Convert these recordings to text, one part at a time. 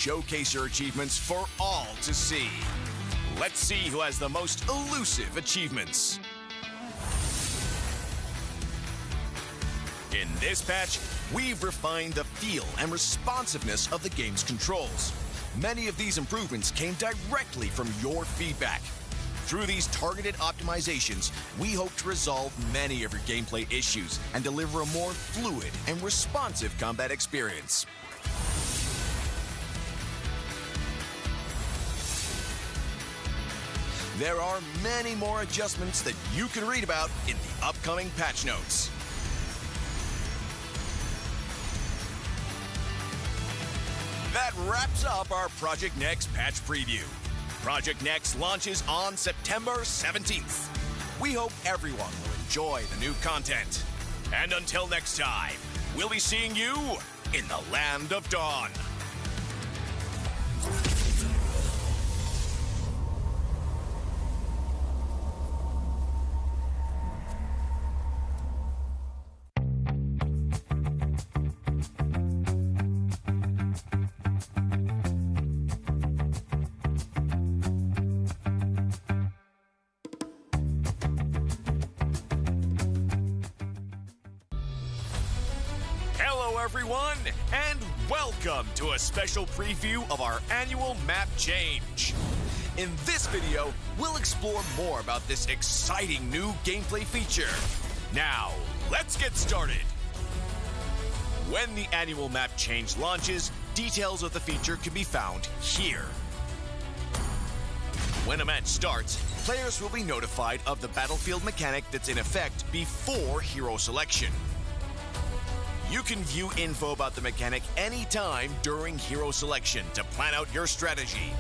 Showcase your achievements for all to see. Let's see who has the most elusive achievements. In this patch, we've refined the feel and responsiveness of the game's controls. Many of these improvements came directly from your feedback. Through these targeted optimizations, we hope to resolve many of your gameplay issues and deliver a more fluid and responsive combat experience. There are many more adjustments that you can read about in the upcoming patch notes. That wraps up our Project Next patch preview. Project Next launches on September 17th. We hope everyone will enjoy the new content. And until next time, we'll be seeing you in the Land of Dawn. Everyone, and welcome to a special preview of our annual map change. In this video, we'll explore more about this exciting new gameplay feature. Now, let's get started. When the annual map change launches, details of the feature can be found here. When a match starts, players will be notified of the battlefield mechanic that's in effect before hero selection. You can view info about the mechanic anytime during hero selection to plan out your strategy.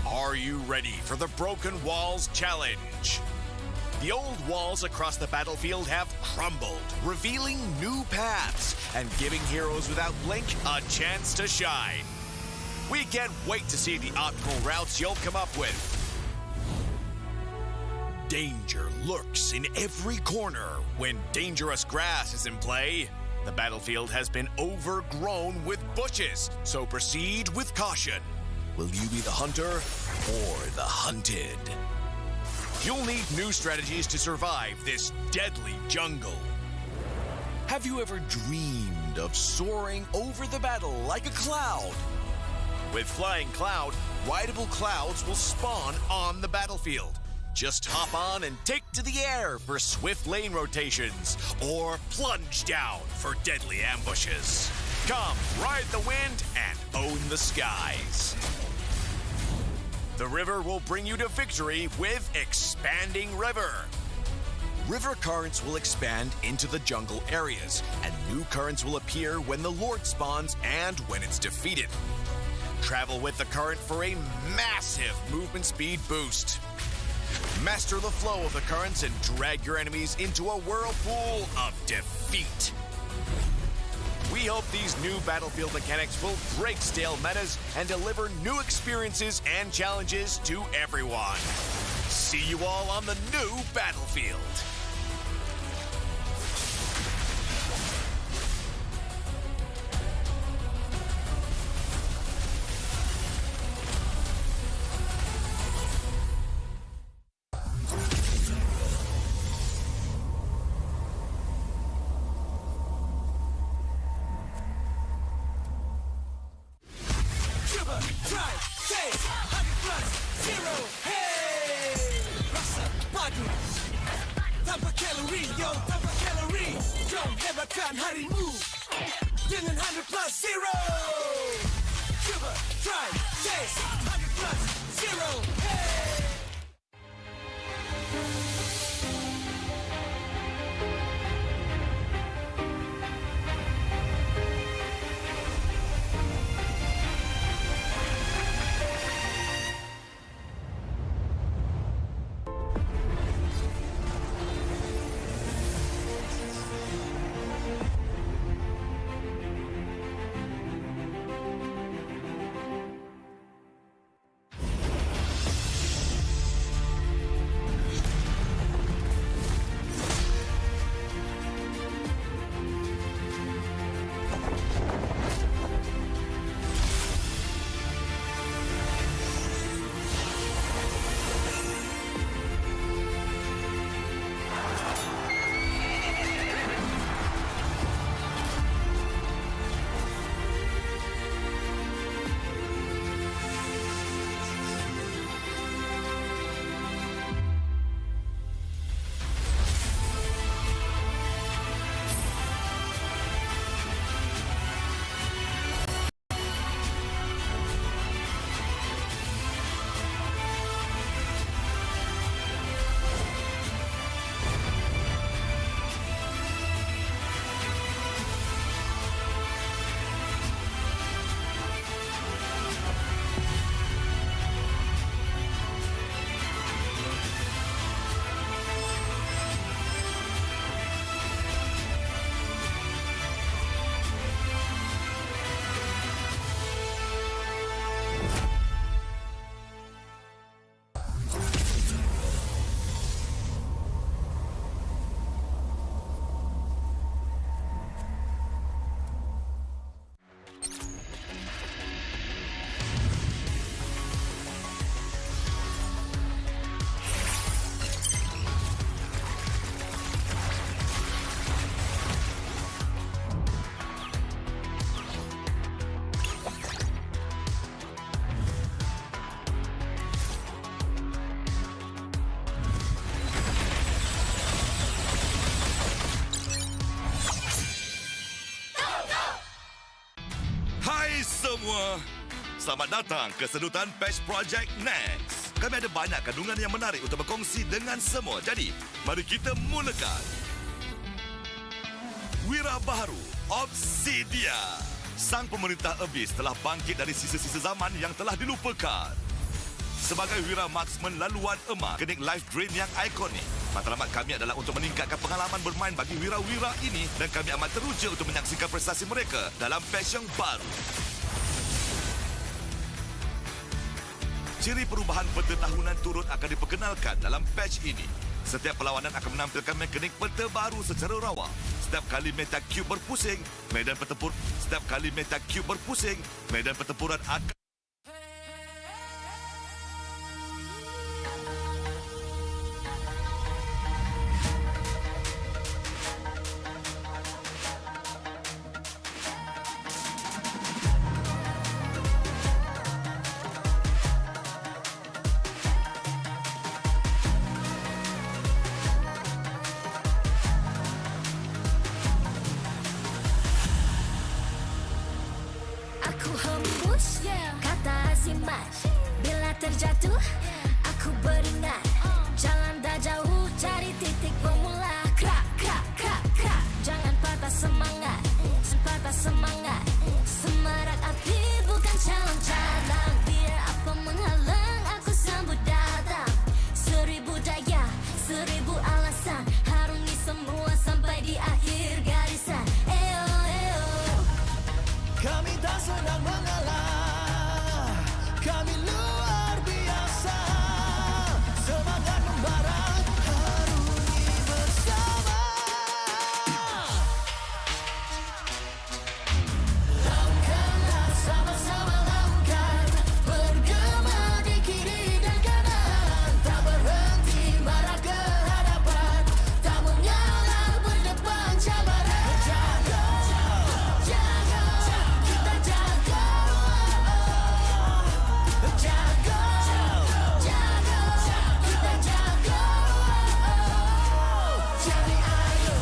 Are you ready for the Broken Walls Challenge? The old walls across the battlefield have crumbled, revealing new paths and giving heroes without blink a chance to shine. We can't wait to see the optimal routes you'll come up with. Danger lurks in every corner when dangerous grass is in play. The battlefield has been overgrown with bushes, so proceed with caution. Will you be the hunter or the hunted? You'll need new strategies to survive this deadly jungle. Have you ever dreamed of soaring over the battle like a cloud? With Flying Cloud, rideable clouds will spawn on the battlefield. Just hop on and take to the air for swift lane rotations, or plunge down for deadly ambushes. Come, ride the wind and own the skies. The river will bring you to victory with Expanding River. River currents will expand into the jungle areas, and new currents will appear when the Lord spawns and when it's defeated. Travel with the current for a massive movement speed boost. Master the flow of the currents and drag your enemies into a whirlpool of defeat. We hope these new battlefield mechanics will break stale metas and deliver new experiences and challenges to everyone. See you all on the new battlefield. semua. Selamat datang ke sedutan Patch Project Next. Kami ada banyak kandungan yang menarik untuk berkongsi dengan semua. Jadi, mari kita mulakan. Wira baharu, Obsidia. Sang pemerintah Abyss telah bangkit dari sisa-sisa zaman yang telah dilupakan. Sebagai wira marksman laluan emas, teknik life drain yang ikonik. Matlamat kami adalah untuk meningkatkan pengalaman bermain bagi wira-wira ini dan kami amat teruja untuk menyaksikan prestasi mereka dalam patch yang baru. Ciri perubahan peta tahunan turut akan diperkenalkan dalam patch ini. Setiap perlawanan akan menampilkan mekanik peta baru secara rawa. Setiap kali meta cube berpusing, medan pertempuran akan terjatuh, aku beringat jalan dah jauh, cari titik bermula. Krak, krak, krak, krak. Jangan patah semangat, patah semangat. Semarak api bukan calon cadangan. Biar apa menghalang, aku sambut datang. 1000 daya, 1000 alasan. Harungi semua sampai di akhir garisan. Eo, eo. Kami tak senang mengalah, kami luar biasa. Semangat membara, harungi bersama. Lakukanlah sama-sama, lakukan. Bergema di kiri dan kanan. Tak berhenti marah ke hadapan. Tak mengalah berdepan cabaran. Jaga, jaga, kita jaga. Jaga, jaga, kita jaga. Jadi ayo.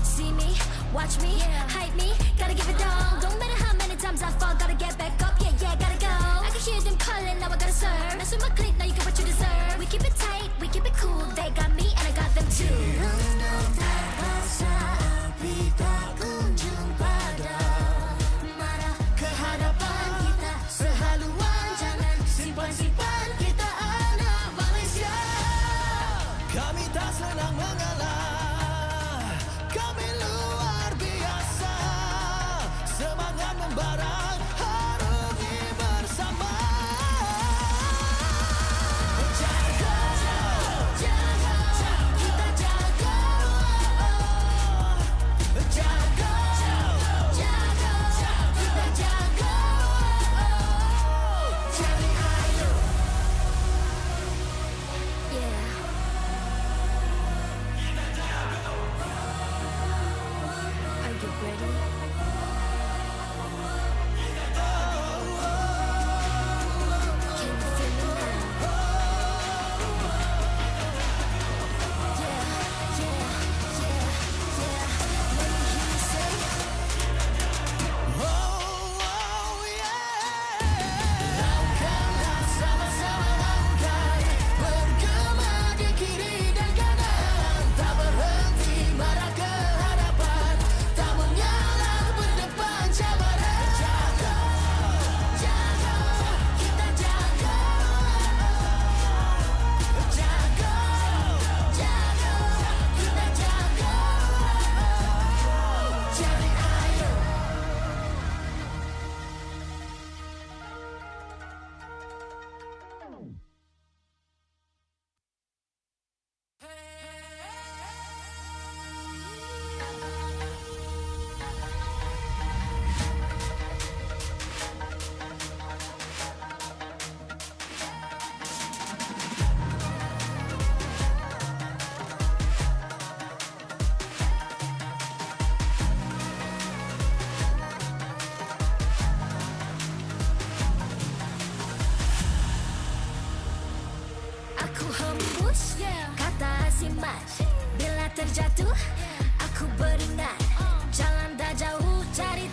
See me, watch me, hype me, gotta give it all. Don't matter how many times I fall, gotta get back up, yeah, yeah, gotta go. I can hear them calling, now I gotta serve. Mess with my clique, now you get what you deserve. We keep it tight, we keep it cool, they got me and I got them too. Api tak kunjung padam. Marah ke hadapan kita, sehaluan jangan simpan-simpan. Kita anak Malaysia. Kami tak senang mengalah, kami luar biasa. Semangat membara, harungi bersama. Jaga, Jaga, kita jaga. jaga, Jaga, kita jaga. jadi ayo. Yeah. Are you ready? Can you feel me now? Yeah, yeah, yeah, yeah. Let me hear you say. Oh, yeah. Lakukanlah sama-sama, lakukan. Bergema di kiri dan kanan. Tak berhenti marah ke hadapan. Tak mengalah berdepan cabaran. Jaga, Jaga, kita jaga. jaga, Jaga, kita jaga. jadi ayo. Aku hembus kata simat. Bila terjatuh, aku beringat jalan dah jauh, cari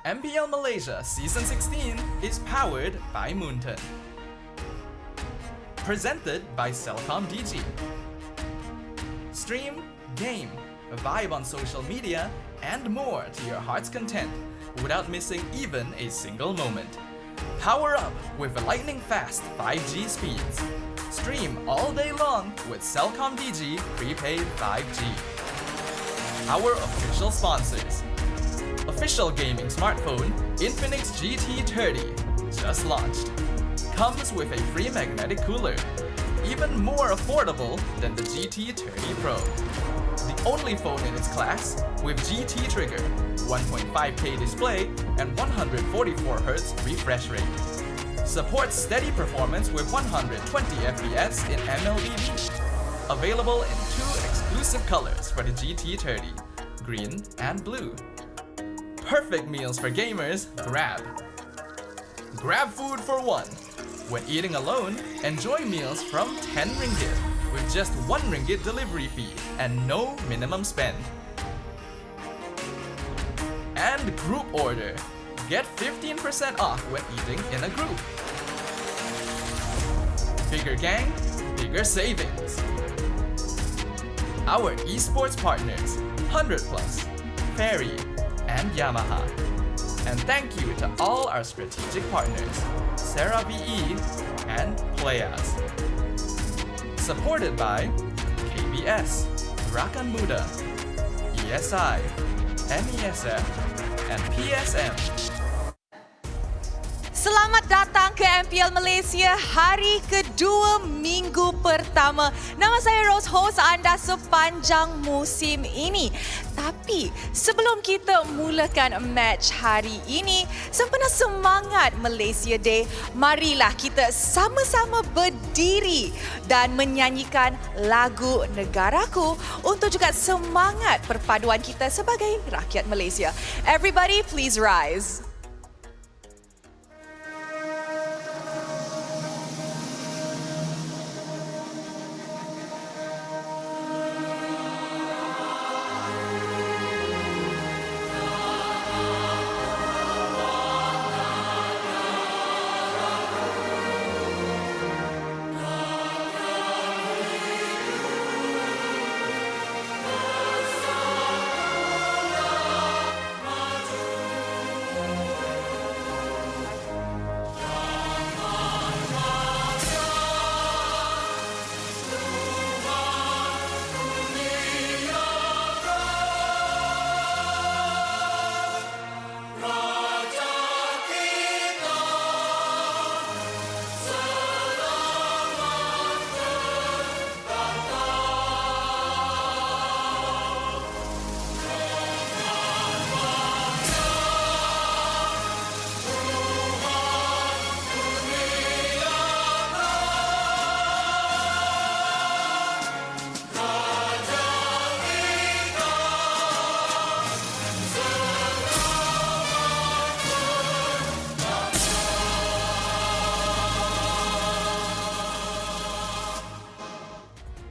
MPL Malaysia Season 16 is powered by Moonton. Presented by Celcom DG. Stream, game, vibe on social media, and more to your heart's content without missing even a single moment. Power up with lightning-fast 5G speeds. Stream all day long with Celcom DG prepaid 5G. Our official sponsors. Official gaming smartphone Infinix GT30 just launched. Comes with a free magnetic cooler. Even more affordable than the GT30 Pro. The only phone in its class with GT trigger, 1.5K display, and 144Hz refresh rate. Supports steady performance with 120 FPS in MLBB. Available in 2 exclusive colors for the GT30, green and blue. Perfect meals for gamers, Grab. Grab food for one. When eating alone, enjoy meals from 10 ringgit with just 1 ringgit delivery fee and no minimum spend. And group order. Get 15% off when eating in a group. Bigger gang, bigger savings. Our esports partners, 100 Plus, Ferry, and Yamaha. And thank you to all our strategic partners, Sarah VE and Playas. Supported by KBS, Rakan Muda, ESI, MESF, and PSM. Selamat datang ke MPL Malaysia hari kedua minggu pertama. Nama saya Rose, host anda sepanjang musim ini. Tapi sebelum kita mulakan match hari ini, sempena semangat Malaysia Day, marilah kita sama-sama berdiri dan menyanyikan lagu negaraku untuk juga semangat perpaduan kita sebagai rakyat Malaysia. Everybody please rise.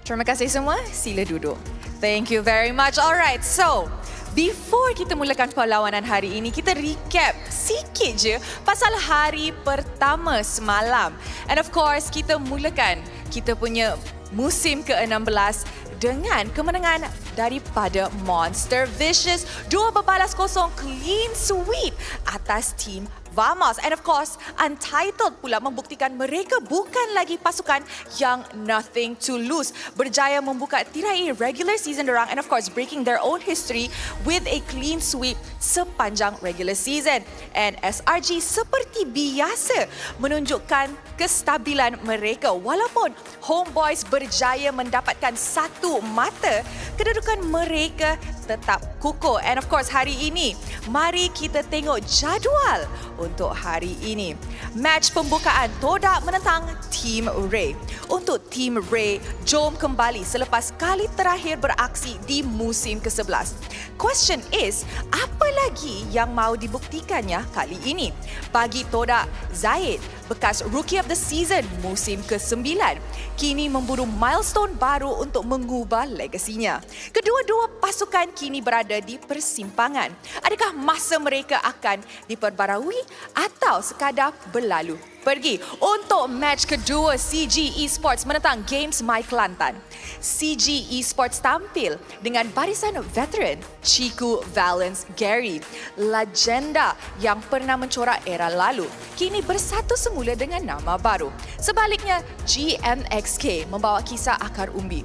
Terima kasih semua. Sila duduk. Thank you very much. Alright, so before kita mulakan perlawanan hari ini, kita recap sikit je pasal hari pertama semalam. And of course, kita mulakan kita punya musim ke-16 dengan kemenangan daripada Monster Vicious. 2-0 clean sweep atas tim Vamos. And of course, Untitled pula membuktikan mereka bukan lagi pasukan yang nothing to lose. Berjaya membuka tirai regular season dorang and of course breaking their own history with a clean sweep sepanjang regular season. And SRG seperti biasa menunjukkan kestabilan mereka. Walaupun Homeboys berjaya mendapatkan satu mata, kedudukan mereka tetap kukuh. And of course hari ini, mari kita tengok jadual untuk hari ini. Match pembukaan Todak menentang Team Ray. Untuk Team Ray, jom kembali selepas kali terakhir beraksi di musim ke-11. Question is, apa lagi yang mau dibuktikannya kali ini? Bagi Todak, Zaid, bekas Rookie of the Season musim ke-9, kini memburu milestone baru untuk mengubah legasinya. Kedua-dua pasukan kini berada di persimpangan. Adakah masa mereka akan diperbarui atau sekadar berlalu pergi? Untuk match kedua CG Esports menentang Games My Kelantan, CG Esports tampil dengan barisan veteran Chiku Valence Gary, legenda yang pernah mencorak era lalu, kini bersatu semula dengan nama baru. Sebaliknya, GMXK membawa kisah akar umbi,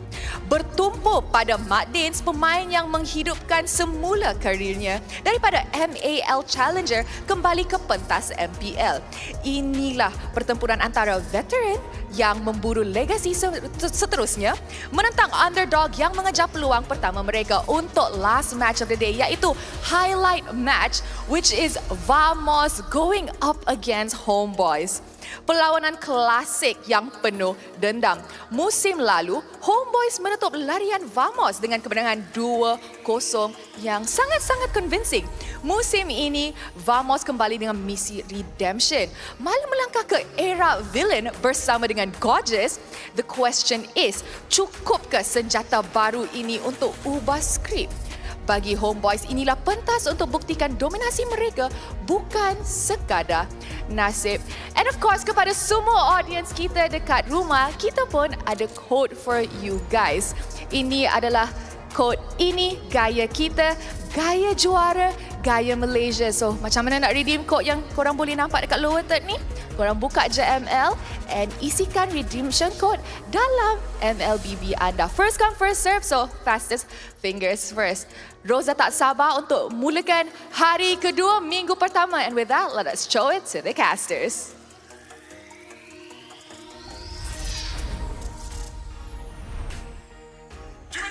bertumpu pada Mat Dins, pemain yang menghidupkan semula karirnya daripada MAL Challenger kembali ke pentas MPL. Inilah pertempuran antara veteran yang memburu legasi seterusnya menentang underdog yang mengejar peluang pertama mereka untuk last match of the day, iaitu highlight match, which is Vamos going up against Homeboys. Perlawanan klasik yang penuh dendam. Musim lalu, Homeboys menutup larian Vamos dengan kemenangan 2-0 yang sangat-sangat convincing. Musim ini, Vamos kembali dengan misi redemption. Malah melangkah ke era villain bersama dengan Gorgeous. The question is, cukupkah senjata baru ini untuk ubah skrip? Bagi Homeboys, inilah pentas untuk buktikan dominasi mereka, bukan sekadar nasib. And of course, kepada semua audience kita dekat rumah, kita pun ada code for you guys. Ini adalah code, ini gaya kita, gaya juara, gaya Malaysia. So, macam mana nak redeem code yang korang boleh nampak dekat lower third ni? Korang buka JML and isikan redemption code dalam MLBB anda. First come, first serve, so fastest fingers first. Rosa tak sabar untuk mulakan hari kedua minggu pertama. And with that, let us show it to the casters.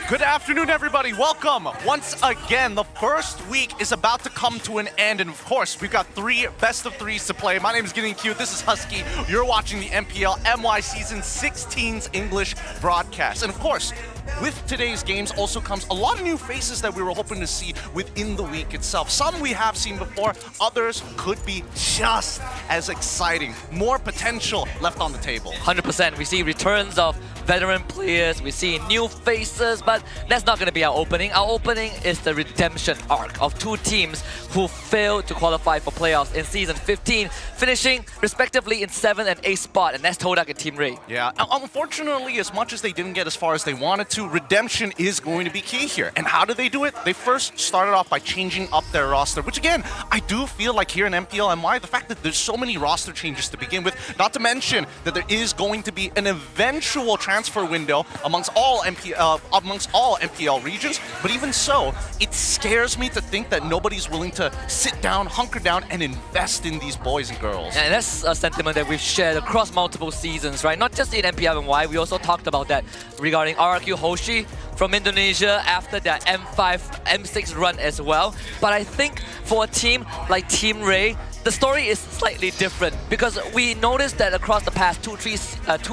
Good afternoon, everybody. Welcome. Once again, the first week is about to come to an end. And of course, we've got 3 best of 3s to play. My name is Getting Cute. This is Husky. You're watching the MPL MY Season 16's English broadcast. And of course, with today's games also comes a lot of new faces that we were hoping to see within the week itself. Some we have seen before, others could be just as exciting. More potential left on the table. 100%. We see returns of veteran players, we see new faces, but that's not going to be our opening. Our opening is the redemption arc of 2 teams who failed to qualify for playoffs in Season 15, finishing respectively in 7th and 8th spot, and that's Todak and Team Ray. Yeah, unfortunately, as much as they didn't get as far as they wanted to, redemption is going to be key here. And how do they do it? They first started off by changing up their roster, which again, I do feel like here in MPL MY, the fact that there's so many roster changes to begin with, not to mention that there is going to be an eventual transfer window amongst all MPL regions, but even so, it scares me to think that nobody's willing to sit down, hunker down, and invest in these boys and girls. And that's a sentiment that we've shared across multiple seasons, right? Not just in MPL MY, we also talked about that regarding RRQ Hoshi from Indonesia after their M5, M6 run as well. But I think for a team like Team Ray, the story is slightly different because we noticed that across the past 2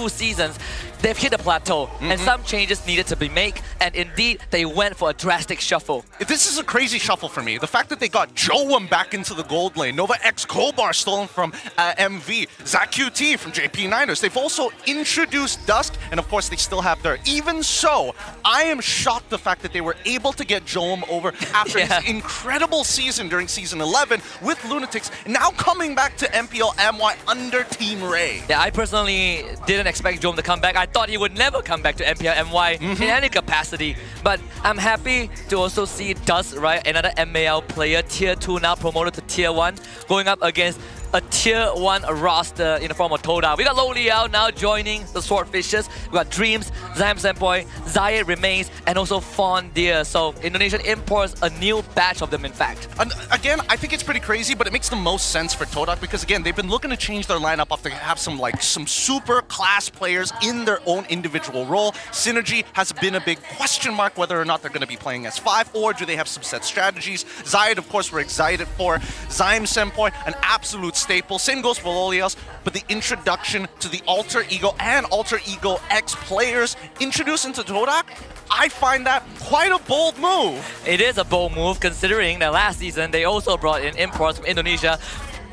seasons, they've hit a plateau and some changes needed to be made, and indeed they went for a drastic shuffle. This is a crazy shuffle for me. The fact that they got Joam back into the gold lane, Nova X Kobar stolen from MV, ZQT from JP Niners. They've also introduced Dusk, and of course they still have their. Even so, I am shocked the fact that they were able to get Joam over after his incredible season during Season 11 with Lunatics, now coming back to MPL MY under Team Ray. Yeah, I personally didn't expect Joam to come back. I thought he would never come back to MPL MY in any capacity. But I'm happy to also see Dust, right? Another MAL player, Tier 2 now promoted to Tier 1, going up against a Tier 1 roster in the form of Toda. We got Lo Liao now joining the Swordfishes. We got Dreams, Zaim Senpoi, Zayed remains, and also Fawn Deer. So Indonesian imports a new batch of them, in fact. And again, I think it's pretty crazy, but it makes the most sense for Todak because again, they've been looking to change their lineup up to have some super class players in their own individual role. Synergy has been a big question mark whether or not they're going to be playing as 5 or do they have some set strategies. Zayed, of course, we're excited for. Zaim Senpoi, an absolute staple. Same goes for Lolios, but the introduction to the Alter Ego and Alter Ego X players introduced into Todak, I find that quite a bold move. It is a bold move considering that last season they also brought in imports from Indonesia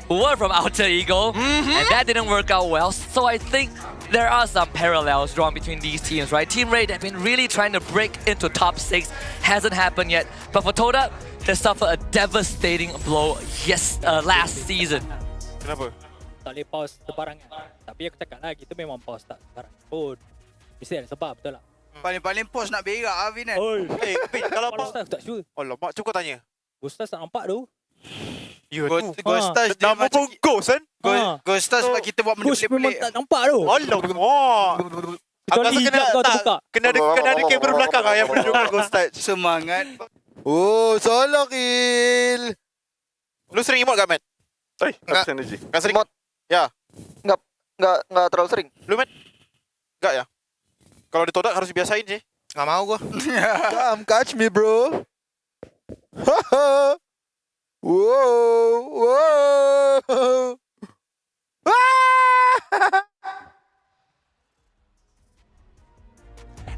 who were from Alter Ego, and that didn't work out well. So I think there are some parallels drawn between these teams, right? Team Ray, they've been really trying to break into top 6. Hasn't happened yet. But for Todak, they suffered a devastating blow last season. Kenapa? Tak boleh pause sebarangan. Tapi aku cakap lah, kita memang pause tak sebarangan pun. Mesti ada sebab, betul tak? Paling pause nak berak Avin kan? Oi. Pin, kalau Kalau Ustaz, aku tak sure. Alamak, cuba kau tanya. Ustaz tak nampak tu. Ya Ghost touch dia nama macam pun ghost kan? Ghost touch sebab kita buat benda Ghost memang pelik-pelik. tak nampak tu. Alamak. Kita Aku rasa lihat kena kau terbuka. kena ada kamera belakang yang menunjukkan ghost touch. Semangat. Oh, salah kill. Lu sering emote gak, Matt? Enggak. Energy. Gak sering? Emote. Ya. Enggak terlalu sering. Lu, Matt? Gak ya? Kalau di Todak harus dibiasain sih. Enggak mau gua. Come catch me, bro. Haha. Whoa.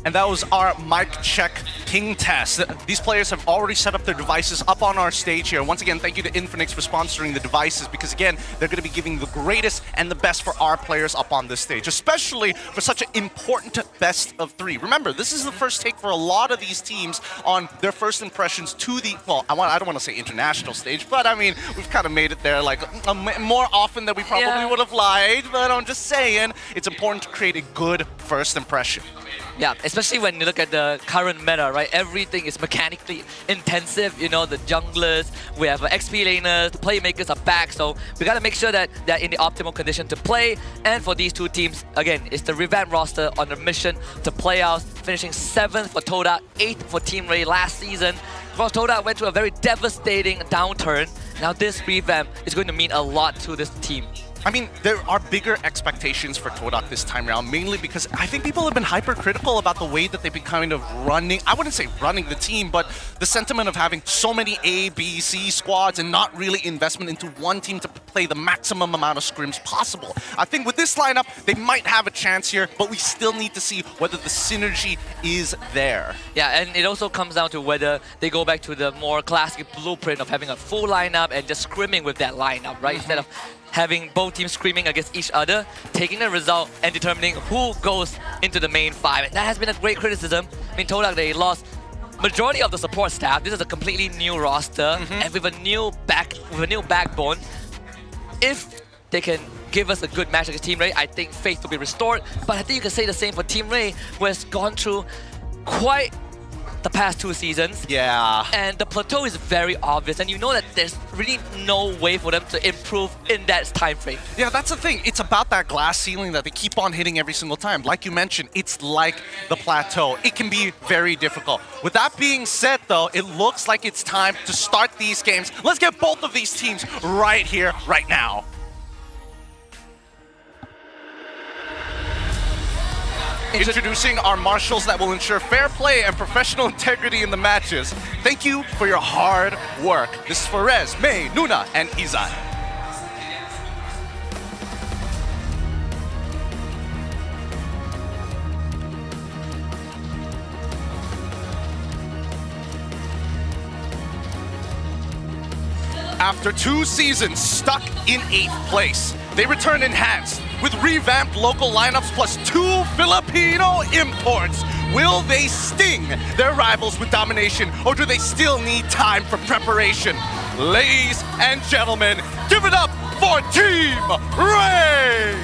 And that was our mic check ping test. These players have already set up their devices up on our stage here. Once again, thank you to Infinix for sponsoring the devices because again, they're going to be giving the greatest and the best for our players up on this stage, especially for such an important best of 3. Remember, this is the first take for a lot of these teams on their first impressions to the, well, I don't want to say international stage, but I mean, we've kind of made it there like more often than we probably would have liked, but I'm just saying, it's important to create a good first impression. Yeah, especially when you look at the current meta, right? Everything is mechanically intensive. You know, the junglers, we have XP laners, the playmakers are back, so we gotta make sure that they're in the optimal condition to play. And for these two teams, again, it's the revamped roster on a mission to play out, finishing 7th for Todak, 8th for Team Ray last season. Of course, Todak went through a very devastating downturn. Now this revamp is going to mean a lot to this team. I mean, there are bigger expectations for Todak this time around, mainly because I think people have been hypercritical about the way that they've been kind of running, I wouldn't say running the team, but the sentiment of having so many A, B, C squads and not really investment into one team to play the maximum amount of scrims possible. I think with this lineup, they might have a chance here, but we still need to see whether the synergy is there. Yeah, and it also comes down to whether they go back to the more classic blueprint of having a full lineup and just scrimming with that lineup, right? Instead of having both teams screaming against each other, taking the result and determining who goes into the main 5. And that has been a great criticism. I mean, Todak, they lost majority of the support staff. This is a completely new roster and with a new backbone. If they can give us a good match against Team Ray, I think faith will be restored. But I think you can say the same for Team Ray, who has gone through quite the past 2 seasons. Yeah. And the plateau is very obvious, and you know that there's really no way for them to improve in that time frame. Yeah, that's the thing. It's about that glass ceiling that they keep on hitting every single time. Like you mentioned, it's like the plateau. It can be very difficult. With that being said, though, it looks like it's time to start these games. Let's get both of these teams right here, right now. Introducing our marshals that will ensure fair play and professional integrity in the matches. Thank you for your hard work. This is for Rez, May, Nuna, and Izan. After 2 seasons stuck in 8th place, they return enhanced with revamped local lineups plus 2 Filipino imports. Will they sting their rivals with domination, or do they still need time for preparation? Ladies and gentlemen, give it up for Team Ray!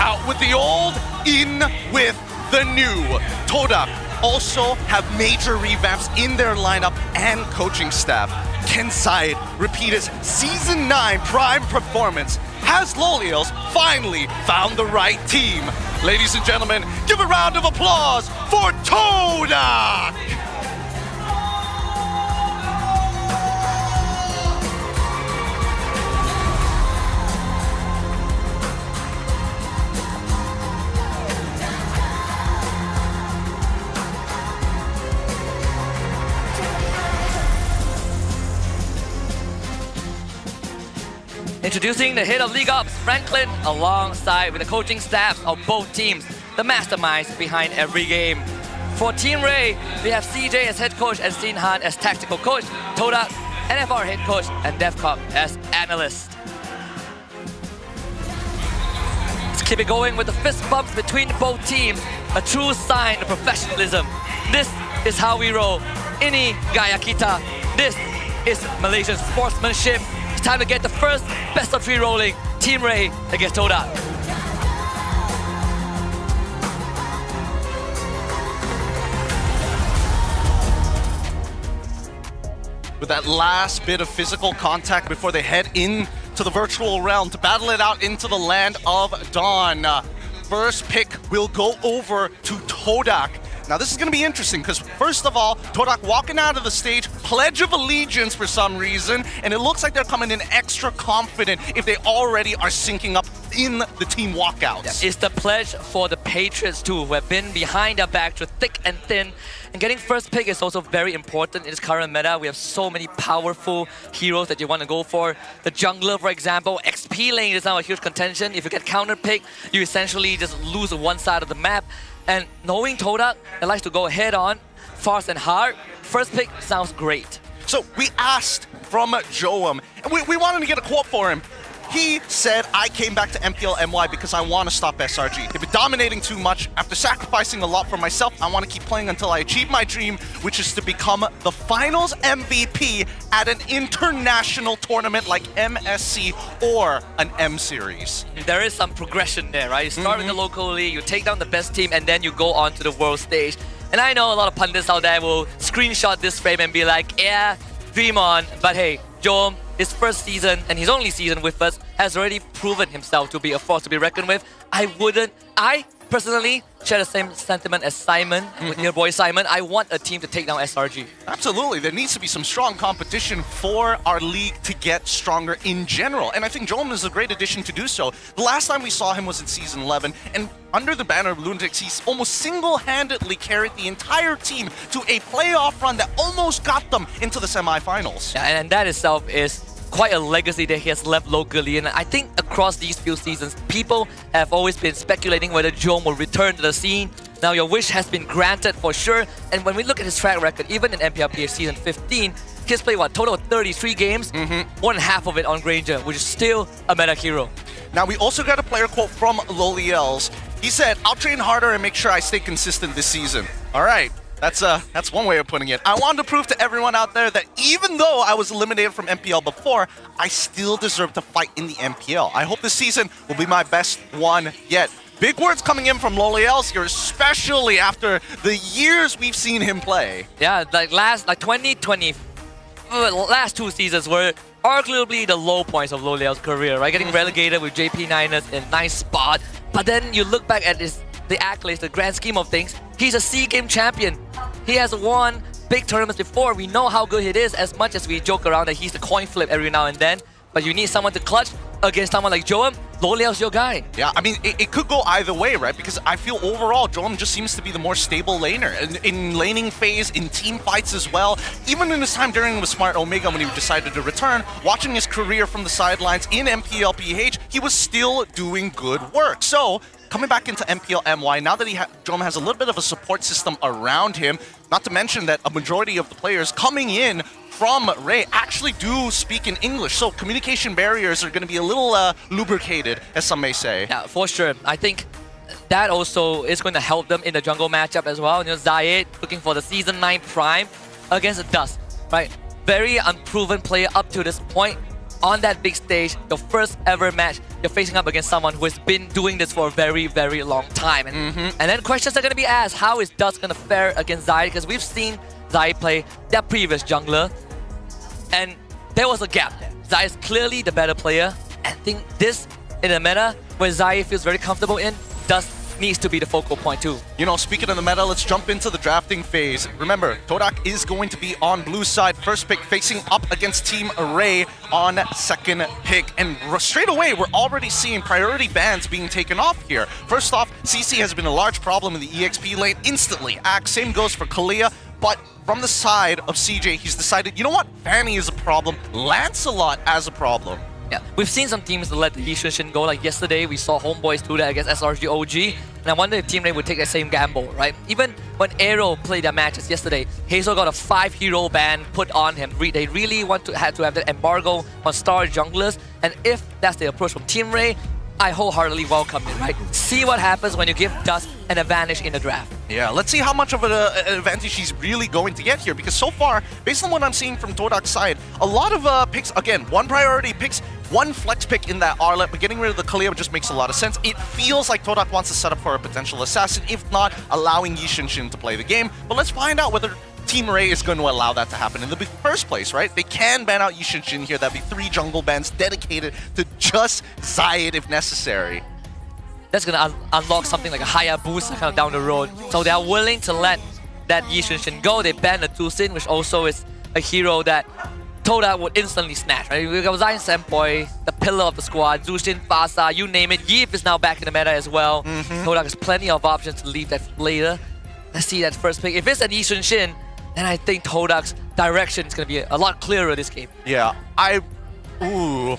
Out with the old, in with the new. Todak also have major revamps in their lineup and coaching staff. Ken Said repeat his Season 9 prime performance. Has Lolios finally found the right team? Ladies and gentlemen, give a round of applause for Todak! Introducing the head of League Ops, Franklin, alongside with the coaching staffs of both teams, the masterminds behind every game. For Team Ray, we have CJ as head coach and Sinhan as tactical coach, Todak, NFR head coach, and Devcop as analyst. Let's keep it going with the fist bumps between both teams, a true sign of professionalism. This is how we roll. Ini Gaya Kita. This is Malaysian sportsmanship. It's time to get the first best of 3 rolling. Team Ray against Todak. With that last bit of physical contact before they head into the virtual realm to battle it out into the land of Dawn. First pick will go over to Todak. Now this is going to be interesting because first of all, Todak walking out of the stage, Pledge of Allegiance for some reason, and it looks like they're coming in extra confident if they already are syncing up in the team walkouts. It's the pledge for the Patriots too, who have been behind our back through thick and thin. And getting first pick is also very important in this current meta. We have so many powerful heroes that you want to go for. The jungler, for example, XP lane is now a huge contention. If you get counter pick, you essentially just lose one side of the map. And knowing Todak, that likes to go head on, fast and hard, first pick sounds great. So we asked from Joam, and we wanted to get a quote for him. He said, I came back to MPL MY because I want to stop SRG. They've been dominating too much. After sacrificing a lot for myself, I want to keep playing until I achieve my dream, which is to become the finals MVP at an international tournament like MSC or an M Series. There is some progression there, right? You start in the local league, you take down the best team, and then you go on to the world stage. And I know a lot of pundits out there will screenshot this frame and be like, yeah, dream on. But hey, Joam, his first season and his only season with us has already proven himself to be a force to be reckoned with. I personally share the same sentiment as Simon, with your boy Simon. I want a team to take down SRG. Absolutely. There needs to be some strong competition for our league to get stronger in general. And I think Joam is a great addition to do so. The last time we saw him was in Season 11, and under the banner of Lunatics, he's almost single-handedly carried the entire team to a playoff run that almost got them into the semifinals. Yeah, and that itself is quite a legacy that he has left locally, and I think across these few seasons, people have always been speculating whether Joam will return to the scene. Now your wish has been granted for sure, and when we look at his track record, even in MPLPH Season 15, he's played what, total of 33 games, more than half of it on Granger, which is still a meta hero. Now we also got a player quote from Loliels. He said, I'll train harder and make sure I stay consistent this season. All right. That's one way of putting it. I wanted to prove to everyone out there that even though I was eliminated from MPL before, I still deserve to fight in the MPL. I hope this season will be my best one yet. Big words coming in from Loliels here, especially after the years we've seen him play. Yeah, like 2020, last 2 seasons were arguably the low points of Loliels' career, right? Getting relegated with JP Niners in 9th spot. But then you look back at the accolades, the grand scheme of things, he's a SEA Game champion. He has won big tournaments before. We know how good he is, as much as we joke around that he's the coin flip every now and then. But you need someone to clutch against someone like Joam. Loliels your guy. Yeah, I mean, it could go either way, right? Because I feel overall, Joam just seems to be the more stable laner. In laning phase, in team fights as well. Even in his time during with Smart Omega when he decided to return, watching his career from the sidelines in MPLPH, he was still doing good work. So, coming back into MPL MY, now that Joam has a little bit of a support system around him, not to mention that a majority of the players coming in from Ray actually do speak in English, so communication barriers are going to be a little lubricated, as some may say. Yeah, for sure. I think that also is going to help them in the jungle matchup as well. You know, Zayed looking for the Season 9 Prime against the Dust, right? Very unproven player up to this point. On that big stage, your first ever match, you're facing up against someone who has been doing this for a very, very long time. And then questions are going to be asked, how is Dust going to fare against Zayed? Because we've seen Zayed play their previous jungler, and there was a gap there. Zayed is clearly the better player, and I think this, in a meta where Zayed feels very comfortable in, Dust needs to be the focal point too. You know, speaking of the meta, let's jump into the drafting phase. Remember, Todak is going to be on blue side, first pick, facing up against Team Array on second pick. And straight away, we're already seeing priority bans being taken off here. First off, CC has been a large problem in the EXP lane instantly. Same goes for Kalia, but from the side of CJ, he's decided, you know what? Fanny is a problem, Lancelot as a problem. Yeah, we've seen some teams let the Yi Xunshin go. Like yesterday, we saw Homeboys do that against SRG OG. And I wonder if Team Ray would take that same gamble, right? Even when Aero played their matches yesterday, Hazel got a 5-hero ban put on him. They really had to have that embargo on star junglers. And if that's the approach from Team Ray, I wholeheartedly welcome it, right? See what happens when you give Dust an advantage in the draft. Yeah, let's see how much of an advantage he's really going to get here, because so far, based on what I'm seeing from Todak's side, a lot of picks, again, one priority picks, one flex pick in that Arlet, but getting rid of the Kalia just makes a lot of sense. It feels like Todak wants to set up for a potential assassin, if not allowing Yi Xunshin to play the game. But let's find out whether Team Ray is going to allow that to happen in the first place, right? They can ban out Yi Xunshin here. That'd be 3 jungle bans dedicated to just Zayed if necessary. That's going to unlock something like a Hayabusa kind of down the road. So they are willing to let that Yi Xunshin go. They ban the Tusin, which also is a hero that Todak would instantly snatch, right? We got Zion Senpoi, the pillar of the squad, Zushin, Fasa, you name it. Yeef is now back in the meta as well. Todak has plenty of options to leave that later. Let's see that first pick. If it's an Yi Xunshin, then I think Todak's direction is going to be a lot clearer this game. Yeah, Ooh.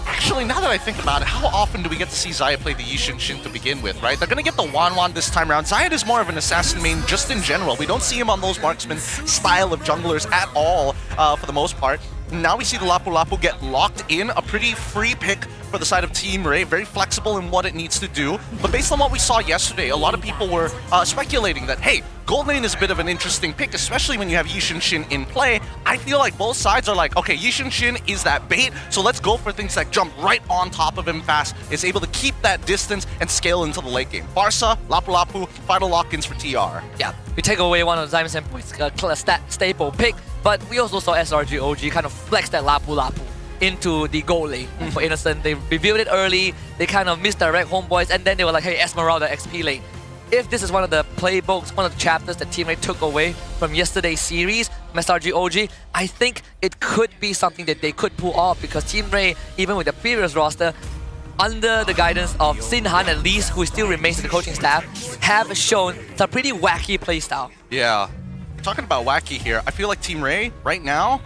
Actually, now that I think about it, how often do we get to see Zayed play the Yi Xunshin to begin with, right? They're going to get the Wan this time around. Zayed is more of an assassin main just in general. We don't see him on those marksman style of junglers at all for the most part. Now we see the Lapu Lapu get locked in, a pretty free pick for the side of Team Ray, very flexible in what it needs to do. But based on what we saw yesterday, a lot of people were speculating that, hey, Gold Lane is a bit of an interesting pick, especially when you have Yi Xunshin in play. I feel like both sides are like, okay, Yi Xunshin is that bait, so let's go for things that jump right on top of him fast, is able to keep that distance and scale into the late game. Barca, Lapu Lapu, final lock-ins for TR. Yeah, we take away one of Zion Senpoi's staple pick, but we also saw SRG OG kind of flex that Lapu Lapu into the goal lane for Innocent. They revealed it early, they kind of misdirect Homeboys, and then they were like, hey, Esmeralda XP lane. If this is one of the playbooks, one of the chapters that Team Ray took away from yesterday's series, SRG OG, I think it could be something that they could pull off, because Team Ray, even with the previous roster, under the guidance of Sinhan at least, who still remains in the coaching staff, have shown some pretty wacky playstyle. Yeah. Talking about wacky here, I feel like Team Ray, right now,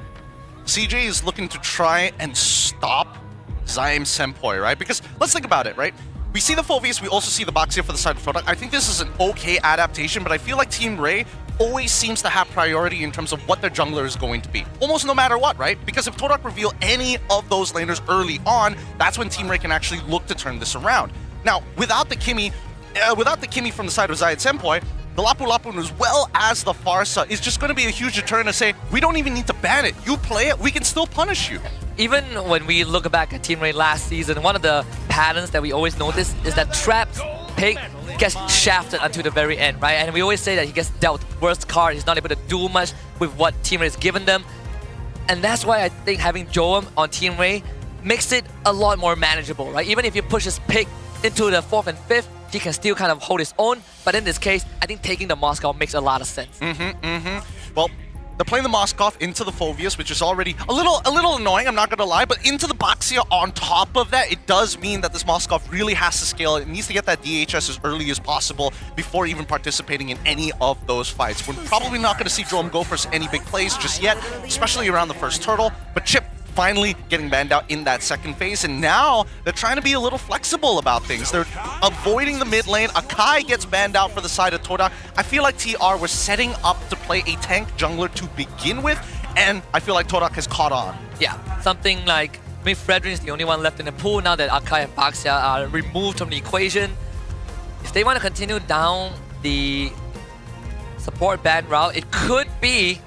CJ is looking to try and stop Zion Senpoi, right? Because let's think about it, right? We see the Phoveus, we also see the Baxia for the side of Todak. I think this is an okay adaptation, but I feel like Team Ray always seems to have priority in terms of what their jungler is going to be. Almost no matter what, right? Because if Todak reveal any of those laners early on, that's when Team Ray can actually look to turn this around. Now, without the Kimi from the side of Zayed Senpoi, the Lapu Lapu as well as the Farsa is just going to be a huge deterrent to say, we don't even need to ban it. You play it, we can still punish you. Even when we look back at Team Ray last season, one of the patterns that we always notice is that Trapped pick gets shafted until the very end, right? And we always say that he gets dealt worst card. He's not able to do much with what Team Ray has given them. And that's why I think having Joam on Team Ray makes it a lot more manageable, right? Even if you push his pick into the 4th and 5th, he can still kind of hold his own. But in this case, I think taking the Moskov makes a lot of sense. Well, they're playing the Moskov into the Phoveus, which is already a little annoying, I'm not going to lie, but into the Baxia on top of that, it does mean that this Moskov really has to scale. It needs to get that DHS as early as possible before even participating in any of those fights. We're probably not going to see Joam go for any big plays just yet, especially around the first turtle, but Chip finally getting banned out in that second phase, and now they're trying to be a little flexible about things. They're avoiding the mid lane. Akai gets banned out for the side of Todak. I feel like TR was setting up to play a tank jungler to begin with, and I feel like Todak has caught on. Yeah, something like, I mean, Fredrin is the only one left in the pool now that Akai and Baxia are removed from the equation. If they want to continue down the support ban route, it could be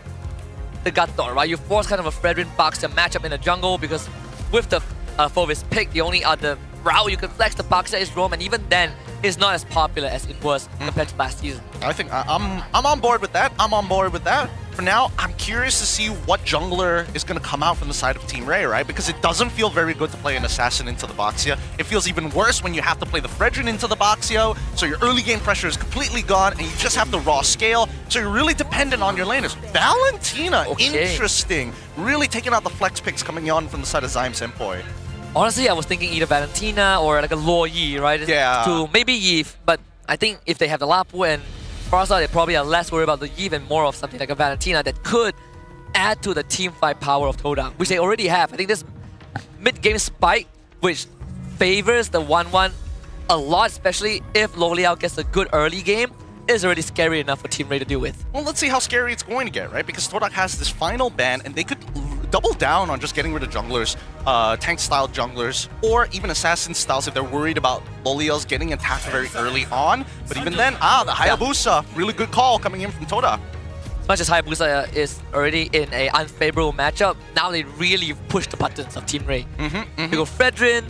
the Gator, right? You force kind of a Fredrin Baxia matchup in the jungle, because with the Phoveus pick, the only other route you can flex the Baxia is Roam, and even then, it's not as popular as it was compared to last season. I think I'm on board with that. I'm on board with that. For now, I'm curious to see what jungler is going to come out from the side of Team Ray, right? Because it doesn't feel very good to play an assassin into the Baxia. It feels even worse when you have to play the Fredrin into the Baxia, so your early game pressure is completely gone, and you just have to raw scale, so you're really dependent on your laners. Valentina, interesting. Really taking out the flex picks coming on from the side of Zion Senpoi. Honestly, I was thinking either Valentina or like a Luo Yi, right? Yeah. To maybe Yeef, but I think if they have the Lapu and Farsa, they probably are less worried about the Yeef and more of something like a Valentina that could add to the team fight power of Todak, which they already have. I think this mid-game spike, which favors the 1-1 a lot, especially if Loliao gets a good early game, is already scary enough for Team Ray to deal with. Well, let's see how scary it's going to get, right? Because Todak has this final ban, and they could double down on just getting rid of junglers, tank-style junglers, or even assassin styles if they're worried about Loliel's getting attacked very early on. But even then, the Hayabusa, really good call coming in from Todak. As much as Hayabusa is already in an unfavorable matchup, now they really push the buttons of Team Ray. You go Fredrin.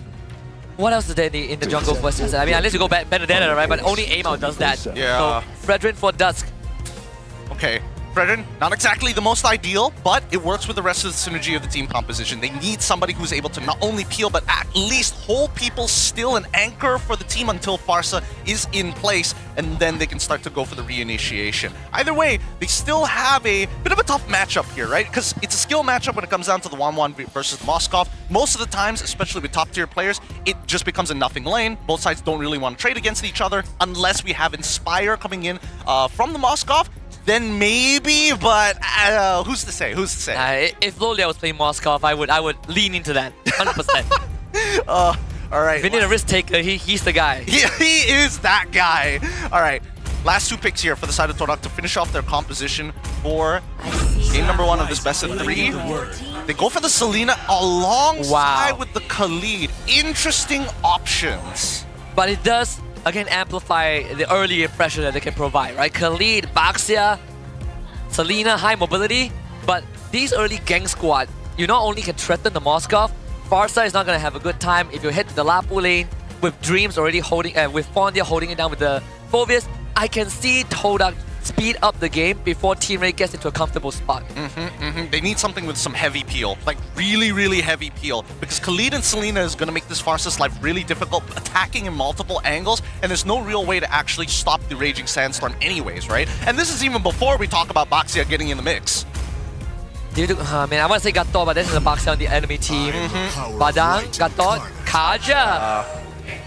What else is there in the jungle for Assassin? I mean, unless you go Benedetta, right? But only Aimao does that. Yeah. So Fredrin for Dusk. Okay. Fredrin, not exactly the most ideal, but it works with the rest of the synergy of the team composition. They need somebody who's able to not only peel, but at least hold people still, an anchor for the team until Farsa is in place, and then they can start to go for the reinitiation. Either way, they still have a bit of a tough matchup here, right? Because it's a skill matchup when it comes down to the 1-1 versus Moskov. Most of the times, especially with top-tier players, it just becomes a nothing lane. Both sides don't really want to trade against each other unless we have Inspire coming in from the Moskov. Then maybe, but who's to say? Who's to say? If Loliao was playing Moskov, I would lean into that 100%. All right. If we need a risk taker, he's the guy. Yeah, he is that guy. All right. Last two picks here for the side of Todak to finish off their composition for game number 1 of this best of 3. They go for the Selena alongside with the Khalid. Interesting options. But it does, again, amplify the early impression that they can provide, right? Khalid, Baxia, Selena, high mobility, but these early gang squad, you not only can threaten the Moskov, Farsa is not going to have a good time if you head to the Lapu lane with Dreams already holding, with Fondia holding it down with the Phobius. I can see Todak speed up the game before Team Ray gets into a comfortable spot. They need something with some heavy peel, like really, really heavy peel, because Khalid and Selena is going to make this Farsa's life really difficult, attacking in multiple angles, and there's no real way to actually stop the Raging Sandstorm anyways, right? And this is even before we talk about Baxia getting in the mix. Man, I want to say Gatot, but this is a Baxia on the enemy team. Badang, Gatot, Kaja.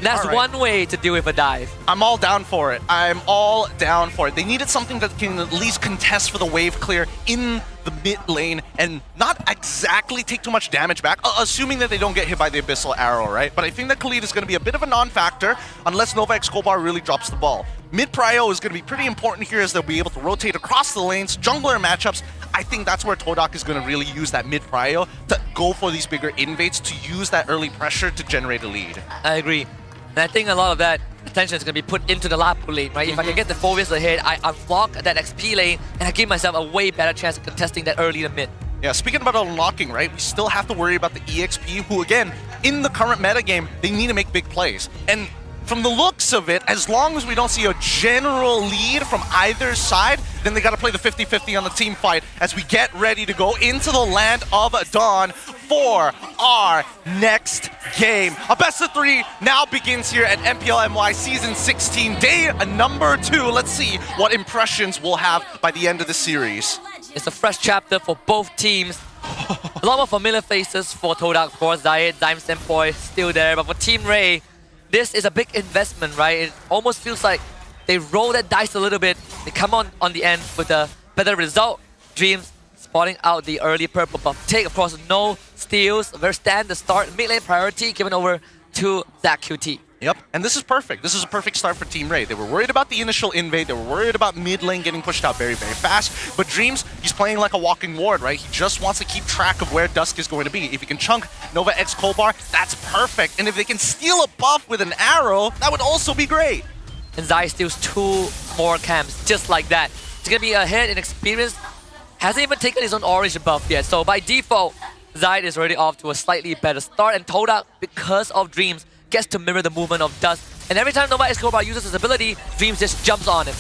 That's one way to deal with a dive. I'm all down for it. I'm all down for it. They needed something that can at least contest for the wave clear in the mid lane and not exactly take too much damage back, assuming that they don't get hit by the Abyssal Arrow, right? But I think that Khalid is going to be a bit of a non-factor unless Nova Escobar really drops the ball. Mid-prio is going to be pretty important here as they'll be able to rotate across the lanes, jungler matchups. I think that's where Todak is going to really use that mid-prio to go for these bigger invades, to use that early pressure to generate a lead. I agree. And I think a lot of that attention is going to be put into the Lapu lane, right? If I can get the Phobius ahead, I unlock that XP lane, and I give myself a way better chance of contesting that early to mid. Yeah, speaking about unlocking, right? We still have to worry about the EXP, who again, in the current metagame, they need to make big plays. And from the looks of it, as long as we don't see a general lead from either side, then they got to play the 50-50 on the team fight as we get ready to go into the land of Dawn for our next game. A best of 3 now begins here at MPL MY Season 16, day number 2. Let's see what impressions we'll have by the end of the series. It's a fresh chapter for both teams. A lot more familiar faces for Todak, of course. Zayed, Dime Senpoi still there, but for Team Ray, this is a big investment, right? It almost feels like they roll that dice a little bit. They come on the end with a better result. Dreams spotting out the early purple buff take. Of course, no steals. Very standard start. Mid lane priority given over to Zach QT. Yep, and this is perfect. This is a perfect start for Team Ray. They were worried about the initial invade. They were worried about mid lane getting pushed out very, very fast. But Dreams, he's playing like a walking ward, right? He just wants to keep track of where Dusk is going to be. If he can chunk Nova X Kobar, that's perfect. And if they can steal a buff with an arrow, that would also be great. And Zai steals 2 more camps just like that. It's going to be ahead in experience. Hasn't even taken his own orange buff yet. So by default, Zai is already off to a slightly better start. And Todak, because of Dreams, gets to mirror the movement of Dusk. And every time Nova Escobar uses his ability, Dreams just jumps on him.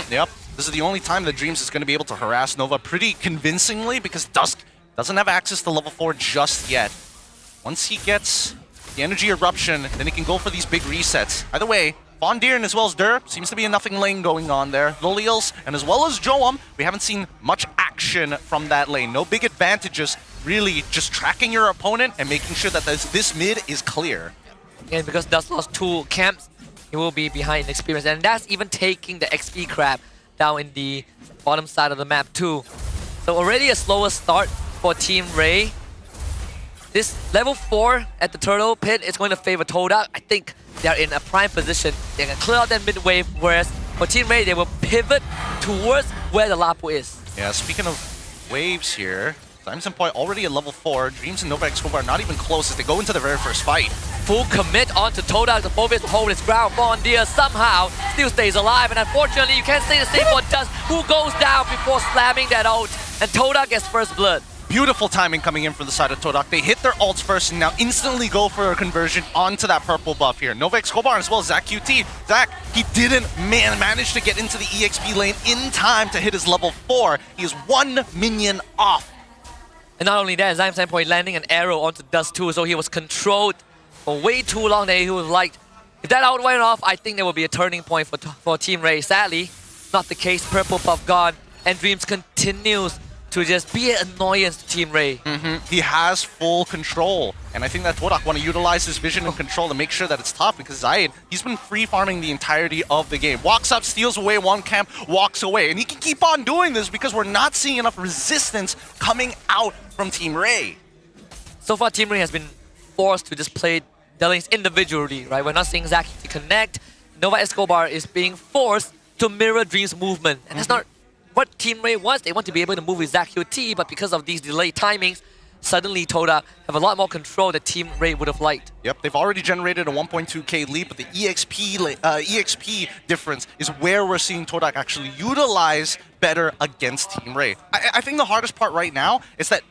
Yep. This is the only time that Dreams is going to be able to harass Nova pretty convincingly because Dusk doesn't have access to level 4 just yet. Once he gets the energy eruption, then he can go for these big resets. Either way, Von Deeren as well as Dur seems to be a nothing lane going on there. Loliels and as well as Joam, we haven't seen much action from that lane. No big advantages, really just tracking your opponent and making sure that this mid is clear. And because Dust lost 2 camps, he will be behind in experience. And that's even taking the XP crab down in the bottom side of the map too. So already a slower start for Team Ray. this level 4 at the turtle pit is going to favor Todak. I think they're in a prime position. They can clear out that mid wave, whereas for Team Ray, they will pivot towards where the Lapu is. Yeah, speaking of waves here, Diamond Point already at level 4. Dreams and Nova Escobar not even close as they go into the very first fight. Full commit onto Todak. The Phobius will hold his ground. Fondia somehow still stays alive. And unfortunately, you can't say the same for Dust, who goes down before slamming that ult. And Todak gets first blood. Beautiful timing coming in from the side of Todak. They hit their ults first and now instantly go for a conversion onto that purple buff here. Nova Escobar as well as Zach QT. Zach, he didn't manage to get into the EXP lane in time to hit his level 4. He is 1 minion off. And not only that, Zyme Point landing an arrow onto Dust too, so he was controlled for way too long that he was like, if that out went off, I think there will be a turning point for Team Ray. Sadly, not the case. Purple buff gone, and Dreams continues to just be an annoyance to Team Ray. He has full control, and I think that Todak want to utilize his vision and control to make sure that it's tough, because Zayed, he's been free farming the entirety of the game. Walks up, steals away one camp, walks away, and he can keep on doing this because we're not seeing enough resistance coming out from Team Ray. So far, Team Ray has been forced to just play the lanes individually, right? We're not seeing Zach connect. Nova Escobar is being forced to mirror Dream's movement, and that's not what Team Ray wants. They want to be able to move with Zach QT, but because of these delayed timings, suddenly Todak have a lot more control that Team Ray would have liked. Yep, they've already generated a 1.2k lead, but the EXP difference is where we're seeing Todak actually utilize better against Team Ray. I think the hardest part right now is that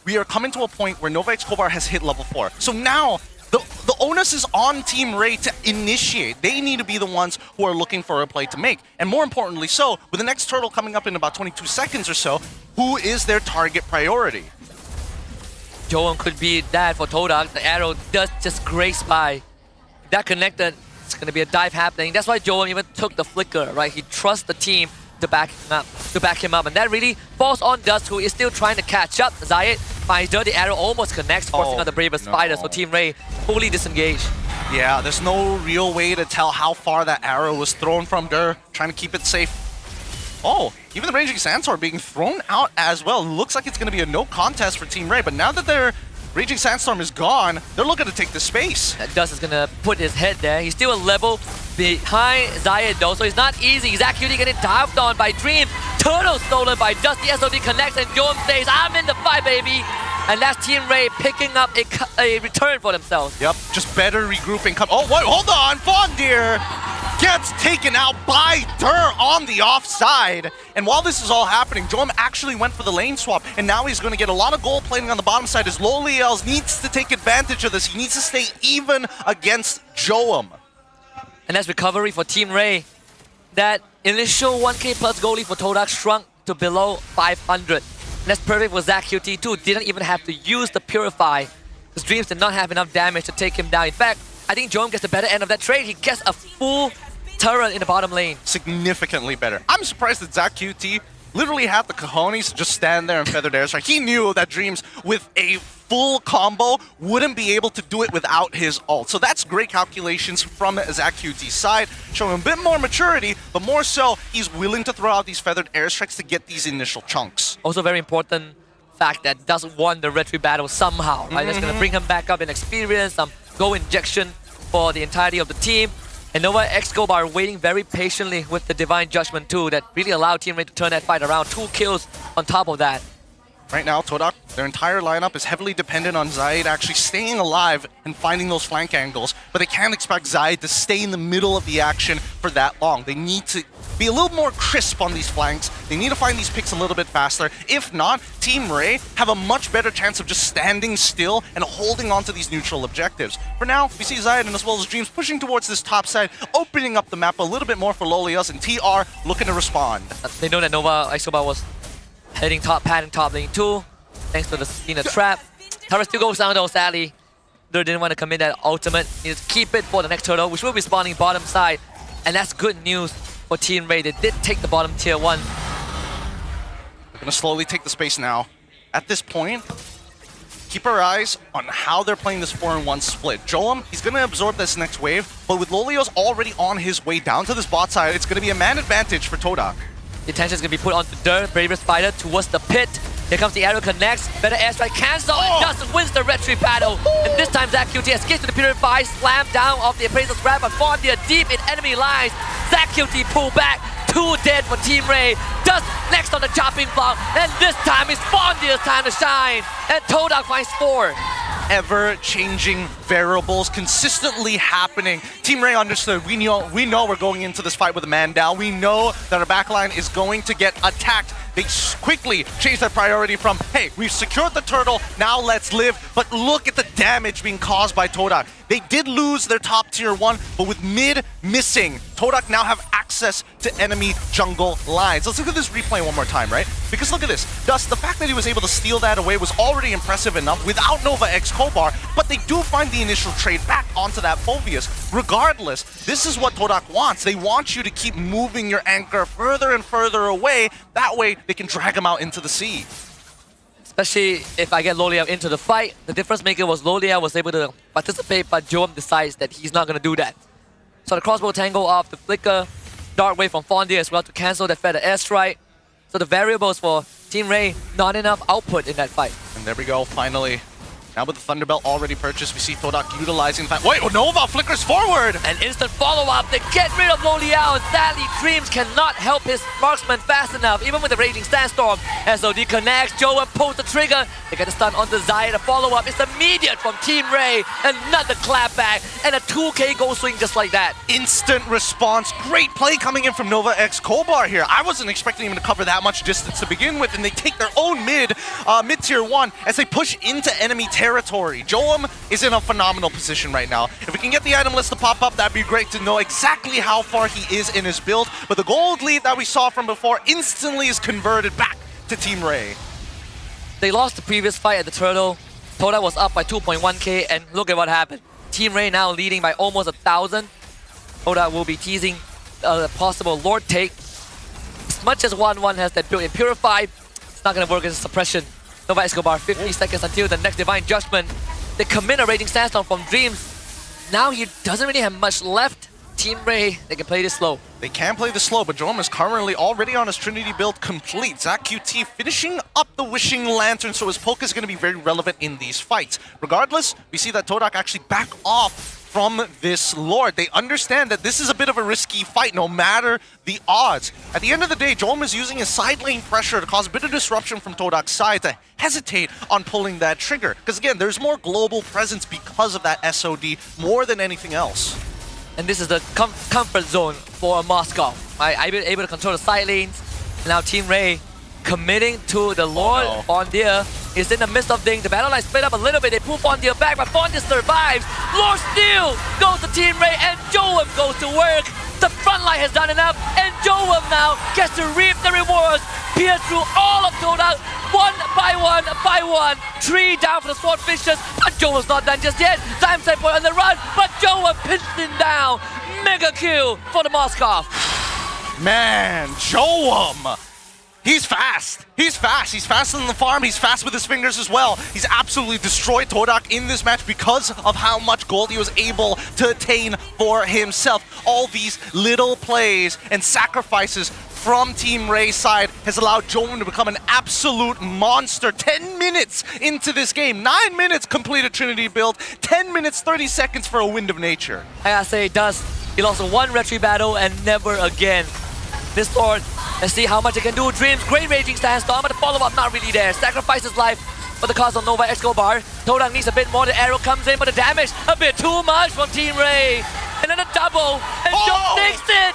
we are coming to a point where Nova Escobar has hit level 4. So now, the onus is on Team Ray to initiate. They need to be the ones who are looking for a play to make. And more importantly so, with the next turtle coming up in about 22 seconds or so, who is their target priority? Joan could be that for Todak. The arrow does just graze by. That connected, it's going to be a dive happening. That's why Joan even took the flicker, right? He trusts the team to back him up. And that really falls on Dust, who is still trying to catch up. Zayed finds Dirty Arrow, almost connects, forcing out the bravest fighter. So Team Ray fully disengaged. Yeah, there's no real way to tell how far that arrow was thrown from Dur, trying to keep it safe. Oh, even the Raging Sandstorm being thrown out as well. Looks like it's going to be a no contest for Team Ray, but now that their Raging Sandstorm is gone, they're looking to take the space. Dust is going to put his head there. He's still a level behind Zayed though, so it's not easy. Zach QT getting dived on by Dream. Turtle stolen by Dust. The SOD connects and Joam says, I'm in the fight, baby. And that's Team Ray picking up a return for themselves. Yep, just better regrouping. Oh, wait, hold on. Fondir gets taken out by Dur on the offside. And while this is all happening, Joam actually went for the lane swap, and now he's going to get a lot of gold plating on the bottom side as Loliels needs to take advantage of this. He needs to stay even against Joam. And that's recovery for Team Ray. That initial 1k plus goal lead for Todak shrunk to below 500. And that's perfect for Zach QT too. Didn't even have to use the Purify, because Dreams did not have enough damage to take him down. In fact, I think Joam gets the better end of that trade. He gets a full turret in the bottom lane. Significantly better. I'm surprised that Zach QT literally had the cojones to just stand there and feather air strike. He knew that Dreams with a full combo wouldn't be able to do it without his ult. So that's great calculations from Zach QT's side, showing a bit more maturity, but more so, he's willing to throw out these feathered airstrikes to get these initial chunks. Also very important fact that doesn't won the retry battle somehow, right? That's going to bring him back up in experience, some goal injection for the entirety of the team. And Nova Escobar waiting very patiently with the Divine Judgment too, that really allowed Team Ray to turn that fight around. 2 kills on top of that. Right now, Todak, their entire lineup is heavily dependent on Zayed actually staying alive and finding those flank angles, but they can't expect Zayed to stay in the middle of the action for that long. They need to be a little more crisp on these flanks. They need to find these picks a little bit faster. If not, Team Ray have a much better chance of just standing still and holding on to these neutral objectives. For now, we see Zayed and as well as Dreams pushing towards this top side, opening up the map a little bit more for Lolios, and TR looking to respond. They know that Nova Escobar was heading top, padding top lane too, thanks to the Cena trap. Turret still goes down though, sadly. They didn't want to commit that ultimate. Need to keep it for the next turtle, which will be spawning bottom side. And that's good news for Team Ray. They did take the bottom tier 1. They're going to slowly take the space now. At this point, keep our eyes on how they're playing this 4-in-1 split. Joam, he's going to absorb this next wave, but with Lolios already on his way down to this bot side, it's going to be a man advantage for Todak. The attention is going to be put onto Dur, bravest fighter, towards the pit. Here comes the arrow connects. Better airstrike cancel and Dust wins the retreat battle. And this time Zach QT escapes to the Purify, slam down off the Appraiser's grab, but Fondia deep in enemy lines. Zach QT pull back. 2 dead for Team Ray. Dust next on the chopping block. And this time it's Fondia's time to shine. And Todak finds 4. Ever-changing variables consistently happening. Team Ray understood. We know we're going into this fight with a man down. We know that our backline is going to get attacked. They quickly changed their priority from, hey, we've secured the turtle, now let's live. But look at the damage being caused by Todak. They did lose their top tier 1, but with mid missing, Todak now have access to enemy jungle lines. Let's look at this replay one more time, right? Because look at this. Dust, the fact that he was able to steal that away was already impressive enough without Nova X Kobar, but they do find the initial trade back onto that Phoveus. Regardless, this is what Todak wants. They want you to keep moving your anchor further and further away. That way, they can drag him out into the sea. Especially if I get Loliao into the fight. The difference maker was Loliao was able to participate, but Joam decides that he's not going to do that. So the crossbow tangle off the flicker, Dark Wave from Fondia as well to cancel that feather airstrike. So the variables for Team Ray, not enough output in that fight. And there we go, finally. Now with the Thunderbelt already purchased, we see Todak utilizing that. Wait, Nova flickers forward! An instant follow-up to get rid of Loliao. And sadly, Dreams cannot help his marksman fast enough, even with the Raging Sandstorm. SOD connects, Joe pulls the trigger. They get the stun on the Zaya. The follow-up is immediate from Team Ray. Another clapback and a 2K goal swing just like that. Instant response. Great play coming in from Nova X Kobar here. I wasn't expecting him to cover that much distance to begin with, and they take their own mid-tier 1 as they push into enemy territory. Joam is in a phenomenal position right now. If we can get the item list to pop up, that'd be great to know exactly how far he is in his build. But the gold lead that we saw from before instantly is converted back to Team Ray. They lost the previous fight at the Turtle. Todak was up by 2.1k, and look at what happened. Team Ray now leading by almost 1,000. Todak will be teasing a possible Lord take. As much as 1-1 has that built in Purify, it's not going to work as a suppression. Nova Escobar, 50 seconds until the next Divine Judgment. They commit a Raging Sandstorm from Dreams. Now he doesn't really have much left. Team Ray, they can play this slow. They can play this slow, but Joam is currently already on his Trinity build complete. Zach QT finishing up the Wishing Lantern, so his poke is going to be very relevant in these fights. Regardless, we see that Todak actually back off from this Lord. They understand that this is a bit of a risky fight, no matter the odds. At the end of the day, Joam is using his side lane pressure to cause a bit of disruption from Todak's side to hesitate on pulling that trigger. Because again, there's more global presence because of that SOD more than anything else. And this is the comfort zone for Moscow. I've been able to control the side lanes. Now Team Ray committing to the Lord. Fondia is in the midst of things. The battle line split up a little bit. They pull Fondia back, but Fondia survives. Lord Steel goes to Team Ray, and Joam goes to work. The front line has done enough, and Joam now gets to reap the rewards. Pierce through all of Todak, one by one. 3 down for the Swordfishers, but Joam's not done just yet. Time set point on the run, but Joam pins him down. Mega kill for the Moskov. Man, Joam! He's fast. He's fast. He's faster than the farm. He's fast with his fingers as well. He's absolutely destroyed Todak in this match because of how much gold he was able to attain for himself. All these little plays and sacrifices from Team Ray's side has allowed Joam to become an absolute monster. 10 minutes into this game. 9 minutes completed Trinity build. 10 minutes, 30 seconds for a Wind of Nature. I gotta say, Dust, he lost one retreat battle and never again. This Lord, let's see how much it can do. Dreams, great Raging Sandstorm, but the follow-up not really there. Sacrifices life for the cause of Nova Escobar. Todak needs a bit more. The arrow comes in, but the damage a bit too much from Team Ray. And then a double, and Joam takes it.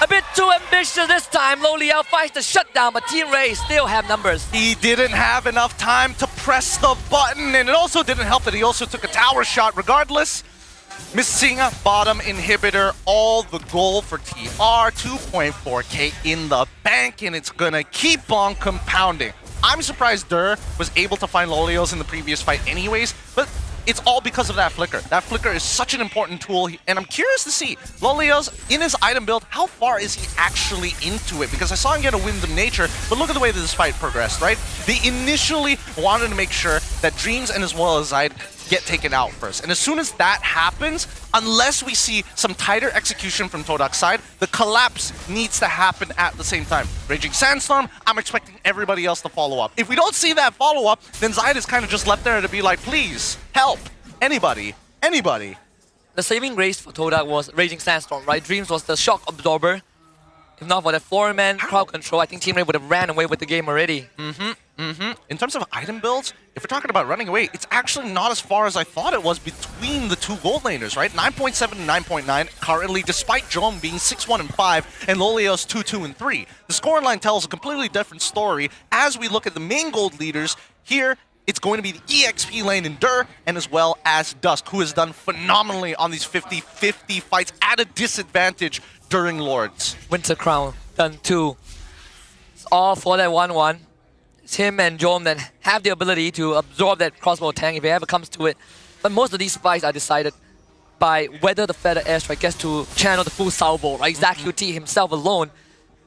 A bit too ambitious this time. Loliao finds the shutdown, but Team Ray still have numbers. He didn't have enough time to press the button, and it also didn't help that he also took a tower shot. Regardless, missing a bottom inhibitor, all the goal for TR, 2.4k in the bank, and it's gonna keep on compounding. I'm surprised Dur was able to find Lolios in the previous fight anyways, but it's all because of that flicker. That flicker is such an important tool, and I'm curious to see Lolios in his item build, how far is he actually into it? Because I saw him get a Wind of Nature, but look at the way that this fight progressed, right? They initially wanted to make sure that Dreams and as well as Zide get taken out first. And as soon as that happens, unless we see some tighter execution from Todak's side, the collapse needs to happen at the same time. Raging Sandstorm, I'm expecting everybody else to follow up. If we don't see that follow-up, then Zayed is kind of just left there to be like, please, help, anybody, anybody. The saving grace for Todak was Raging Sandstorm, right? Dreams was the shock absorber. If not for that 4-man crowd control, I think Team Ray would have ran away with the game already. In terms of item builds, if we're talking about running away, it's actually not as far as I thought it was between the two gold laners, right? 9.7 and 9.9 currently, despite Jom being 6-1 and 5 and Lolios 2-2 and 3. The scoreline tells a completely different story. As we look at the main gold leaders, here it's going to be the EXP lane in Dur, and as well as Dusk, who has done phenomenally on these 50-50 fights at a disadvantage during Lords. Winter Crown done too. It's all for that 1-1. It's him and Jom that have the ability to absorb that crossbow tank if it ever comes to it. But most of these fights are decided by whether the Feather Airstrike gets to channel the full salvo, right? ZachQT himself alone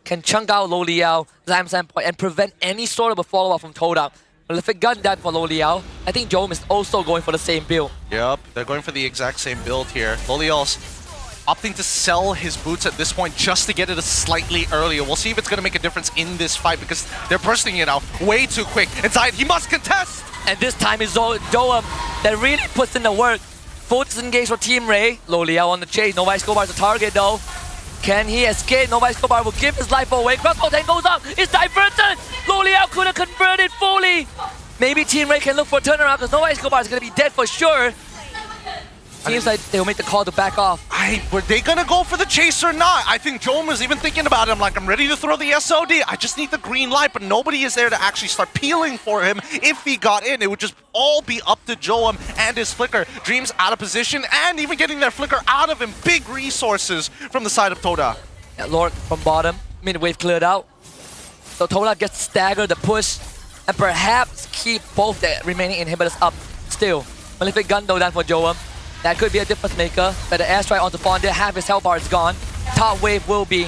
can chunk out Lo Liao, Zam Sandpoint, and prevent any sort of a follow-up from Todak. But if it got done for Lo Liao, I think Jom is also going for the same build. Yep, they're going for the exact same build here. Lo Liao's opting to sell his boots at this point just to get it a slightly earlier. We'll see if it's going to make a difference in this fight because they're bursting it out way too quick. Inside, he must contest! And this time it's Joam that really puts in the work. Full disengage for Team Ray. Lo Liao on the chase. Nova Escobar is the target though. Can he escape? Nova Escobar will give his life away. Crossbow tank goes up. It's diverted. Lo Liao could have converted fully. Maybe Team Ray can look for a turnaround because Nova Escobar is going to be dead for sure. Seems like they'll make the call to back off. Were they gonna go for the chase or not? I think Joam was even thinking about it. I'm like, I'm ready to throw the SOD. I just need the green light, but nobody is there to actually start peeling for him. If he got in, it would just all be up to Joam and his Flicker. Dreams out of position and even getting their Flicker out of him. Big resources from the side of Todak. Yeah, Lord from bottom. Mid-wave cleared out. So Todak gets staggered the push and perhaps keep both the remaining inhibitors up still. Malefic Gun though down for Joam. That could be a difference maker. But the airstrike onto Fondir, half his health bar is gone. Top wave will be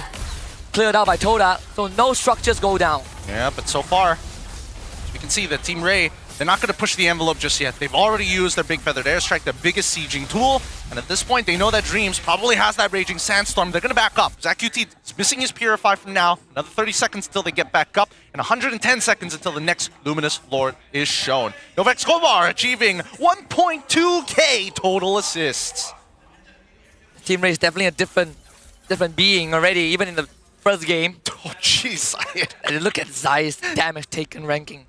cleared out by Todak, so no structures go down. Yeah, but so far, as we can see that Team Ray, they're not going to push the envelope just yet. They've already used their big feathered airstrike, their biggest sieging tool. And at this point, they know that Dreams probably has that Raging Sandstorm. They're going to back up. ZachQT is missing his Purify from now. Another 30 seconds until they get back up. And 110 seconds until the next Luminous Lord is shown. Nova Escobar achieving 1.2k total assists. Team Ray is definitely a different being already, even in the first game. Oh, jeez. And look at Zai's damage taken ranking.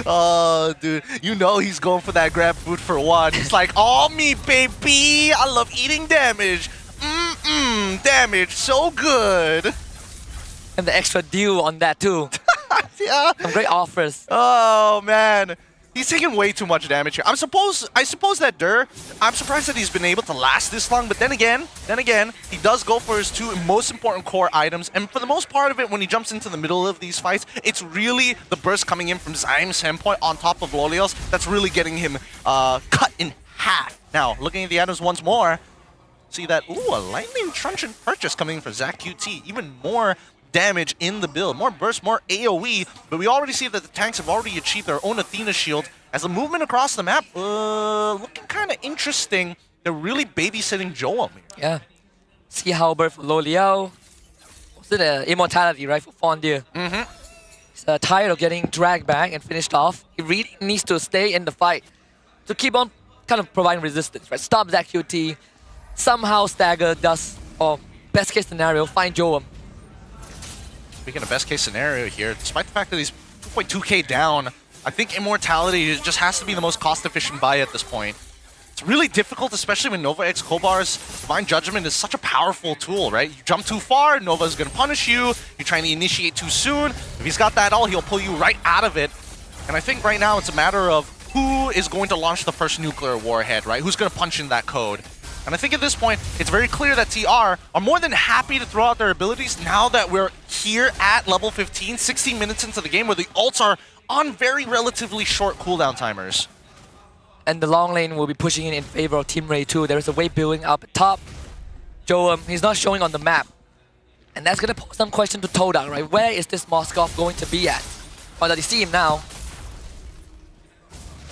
Oh, dude. You know he's going for that grab food for one. He's like, all me, baby. I love eating damage. Damage. So good. And the extra deal on that too. Yeah. Some great offers. Oh, man. He's taking way too much damage here. I suppose that Dur, I'm surprised that he's been able to last this long, but then again, he does go for his two most important core items, and for the most part of it, when he jumps into the middle of these fights, it's really the burst coming in from Zaim's Sandpoint on top of Lolios that's really getting him cut in half. Now, looking at the items once more, see that, a Lightning Truncheon purchase coming for ZachQT, even more damage in the build, more burst, more AoE, but we already see that the tanks have already achieved their own Athena shield as the movement across the map looking kind of interesting. They're really babysitting Joam here. Yeah. Sea Halberd for Lo Liao. Was it Immortality, right, for Fondir? He's tired of getting dragged back and finished off. He really needs to stay in the fight to keep on kind of providing resistance, right? Stop ZachQT, somehow stagger Dust, or best case scenario, find Joam. Speaking of best case scenario here, despite the fact that he's 2.2k down, I think Immortality just has to be the most cost-efficient buy at this point. It's really difficult, especially when Nova Escobar's Divine Judgment is such a powerful tool, right? You jump too far, Nova's going to punish you. You're trying to initiate too soon. If he's got that all, he'll pull you right out of it. And I think right now it's a matter of who is going to launch the first nuclear warhead, right? Who's going to punch in that code? And I think at this point, it's very clear that TR are more than happy to throw out their abilities now that we're here at level 15, 16 minutes into the game where the ults are on very relatively short cooldown timers. And the long lane will be pushing in favor of Team Ray too. There is a wave building up at top. Joam, he's not showing on the map. And that's going to pose some question to Todak, right? Where is this Moskov going to be at? Or does he see him now?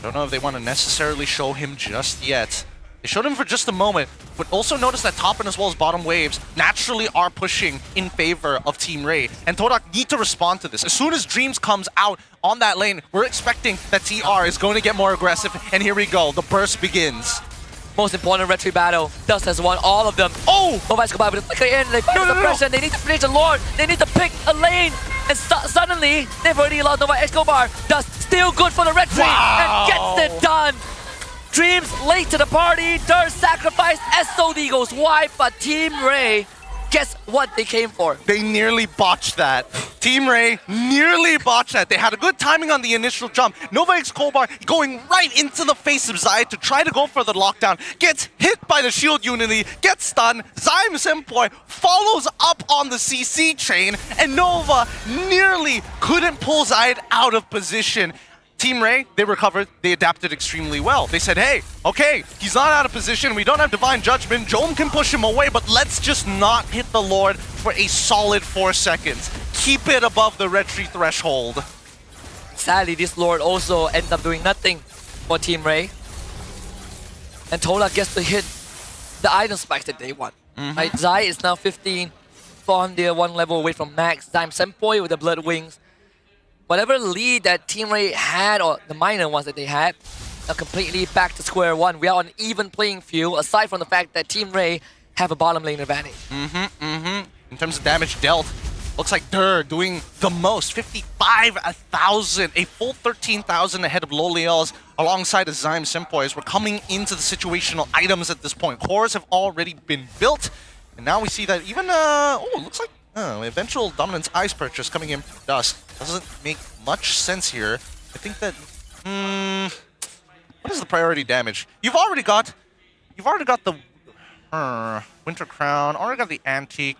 I don't know if they want to necessarily show him just yet. They showed him for just a moment, but also notice that top and as well as bottom waves naturally are pushing in favor of Team Ray. And Todak need to respond to this. As soon as Dreams comes out on that lane, we're expecting that TR is going to get more aggressive. And here we go, the burst begins. Most important retreat battle. Dust has won all of them. Oh! Nova Escobar with the flicker in. They feel the pressure. They need to finish the Lord. They need to pick a lane. And suddenly, they've already lost Nova Escobar. Dust still good for the retreat. And gets it done. Dreams late to the party. Durst sacrificed. SOD goes wide. But Team Ray gets what they came for. They nearly botched that. Team Ray nearly botched that. They had a good timing on the initial jump. Nova Escobar going right into the face of Zai to try to go for the lockdown. Gets hit by the shield unity, gets stunned. Zai Senpoi follows up on the CC chain, and Nova nearly couldn't pull Zai out of position. Team Ray, they recovered, they adapted extremely well. They said, hey, okay, he's not out of position, we don't have Divine Judgment, Jome can push him away, but let's just not hit the Lord for a solid 4 seconds. Keep it above the retreat threshold. Sadly, this Lord also ends up doing nothing for Team Ray. And Tola gets to hit the item spikes that they want. Right? Zai is now 15, 400, 1 level away from max. Zai Senpoi with the Blood Wings. Whatever lead that Team Ray had, or the minor ones that they had, are completely back to square one. We are on an even playing field, aside from the fact that Team Ray have a bottom lane advantage. In terms of damage dealt, looks like Dur doing the most, 55,000, a full 13,000 ahead of Loliel's alongside the Zyme Senpoi as we're coming into the situational items at this point. Cores have already been built, and now we see that even, it looks like eventual Dominance Ice purchase coming in from Dust. Doesn't make much sense here. I think that, what is the priority damage? You've already got the Winter Crown, already got the Antique.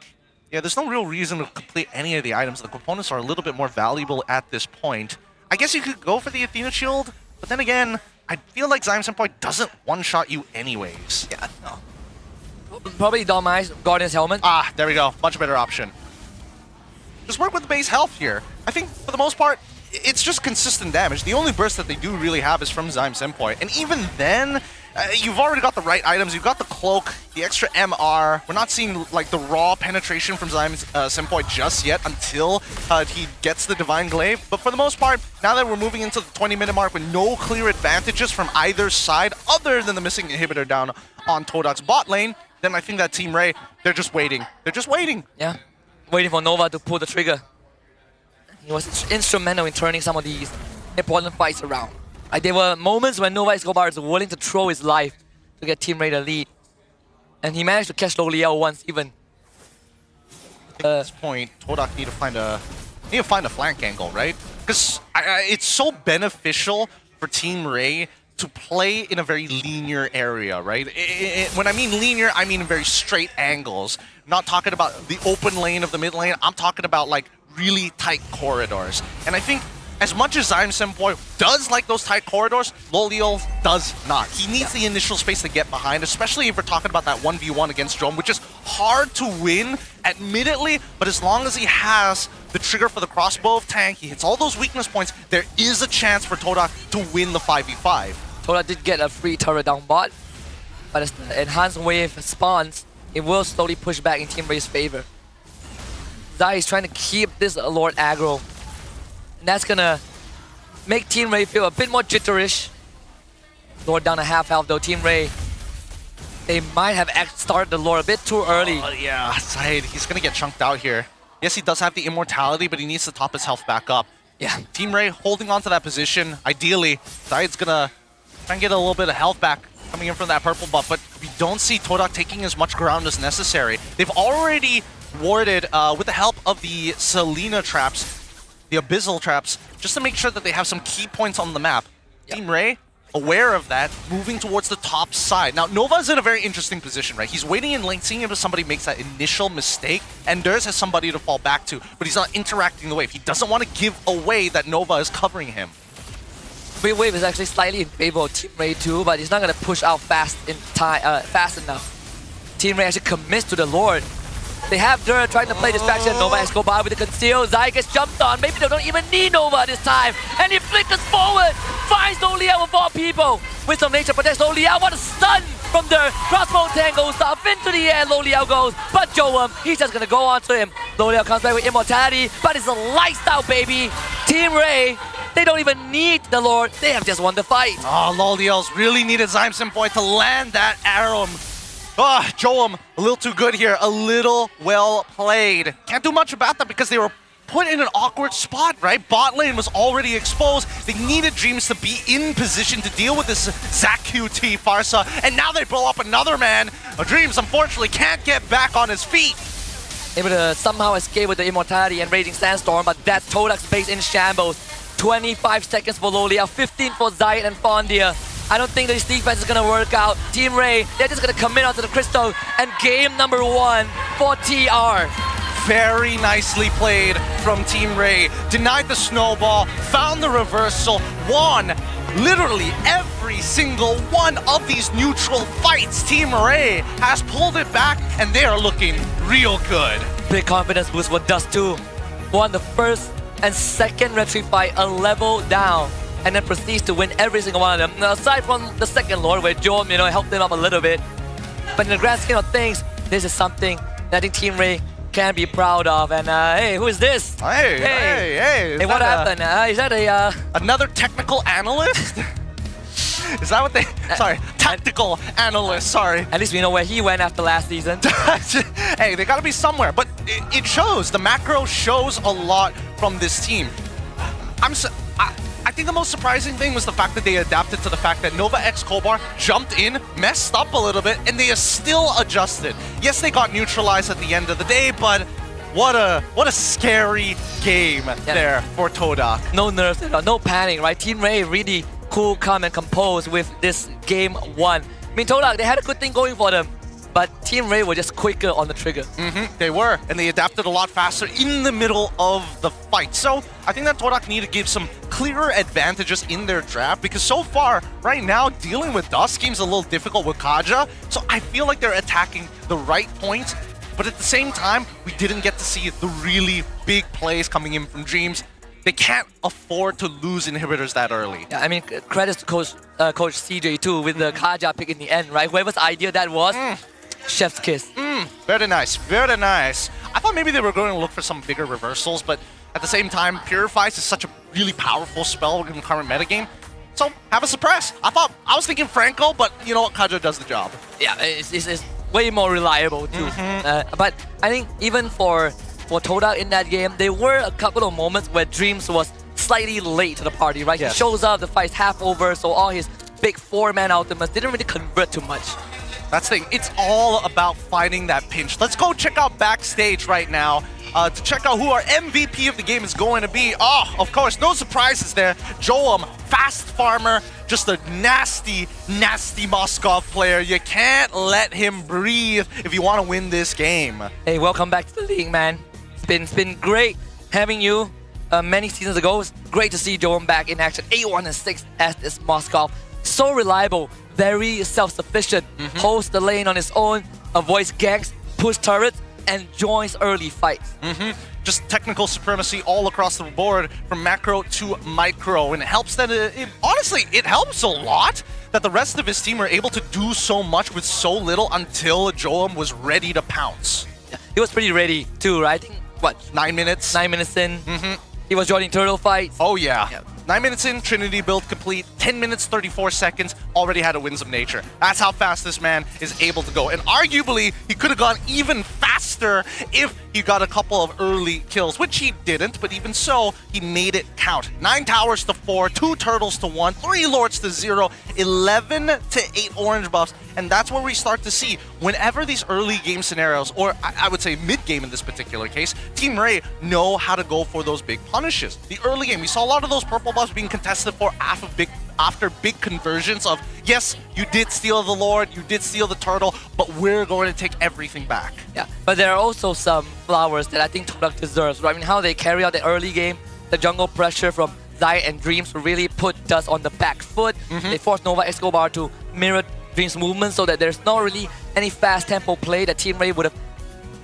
Yeah, there's no real reason to complete any of the items. The components are a little bit more valuable at this point. I guess you could go for the Athena Shield, but then again, I feel like Zyme Senpoi doesn't one-shot you anyways. Yeah, no. Probably Dom Ice, Guardian's Helmet. Ah, there we go. Much better option. Just work with the base health here. I think, for the most part, it's just consistent damage. The only burst that they do really have is from Zyme Senpoi. And even then, you've already got the right items. You've got the cloak, the extra MR. We're not seeing like the raw penetration from Zyme Senpoi just yet until he gets the Divine Glaive. But for the most part, now that we're moving into the 20-minute mark with no clear advantages from either side, other than the missing inhibitor down on Todak's bot lane, then I think that Team Ray, they're just waiting. They're just waiting. Yeah, waiting for Nova to pull the trigger. He was instrumental in turning some of these important fights around. Like, there were moments when Nova Escobar is willing to throw his life to get Team Ray the lead. And he managed to catch Loliel once even. At this point, Todak need to find a flank angle, right? Because it's so beneficial for Team Ray to play in a very linear area, right? When I mean linear, I mean in very straight angles. I'm not talking about the open lane of the mid lane. I'm talking about like really tight corridors. And I think as much as Zyme Senpoi does like those tight corridors, Loliel does not. He needs the initial space to get behind, especially if we're talking about that 1v1 against Jome, which is hard to win, admittedly, but as long as he has the trigger for the crossbow of tank, he hits all those weakness points, there is a chance for Todak to win the 5v5. Todak did get a free turret down bot, but as the enhanced wave spawns, it will slowly push back in Team Ray's favor. Zai is trying to keep this Lord aggro. And that's gonna make Team Ray feel a bit more jitterish. Lord down a half health though. Team Ray, they might have started the Lord a bit too early. Oh, yeah, Zai, he's gonna get chunked out here. Yes, he does have the immortality, but he needs to top his health back up. Yeah. Team Ray holding on to that position. Ideally, Zai's gonna try and get a little bit of health back coming in from that purple buff, but we don't see Todak taking as much ground as necessary. They've already warded, with the help of the Selena traps, the Abyssal traps, just to make sure that they have some key points on the map. Yep. Team Ray, aware of that, moving towards the top side. Now, Nova's in a very interesting position, right? He's waiting in lane, seeing if somebody makes that initial mistake, and Durs has somebody to fall back to, but he's not interacting the wave. He doesn't want to give away that Nova is covering him. Free wave is actually slightly in favor of Team Ray too, but he's not going to push out fast enough. Team Ray actually commits to the Lord. They have Dirt trying to play distraction. Nova Escobar with the conceal. Zai gets jumped on. Maybe they don't even need Nova this time. And he flickers forward. Finds No Liao of all people. With some nature protects No Liao. What a stun from Dirt. Crossbow goes up into the air. No Liao goes. But Joam, he's just going to go on to him. No Liao comes back with immortality. But it's a lifestyle, baby. Team Ray, they don't even need the Lord. They have just won the fight. Oh, Loliels really needed Zymson Boy to land that arrow. Oh, Joam, a little too good here. A little well played. Can't do much about that because they were put in an awkward spot, right? Bot lane was already exposed. They needed Dreams to be in position to deal with this Zac QT Farsa. And now they blow up another man. Dreams, unfortunately, can't get back on his feet. Able to somehow escape with the immortality and Raging Sandstorm, but that's Todak's base in shambles. 25 seconds for Lolia, 15 for Zayat and Fondia. I don't think this defense is going to work out. Team Ray, they're just going to commit onto the Crystal. And game number 1 for TR. Very nicely played from Team Ray. Denied the snowball, found the reversal, won literally every single one of these neutral fights. Team Ray has pulled it back and they are looking real good. Big confidence boost for Dust 2. Won the first and second retreat fight a level down. And then proceeds to win every single one of them. Now, aside from the second Lord, where Joam, helped them up a little bit. But in the grand scheme of things, this is something that I think Team Ray can be proud of. And hey, who is this? Hey, Hey, what happened? Is that a... Another technical analyst? Is that what they... Sorry, tactical analyst, sorry. At least we know where he went after last season. Hey, they gotta be somewhere. But it shows. The macro shows a lot from this team. I think the most surprising thing was the fact that they adapted to the fact that Nova X Kobar jumped in, messed up a little bit, and they are still adjusted. Yes, they got neutralized at the end of the day, but what a scary game there for Todak. No nerves at all, no panic, right? Team Ray really cool, calm, and composed with this game 1. I mean, Todak, they had a good thing going for them, but Team Ray were just quicker on the trigger. They were, and they adapted a lot faster in the middle of the fight. So I think that Todak need to give some clearer advantages in their draft, because so far, right now, dealing with Dust seems a little difficult with Kaja. So I feel like they're attacking the right point, but at the same time, we didn't get to see the really big plays coming in from Dreams. They can't afford to lose inhibitors that early. Yeah, I mean, credits to Coach CJ too with the Kaja pick in the end, right? Whoever's idea that was, chef's kiss. Very nice, very nice. I thought maybe they were going to look for some bigger reversals, but at the same time, Purifies is such a really powerful spell in the current metagame. So, have a suppress. I was thinking Franco, but you know what? Kaja does the job. Yeah, it's way more reliable too. But I think even for Todak in that game, there were a couple of moments where Dreams was slightly late to the party, right? Yes. He shows up, the fight's half over, so all his big 4-man ultimates didn't really convert too much. That's the thing. It's all about finding that pinch. Let's go check out backstage right now to check out who our MVP of the game is going to be. Oh, of course, no surprises there. Joam, fast farmer, just a nasty, nasty Moskov player. You can't let him breathe if you want to win this game. Hey, welcome back to the league, man. It's been great having you many seasons ago. It's great to see Joam back in action. 8-1-6 as this Moskov. So reliable, very self-sufficient, holds the lane on his own, avoids ganks, push turrets, and joins early fights. Just technical supremacy all across the board from macro to micro, and it helps that honestly, it helps a lot that the rest of his team are able to do so much with so little until Joam was ready to pounce. Yeah, he was pretty ready too, right? I think, what? 9 minutes? 9 minutes in. He was joining turtle fights. Oh yeah. 9 minutes in, Trinity build complete. 10 minutes, 34 seconds, already had a Winds of Nature. That's how fast this man is able to go. And arguably, he could have gone even faster if he got a couple of early kills, which he didn't, but even so, he made it count. 9 towers to 4, 2 turtles to 1, 3 lords to 0, 11 to 8 orange buffs. And that's where we start to see, whenever these early game scenarios, or I would say mid-game in this particular case, Team Ray know how to go for those big punishes. The early game, we saw a lot of those purple buffs being contested for after big conversions of, yes, you did steal the Lord, you did steal the turtle, but we're going to take everything back. Yeah, but there are also some flowers that I think Todak deserves, right? I mean, how they carry out the early game, the jungle pressure from Zai and Dreams really put Dust on the back foot. They forced Nova Escobar to mirror Dreams' movement so that there's not really any fast tempo play that Team Ray would have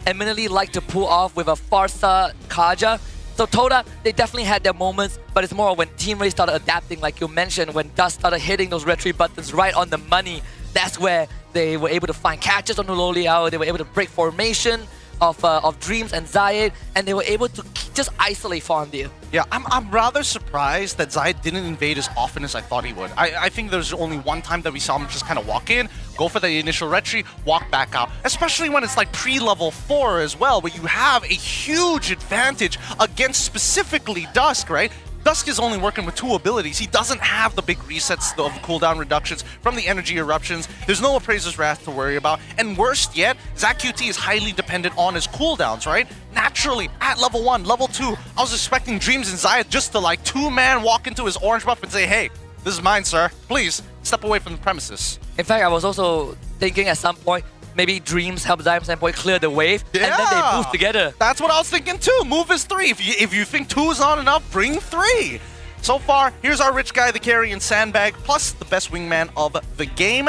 eminently like to pull off with a Farsa Kaja. So Toda, they definitely had their moments, but it's more when Team Ray started adapting, like you mentioned, when Dust started hitting those retreat buttons right on the money. That's where they were able to find catches on the Lo Liao, they were able to break formation of Dreams and Zayed, and they were able to just isolate Fondir. Yeah, I'm rather surprised that Zayed didn't invade as often as I thought he would. I think there's only one time that we saw him just kind of walk in, go for the initial retreat, walk back out. Especially when it's like pre-level 4 as well, where you have a huge advantage against specifically Dusk, right? Dusk is only working with 2 abilities. He doesn't have the big resets of cooldown reductions from the energy eruptions. There's no Appraiser's Wrath to worry about. And worst yet, ZachQT is highly dependent on his cooldowns, right? Naturally, at level 1, level 2, I was expecting Dreams and Zayed just to like 2-man walk into his orange buff and say, hey, this is mine, sir. Please, step away from the premises. In fact, I was also thinking at some point, maybe Dreams help Zayed Senpai clear the wave, and then they move together. That's what I was thinking too. Move is 3. If you think 2 is not enough, bring 3. So far, here's our rich guy, the carry and Sandbag, plus the best wingman of the game.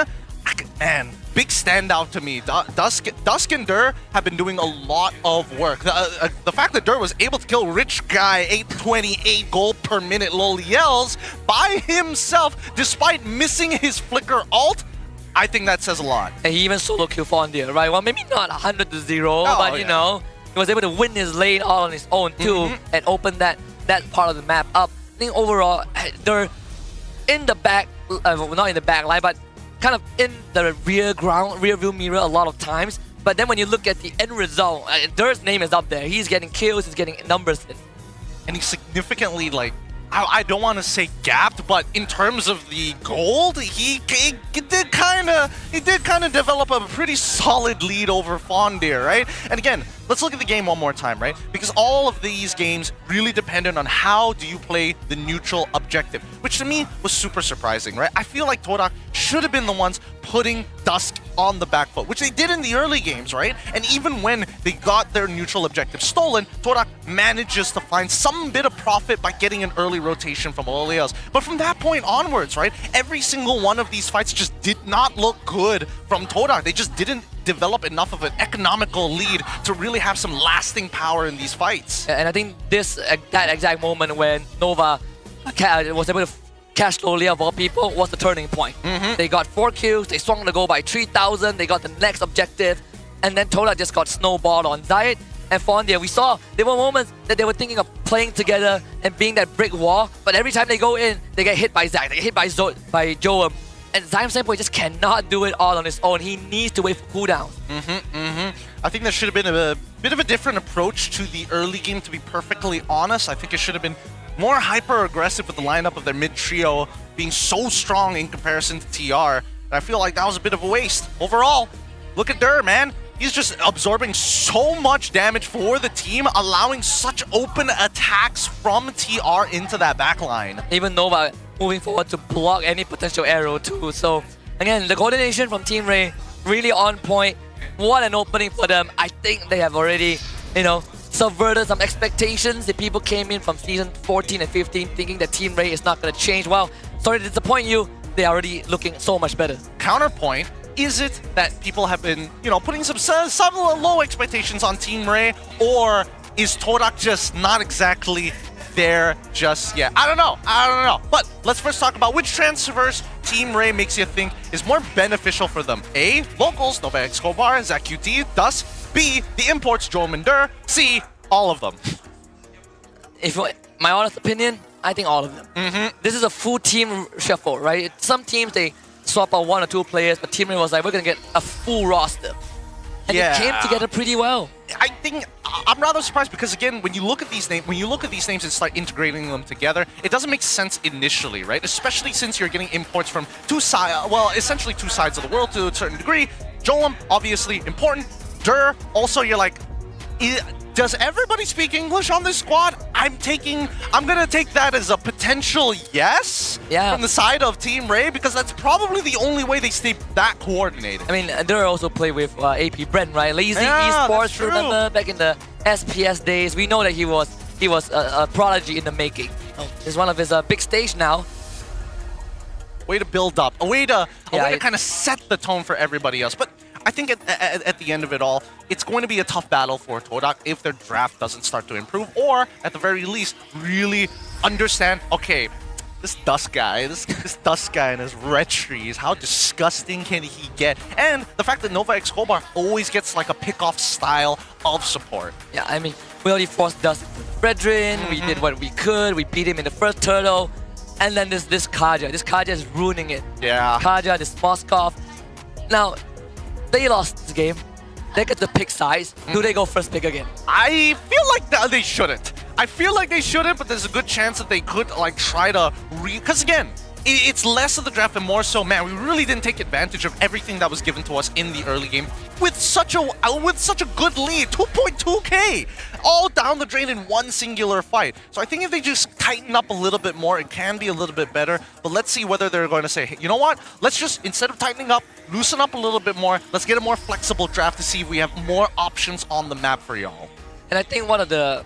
Man, big standout to me. Dusk and Dur have been doing a lot of work. The fact that Dur was able to kill rich guy 828 gold per minute Loliels by himself, despite missing his flicker ult, I think that says a lot. And he even solo killed Fondir, right? Well, maybe not 100-0, but you know, he was able to win his lane all on his own too, and open that part of the map up. I think overall, they're in the back, not in the back line, but kind of in the rear view mirror a lot of times. But then when you look at the end result, Dur's name is up there. He's getting kills, he's getting numbers in. And he's significantly like, I don't want to say gapped, but in terms of the gold, he did kind of develop a pretty solid lead over Fondir, right? And again, let's look at the game one more time, right? Because all of these games really depended on how do you play the neutral objective, which to me was super surprising, right? I feel like Todak should have been the ones putting Dusk on the back foot, which they did in the early games, right? And even when they got their neutral objective stolen, Todak manages to find some bit of profit by getting an early rotation from Oleos. But from that point onwards, right, every single one of these fights just did not look good from Todak. They just didn't develop enough of an economical lead to really have some lasting power in these fights. And I think that exact moment when Nova was able to catch Lolia of all people was the turning point. They got 4 kills, they swung the goal by 3,000, they got the next objective, and then Todak just got snowballed on Zayed and Fondir. We saw there were moments that they were thinking of playing together and being that brick wall, but every time they go in, they get hit by Zach, they get hit by Joam. And Zayed Senpai just cannot do it all on his own. He needs to wait for cooldowns. I think there should have been a bit of a different approach to the early game, to be perfectly honest. I think it should have been more hyper-aggressive with the lineup of their mid-trio being so strong in comparison to TR. And I feel like that was a bit of a waste. Overall, look at Dur, man. He's just absorbing so much damage for the team, allowing such open attacks from TR into that backline. Even Nova moving forward to block any potential arrow too. So again, the coordination from Team Ray really on point. What an opening for them. I think they have already, you know, subverted some expectations that people came in from season 14 and 15 thinking that Team Ray is not going to change. Well, sorry to disappoint you, they're already looking so much better. Counterpoint, is it that people have been, you know, putting some low expectations on Team Ray, or is Todak just not exactly there just yet? I don't know. But let's first talk about which transfers Team Ray makes you think is more beneficial for them. A, locals, Nova Escobar, ZachQT, Dust. B, the imports, Joam and Dur. C, all of them. My honest opinion, I think all of them. This is a full team shuffle, right? Some teams, they swap out 1 or 2 players, but Team Ray was like, we're going to get a full roster. And it came together pretty well. I think I'm rather surprised because again, when you look at these names, and start integrating them together, it doesn't make sense initially, right? Especially since you're getting imports from essentially two sides of the world to a certain degree. Joam, obviously important. Dur, also you're like, does everybody speak English on this squad? I'm gonna take that as a potential yes from the side of Team Ray, because that's probably the only way they stay that coordinated. I mean, Dur also played with AP Brent, right? Lazy Esports, remember back in the SPS days. We know that he was a prodigy in the making. It's one of his big stage now. Way to build up, a way to kind of set the tone for everybody else. But I think at the end of it all, it's going to be a tough battle for Todak if their draft doesn't start to improve, or at the very least, really understand, okay, this Dust guy and his red trees, how disgusting can he get? And the fact that Nova Escobar always gets like a pick-off style of support. Yeah, I mean, we already forced Dust Brethren, we did what we could, we beat him in the first turtle, and then there's this Kaja. This Kaja is ruining it. Yeah. Kaja, this Moskov. Now, they lost this game. They get the pick size. Do they go first pick again? I feel like they shouldn't. I feel like they shouldn't, but there's a good chance that they could like try to because again, it's less of the draft and more so, man, we really didn't take advantage of everything that was given to us in the early game with such a good lead, 2.2k, all down the drain in one singular fight. So I think if they just tighten up a little bit more, it can be a little bit better. But let's see whether they're going to say, hey, you know what? Let's just, instead of tightening up, loosen up a little bit more. Let's get a more flexible draft to see if we have more options on the map for y'all. And I think one of the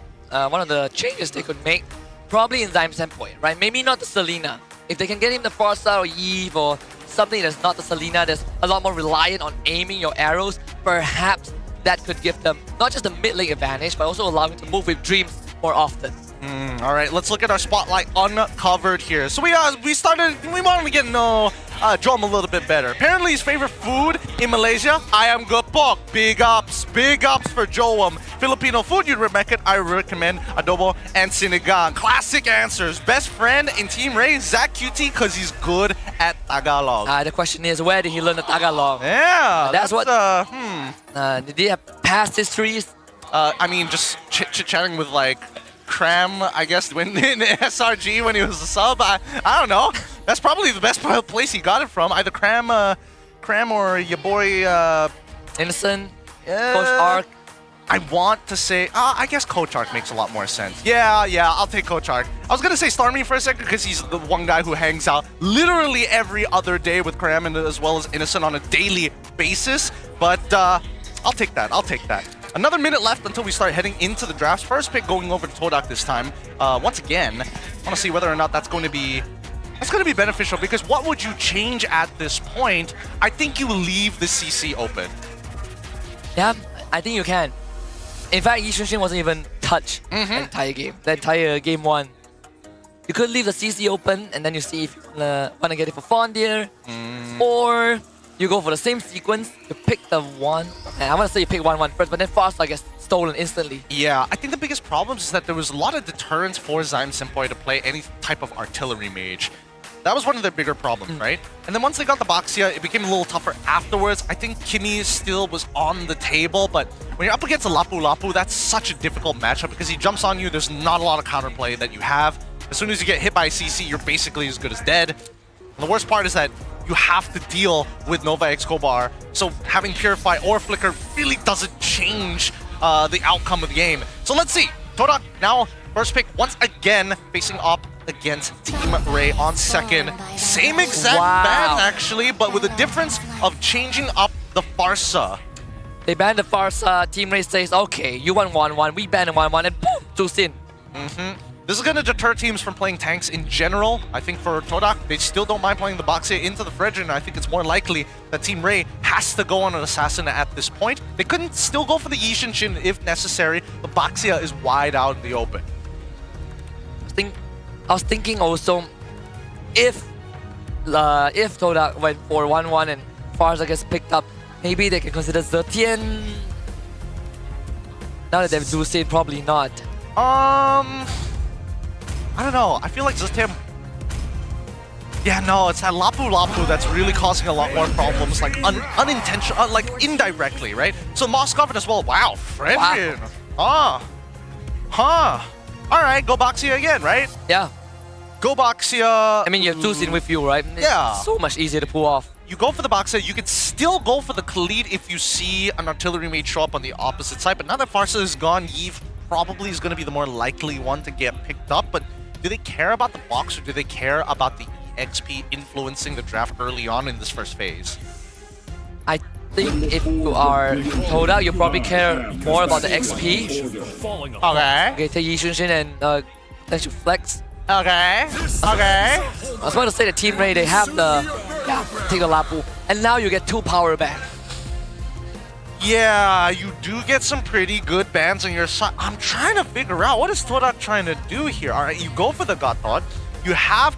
changes they could make, probably in Zyme's standpoint, right? Maybe not the Selena. If they can get him the Farsa or Eve or something that's not the Selena, that's a lot more reliant on aiming your arrows, perhaps that could give them not just a mid-lane advantage, but also allow him to move with Dreams more often. All right, let's look at our spotlight uncovered here. So we wanted to get Jom a little bit better. Apparently his favorite food in Malaysia, ayam gepok. Big ups for Joam. Filipino food you'd I recommend adobo and sinigang. Classic answers. Best friend in Team Ray, Zach QT, because he's good at Tagalog. The question is, where did he learn the Tagalog? Yeah, that's what. Did he have past histories? I mean, just chit-chatting with like Cram, I guess, when in SRG when he was a sub. I don't know. That's probably the best place he got it from. Either Cram or your boy Innocent, Coach Ark. I want to say, I guess Coach Ark makes a lot more sense. Yeah, I'll take Coach Ark. I was gonna say Starmie for a second because he's the one guy who hangs out literally every other day with Cram and as well as Innocent on a daily basis. But I'll take that. Another minute left until we start heading into the drafts. First pick going over to Todak this time. Once again, I want to see whether or not that's going to be beneficial, because what would you change at this point? I think you leave the CC open. Yeah, I think you can. In fact, Yi Xunshin wasn't even touched the entire game. The entire game one. You could leave the CC open and then you see if you want to get it for Fondir. Or you go for the same sequence, you pick the one. And I want to say you pick 1-1 first, but then Farsa gets stolen instantly. Yeah, I think the biggest problem is that there was a lot of deterrence for Zyme Senpai to play any type of artillery mage. That was one of their bigger problems, right? And then once they got the Boxia, it became a little tougher afterwards. I think Kimmy still was on the table, but when you're up against a Lapu Lapu, that's such a difficult matchup because he jumps on you, there's not a lot of counterplay that you have. As soon as you get hit by a CC, you're basically as good as dead. And the worst part is that you have to deal with Nova Escobar, so having Purify or Flicker really doesn't change the outcome of the game. So let's see. Todak now first pick once again facing up against Team Ray on second. Same exact ban actually, but with a difference of changing up the Farsa. They banned the Farsa, Team Ray says, okay, you want 1-1, we ban 1-1, and boom, Zusin. This is going to deter teams from playing tanks in general. I think for Todak, they still don't mind playing the Boxia into the Fredrin. I think it's more likely that Team Ray has to go on an Assassin at this point. They couldn't still go for the Yi Xunshin if necessary. The Boxia is wide out in the open. I was thinking also, if Todak went for 1-1 and Farsa gets picked up, maybe they can consider Zetian. Now that they've Zusin, probably not. I don't know. I feel like Zetian... Yeah, no, it's that Lapu Lapu that's really causing a lot more problems, like unintentional, like indirectly, right? So Moskov as well. Wow, Fredrin. All right, go Boxia again, right? Yeah. Go Boxia. I mean, you have Zusin with you, right? Yeah. It's so much easier to pull off. You go for the Boxia, you can still go for the Khalid if you see an artillery mage show up on the opposite side, but now that Farsa is gone, Yves probably is going to be the more likely one to get picked up, but do they care about the box or do they care about the XP influencing the draft early on in this first phase? I think if you are Todak, you probably care more about the XP. Okay. Take Yi Xunshin and let you flex. Okay. I was about to say the Team Ray, they have the... Yeah, take the Lapu. And now you get 2 power back. Yeah, you do get some pretty good bans on your side. I'm trying to figure out what is Todak trying to do here. All right, you go for the God Thought. You have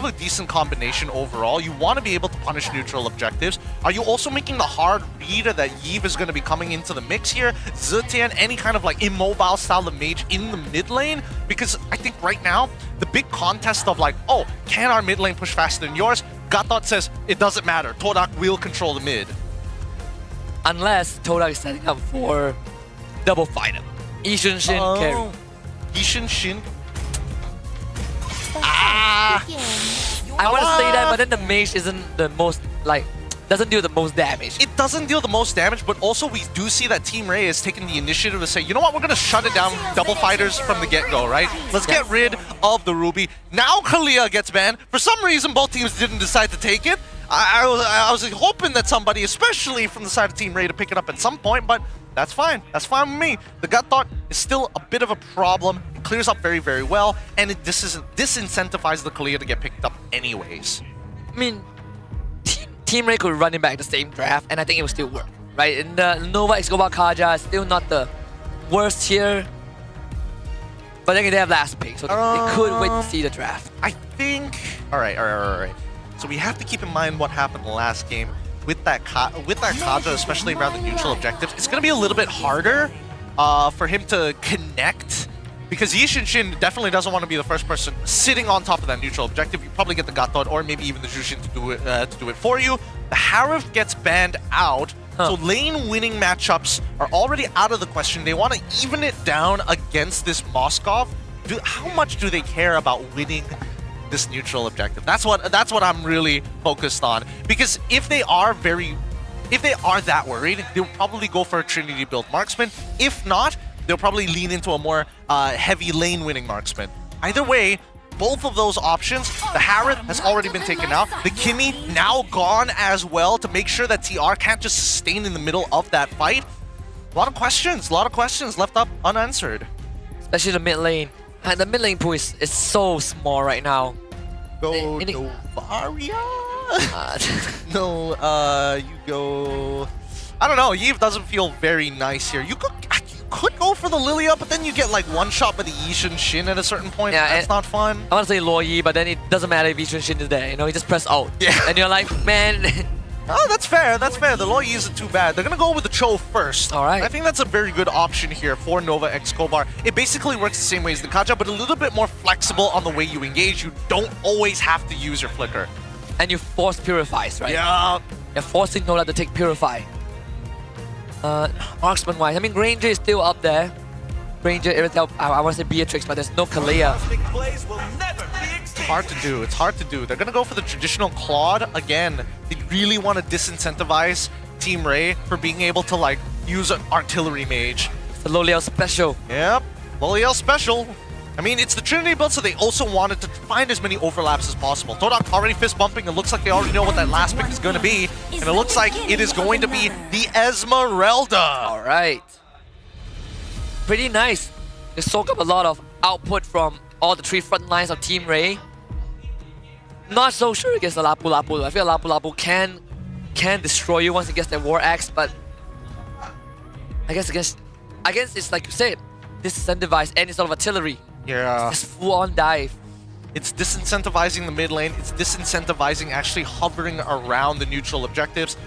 a decent combination overall. You want to be able to punish neutral objectives. Are you also making the hard read that Yves is going to be coming into the mix here? Zetian, any kind of like immobile style of mage in the mid lane? Because I think right now, the big contest of like, oh, can our mid lane push faster than yours? Gatot says it doesn't matter. Todak will control the mid. Unless Todak is setting up for double fighter. Yishun Shin carry. Yishun Shin. I want to say that, but then the mage isn't the most, like, doesn't deal the most damage. It doesn't deal the most damage, but also we do see that Team Ray has taken the initiative to say, you know what, we're going to shut it down double fighters from the get-go, right? Let's get rid of the Ruby. Now Kalia gets banned. For some reason, both teams didn't decide to take it. I was hoping that somebody, especially from the side of Team Ray, to pick it up at some point, but that's fine. That's fine with me. The Gut Thought is still a bit of a problem. It clears up very, very well, and it disincentivizes the Kalia to get picked up anyways. I mean, Team Ray could run it back the same draft, and I think it would still work, right? And the Nova Escobar Kaja is still not the worst here. But then they have last pick, so they could wait to see the draft. I think... All right. So we have to keep in mind what happened last game. With that Kaja, especially around the neutral objectives, it's going to be a little bit harder for him to connect, because Yishin Shin definitely doesn't want to be the first person sitting on top of that neutral objective. You probably get the Gatot or maybe even the Jushin to do it for you. The Harif gets banned out, so lane winning matchups are already out of the question. They want to even it down against this Moskov. How much do they care about winning this neutral objective? That's what I'm really focused on, because if they are that worried, they'll probably go for a Trinity build marksman. If not, they'll probably lean into a more heavy lane winning marksman. Either way, both of those options, the Harith has already been taken out. The Kimmy now gone as well, to make sure that TR can't just sustain in the middle of that fight. A lot of questions left up unanswered. Especially the mid lane. And the mid lane pool is so small right now. Go Novaria? You go... I don't know, Yves doesn't feel very nice here. You could go for the Lilia, but then you get like one shot by the Yishin Shin at a certain point. Yeah, that's not fun. I want to say Luo Yi, but then it doesn't matter if Yishin Shin is there. You know, you just press out. Yeah. And you're like, man... Oh, that's fair. The Luo Yi isn't too bad. They're going to go with the Cho first. All right. I think that's a very good option here for Nova X Kobar. It basically works the same way as the Kaja, but a little bit more flexible on the way you engage. You don't always have to use your flicker. And you force Purifies, right? Yeah. You're forcing Nova to take Purify. Marksman-wise, I mean, Granger is still up there. Granger, I want to say Beatrix, but there's no Kalia. It's hard to do. They're going to go for the traditional Claude again. They really want to disincentivize Team Ray for being able to like use an artillery mage. It's the Loliel special. Yep, Loliel special. I mean, it's the Trinity build, so they also wanted to find as many overlaps as possible. Todak already fist bumping. It looks like they already know what that last pick is going to be. And it looks like it is going to be the Esmeralda. All right. Pretty nice. They soak up a lot of output from all the three front lines of Team Ray. Not so sure against the Lapu Lapu. I feel Lapu Lapu can destroy you once it gets their War Axe, but I guess against it's like you said, disincentivized any sort of artillery. Yeah. It's just full-on dive. It's disincentivizing the mid lane. It's disincentivizing actually hovering around the neutral objectives.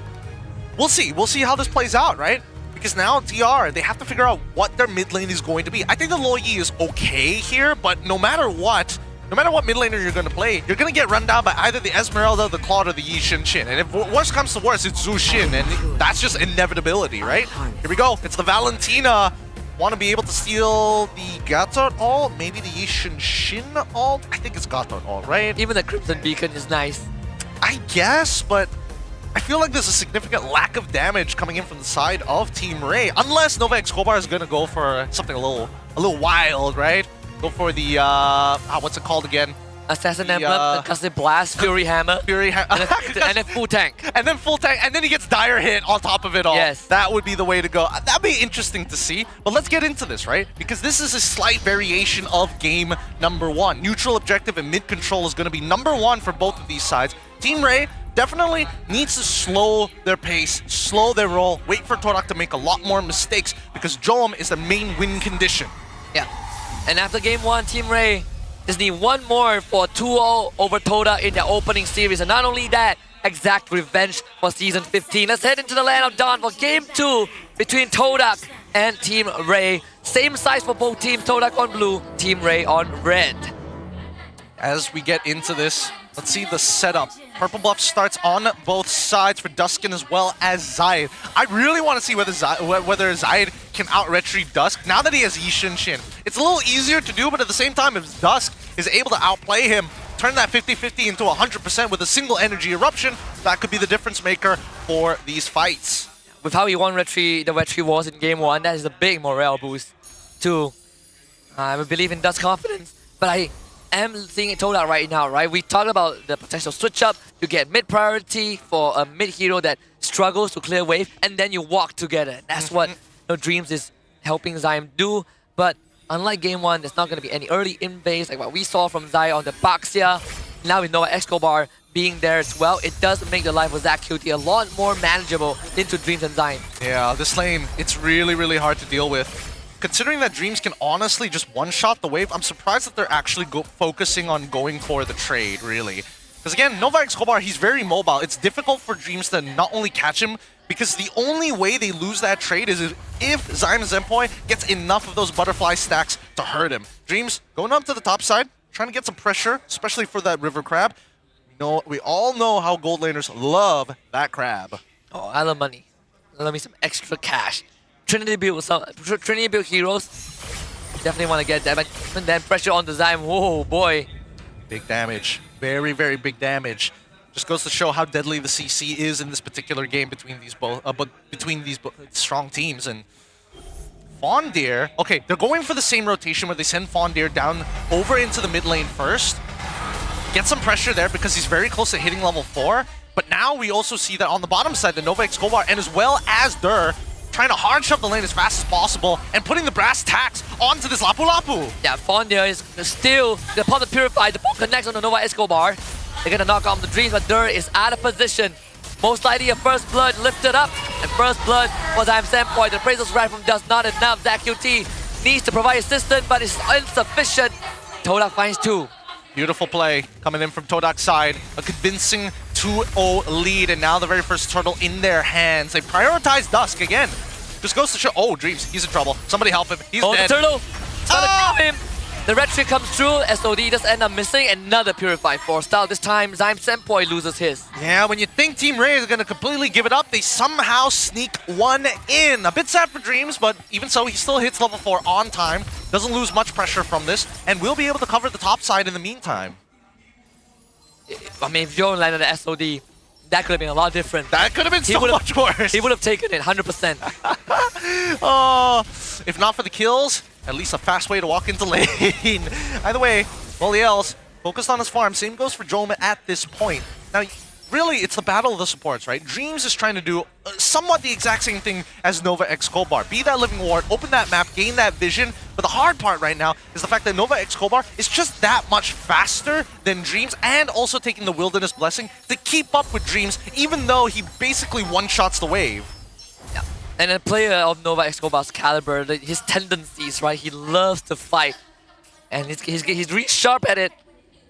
We'll see. We'll see how this plays out, right? Because now TR, they have to figure out what their mid lane is going to be. I think the Luo Yi is okay here, but no matter what mid laner you're going to play, you're going to get run down by either the Esmeralda, the Claude, or the Yishin Shin. And if worse comes to worse, it's Zhu Shin, and that's just inevitability, right? Here we go. It's the Valentina. Want to be able to steal the Gatot ult, maybe the Yishin Shin ult? I think it's Gatot ult, right? Even the Crimson Beacon is nice. I guess, but I feel like there's a significant lack of damage coming in from the side of Team Ray, unless Nova X Kobar is going to go for something a little wild, right? Go for the, what's it called again? Assassin Emblem, Concussive Blast, Fury Hammer. And then full tank. And then he gets dire hit on top of it all. Yes. That would be the way to go. That'd be interesting to see. But let's get into this, right? Because this is a slight variation of game number one. Neutral objective and mid control is going to be number one for both of these sides. Team Ray, definitely needs to slow their pace, slow their roll, wait for Todak to make a lot more mistakes because Joam is the main win condition. Yeah. And after game 1, Team Ray just need one more for 2-0 over Todak in their opening series. And not only that, exact revenge for Season 15. Let's head into the land of Dawn for game 2 between Todak and Team Ray. Same size for both teams, Todak on blue, Team Ray on red. As we get into this, let's see the setup. Purple buff starts on both sides for Duskin as well as Zayed. I really want to see whether Zayed can out-retry Dusk now that he has Yishin Shin. It's a little easier to do, but at the same time, if Dusk is able to outplay him, turn that 50-50 into 100% with a single energy eruption, that could be the difference maker for these fights. With how he won the retry wars in game 1, that is a big morale boost too. I believe in Dusk's confidence, but I am seeing it Todak right now, right? We talked about the potential switch up. You get mid priority for a mid hero that struggles to clear wave, and then you walk together. That's what Dreams is helping Zyme do. But unlike game 1, there's not going to be any early invades like what we saw from Zai on the Baxia. Now with Nova Escobar being there as well, it does make the life of Zach QT a lot more manageable into Dreams and Zyme. Yeah, this lane, it's really, really hard to deal with. Considering that Dreams can honestly just one-shot the wave, I'm surprised that they're actually focusing on going for the trade, really. Because again, Nova Escobar, he's very mobile. It's difficult for Dreams to not only catch him, because the only way they lose that trade is if Zyme Zempoi gets enough of those butterfly stacks to hurt him. Dreams going up to the top side, trying to get some pressure, especially for that River Crab. We all know how gold laners love that crab. Oh, I love money. I love me some extra cash. Trinity build heroes. Definitely want to get that, but then pressure on the Zyme. Whoa, boy. Big damage. Very, very big damage. Just goes to show how deadly the CC is in this particular game between these strong teams. And Fondir, okay, they're going for the same rotation where they send Fondir down over into the mid lane first. Get some pressure there because he's very close to hitting level 4. But now we also see that on the bottom side, the Nova Escobar and as well as Dur trying to hard shove the lane as fast as possible and putting the brass tacks onto this Lapu Lapu. Yeah, Fondir is still the Pop to Purify. The Pop connects on the Nova Escobar. They're gonna knock off the Dreams, but Dur is out of position. Most likely a First Blood lifted up, and First Blood was Zyme Zempoi. The Appraisal's Rifle does not enough. Zach QT needs to provide assistance, but it's insufficient. Todak finds 2. Beautiful play coming in from Todak's side. A convincing 2-0 lead, and now the very first turtle in their hands. They prioritize Dusk again. Just goes to show, oh, Dreams, he's in trouble. Somebody help him, he's dead. The turtle, trying to grab him. The red trick comes through, SOD does end up missing another Purify 4-star. This time, Zyme Zempoi loses his. Yeah, when you think Team Ray is going to completely give it up, they somehow sneak one in. A bit sad for Dreams, but even so, he still hits level 4 on time. Doesn't lose much pressure from this, and will be able to cover the top side in the meantime. I mean, if Joe landed the SOD, that could have been a lot different. That could have been so much worse. He would have taken it 100%. Oh, if not for the kills, at least a fast way to walk into lane. Either way, Loliel's focused on his farm. Same goes for Joma at this point. Now, really, it's the battle of the supports, right? Dreams is trying to do somewhat the exact same thing as Nova Escobar. Be that living ward, open that map, gain that vision. But the hard part right now is the fact that Nova Escobar is just that much faster than Dreams, and also taking the Wilderness Blessing to keep up with Dreams, even though he basically one-shots the wave. Yeah. And a player of Nova Escobar's caliber, his tendencies, right? He loves to fight. And he's really sharp at it.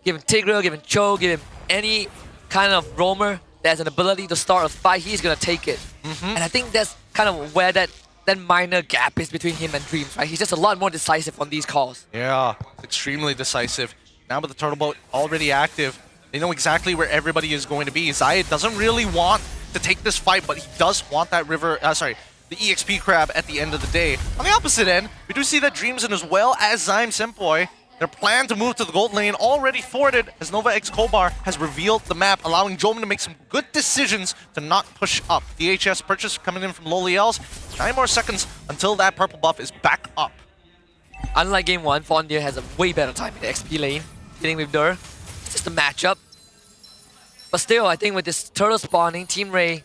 Give him Tigreal, give him Cho, give him any kind of roamer that has an ability to start a fight, he's gonna take it. And I think that's kind of where that minor gap is between him and Dreams, right? He's just a lot more decisive on these calls. Yeah, extremely decisive. Now with the turtle boat already active, they know exactly where everybody is going to be. Zayed doesn't really want to take this fight, but he does want that the EXP crab at the end of the day. On the opposite end, we do see that Dreams and as well as Zyme Zempoi, their plan to move to the gold lane already thwarted as Nova Escobar has revealed the map, allowing Joman to make some good decisions to not push up. DHS purchase coming in from Loliel's. 9 more seconds until that purple buff is back up. Unlike game 1, Fondir has a way better time in the XP lane, dealing with Dur. It's just a matchup. But still, I think with this turtle spawning, Team Ray,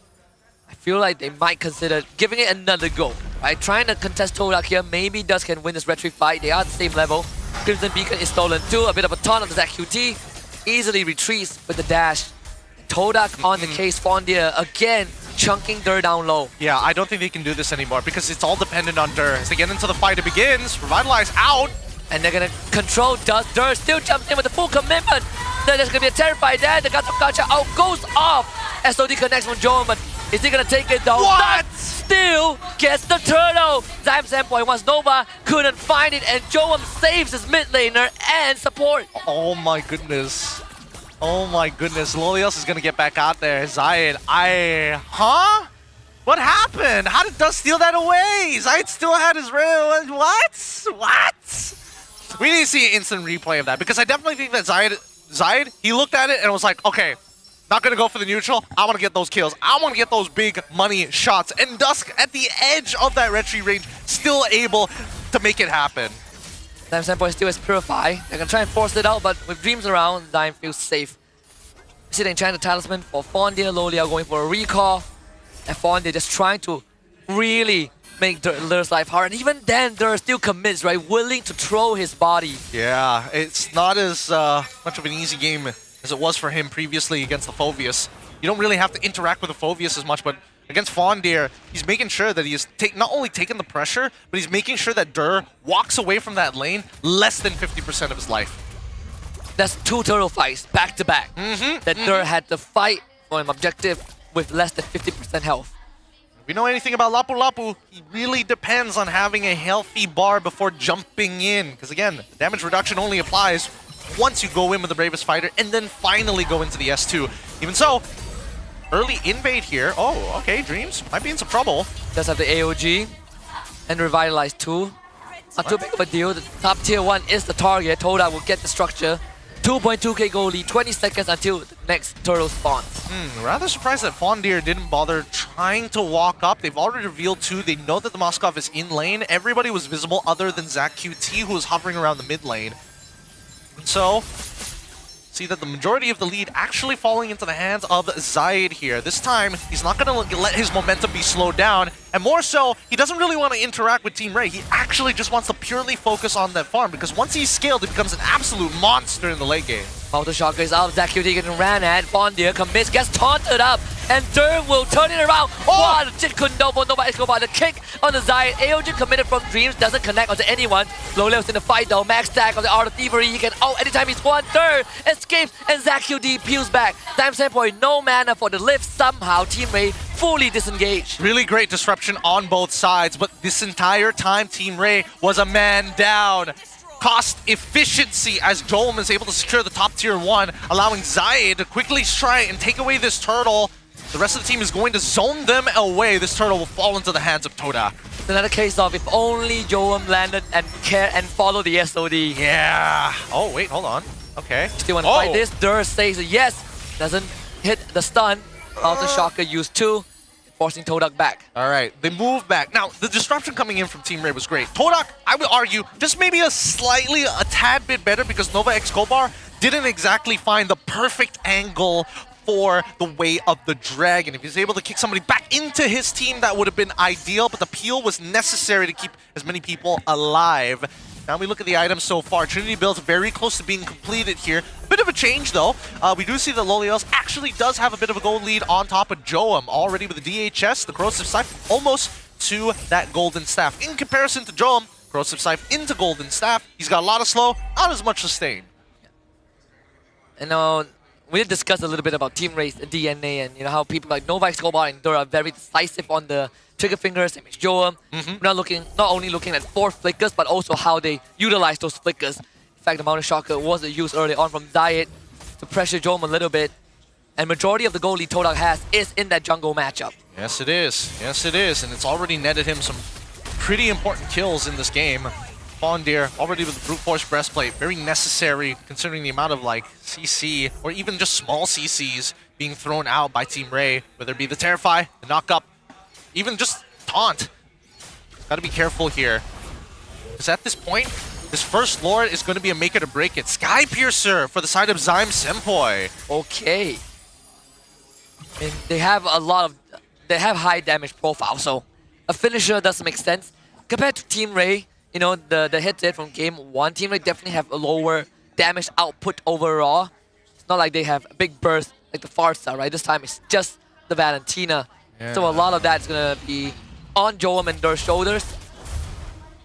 I feel like they might consider giving it another go. Right? Trying to contest Todak here, maybe Dusk can win this retry fight. They are at the same level. Crimson Beacon is stolen too. A bit of a taunt of the Zach QT. Easily retreats with the dash. Todak on the case. Fondia again chunking Dur down low. Yeah, I don't think they can do this anymore because it's all dependent on Dur. As they get into the fight, it begins. Revitalize out. And they're gonna control Dust. Dur still jumps in with the full commitment. There's gonna be a terrified there. The Gacha out goes off. SOD connects from Joan, but is he gonna take it though? What? Still gets the turtle. Zyme standpoint once Nova couldn't find it, and Joam saves his mid laner and support. Oh my goodness. Oh my goodness. Lolios is gonna get back out there. Zayed, huh? What happened? How did Dust steal that away? Zayed still had his rail. What? We need to see an instant replay of that because I definitely think that Zayed, he looked at it and was like, okay, not gonna go for the neutral. I want to get those kills. I want to get those big money shots. And Dusk at the edge of that retreat range, still able to make it happen. Zyme standpoint still has Purify. They're gonna try and force it out, but with Dreams around, Zyme feels safe. See the Enchanted Talisman for Fondia. Lolia going for a recall. And Fondia just trying to really make Dur's life hard. And even then, Dur still commits, right? Willing to throw his body. Yeah, it's not as much of an easy game as it was for him previously against the Phoveus. You don't really have to interact with the Phoveus as much, but against Fondir, he's making sure that he is not only taking the pressure, but he's making sure that Dur walks away from that lane less than 50% of his life. That's 2 turtle fights back to back. That Dur had to fight for an objective with less than 50% health. If we know anything about Lapu Lapu, he really depends on having a healthy bar before jumping in. Because again, damage reduction only applies once you go in with the Bravest Fighter and then finally go into the S2. Even so, early invade here. Oh, okay, Dreams might be in some trouble. Does have the AOG and Revitalize 2. Not too big of a deal. The top tier 1 is the target. Toda will get the structure. 2.2k goal lead, 20 seconds until the next turtle spawns. Rather surprised that Fondir didn't bother trying to walk up. They've already revealed 2. They know that the Moskov is in lane. Everybody was visible other than Zach QT, who was hovering around the mid lane. And so, see that the majority of the lead actually falling into the hands of Zayed here. This time, he's not going to let his momentum be slowed down. And more so, he doesn't really want to interact with Team Ray. He actually just wants to purely focus on that farm, because once he's scaled, he becomes an absolute monster in the late game. Mountain Shocker is out. Zach QT getting ran at. Fondir commits, gets taunted up, and Dur will turn it around. Wow, the Jit couldn't double. Nobody go by the kick on the Zayed. AOG committed from Dreams, doesn't connect onto anyone. Low levels in the fight though. Max stack on the Art of Thievery. He can out anytime he's won. Dur escapes, and Zach QT peels back. Time standpoint, no mana for the lift. Somehow, Team Ray fully disengaged. Really great disruption on both sides, but this entire time, Team Ray was a man down. Cost efficiency as Joel is able to secure the top tier 1, allowing Zayed to quickly try and take away this turtle. The rest of the team is going to zone them away. This turtle will fall into the hands of Toda. It's another case of if only Joam landed and care and follow the SOD. Yeah. Oh, wait, hold on. Okay. Still want to fight this. Dur says yes. Doesn't hit the stun. Mountain Shocker used 2. Forcing Todak back. All right, they move back. Now, the disruption coming in from Team Ray was great. Todak, I would argue, just maybe a tad bit better because Nova X Kobar didn't exactly find the perfect angle for the way of the dragon. If he's able to kick somebody back into his team, that would have been ideal, but the peel was necessary to keep as many people alive. Now we look at the items so far. Trinity build's very close to being completed here. A bit of a change though. We do see that Lolios actually does have a bit of a gold lead on top of Joam. Already with the DHS, the Corrosive Scythe almost to that Golden Staff. In comparison to Joam, Corrosive Scythe into Golden Staff. He's got a lot of slow, not as much sustain. And we did discuss a little bit about Team Ray's DNA and how people like Nova X Kobar and Dur are very decisive on the trigger fingers, same as Joam. We're not only looking at 4 flickers, but also how they utilize those flickers. In fact, the Mountain Shocker was used early on from Zayed to pressure Joam a little bit. And majority of the goal lead Todak has is in that jungle matchup. Yes, it is. Yes, it is. And it's already netted him some pretty important kills in this game. Fondir already with the Brute Force Breastplate. Very necessary considering the amount of CC or even just small CCs being thrown out by Team Ray. Whether it be the Terrify, the Knock Up, even just Taunt. Gotta be careful here. Because at this point, this first Lord is going to be a make it or break it. Sky Piercer for the side of Zyme Senpoi. Okay. And they have high damage profile, so a finisher doesn't make sense. Compared to Team Ray, the hit from game 1, Team Ray definitely have a lower damage output overall. It's not like they have a big burst like the Farsa, right? This time it's just the Valentina. Yeah. So a lot of that's gonna be on Joam and their shoulders.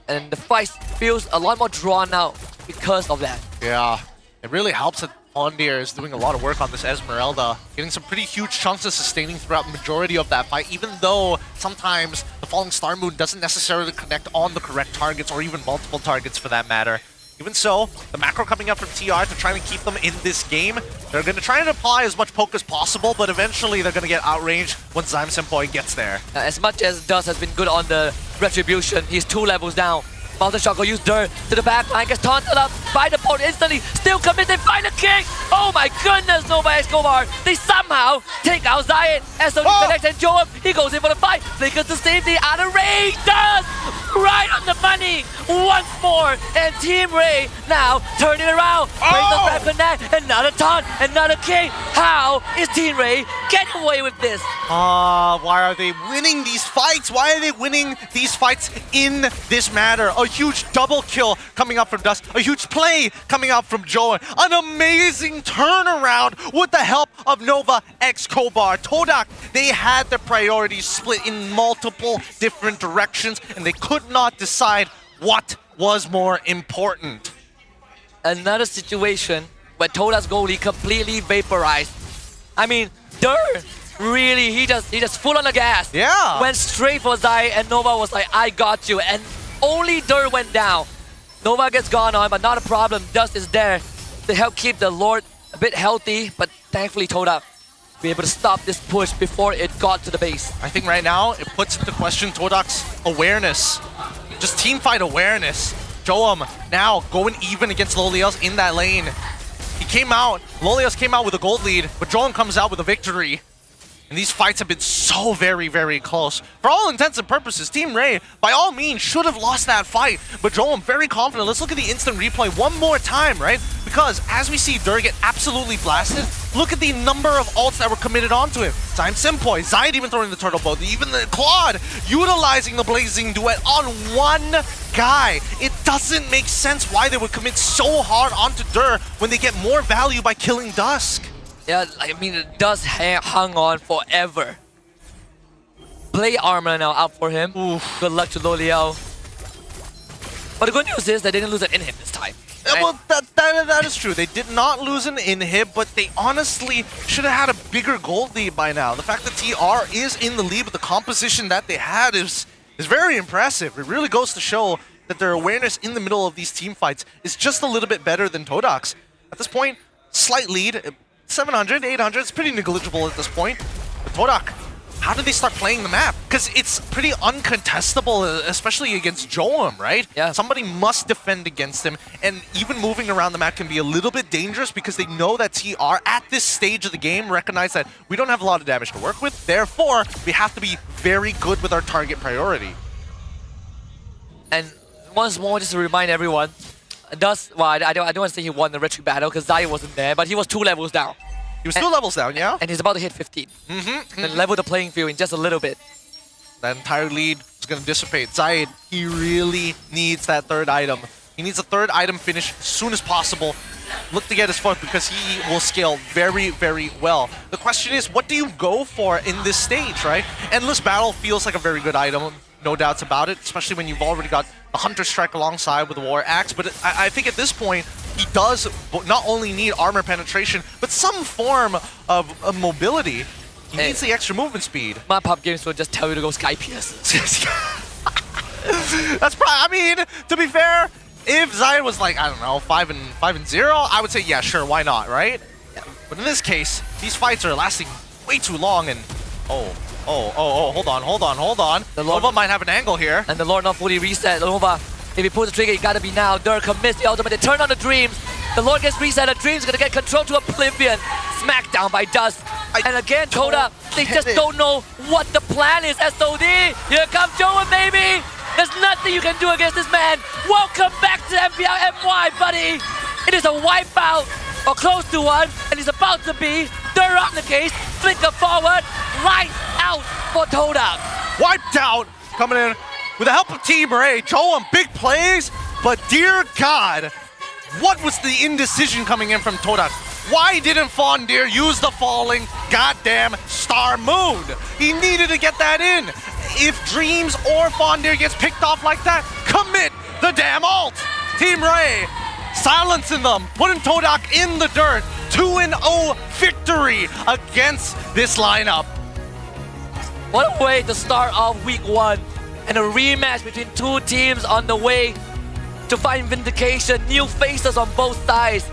And the fight feels a lot more drawn out because of that. Yeah, it really helps that Fondier is doing a lot of work on this Esmeralda, getting some pretty huge chunks of sustaining throughout the majority of that fight, even though sometimes the Falling Star Moon doesn't necessarily connect on the correct targets or even multiple targets for that matter. Even so, the macro coming up from TR to try and keep them in this game. They're going to try and apply as much poke as possible, but eventually they're going to get outranged once Zyme Senpoi gets there. As much as Dust has been good on the Retribution, he's 2 levels down. Mountain Shock will use Dirt to the back line, gets taunted up by the boat instantly, still commit, they find a kick! Oh my goodness, Nova Escobar! They somehow take out Zion, SOD connects and Joam, he goes in for the fight, flickers to safety, out of range, Does! Right on the money, once more, and Team Ray now turning around, brings us back connect, another taunt, another kick, how is Team Ray getting away with this? Why are they winning these fights? Why are they winning these fights in this matter? A huge double kill coming up from Dust. A huge play coming out from Joan. An amazing turnaround with the help of Nova X Kobar. Todak, they had their priorities split in multiple different directions and they could not decide what was more important. Another situation where Todak's goalie completely vaporized. I mean, Dur really, he just full on the gas. Yeah. Went straight for Zai and Nova was like, I got you. And only Dur went down. Nova gets gone on, but not a problem. Dust is there to help keep the Lord a bit healthy, but thankfully Todak be able to stop this push before it got to the base. I think right now it puts into question Todak's awareness. Just team fight awareness. Joam now going even against Lolios in that lane. He came out, Lolios came out with a gold lead, but Joam comes out with a victory. And these fights have been so very, very close. For all intents and purposes, Team Ray, by all means, should have lost that fight. But Joam, very confident. Let's look at the instant replay one more time, right? Because as we see Dur get absolutely blasted, look at the number of ults that were committed onto him. Zyme Senpoi, Zayed even throwing the turtle boat, even the Claude utilizing the Blazing Duet on one guy. It doesn't make sense why they would commit so hard onto Dur when they get more value by killing Dusk. Yeah, I mean, it does hung on forever. Play armor now out for him. Oof. Good luck to Loliao. But the good news is they didn't lose an inhib this time. Right? Well, that is true. They did not lose an inhib, but they honestly should have had a bigger gold lead by now. The fact that TR is in the lead with the composition that they had is very impressive. It really goes to show that their awareness in the middle of these team fights is just a little bit better than Todak's. At this point, slight lead. 700, 800, it's pretty negligible at this point. But Todak, how do they start playing the map? Because it's pretty uncontestable, especially against Joam, right? Yeah. Somebody must defend against him, and even moving around the map can be a little bit dangerous because they know that TR, at this stage of the game, recognize that we don't have a lot of damage to work with, therefore, we have to be very good with our target priority. And once more, just to remind everyone, Dust, well, I don't want to say he won the retreat battle because Zai wasn't there, but he was 2 levels down. He was 2 levels down, yeah? And he's about to hit 15. And level the playing field in just a little bit. That entire lead is going to dissipate. Zayed, he really needs that 3rd item. He needs a 3rd item finish as soon as possible. Look to get his 4th because he will scale very, very well. The question is, what do you go for in this stage, right? Endless Battle feels like a very good item, no doubts about it, especially when you've already got a Hunter Strike alongside with the War Axe. But I think at this point, he does not only need armor penetration, but some form of mobility. He needs the extra movement speed. My pop games will just tell you to go Sky Pierce. That's probably, I mean, to be fair, if Zion was like, I don't know, 5 and 0, I would say, yeah, sure, why not, right? Yeah. But in this case, these fights are lasting way too long and, hold on. The Nova might have an angle here. And the Lord not fully reset. Nova, if he pulls the trigger, it gotta be now. Dur commits the ultimate. They turn on the Dreams. The Lord gets reset. The Dreams gonna get control to Oblivion. Smackdown by Dust. And again, Toda, they just don't know what the plan is. SOD, here comes Joa, baby. There's nothing you can do against this man. Welcome back to MPL MY, buddy. It is a wipeout, or close to one, and it's about to be. Dur on the case, flicker forward, right out for Toda. Wiped out, coming in with the help of Team Ray. Joam, big plays, but dear God, what was the indecision coming in from Toda? Why didn't Fondir use the falling goddamn Star Moon? He needed to get that in. If Dreams or Fondir gets picked off like that, commit the damn ult. Team Ray silencing them, putting Todak in the dirt. 2-0 victory against this lineup. What a way to start off week 1 and a rematch between two teams on the way to find vindication. New faces on both sides.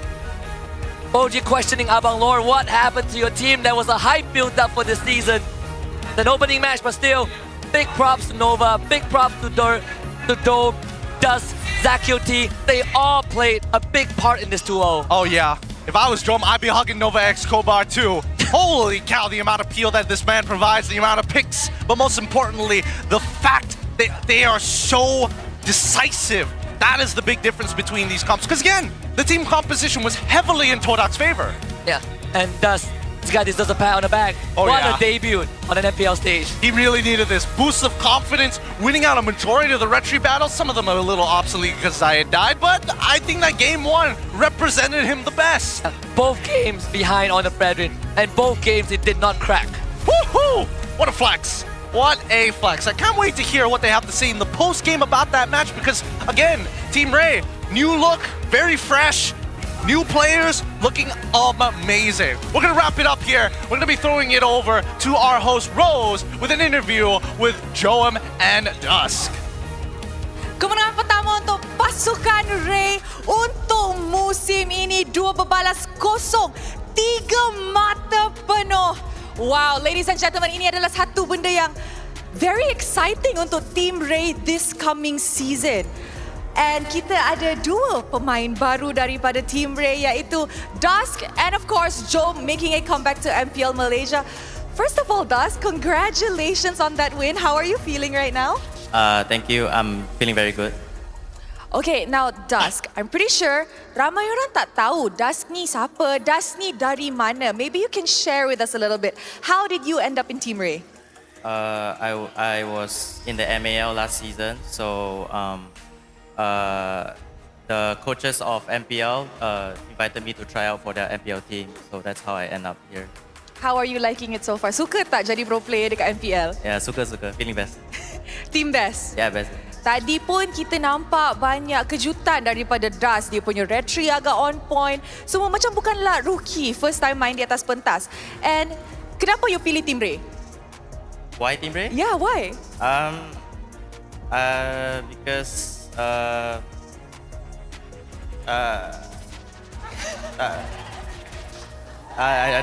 OG questioning Abang Lore, what happened to your team? There was a hype build up for this season. An opening match, but still, big props to Nova, big props to Dome, Dust, ZaQT. They all played a big part in this 2-0. Oh yeah. If I was Drum, I'd be hugging Nova X Kobar too. Holy cow, the amount of peel that this man provides, the amount of picks, but most importantly, the fact that they are so decisive. That is the big difference between these comps. Because again, the team composition was heavily in Todak's favor. Yeah, and Dust, this guy deserves a pat on the back. Oh, what yeah. a debut on an MPL stage. He really needed this boost of confidence, winning out a majority of the retry battles. Some of them are a little obsolete because Zayed died, but I think that game 1 represented him the best. Both games behind on the Brethren, and both games it did not crack. Woohoo! What a flex. What a flex. I can't wait to hear what they have to say in the post-game about that match because, again, Team Ray, new look, very fresh, new players looking amazing. We're going to wrap it up here. We're going to be throwing it over to our host, Rose, with an interview with Joam and Dusk. Kemenangan pertama untuk pasukan Ray untuk musim ini. 2 berbalas kosong, 3 mata penuh. Wow, ladies and gentlemen, ini adalah satu benda yang very exciting untuk Team Ray this coming season. And kita ada 2 pemain baru daripada Team Ray, iaitu Dusk and of course Joe making a comeback to MPL Malaysia. First of all, Dusk, congratulations on that win. How are you feeling right now? Thank you. I'm feeling very good. Okay, now Dusk, I'm pretty sure ramai orang tak tahu Dusk ni siapa, Dusk ni dari mana. Maybe you can share with us a little bit. How did you end up in Team Ray? I was in the MAL last season, so the coaches of MPL invited me to try out for their MPL team, so that's how I end up here. How are you liking it so far? Suka tak jadi pro player dekat MPL? Yeah, suka, feeling best. Team best? Yeah, best. Tadi pun kita nampak banyak kejutan daripada Dust. Dia punya retry agak on point. Semua macam bukanlah rookie, first time main di atas pentas. And kenapa you pilih Team Ray? Why Team Ray? Yeah, why? Because I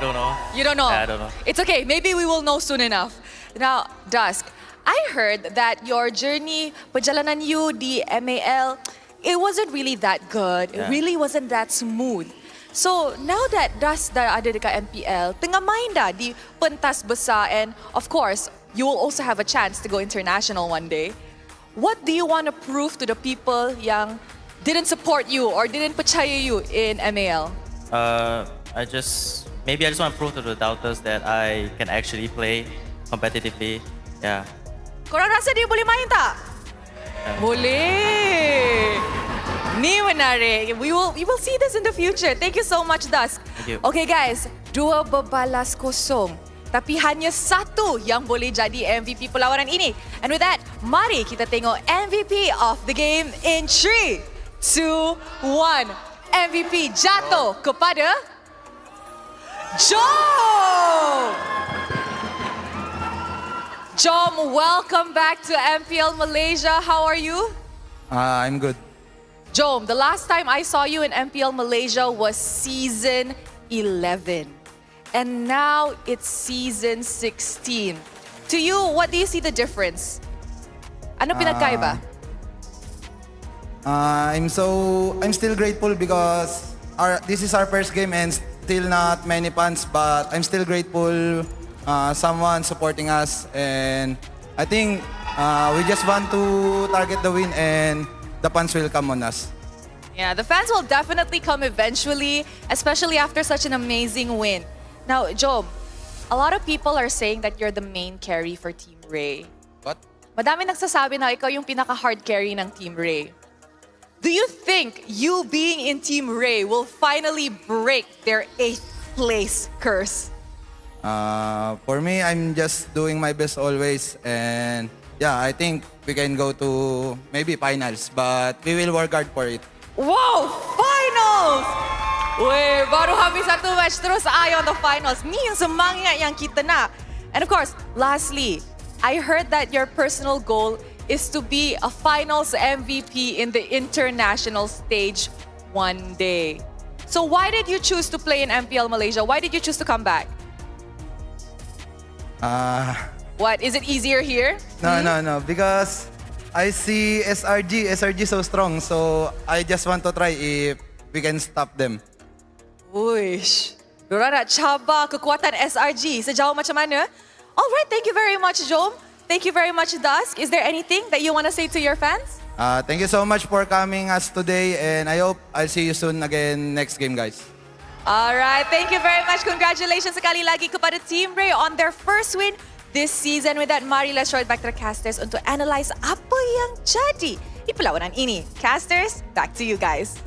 don't know. You don't know? Yeah, I don't know. It's okay. Maybe we will know soon enough. Now, Dusk, I heard that your journey, perjalanan you di MAL, it wasn't really that good. It really wasn't that smooth. So, now that Dusk dah ada dekat MPL, tengah main dah di pentas besar, and of course, you will also have a chance to go international one day. What do you want to prove to the people yang didn't support you or didn't percaya you in MAL? Maybe I just want to prove to the doubters that I can actually play competitively. Yeah. Korang rasa dia boleh main tak? Boleh. Ni menarik. We will see this in the future. Thank you so much, Dusk. Thank you. Okay guys, 2 berbalas kosong. Tapi hanya 1 yang boleh jadi MVP perlawanan ini. And with that, mari kita tengok MVP of the game in 3, 2, 1. MVP jatuh kepada Joe! Jom, welcome back to MPL Malaysia. How are you? I'm good. Jom, the last time I saw you in MPL Malaysia was season 11. And now it's season 16. To you, what do you see the difference? Ano pinagkaiba? I'm still grateful because this is our first game and still not many fans, but I'm still grateful someone supporting us, and I think we just want to target the win and the fans will come on us. Yeah, the fans will definitely come eventually, especially after such an amazing win. Now, Job, a lot of people are saying that you're the main carry for Team Ray. What? Madami nagsasabi na ikaw yung pinaka-hard carry ng Team Ray. do you think you being in Team Ray will finally break their 8th place curse? For me, I'm just doing my best always. And yeah, I think we can go to maybe finals. But we will work hard for it. Wow! Finals! Weh, baru habis satu match terus ayo on the finals. Ni yang semangat yang kita nak. And of course, lastly, I heard that your personal goal is to be a finals MVP in the international stage one day. So why did you choose to play in MPL Malaysia? Why did you choose to come back? What, is it easier here? No. Because I see SRG so strong. So I just want to try if we can stop them. Uish, diorang nak cabar kekuatan SRG sejauh macam mana? Alright, thank you very much, Jom. Thank you very much, Dusk. Is there anything that you want to say to your fans? Thank you so much for coming us today. And I hope I'll see you soon again next game, guys. Alright, thank you very much. Congratulations sekali lagi kepada Team Ray on their first win this season. With that, mari let's throw it back to the casters untuk analyze apa yang jadi di perlawanan ini. Casters, back to you guys.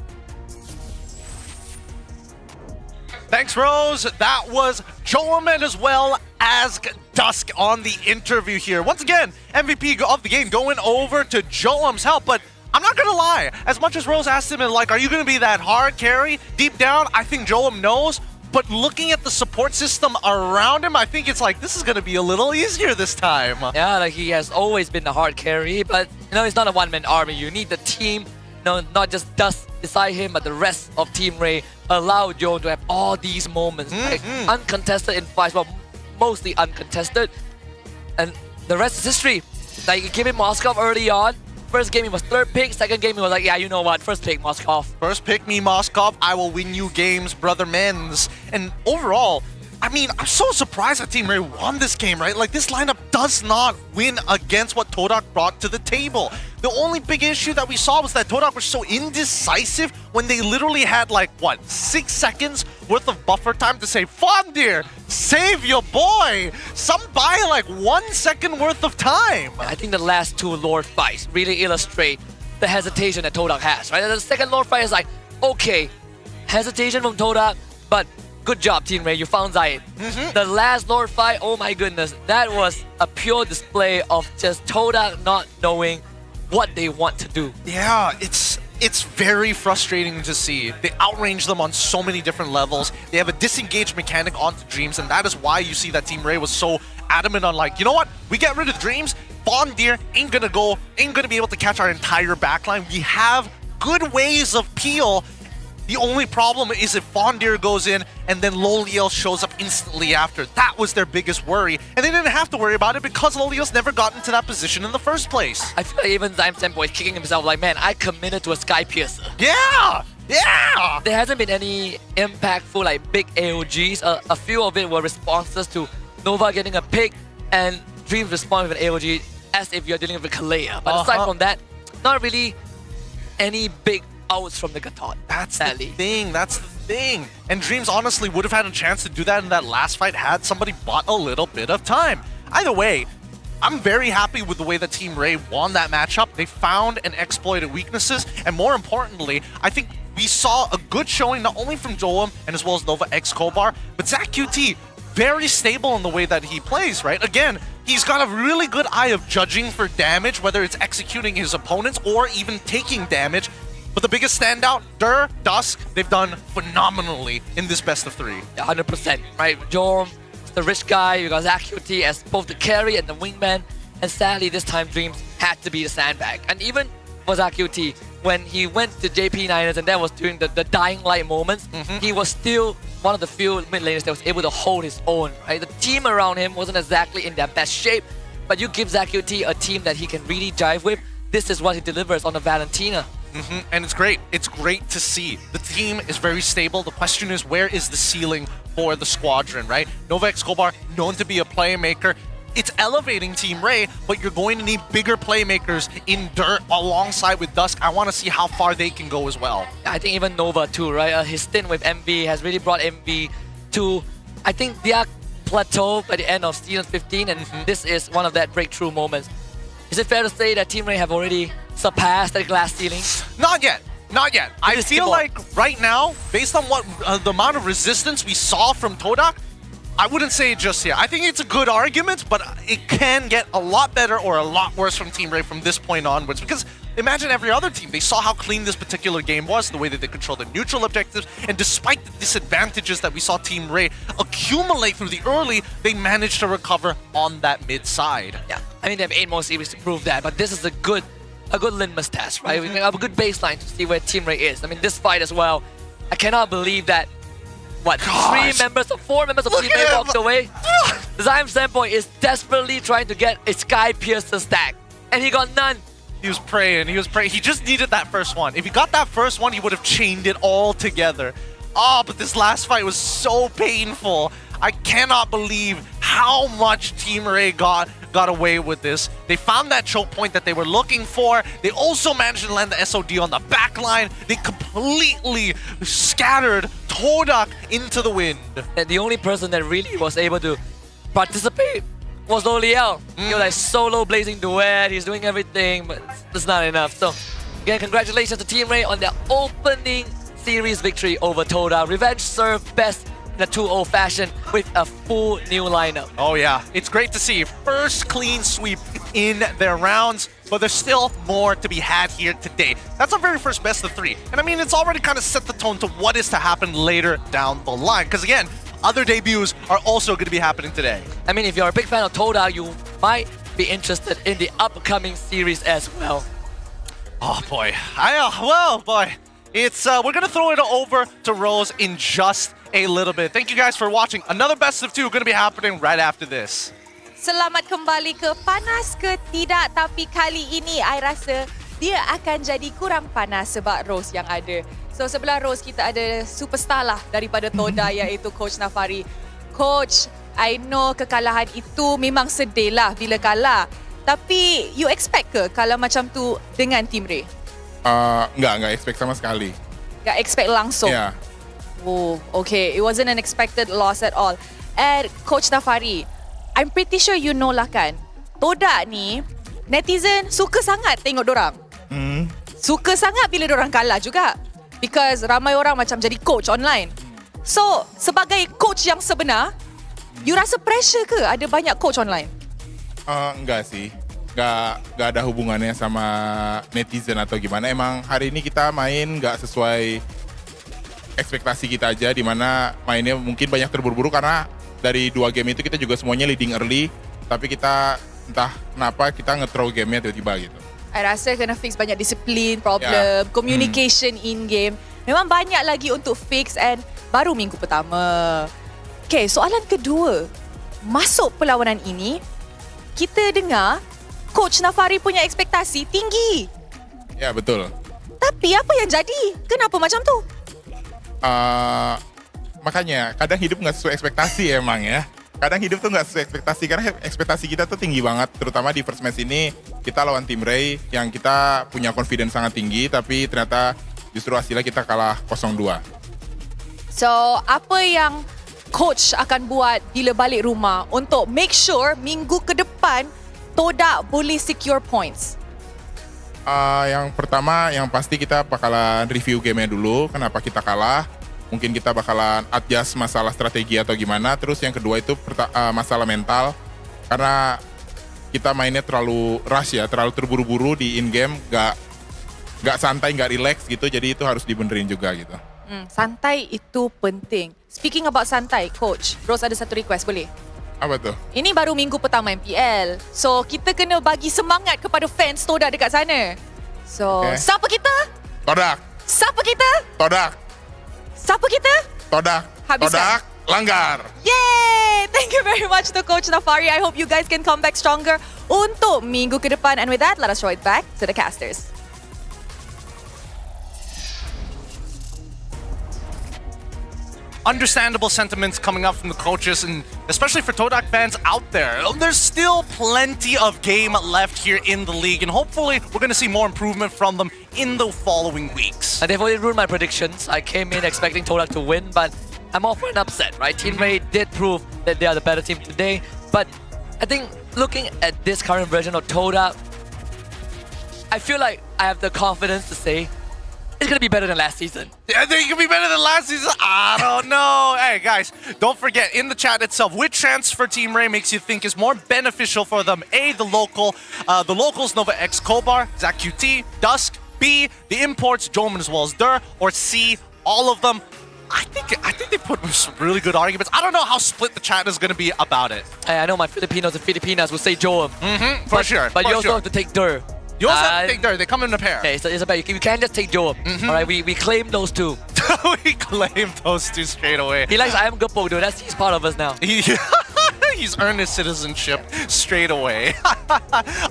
Thanks, Rose. That was Joam as well as Dusk on the interview here. Once again, MVP of the game going over to Joam's help, but I'm not gonna lie. As much as Rose asked him, like, are you gonna be that hard carry? Deep down, I think Joam knows, but looking at the support system around him, I think it's like, this is gonna be a little easier this time. Yeah, like he has always been the hard carry, but you know, it's not a one-man army. You need the team, you know, not just Dusk beside him, but the rest of Team Ray allow Joam to have all these moments, like uncontested in fights, well, mostly uncontested, and the rest is history. Like, you give him Moskov early on. First game he was 3rd pick, second game he was like, yeah, you know what, first pick Moskov. First pick me Moskov, I will win you games, brother mens. And overall, I mean, I'm so surprised that Team Ray won this game, right? Like, this lineup does not win against what Todak brought to the table. The only big issue that we saw was that Todak was so indecisive when they literally had, like, what, 6 seconds worth of buffer time to say, Fondir, save your boy! Some buy, like, 1 second worth of time. I think the last 2 Lord fights really illustrate the hesitation that Todak has, right? The second Lord fight is like, okay, hesitation from Todak, but good job, Team Ray, you found Zayed. The last Lord fight, oh my goodness, that was a pure display of just Todak not knowing what they want to do. Yeah, it's very frustrating to see. They outrange them on so many different levels. They have a disengaged mechanic onto Dreams, and that is why you see that Team Ray was so adamant on, like, you know what? We get rid of Dreams, Fondir ain't gonna be able to catch our entire backline. We have good ways of peel. The only problem is if Fondir goes in and then Loliel shows up instantly after. That was their biggest worry. And they didn't have to worry about it because Loliel's never gotten to that position in the first place. I feel like even Zyme Tempo is kicking himself like, man, I committed to a Sky Piercer. Yeah! Yeah! There hasn't been any impactful, like, big AOGs. A few of it were responses to Nova getting a pick and Dreams respond with an AOG as if you're dealing with a Kalea. But aside from that, not really any big outs from the Gatot. That's the thing. And Dreams honestly would have had a chance to do that in that last fight had somebody bought a little bit of time. Either way, I'm very happy with the way that Team Ray won that matchup. They found and exploited weaknesses, and more importantly, I think we saw a good showing not only from Joam and as well as Nova X Kobar, but Zach QT, very stable in the way that he plays, right? Again, he's got a really good eye of judging for damage, whether it's executing his opponents or even taking damage. But the biggest standout, Dusk, they've done phenomenally in this best of 3. 100%, right? Jorm, the rich guy, you got Zach QT as both the carry and the wingman. And sadly, this time Dreams had to be the sandbag. And even for Zach QT, when he went to JP9ers and that was during the dying light moments, he was still one of the few mid laners that was able to hold his own, right? The team around him wasn't exactly in their best shape, but you give Zach QT a team that he can really jive with, this is what he delivers on the Valentina. And it's great. It's great to see. The team is very stable. The question is, where is the ceiling for the squadron, right? Nova X Kobar, known to be a playmaker. It's elevating Team Ray, but you're going to need bigger playmakers in Dirt alongside with Dusk. I want to see how far they can go as well. I think even Nova too, right? His stint with MV has really brought MV to, I think, their plateau by the end of Season 15, and this is one of that breakthrough moments. Is it fair to say that Team Ray have already surpass that glass ceiling? Not yet. Not yet. I Just feel keep on. like right now, based on what the amount of resistance we saw from Todak, I wouldn't say it just here. I think it's a good argument, but it can get a lot better or a lot worse from Team Ray from this point onwards. Because imagine every other team. They saw how clean this particular game was, the way that they controlled the neutral objectives, and despite the disadvantages that we saw Team Ray accumulate through the early, they managed to recover on that mid side. Yeah, I mean, they have 8 more series to prove that, but this is a good litmus test, right? We have a good baseline to see where Team Ray is. I mean, this fight as well, I cannot believe that, what, 4 members of Team Ray walked away? Zyme Standpoint is desperately trying to get a Sky Piercer stack, and he got none. He was praying, He just needed that first one. If he got that first one, he would have chained it all together. Oh, but this last fight was so painful. I cannot believe how much Team Ray got away with this. They found that choke point that they were looking for. They also managed to land the SOD on the back line. They completely scattered Todak into the wind. And the only person that really was able to participate was Oliel. He was like solo blazing duet, he's doing everything, but it's not enough. So again, congratulations to Team Ray on their opening series victory over Toda. Revenge served best in a 2-0 fashion with a full new lineup. Oh yeah, it's great to see. First clean sweep in their rounds, but there's still more to be had here today. That's our very first best of 3. And I mean, it's already kind of set the tone to what is to happen later down the line. Because again, other debuts are also going to be happening today. I mean, if you're a big fan of Toda, you might be interested in the upcoming series as well. Oh boy, well boy, it's we're gonna throw it over to Rose in just a little bit. Thank you guys for watching. Another best of 2 going to be happening right after this. Selamat kembali ke Panas ke Tidak, tapi kali ini I rasa dia akan jadi kurang panas sebab Rose yang ada. So sebelah Rose kita ada superstar lah daripada Toda iaitu Coach Nafari. Coach, I know kekalahan itu memang sedih lah bila kalah. Tapi you expect ke kalah macam tu dengan Team Ray? Enggak expect sama sekali. Enggak expect langsung? Yeah. Oh, okay. It wasn't an expected loss at all. And Coach Nafari, I'm pretty sure you know lah kan, Toda ni, netizen suka sangat tengok dorang. Suka sangat bila dorang kalah juga. Because ramai orang macam jadi coach online. So, sebagai coach yang sebenar, you rasa pressure ke ada banyak coach online? Enggak sih. Enggak ada hubungannya sama netizen atau gimana. Emang hari ini kita main enggak sesuai ekspektasi kita aja, dimana mainnya mungkin banyak terburu-buru karena dari 2 game itu kita juga semuanya leading early, tapi kita entah kenapa kita nge-throw game-nya tiba-tiba gitu. I rasa kena fix banyak disiplin, problem, communication in game. Memang banyak lagi untuk fix and baru minggu pertama. Okay, soalan kedua. Masuk perlawanan ini, kita dengar Coach Nafari punya ekspektasi tinggi. Ya, betul. Tapi apa yang jadi? Kenapa macam tu? Makanya kadang hidup nggak sesuai ekspektasi emang ya. Kadang hidup tuh nggak sesuai ekspektasi karena ekspektasi kita tuh tinggi banget. Terutama di first match ini kita lawan Team Ray yang kita punya confidence sangat tinggi, tapi ternyata justru hasilnya kita kalah 0-2. So, apa yang coach akan buat bila balik rumah untuk make sure minggu ke depan Toda boleh secure points? Yang pertama, yang pasti kita bakalan review game-nya dulu, kenapa kita kalah. Mungkin kita bakalan adjust masalah strategi atau gimana. Terus yang kedua itu masalah mental. Karena kita mainnya terlalu rush ya, terlalu terburu-buru di in-game. Gak santai, gak relax gitu. Jadi itu harus dibenerin juga gitu. Santai itu penting. Speaking about santai, Coach, Rose ada satu request, boleh? Apa tuh? Ini baru minggu pertama MPL. So, kita kena bagi semangat kepada fans Toda dekat sana. So, siapa kita? Todak. Siapa kita? Todak. Siapa kita? Todak. Habiskan. Todak. Langgar. Yay! Thank you very much to Coach Nafari. I hope you guys can come back stronger untuk minggu ke depan. And with that, let us throw it back to the casters. Understandable sentiments coming up from the coaches, and especially for Todak fans out there. There's still plenty of game left here in the league, and hopefully we're going to see more improvement from them in the following weeks. And they've already ruined my predictions. I came in expecting Todak to win, but I'm all for an upset, right? Team Ray did prove that they are the better team today, but I think looking at this current version of Todak, I feel like I have the confidence to say it's gonna be better than last season. I think it could be better than last season. I don't know. Hey guys, don't forget in the chat itself, which transfer Team Ray makes you think is more beneficial for them? A, the locals Nova X Kobar, Zach QT, Dusk. B, the imports Joman as well as Dur. Or C, all of them. I think they put some really good arguments. I don't know how split the chat is gonna be about it. Hey, I know my Filipinos and Filipinas will say Joam. For sure. But you also have to take Dur. You also have to take Dur. They come in a pair. Okay, so Isabel, you can't just take Joam. Alright, we claim those two. We claim those two straight away. He likes I am Guppo, dude. He's part of us now. He's earned his citizenship straight away.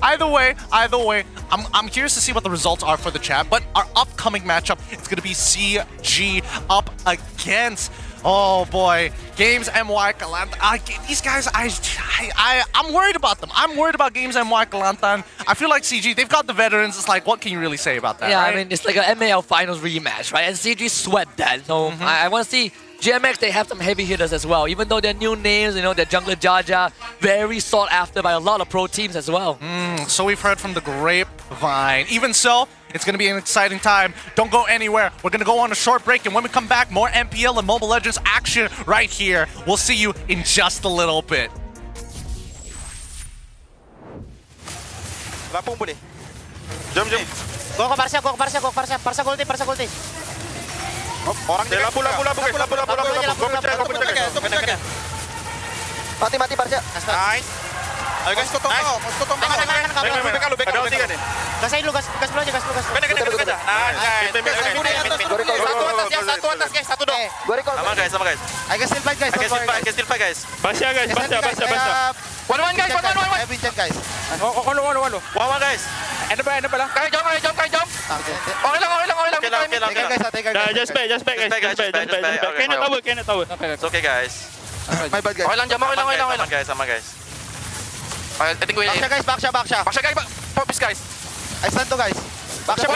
Either way, I'm curious to see what the results are for the chat. But our upcoming matchup, it's gonna be CG up against, oh boy, Games MY Kelantan. These guys, I'm worried about them. I'm worried about Games MY Kelantan. I feel like CG, they've got the veterans. It's like, what can you really say about that? Yeah, right? I mean, it's like an MAL finals rematch, right? And CG swept that. So I want to see GMX, they have some heavy hitters as well. Even though they're new names, you know, they're Jungler Jaja, very sought after by a lot of pro teams as well. So we've heard from the grapevine. Even so, it's going to be an exciting time. Don't go anywhere. We're going to go on a short break, and when we come back, more MPL and Mobile Legends action right here. We'll see you in just a little bit. Lapung boleh. Jom. Go ke Barca, Barca ulti. Orang dia lampu guys. Mati Barca. Nice. Ayo guys, totong. Ada tiga nih. Gasain lu, gas dulu aja. Kena. Nice. Satu atas guys, satu dong. Sama guys. I can still fight guys. Basia guys. One guys. I Vincent guys. One guys. Ano ba lang? Kaya jump. Okay lang. Take guys. Just back guys. Cannot tower. It's okay guys. My bad guys. Okay lang, jump. Sama guys. I think we... Baksha guys. Baksha guys, focus guys. I stand to guys. Baksha.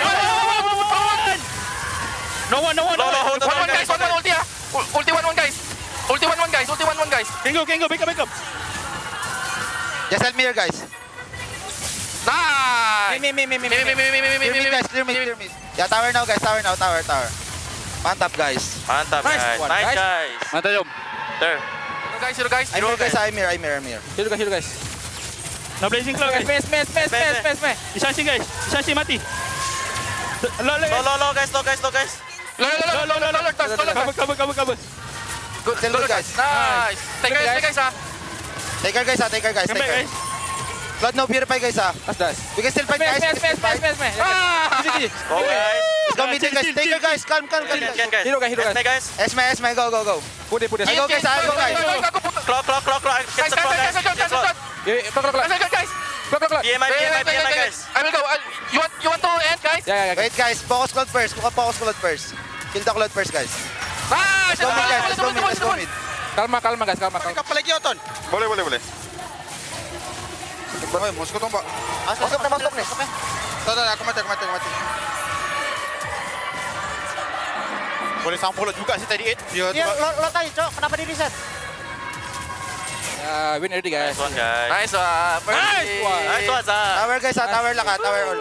No one. One guys, ulti ah. Ulti one guys. Ulti one guys. Can go, back up. Just help me here guys. Nice. Me guys, clear me. Yeah, tower now guys, tower. Mantap guys. Nice guys. Mantap jom. There. Hero guys. I'm here. Hero guys. Now blazing claw guys. Space. Isansi guys. Isansi mati. Low guys. Low. Cover. Good, still good guys. Nice. Take guys ah. Take care guys. Come back guys. Flood no purify guys ah. We can still fight guys. Space. Go guys. Let's go meeting guys. Take care guys. Calm guys. Hero guys. Esme, go. Put it. I go guys. Clock. Guys. Clock. PMI guys. I will go. You want to end, guys? Yeah. Wait guys, focus cloud first. Kill the cloud first guys. Let's go mid. Kalma guys. Kapalagi yun, Ton. Boleh. Masuk tong, Pak. Masuk nih. Tuh, aku mati. Boleh sampul juga sih tadi 8. Iya, lo tadi, Cok. Kenapa di reset? Win already guys. Nice one guys. Nice one. Tower guys, tower lang. Tower all.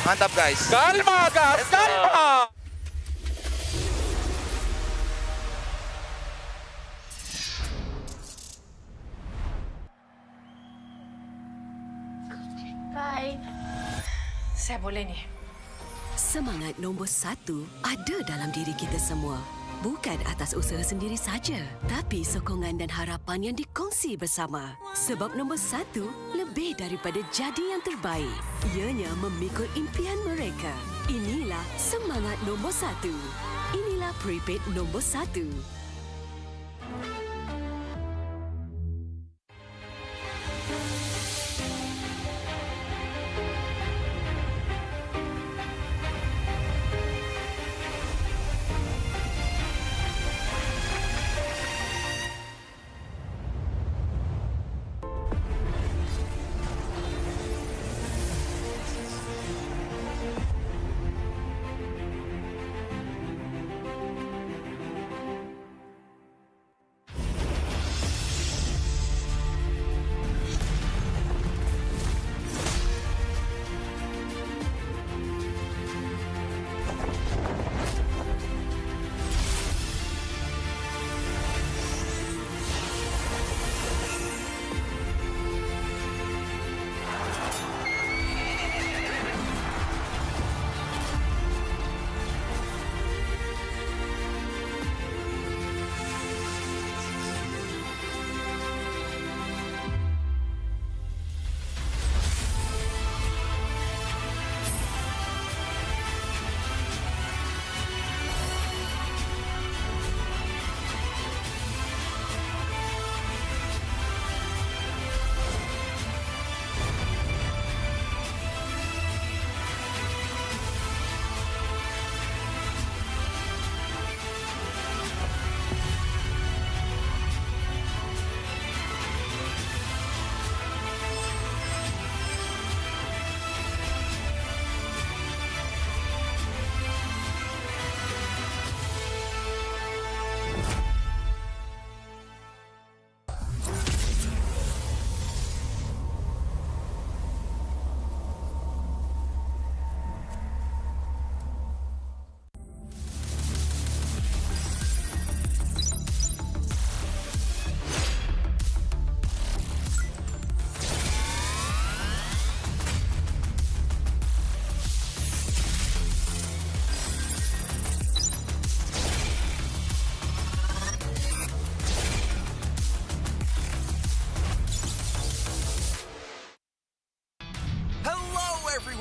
Mantap guys. Kalma. Bye. Saya boleh nih. Semangat nombor 1 ada dalam diri kita semua. Bukan atas usaha sendiri saja, tapi sokongan dan harapan yang dikongsi bersama. Sebab nombor 1 lebih daripada jadi yang terbaik. Ianya memikul impian mereka. Inilah semangat nombor 1. Inilah prepaid nombor 1.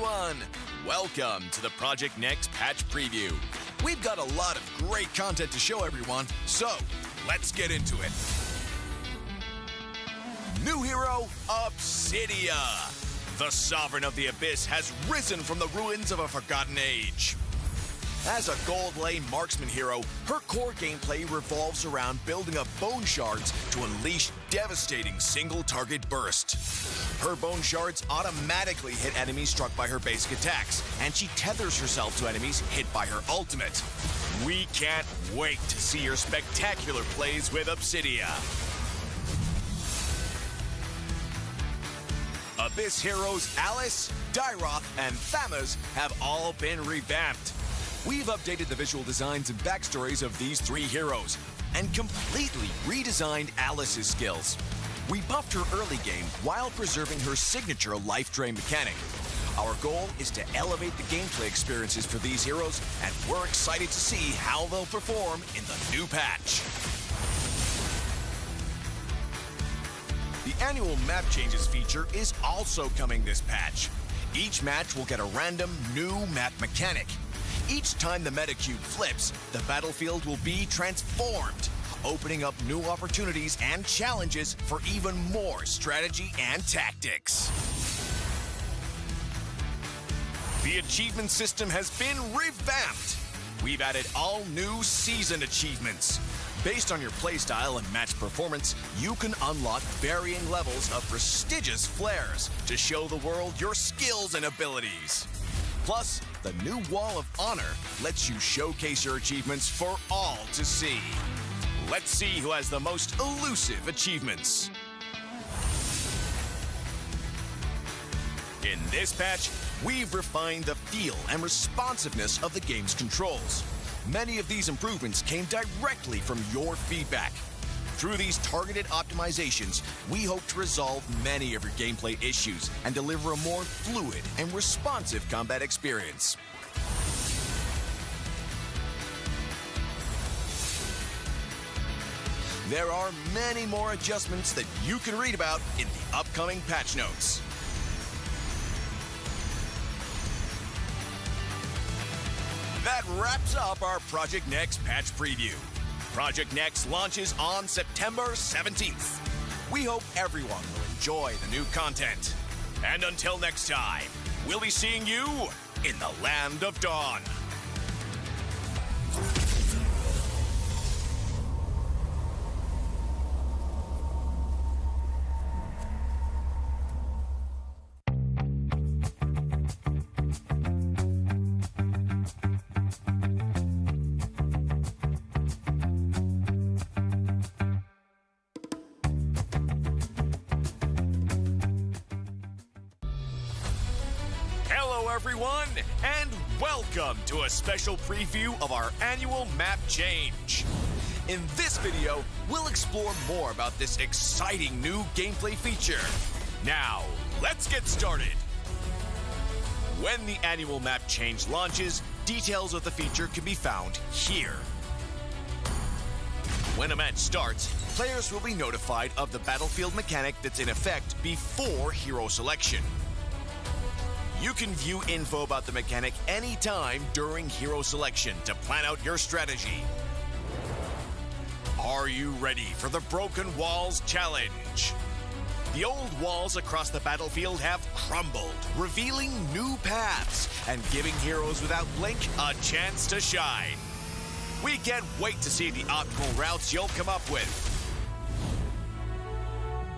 everyone! Welcome to the Project Next patch preview. We've got a lot of great content to show everyone, so let's get into it. New hero, Obsidia. The Sovereign of the Abyss has risen from the ruins of a forgotten age. As a gold lane marksman hero, her core gameplay revolves around building up bone shards to unleash devastating single-target burst. Her bone shards automatically hit enemies struck by her basic attacks, and she tethers herself to enemies hit by her ultimate. We can't wait to see your spectacular plays with Obsidia. Abyss heroes Alice, Dyroth, and Thamuz have all been revamped. We've updated the visual designs and backstories of these three heroes and completely redesigned Alice's skills. We buffed her early game while preserving her signature life drain mechanic. Our goal is to elevate the gameplay experiences for these heroes, and we're excited to see how they'll perform in the new patch. The annual map changes feature is also coming this patch. Each match will get a random new map mechanic. Each time the meta cube flips, the battlefield will be transformed, opening up new opportunities and challenges for even more strategy and tactics. The achievement system has been revamped. We've added all new season achievements. Based on your playstyle and match performance, you can unlock varying levels of prestigious flares to show the world your skills and abilities. Plus, the new Wall of Honor lets you showcase your achievements for all to see. Let's see who has the most elusive achievements. In this patch, we've refined the feel and responsiveness of the game's controls. Many of these improvements came directly from your feedback. Through these targeted optimizations, we hope to resolve many of your gameplay issues and deliver a more fluid and responsive combat experience. There are many more adjustments that you can read about in the upcoming patch notes. That wraps up our Project Next patch preview. Project Next launches on September 17th. We hope everyone will enjoy the new content. And until next time, we'll be seeing you in the Land of Dawn. Everyone, and welcome to a special preview of our annual map change. In this video, we'll explore more about this exciting new gameplay feature. Now, let's get started. When the annual map change launches, details of the feature can be found here. When a match starts, players will be notified of the battlefield mechanic that's in effect before hero selection. You can view info about the mechanic anytime during hero selection to plan out your strategy. Are you ready for the Broken Walls Challenge? The old walls across the battlefield have crumbled, revealing new paths and giving heroes without blink a chance to shine. We can't wait to see the optimal routes you'll come up with.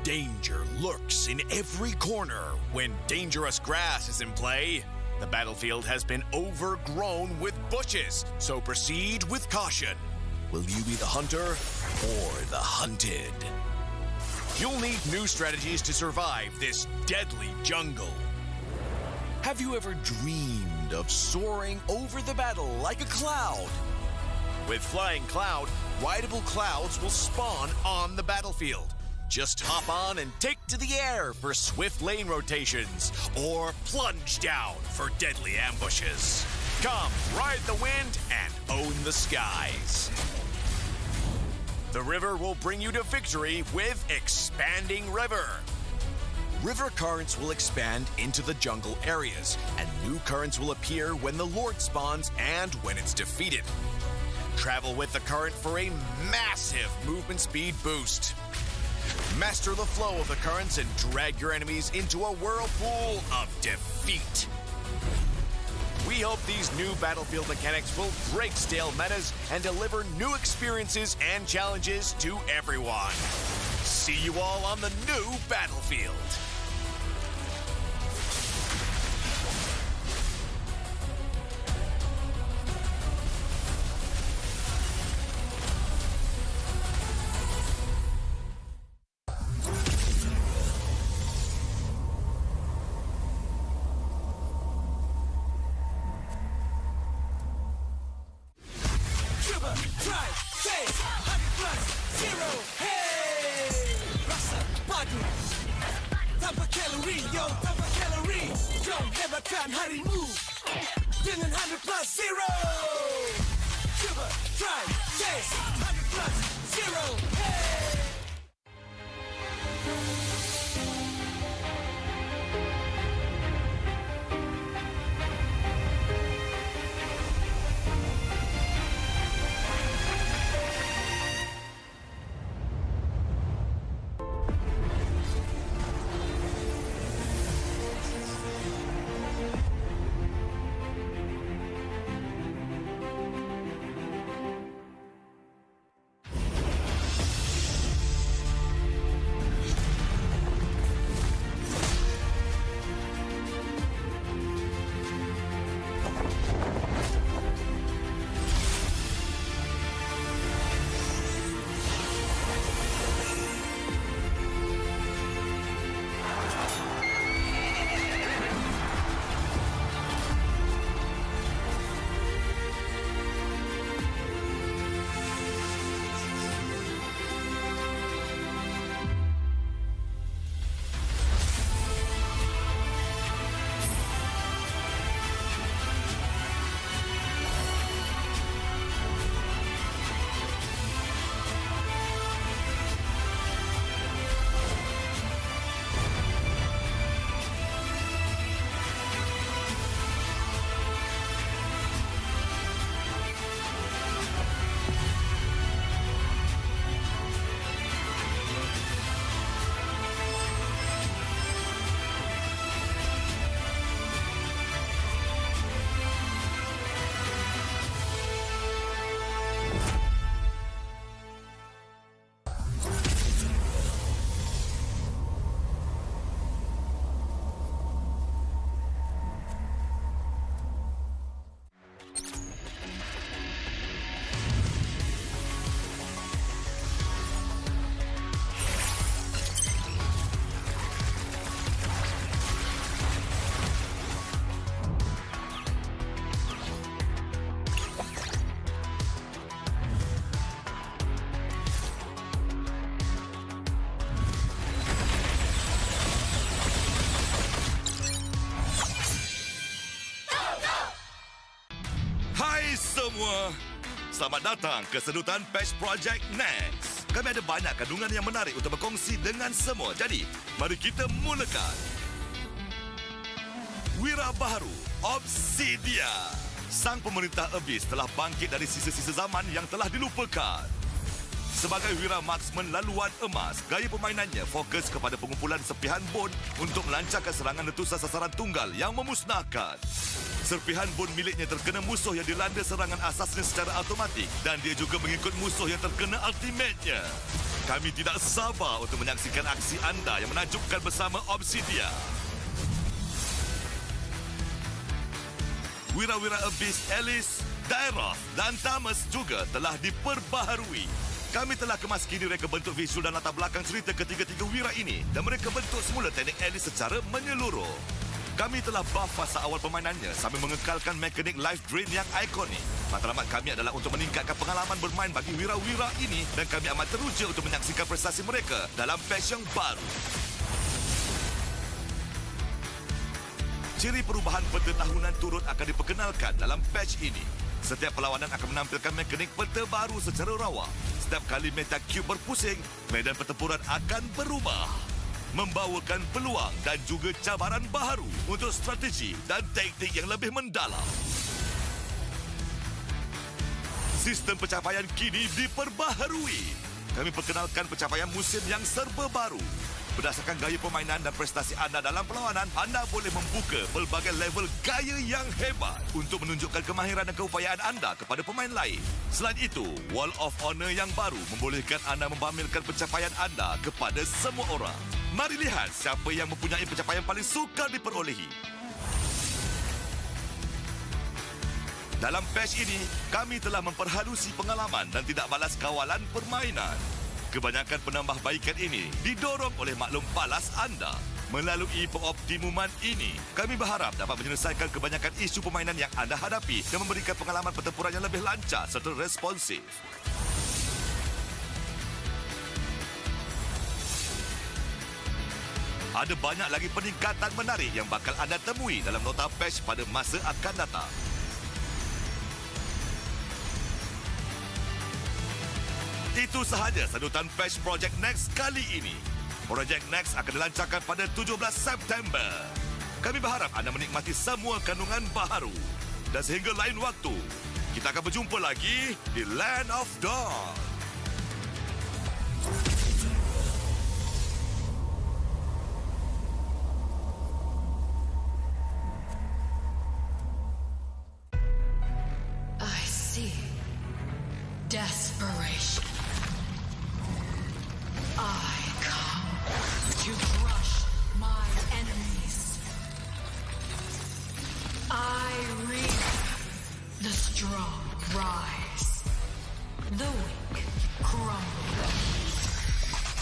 Danger lurks in every corner when dangerous grass is in play. The battlefield has been overgrown with bushes, so proceed with caution. Will you be the hunter or the hunted? You'll need new strategies to survive this deadly jungle. Have you ever dreamed of soaring over the battle like a cloud? With Flying Cloud, rideable clouds will spawn on the battlefield. Just hop on and take to the air for swift lane rotations, or plunge down for deadly ambushes. Come, ride the wind and own the skies. The river will bring you to victory with Expanding River. river currents will expand into the jungle areas, and new currents will appear when the Lord spawns and when it's defeated. Travel with the current for a massive movement speed boost. Master the flow of the currents and drag your enemies into a whirlpool of defeat. We hope these new battlefield mechanics will break stale metas and deliver new experiences and challenges to everyone. See you all on the new battlefield. Harimu dengan 100 plus zero. Cuba, try, taste 100 plus zero. Hey. semua. Selamat datang ke sedutan Patch Project Next. Kami ada banyak kandungan yang menarik untuk berkongsi dengan semua. Jadi, mari kita mulakan. Wira baharu, Obsidian. Sang pemerintah Abyss telah bangkit dari sisa-sisa zaman yang telah dilupakan. Sebagai wira marksman laluan emas, gaya permainannya fokus kepada pengumpulan serpihan bon untuk melancarkan serangan letusan sasaran tunggal yang memusnahkan. Serpihan bon miliknya terkena musuh yang dilanda serangan asasnya secara automatik dan dia juga mengikut musuh yang terkena ultimate-nya. Kami tidak sabar untuk menyaksikan aksi anda yang menakjubkan bersama Obsidian. Wira-wira Abyss Alice, Daeroth dan Tamas juga telah diperbaharui. Kami telah kemaskini reka bentuk visual dan latar belakang cerita ketiga-tiga wira ini dan mereka bentuk semula teknik Alice secara menyeluruh. Kami telah buff fasa awal permainannya sambil mengekalkan mekanik life drain yang ikonik. Matlamat kami adalah untuk meningkatkan pengalaman bermain bagi wira-wira ini dan kami amat teruja untuk menyaksikan prestasi mereka dalam patch yang baru. Ciri perubahan peta tahunan turut akan diperkenalkan dalam patch ini. Setiap perlawanan akan menampilkan mekanik peta baru secara rawa. Setiap kali meta cube berpusing, medan pertempuran akan berubah. membawakan peluang dan juga cabaran baharu untuk strategi dan taktik yang lebih mendalam. Sistem pencapaian kini diperbaharui. Kami perkenalkan pencapaian musim yang serba baru. Berdasarkan gaya permainan dan prestasi anda dalam perlawanan, anda boleh membuka pelbagai level gaya yang hebat untuk menunjukkan kemahiran dan keupayaan anda kepada pemain lain. Selain itu, Wall of Honor yang baru membolehkan anda membamilkan pencapaian anda kepada semua orang. Mari lihat siapa yang mempunyai pencapaian paling sukar diperolehi. Dalam patch ini, kami telah memperhalusi pengalaman dan tidak balas kawalan permainan. Kebanyakan penambahbaikan ini didorong oleh maklum balas anda. Melalui pengoptimuman ini, kami berharap dapat menyelesaikan kebanyakan isu permainan yang anda hadapi dan memberikan pengalaman pertempuran yang lebih lancar serta responsif. Ada banyak lagi peningkatan menarik yang bakal anda temui dalam nota patch pada masa akan datang. Itu sahaja sedutan patch Project Next kali ini. Project Next akan dilancarkan pada 17 September. Kami berharap anda menikmati semua kandungan baharu. Dan sehingga lain waktu, kita akan berjumpa lagi di Land of Dawn. I see desperation. I come to crush my enemies. I reap the strong rise, the weak crumble.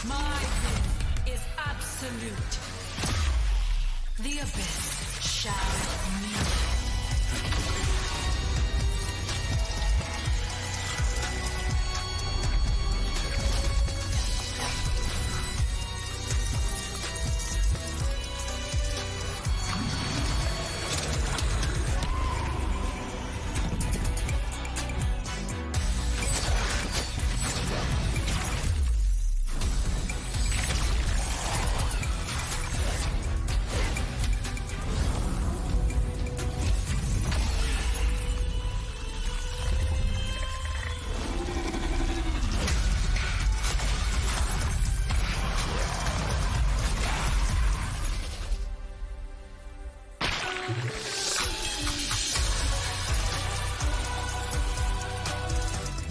My will is absolute. The abyss shall meet.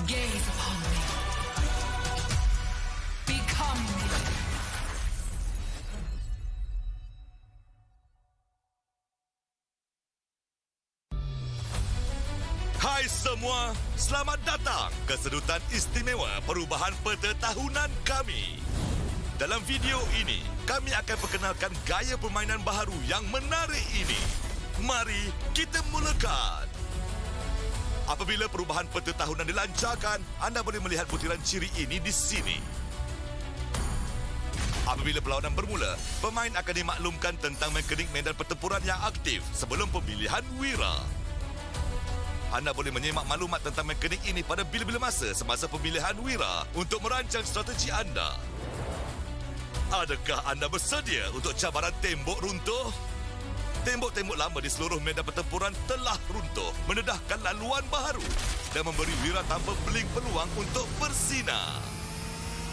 Gaze upon me. Become me. Hai semua, selamat datang ke sedutan istimewa perubahan peta tahunan kami. Dalam video ini, kami akan perkenalkan gaya permainan baharu yang menarik ini. Mari kita mulakan. Apabila perubahan peta tahunan dilancarkan, anda boleh melihat butiran ciri ini di sini. Apabila perlawanan bermula, pemain akan dimaklumkan tentang mekanik medan pertempuran yang aktif sebelum pemilihan wira. Anda boleh menyemak maklumat tentang mekanik ini pada bila-bila masa semasa pemilihan wira untuk merancang strategi anda. Adakah anda bersedia untuk cabaran tembok runtuh? Tembok-tembok lama di seluruh medan pertempuran telah runtuh, mendedahkan laluan baharu dan memberi wira tanpa beling peluang untuk bersinar.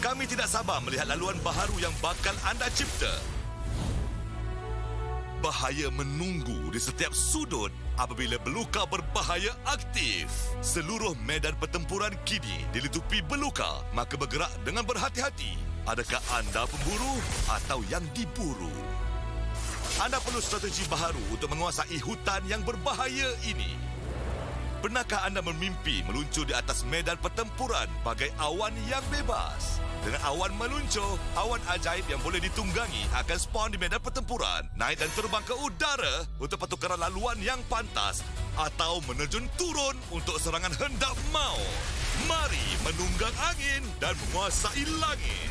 Kami tidak sabar melihat laluan baharu yang bakal anda cipta. Bahaya menunggu di setiap sudut apabila beluka berbahaya aktif. Seluruh medan pertempuran kini dilitupi beluka, maka bergerak dengan berhati-hati. Adakah anda pemburu atau yang diburu? Anda perlu strategi baharu untuk menguasai hutan yang berbahaya ini. Pernahkah anda bermimpi meluncur di atas medan pertempuran bagai awan yang bebas? Dengan awan meluncur, awan ajaib yang boleh ditunggangi akan spawn di medan pertempuran, naik dan terbang ke udara untuk pertukaran laluan yang pantas atau menerjun turun untuk serangan hendak maut. Mari menunggang angin dan menguasai langit.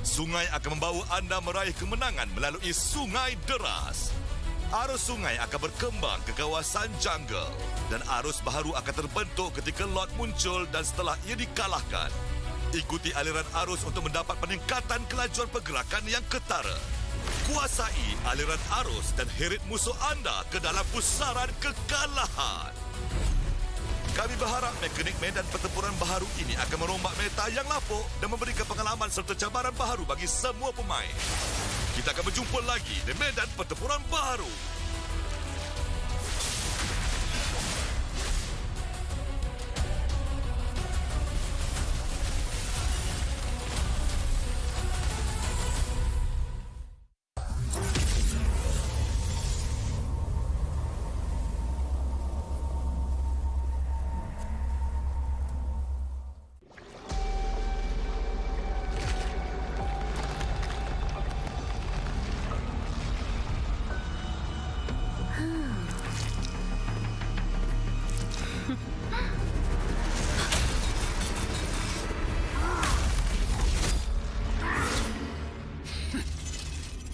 Sungai akan membawa anda meraih kemenangan melalui sungai deras. Arus sungai akan berkembang ke kawasan jungle dan arus baharu akan terbentuk ketika lot muncul dan setelah ia dikalahkan. Ikuti aliran arus untuk mendapat peningkatan kelajuan pergerakan yang ketara. Kuasai aliran arus dan heret musuh anda ke dalam pusaran kekalahan. Kami berharap mekanik medan pertempuran baharu ini akan merombak meta yang lapuk dan memberikan pengalaman serta cabaran baharu bagi semua pemain. Kita akan berjumpa lagi di medan pertempuran baharu.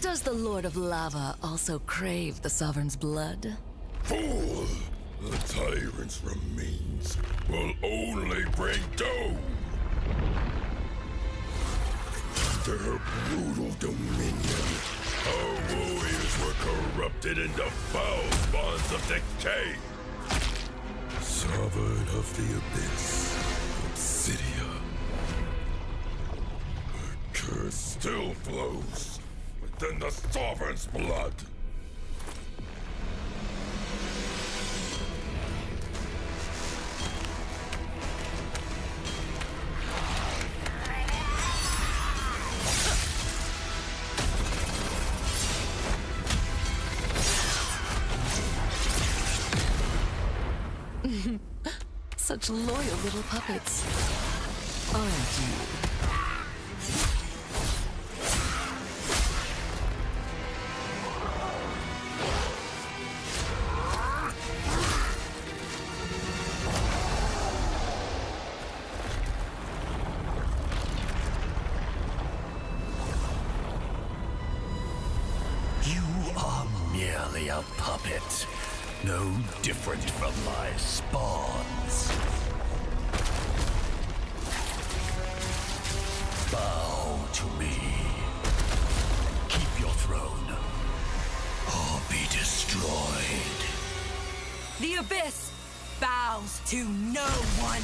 Does the Lord of Lava also crave the Sovereign's blood? Fool! The tyrant's remains will only bring doom! Under her brutal dominion, our warriors were corrupted into foul bonds of decay. Sovereign of the Abyss, Obsidia. Her curse still flows within the Sovereign's blood. Such loyal little puppets, aren't you? You are merely a puppet, no different from my spawns. Bow to me. Keep your throne, or be destroyed. The Abyss bows to no one.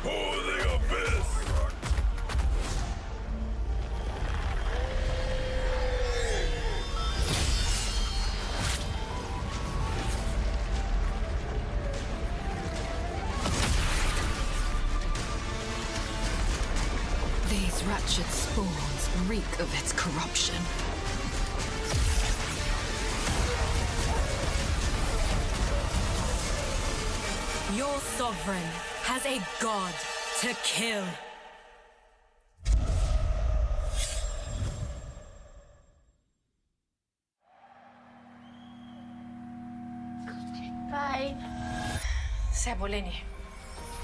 For the Abyss! These wretched spawns reek of its corruption. Your sovereign has a god to kill. Bye. Saya boleh ni.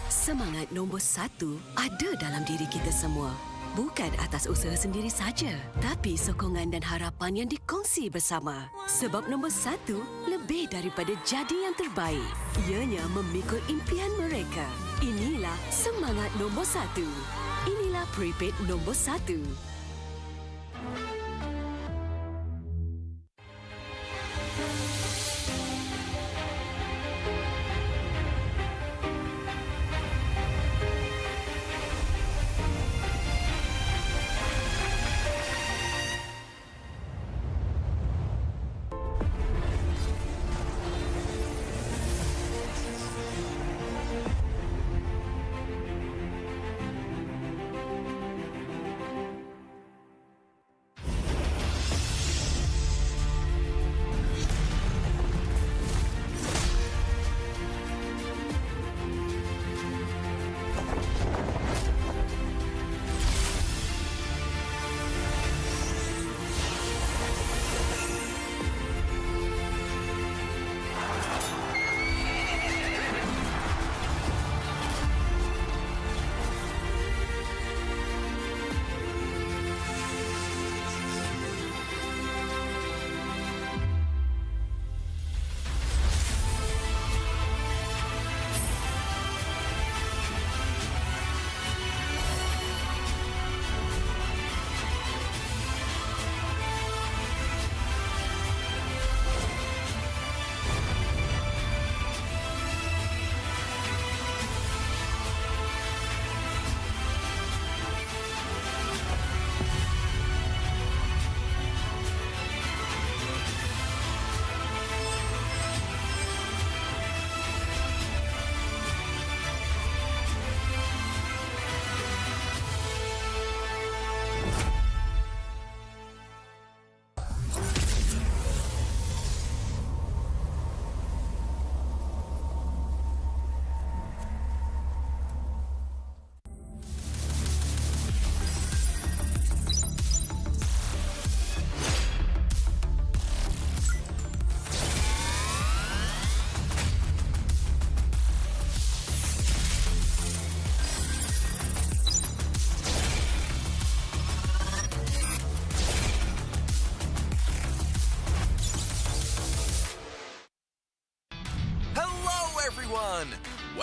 Semangat nombor 1 ada dalam diri kita semua. Bukan atas usaha sendiri saja, tapi sokongan dan harapan yang dikongsi bersama. Sebab nombor 1 lebih daripada jadi yang terbaik. Ianya memikul impian mereka. Inilah semangat nombor 1. Inilah prepaid nombor 1.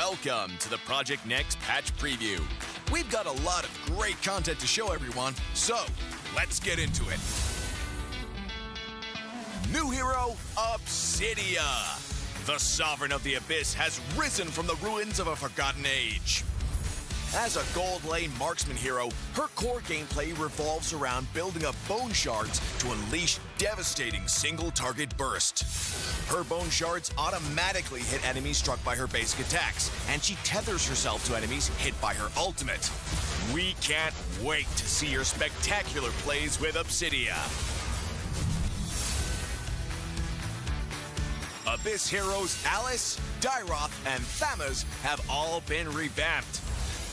welcome to the Project Next patch preview. We've got a lot of great content to show everyone, so let's get into it. New hero, Obsidia. The Sovereign of the Abyss has risen from the ruins of a forgotten age. As a gold lane marksman hero, her core gameplay revolves around building up bone shards to unleash devastating single-target burst. Her bone shards automatically hit enemies struck by her basic attacks, and she tethers herself to enemies hit by her ultimate. We can't wait to see your spectacular plays with Obsidia. Abyss heroes Alice, Dyroth, and Thamuz have all been revamped.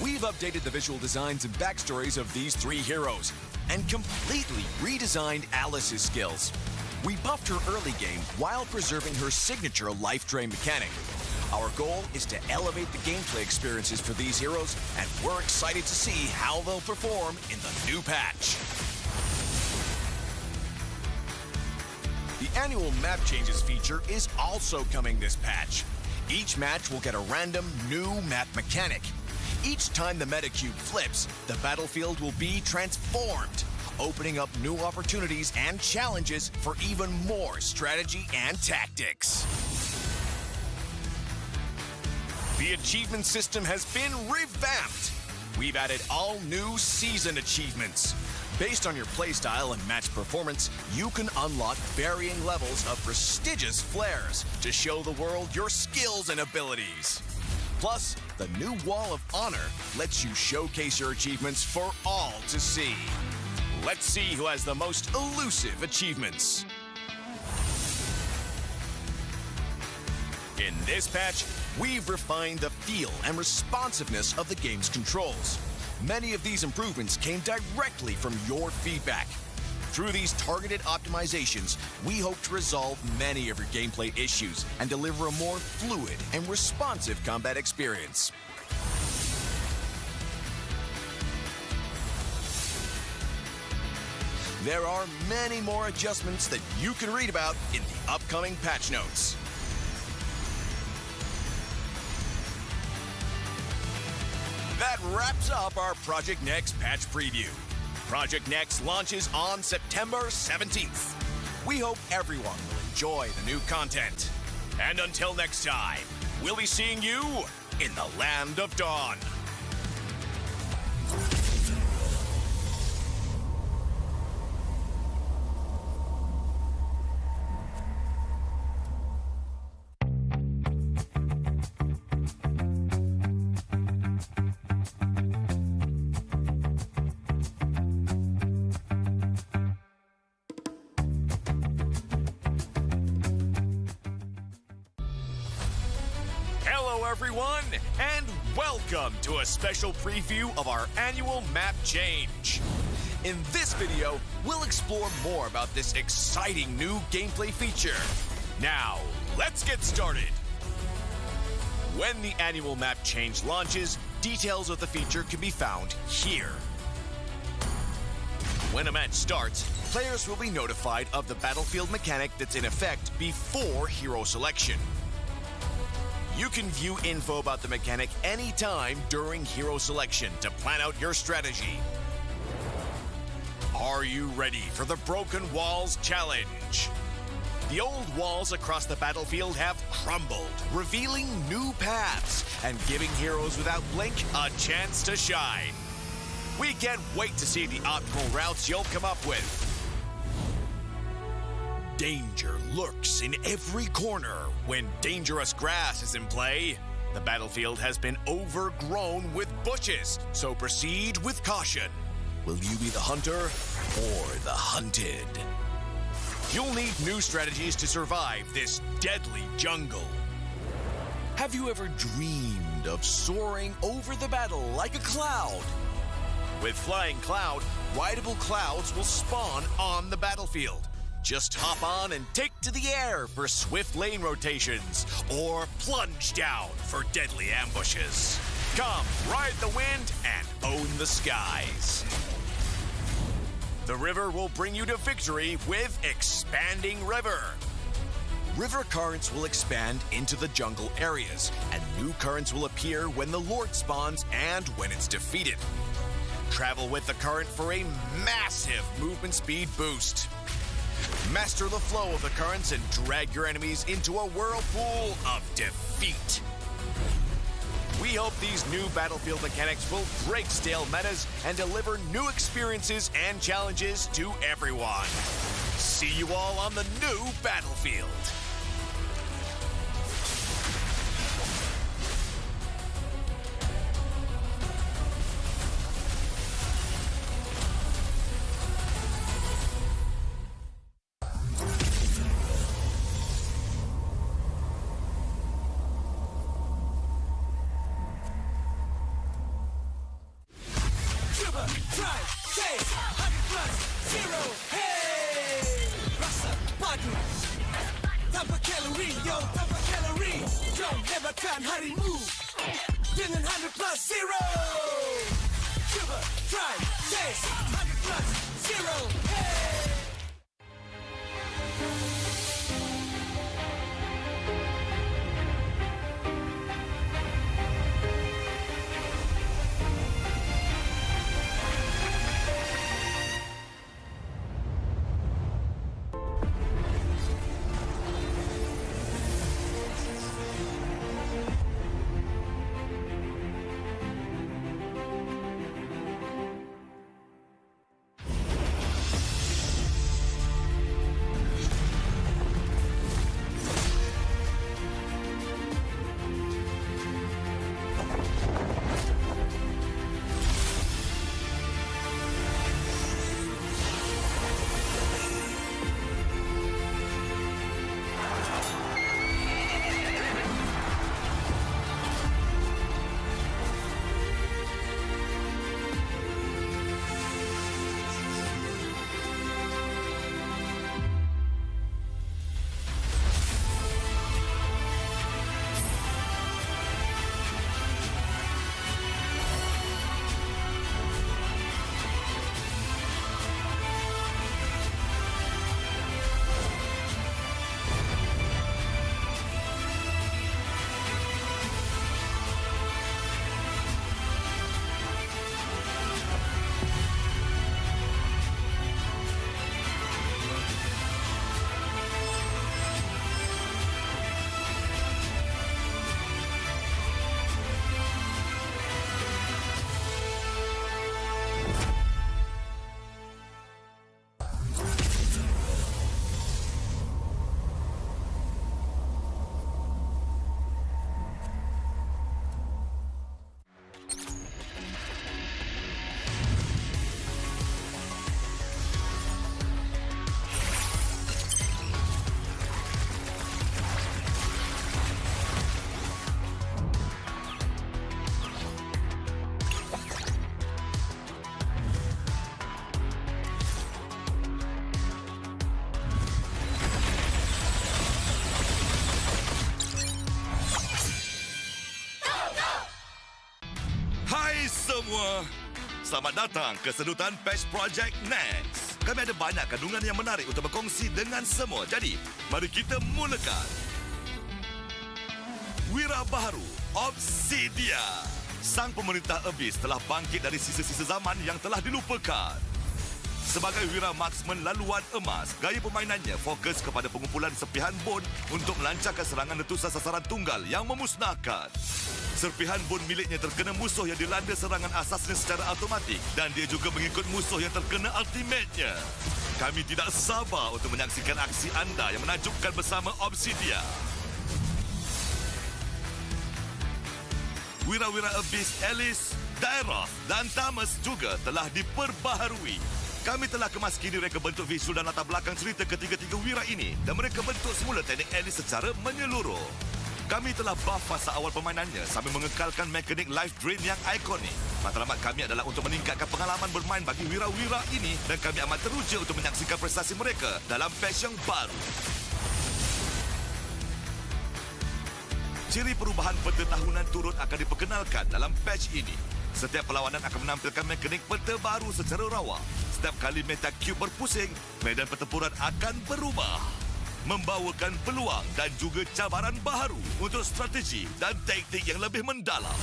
We've updated the visual designs and backstories of these three heroes and completely redesigned Alice's skills. We buffed her early game while preserving her signature life drain mechanic. Our goal is to elevate the gameplay experiences for these heroes, and we're excited to see how they'll perform in the new patch. The annual map changes feature is also coming this patch. Each match will get a random new map mechanic. Each time the meta cube flips, the battlefield will be transformed, opening up new opportunities and challenges for even more strategy and tactics. The achievement system has been revamped. We've added all new season achievements. Based on your playstyle and match performance, you can unlock varying levels of prestigious flares to show the world your skills and abilities. Plus, the new Wall of Honor lets you showcase your achievements for all to see. Let's see who has the most elusive achievements. In this patch, we've refined the feel and responsiveness of the game's controls. Many of these improvements came directly from your feedback. Through these targeted optimizations, we hope to resolve many of your gameplay issues and deliver a more fluid and responsive combat experience. There are many more adjustments that you can read about in the upcoming patch notes. That wraps up our Project Next patch preview. Project Next launches on September 17th. We hope everyone will enjoy the new content. And until next time, we'll be seeing you in the Land of Dawn. Everyone, and welcome to a special preview of our annual map change. In this video, we'll explore more about this exciting new gameplay feature. Now, let's get started. When the annual map change launches, details of the feature can be found here. When a match starts, players will be notified of the battlefield mechanic that's in effect before hero selection. You can view info about the mechanic anytime during hero selection to plan out your strategy. Are you ready for the Broken Walls Challenge? The old walls across the battlefield have crumbled, revealing new paths and giving heroes without blink a chance to shine. We can't wait to see the optimal routes you'll come up with. Danger lurks in every corner when dangerous grass is in play. The battlefield has been overgrown with bushes, so proceed with caution. Will you be the hunter or the hunted? You'll need new strategies to survive this deadly jungle. Have you ever dreamed of soaring over the battle like a cloud? With Flying Cloud, rideable clouds will spawn on the battlefield. Just hop on and take to the air for swift lane rotations, or plunge down for deadly ambushes. Come, ride the wind and own the skies. The river will bring you to victory with Expanding River. river currents will expand into the jungle areas, and new currents will appear when the Lord spawns and when it's defeated. Travel with the current for a massive movement speed boost. Master the flow of the currents and drag your enemies into a whirlpool of defeat. We hope these new battlefield mechanics will break stale metas and deliver new experiences and challenges to everyone. See you all on the new battlefield. semua. Selamat datang ke sedutan Patch Project Next. Kami ada banyak kandungan yang menarik untuk berkongsi dengan semua. Jadi, mari kita mulakan. Wira baharu, Obsidian. Sang pemerintah Abyss telah bangkit dari sisa-sisa zaman yang telah dilupakan. Sebagai wira marksman laluan emas, gaya permainannya fokus kepada pengumpulan serpihan bon untuk melancarkan serangan letusan sasaran tunggal yang memusnahkan. Serpihan bon miliknya terkena musuh yang dilanda serangan asasnya secara automatik dan dia juga mengikut musuh yang terkena ultimate-nya. Kami tidak sabar untuk menyaksikan aksi anda yang menakjubkan bersama Obsidian. Wira-wira Abyss Alice, Daeroth dan Tamas juga telah diperbaharui. Kami telah kemas kini reka bentuk visual dan latar belakang cerita ketiga-tiga wira ini dan mereka bentuk semula teknik Alice secara menyeluruh. Kami telah buff fasa awal permainannya sambil mengekalkan mekanik life drain yang ikonik. Matlamat kami adalah untuk meningkatkan pengalaman bermain bagi wira-wira ini dan kami amat teruja untuk menyaksikan prestasi mereka dalam patch yang baru. Ciri perubahan peta tahunan turut akan diperkenalkan dalam patch ini. Setiap perlawanan akan menampilkan mekanik peta baru secara rawa. Setiap kali meta cube berpusing, medan pertempuran akan berubah. membawakan peluang dan juga cabaran baharu untuk strategi dan taktik yang lebih mendalam.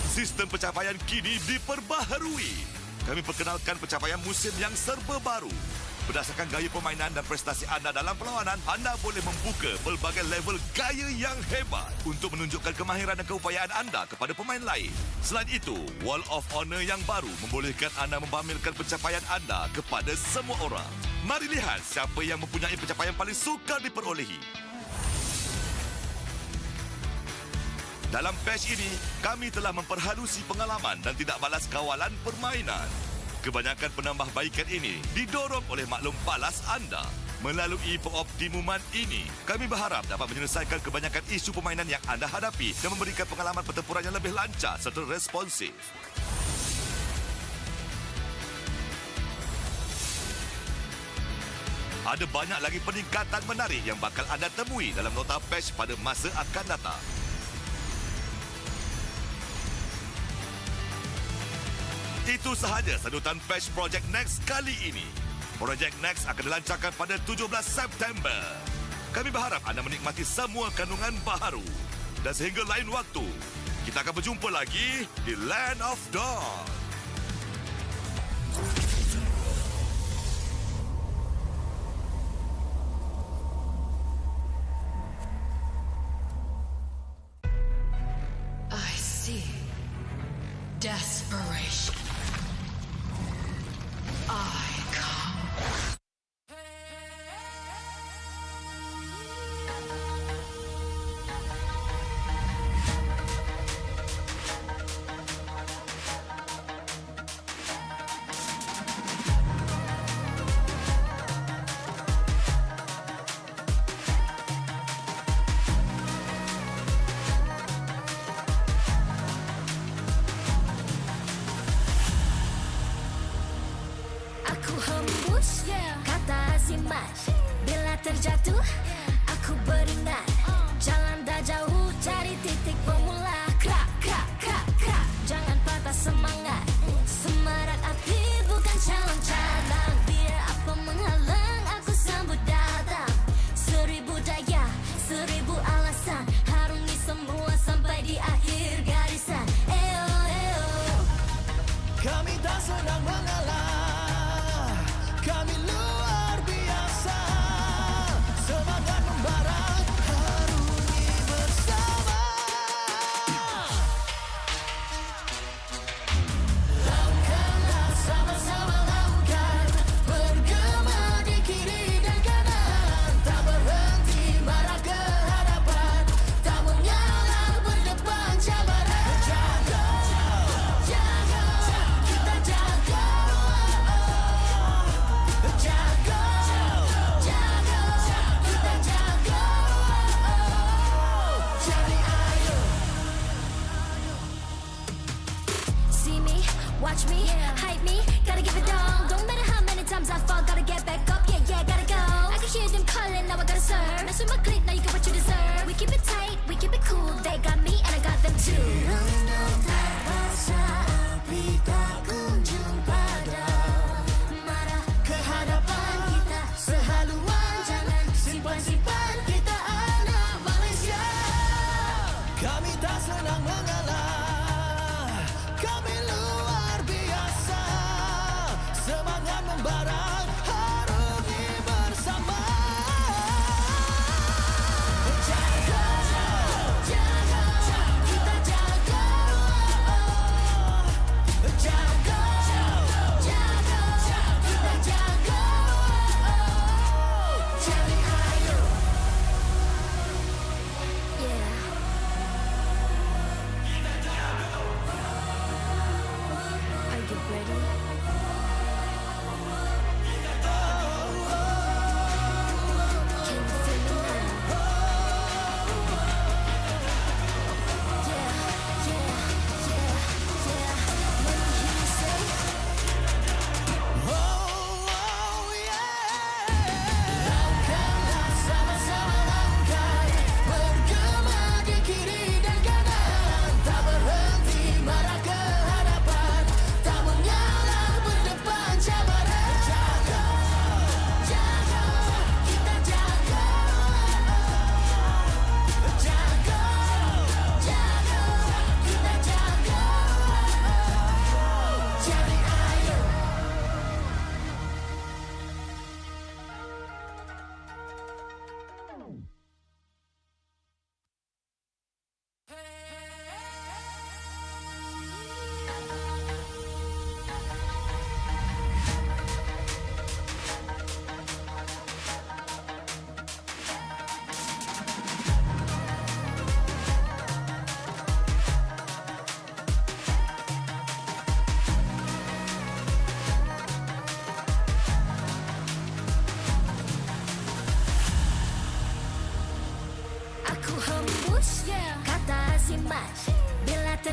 Sistem pencapaian kini diperbaharui. Kami perkenalkan pencapaian musim yang serba baru. Berdasarkan gaya permainan dan prestasi anda dalam perlawanan, anda boleh membuka pelbagai level gaya yang hebat untuk menunjukkan kemahiran dan keupayaan anda kepada pemain lain. Selain itu, Wall of Honor yang baru membolehkan anda mempamerkan pencapaian anda kepada semua orang. Mari lihat siapa yang mempunyai pencapaian paling sukar diperolehi. Dalam patch ini, kami telah memperhalusi pengalaman dan tidak balas kawalan permainan. Kebanyakan penambahbaikan ini didorong oleh maklum balas anda. Melalui pengoptimuman ini, kami berharap dapat menyelesaikan kebanyakan isu permainan yang anda hadapi dan memberikan pengalaman pertempuran yang lebih lancar serta responsif. Ada banyak lagi peningkatan menarik yang bakal anda temui dalam nota patch pada masa akan datang. Itu sahaja sedutan patch Project Next kali ini. Project Next akan dilancarkan pada 17 September. Kami berharap anda menikmati semua kandungan baharu. Dan sehingga lain waktu, kita akan berjumpa lagi di Land of Dawn. I see desperation. I come. Kata azimat bila terjatuh aku beringat jalan dah jauh cari titik bermula. Krak krak krak krak jangan patah semangat. Semarak api bukan calon cadangan. Biar apa menghalang aku sambut datang. 1000 daya 1000 alasan harungi semua sampai di akhir garisan. Eo eo Kami tak senang mengalah, kami luar biasa. Semangat membara, harungi bersama. Lakukanlah sama-sama lakukan, bergema di kiri dan kanan. Tak berhenti marah ke hadapan, tak mengalah berdepan cabaran. Jaga, jaga, kita jaga. Jaga, jaga, kita jaga. Jadi ayo. See me, watch me, hype me, gotta give it all. Don't matter how many times I fall, gotta get back up, yeah, yeah, gotta go. I can hear them calling, now I gotta serve. Mess with my clique, now you get what you deserve. We keep it tight, we keep it cool, they got me and I got them too. Rasa api tak kunjung padam. Marah ke hadapan kita sehaluan, jangan simpan-simpan kita anak Malaysia. Kami tak senang mengalah, kami luar biasa. Semangat membara, harungi bersama. Jaga, jaga, kita jaga.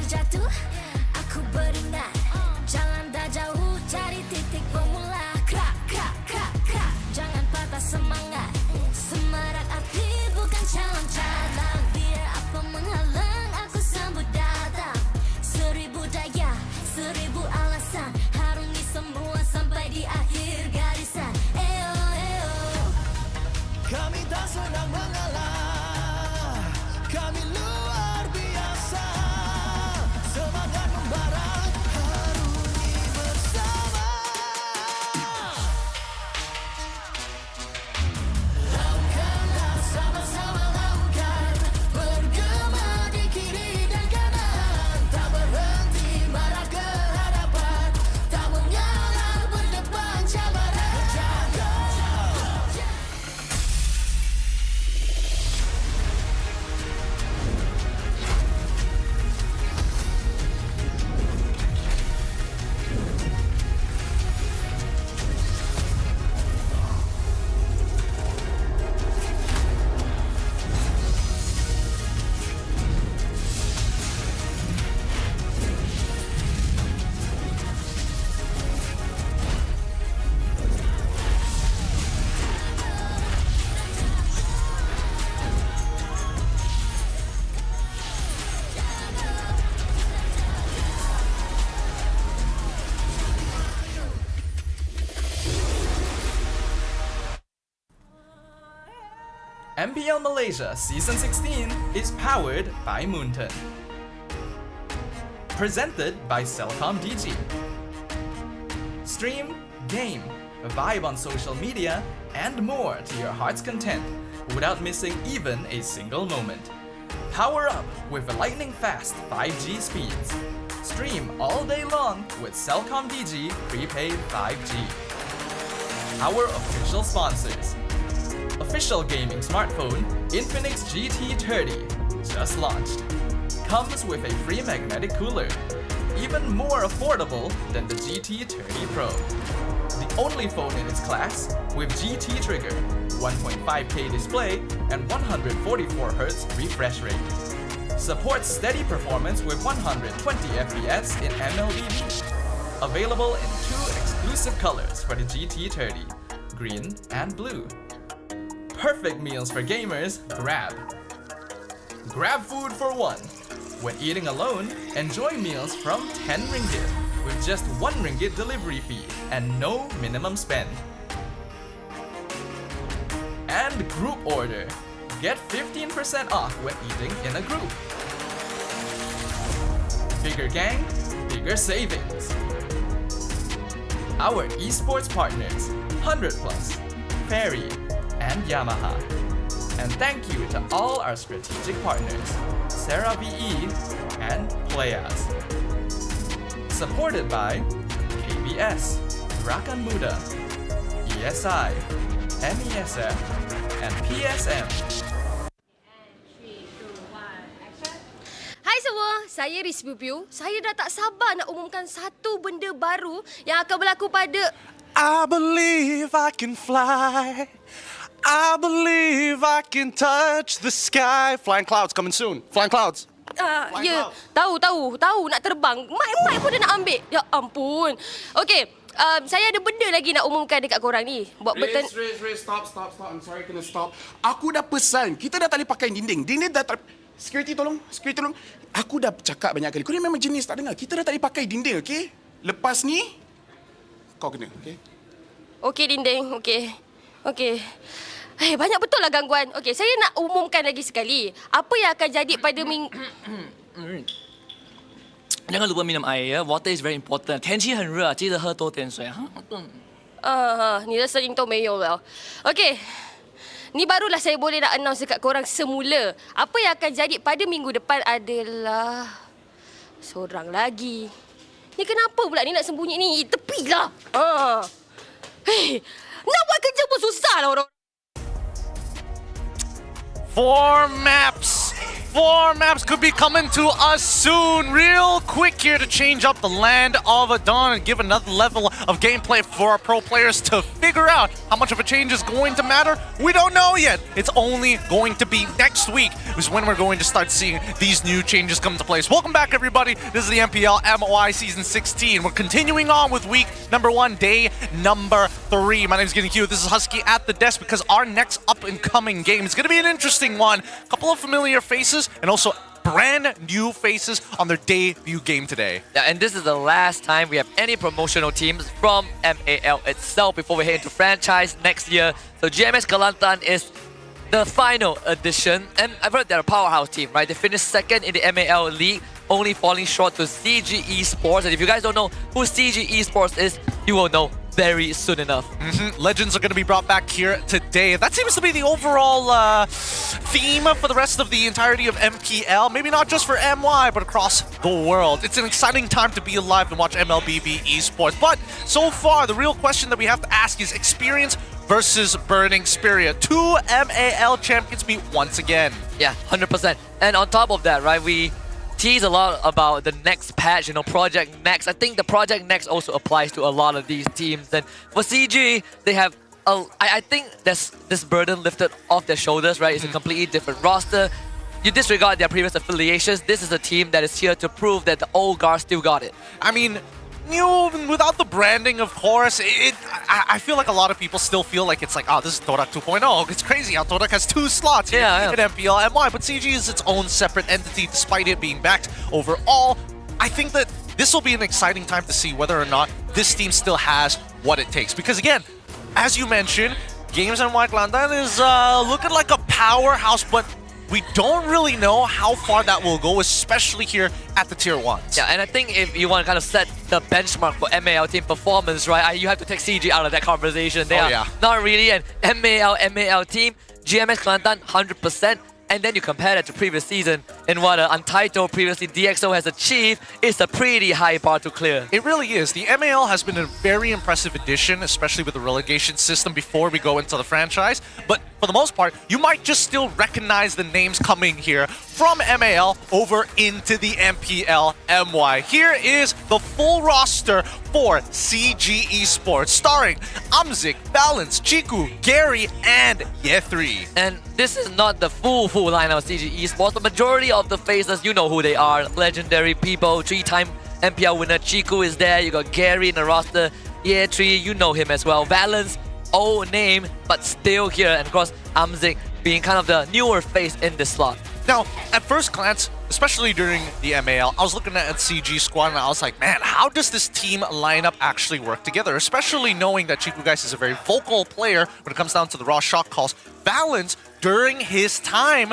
terjatuh, aku beringat. Jalan dah jauh, cari titik bermula. Krak, krak, krak, krak. Jangan patah semangat. Semarak api bukan calon cadangan. Biar apa menghalang, aku sambut datang. 1000 daya, 1000 alasan. Harungi semua sampai di akhir garisan. Eo, eo. Kami tak senang mengalah, kami luar biasa. Semangat membara, harungi bersama. Lakukanlah sama-sama lakukan, bergema di kiri dan kanan. Tak berhenti marah ke hadapan, tak mengalah berdepan cabaran. Jaga. MPL Malaysia Season 16 is powered by Moonton. Presented by Celcom DG. Stream, game, vibe on social media, and more to your heart's content without missing even a single moment. Power up with lightning-fast 5G speeds. Stream all day long with Celcom DG Prepaid 5G. Our official sponsors. Official gaming smartphone, Infinix GT30, just launched. Comes with a free magnetic cooler, even more affordable than the GT30 Pro. The only phone in its class with GT trigger, 1.5K display, and 144Hz refresh rate. Supports steady performance with 120 FPS in MLBB. Available in 2 exclusive colors for the GT30, green and blue. Perfect meals for gamers, Grab. Grab food for one. When eating alone, enjoy meals from 10 ringgit with just 1 ringgit delivery fee and no minimum spend. And group order. Get 15% off when eating in a group. Bigger gang, bigger savings. Our esports partners, 100 Plus, Ferry, and Yamaha. And thank you to all our strategic partners, Sarah VE and Playas. Supported by KBS, Rakan Muda, ESI, MESF, and PSM. Hai semua, saya Riz Piu. Saya dah tak sabar nak umumkan satu benda baru yang akan berlaku pada I believe I can fly. I believe I can touch the sky. Flying clouds coming soon. Flying clouds. Ya, tahu nak terbang. Mic pun dia nak ambil. Ya ampun. Okey, saya ada benda lagi nak umumkan dekat korang ni. Riz, stop. I'm sorry, kena stop. Aku dah pesan. Kita dah tak boleh pakai dinding. Dinding dah tak... Security tolong. Aku dah cakap banyak kali. Kau ni memang jenis tak dengar. Kita dah tak boleh pakai dinding, okey? Lepas ni, kau kena, okey? Okey, dinding. Okey. Banyak betul lah gangguan. Okey, saya nak umumkan lagi sekali. Apa yang akan jadi pada Jangan lupa minum air ya. Water is very important. 天气很热，记得喝多点水哈。你的声音都没有了。Okey. Ni barulah saya boleh nak announce dekat korang semula. Apa yang akan jadi pada minggu depan adalah seorang lagi. Ni kenapa pula ni nak sembunyi ni? Tepilah. Nak buat kerja pun susah lah orang. 4 maps 4 maps could be coming to us soon. Real quick here to change up the land of Dawn and give another level of gameplay for our pro players to figure out how much of a change is going to matter. We don't know yet. It's only going to be next week is when we're going to start seeing these new changes come into place. Welcome back, everybody. This is the MPL MY Season 16. We're continuing on with week number 1, day number 3. My name is Getting Q. This is Husky at the desk because our next up-and-coming game is going to be an interesting one. A couple of familiar faces and also brand new faces on their debut game today. Yeah, and this is the last time we have any promotional teams from MAL itself before we head into franchise next year. So GMX Kelantan is the final edition, and I've heard they're a powerhouse team, right? They finished second in the MAL League, only falling short to CG Esports. And if you guys don't know who CG Esports is, you will know very soon enough. Legends are going to be brought back here today. That seems to be the overall theme for the rest of the entirety of MPL. Maybe not just for MY, but across the world. It's an exciting time to be alive and watch MLBB Esports. But so far, the real question that we have to ask is experience versus Burning Spirit. 2 MAL champions meet once again. Yeah, 100%. And on top of that, right, we tease a lot about the next patch, Project Next. I think the Project Next also applies to a lot of these teams. And for CG, they have I think there's this burden lifted off their shoulders, right? It's a completely different roster. You disregard their previous affiliations. This is a team that is here to prove that the old guard still got it. I mean, without the branding, of course, I feel like a lot of people still feel like it's like, oh, this is Todak 2.0. It's crazy how Todak has 2 slots here in MPL MY, but CG is its own separate entity despite it being backed overall. I think that this will be an exciting time to see whether or not this team still has what it takes. Because again, as you mentioned, Games NY Kelantan is looking like a powerhouse, but we don't really know how far that will go, especially here at the Tier 1s. Yeah, and I think if you want to kind of set the benchmark for MAL team performance, right, you have to take CG out of that conversation. They are not really an MAL team. GMX Kelantan, 100%. And then you compare that to previous season and what Untitled previously DxO has achieved, it's a pretty high bar to clear. It really is. The MAL has been a very impressive addition, especially with the relegation system before we go into the franchise. But for the most part, you might just still recognize the names coming here from MAL over into the MPL MY. Here is the full roster for CG Esports, starring Amzik, Balance, Chiku, Gary, and Yethri. And this is not the full lineup of CG Esports. The majority of the faces, you know who they are. Legendary people, 3-time MPL winner Chiku is there. You got Gary in the roster. Yethri, you know him as well. Balance, old name, but still here. And of course, Amzik being kind of the newer face in this slot. Now, at first glance, especially during the MAL, I was looking at CG squad and I was like, man, how does this team lineup actually work together? Especially knowing that Chiku Guys is a very vocal player when it comes down to the raw shot calls. Balance, during his time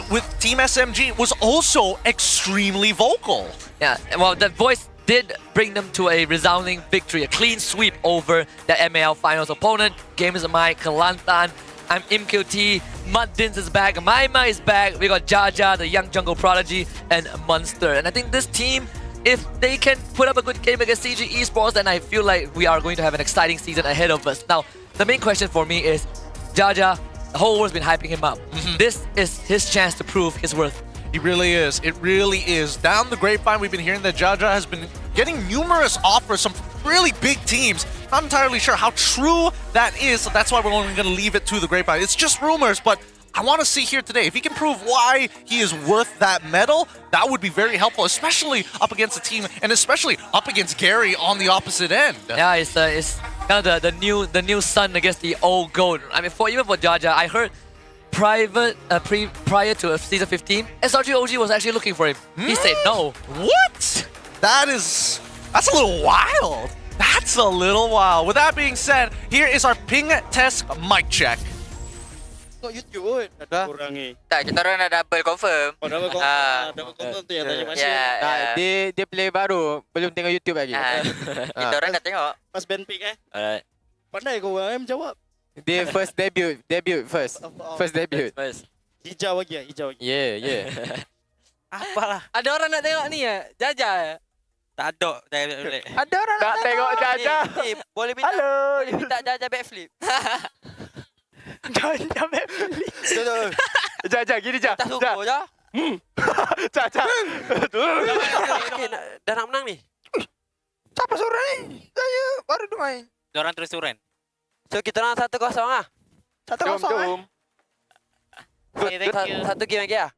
with Team SMG, was also extremely vocal. Yeah, well, that voice did bring them to a resounding victory, a clean sweep over the MAL finals opponent. Games MY Kelantan. I'm MQT, Muddins is back, Maima is back, we got Jaja, the young jungle prodigy, and Monster. And I think this team, if they can put up a good game against CG Esports, then I feel like we are going to have an exciting season ahead of us. Now, the main question for me is, Jaja, the whole world's been hyping him up. This is his chance to prove his worth. He really is. It really is. Down the grapevine, we've been hearing that Jaja has been getting numerous offers from really big teams. Not entirely sure how true that is, so that's why we're only going to leave it to the grapevine. It's just rumors, but I want to see here today. If he can prove why he is worth that medal, that would be very helpful, especially up against a team, and especially up against Gary on the opposite end. Yeah, it's kind of the new son against the old goat. I mean, even for Jaja, I heard prior to season 15, SRG OG was actually looking for him. He said no. What? That's a little wild. That's a little wild. With that being said, here is our ping test mic check. YouTube pun. Kurangi. Tak, kita orang dah double confirm. Oh, double confirm. Double confirm tu yang tanya masih. Dia play baru, belum tengok YouTube lagi. Kita orang dah tengok. Pas band pick Alright. Pandai kau orang menjawab. Dia first debut first. First debut. Hijau lagi. Yeah. Apalah. Ada orang nak tengok ni ya? Jaja. Tak ada. Ada orang nak tengok Jaja. Boleh minta. Halo. Boleh minta Jaja backflip. Jaja backflip. Jaja gini Jaja. Cak. Dah nak menang ni. Siapa suruh ni? Saya baru main. Diorang terus turun. So kita nak 1-0 lah. 1-0 Jom. Okay, thank you. Satu game lagi lah.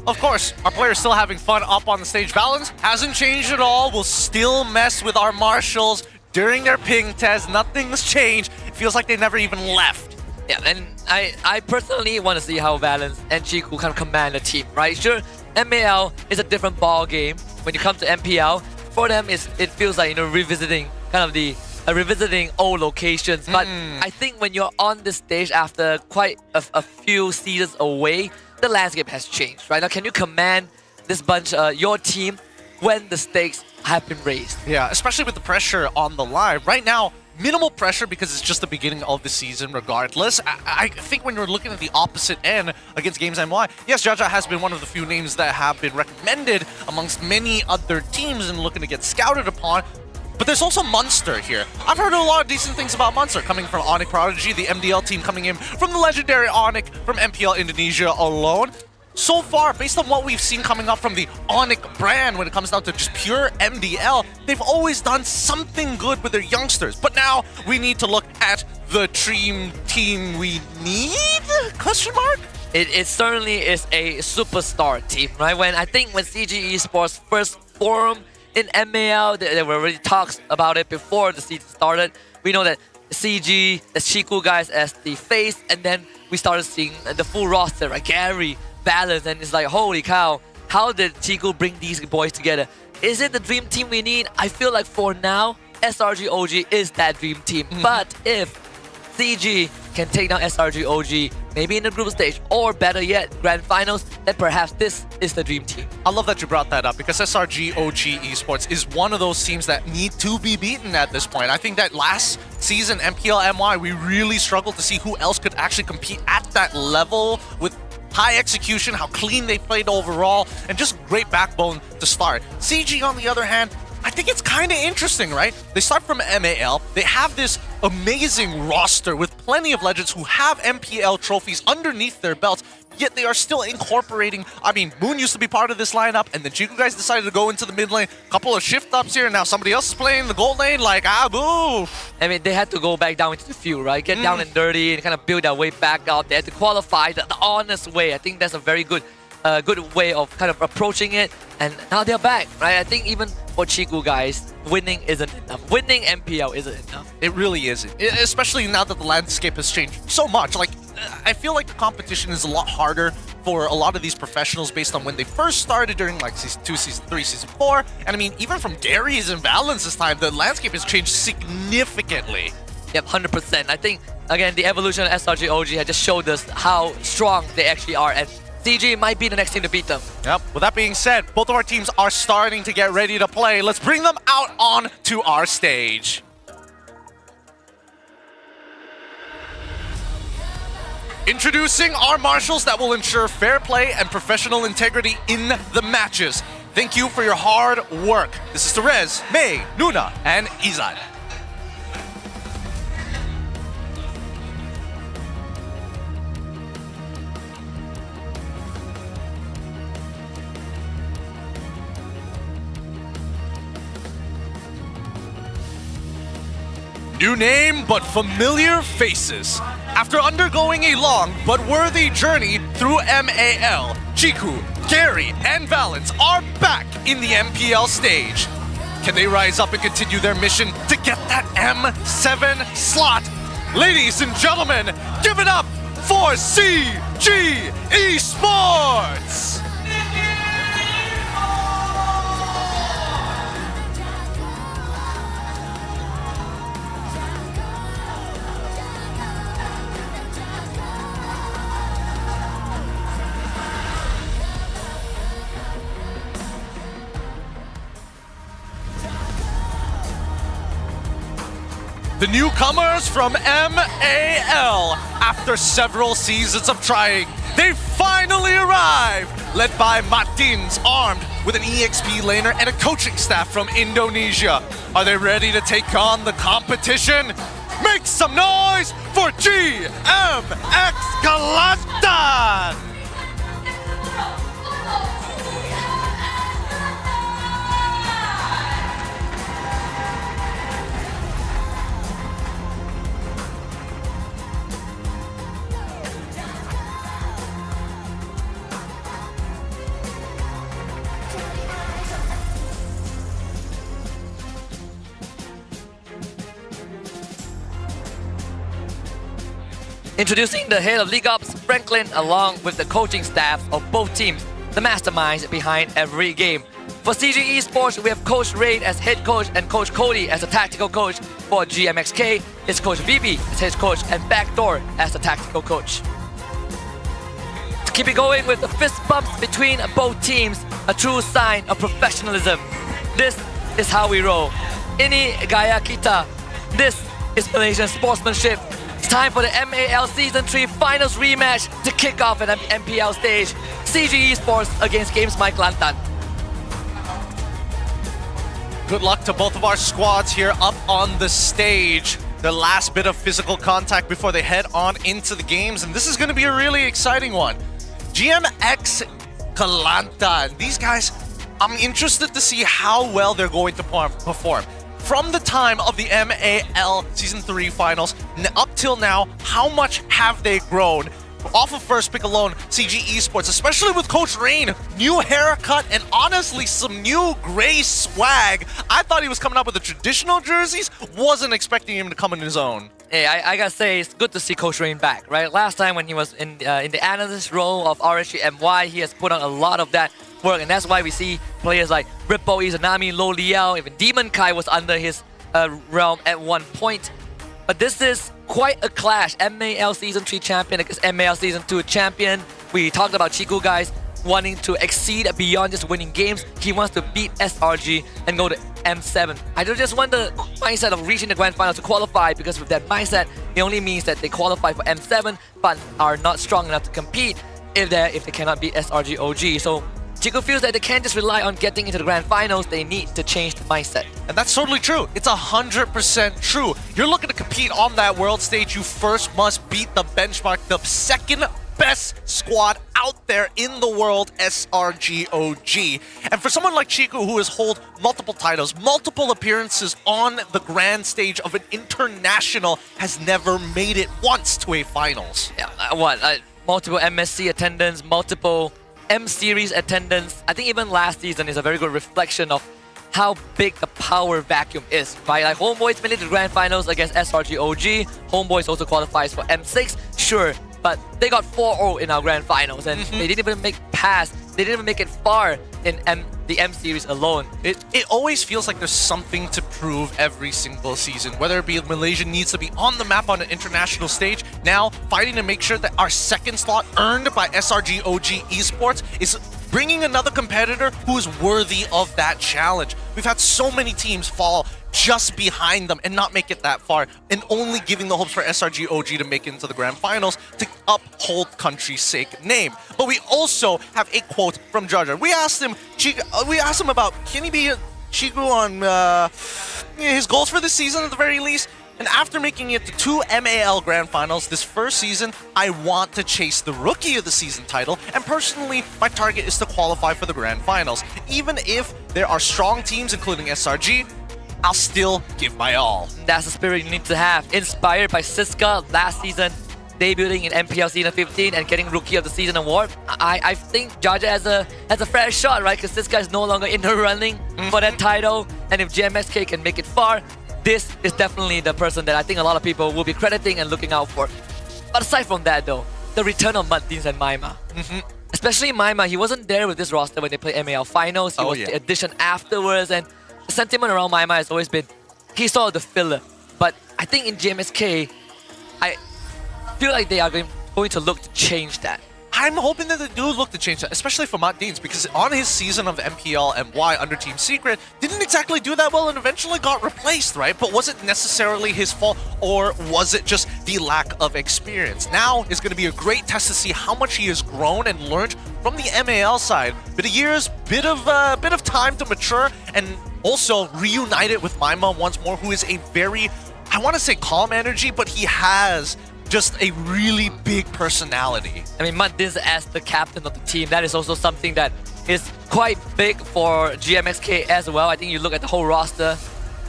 Of course, our players still having fun up on the stage. Balance hasn't changed at all. We'll still mess with our marshals during their ping test. Nothing's changed. It feels like they never even left. Yeah, and I personally want to see how Valence and Chiku kind of command the team, right? Sure, MAL is a different ball game when you come to MPL. For them, it feels like, you know, revisiting old locations. But I think when you're on this stage after quite a few seasons away, the landscape has changed, right? Now, can you command this bunch, your team, when the stakes have been raised? Yeah, especially with the pressure on the line. Right now, minimal pressure because it's just the beginning of the season regardless. I think when you're looking at the opposite end against Games MY, yes, Jaja has been one of the few names that have been recommended amongst many other teams and looking to get scouted upon. But there's also Munster here. I've heard a lot of decent things about Munster, coming from Onyx Prodigy, the MDL team coming in from the legendary Onyx from MPL Indonesia alone. So far, based on what we've seen coming up from the Onyx brand when it comes down to just pure MDL, they've always done something good with their youngsters. But now we need to look at the dream team we need? Question mark? It certainly is a superstar team, right? When CG Esports first formed in MAL, there were already talks about it before the season started. We know that CG, the Chiku guys as the face, and then we started seeing the full roster, right? Gary, Balance, and it's like, holy cow, how did Chiku bring these boys together? Is it the dream team we need? I feel like for now, SRG OG is that dream team. But if CG can take down SRG OG, maybe in the group stage, or better yet, grand finals, then perhaps this is the dream team. I love that you brought that up because SRG OG Esports is one of those teams that need to be beaten at this point. I think that last season, MPL MY, we really struggled to see who else could actually compete at that level with high execution, how clean they played overall, and just great backbone to start. CG, on the other hand, I think it's kind of interesting, right? They start from MAL. They have this amazing roster with plenty of legends who have MPL trophies underneath their belts, yet they are still incorporating. I mean, Moon used to be part of this lineup, and the Chiku guys decided to go into the mid lane. Couple of shift ups here, and now somebody else is playing the gold lane. Like, boo! I mean, they had to go back down into the field, right? Get down and dirty and kind of build their way back out there to qualify the honest way. I think that's a very good way of kind of approaching it, and now they're back, right? I think even for Chiku guys, winning isn't enough. Winning MPL isn't enough. It really isn't, especially now that the landscape has changed so much. Like, I feel like the competition is a lot harder for a lot of these professionals based on when they first started during like Season 2, Season 3, Season 4. And I mean, even from Gary's and Valence's time, the landscape has changed significantly. Yep, 100%. I think, again, the evolution of SRG OG has just showed us how strong they actually are, and CG might be the next team to beat them. Yep. With that being said, both of our teams are starting to get ready to play. Let's bring them out on to our stage. Introducing our marshals that will ensure fair play and professional integrity in the matches. Thank you for your hard work. This is Therese, May, Nuna, and Izan. New name, but familiar faces. After undergoing a long but worthy journey through MAL, Chiku, Gary, and Valence are back in the MPL stage. Can they rise up and continue their mission to get that M7 slot? Ladies and gentlemen, give it up for CG Esports! The newcomers from MAL, after several seasons of trying, they finally arrived, led by Martins, armed with an EXP laner and a coaching staff from Indonesia. Are they ready to take on the competition? Make some noise for GMX Kelantan! Introducing the head of League Ops, Franklin, along with the coaching staff of both teams, the masterminds behind every game. For CG Esports, we have Coach Raid as head coach and Coach Cody as a tactical coach. For GMXK, it's Coach VB as head coach and Backdoor as the tactical coach. To keep it going with the fist bumps between both teams, a true sign of professionalism. This is how we roll. Ini gaya kita. This is Malaysian sportsmanship. It's time for the MAL Season 3 Finals rematch to kick off an MPL stage. CG Esports against GMXK Kelantan. Good luck to both of our squads here up on the stage. The last bit of physical contact before they head on into the games, and this is going to be a really exciting one. GMX Kelantan. These guys, I'm interested to see how well they're going to perform. From the time of the MAL Season 3 Finals up till now, how much have they grown? Off of first pick alone, CG Esports, especially with Coach Rain, new haircut and honestly some new gray swag. I thought he was coming up with the traditional jerseys, wasn't expecting him to come in his own. Hey, I gotta say, it's good to see Coach Rain back, right? Last time when he was in the analyst role of RSG MY, he has put on a lot of that work, and that's why we see players like Rippo, Izanami, Lo Liao, even Demon Kai was under his realm at one point. But this is quite a clash. MAL Season 3 champion against MAL Season 2 champion. We talked about Chiku guys wanting to exceed beyond just winning games. He wants to beat SRG and go to M7. I don't just want the mindset of reaching the grand final to qualify, because with that mindset, it only means that they qualify for M7 but are not strong enough to compete if they cannot beat SRG OG. So Chico feels that they can't just rely on getting into the grand finals, they need to change the mindset. And that's totally true. It's 100% true. You're looking to compete on that world stage, you first must beat the benchmark, the second best squad out there in the world, SRG OG. And for someone like Chico, who has held multiple titles, multiple appearances on the grand stage of an international, has never made it once to a finals. Yeah, multiple MSC attendance, multiple M-Series attendance. I think even last season is a very good reflection of how big the power vacuum is, right? Like Homeboys made it to the grand finals against SRG OG. Homeboys also qualifies for M6, sure, but they got 4-0 in our grand finals, and they didn't even make they didn't even make it far in the M-Series alone. It always feels like there's something to prove every single season, whether it be Malaysia needs to be on the map on an international stage. Now, fighting to make sure that our second slot earned by SRG OG Esports is bringing another competitor who is worthy of that challenge. We've had so many teams fall just behind them and not make it that far, and only giving the hopes for SRG OG to make it into the grand finals to uphold country's sake name. But we also have a quote from Jar Jar. We asked him about, can he be Chiku on his goals for this season at the very least? And after making it to 2 MAL Grand Finals this first season, I want to chase the Rookie of the Season title, and personally, my target is to qualify for the Grand Finals. Even if there are strong teams, including SRG, I'll still give my all. That's the spirit you need to have. Inspired by Siska last season, debuting in MPL Season 15 and getting Rookie of the Season award. I think Jaja has a fair shot, right? Because Siska is no longer in the running for that title, and if GMXK can make it far, this is definitely the person that I think a lot of people will be crediting and looking out for. But aside from that though, the return of Muddeens and Maima. Especially Maima, he wasn't there with this roster when they played MAL Finals. He was the addition afterwards, and the sentiment around Maima has always been, he's sort of the filler. But I think in GMXK, I feel like they are going to look to change that. I'm hoping that they do look to change that, especially for Muddeens, because on his season of MPL MY under Team Secret, didn't exactly do that well and eventually got replaced, right? But was it necessarily his fault, or was it just the lack of experience? Now is going to be a great test to see how much he has grown and learned from the MAL side. Bit of years, bit of time to mature, and also reunited with Maima once more, who is a very I want to say calm energy, but he has just a really big personality. I mean, Martins as the captain of the team, that is also something that is quite big for GMXK as well. I think you look at the whole roster,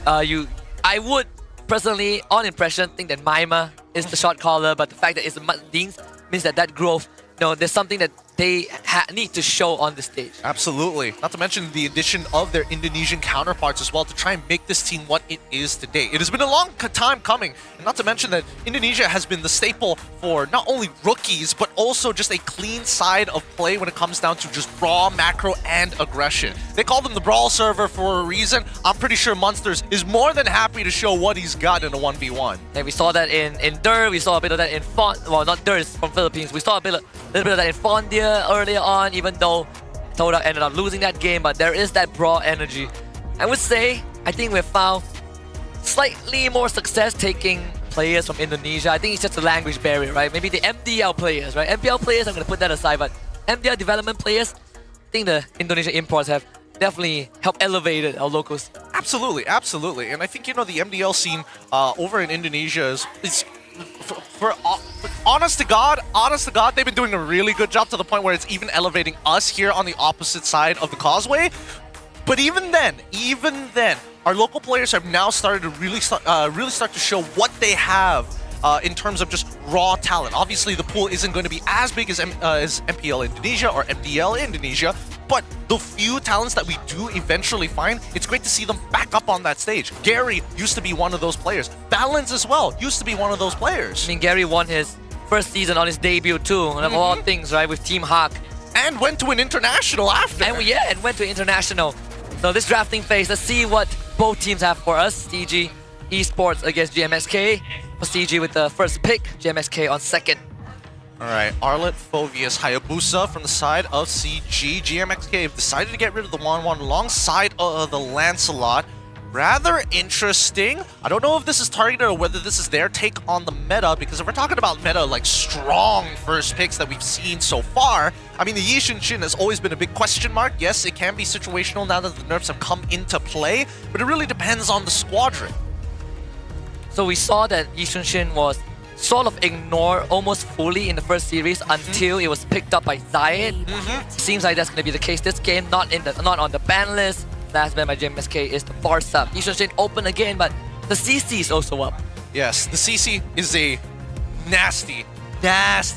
I would personally, on impression, think that Maima is the shot caller, but the fact that it's Martins means that growth, there's something that they need to show on the stage. Absolutely. Not to mention the addition of their Indonesian counterparts as well to try and make this team what it is today. It has been a long time coming, and not to mention that Indonesia has been the staple for not only rookies, but also just a clean side of play when it comes down to just raw, macro, and aggression. They call them the Brawl server for a reason. I'm pretty sure Monsters is more than happy to show what he's got in a 1v1. And we saw that in Dur, we saw a bit of that in well, not Dur, it's from Philippines. We saw a little bit of that in Fondia earlier on, even though Todak ended up losing that game, but there is that brawl energy. I would say, I think we've found slightly more success taking players from Indonesia. I think it's just a language barrier, right? Maybe the MDL players, right? MPL players, I'm going to put that aside, but MDL development players, I think the Indonesian imports have definitely helped elevate our locals. Absolutely, absolutely. And I think, the MDL scene over in Indonesia is for honest to God, they've been doing a really good job to the point where it's even elevating us here on the opposite side of the causeway. But even then, our local players have now started to really start to show what they have in terms of just raw talent. Obviously, the pool isn't going to be as big as MPL Indonesia or MDL Indonesia, but the few talents that we do eventually find, it's great to see them back up on that stage. Gary used to be one of those players. Balance as well used to be one of those players. I mean, Gary won his first season on his debut too, and of all things, right, with Team Hawk. And went to an international after. And went to international. So this drafting phase, let's see what both teams have for us. CG Esports against GMXK. For CG with the first pick, GMXK on second. Alright, Arlet, Phovius, Hayabusa from the side of CG. GMXK have decided to get rid of the 1-1 alongside the Lancelot. Rather interesting. I don't know if this is targeted or whether this is their take on the meta, because if we're talking about meta, like strong first picks that we've seen so far, I mean, the Yi Shin has always been a big question mark. Yes, it can be situational now that the nerfs have come into play, but it really depends on the squadron. So we saw that Yi Shin was sort of ignored almost fully in the first series until it was picked up by Zayed. Seems like that's going to be the case this game, not on the ban list. Last ban by GMXK is the bar sub. Yi Shin open again, but the CC is also up. Yes, the CC is a nasty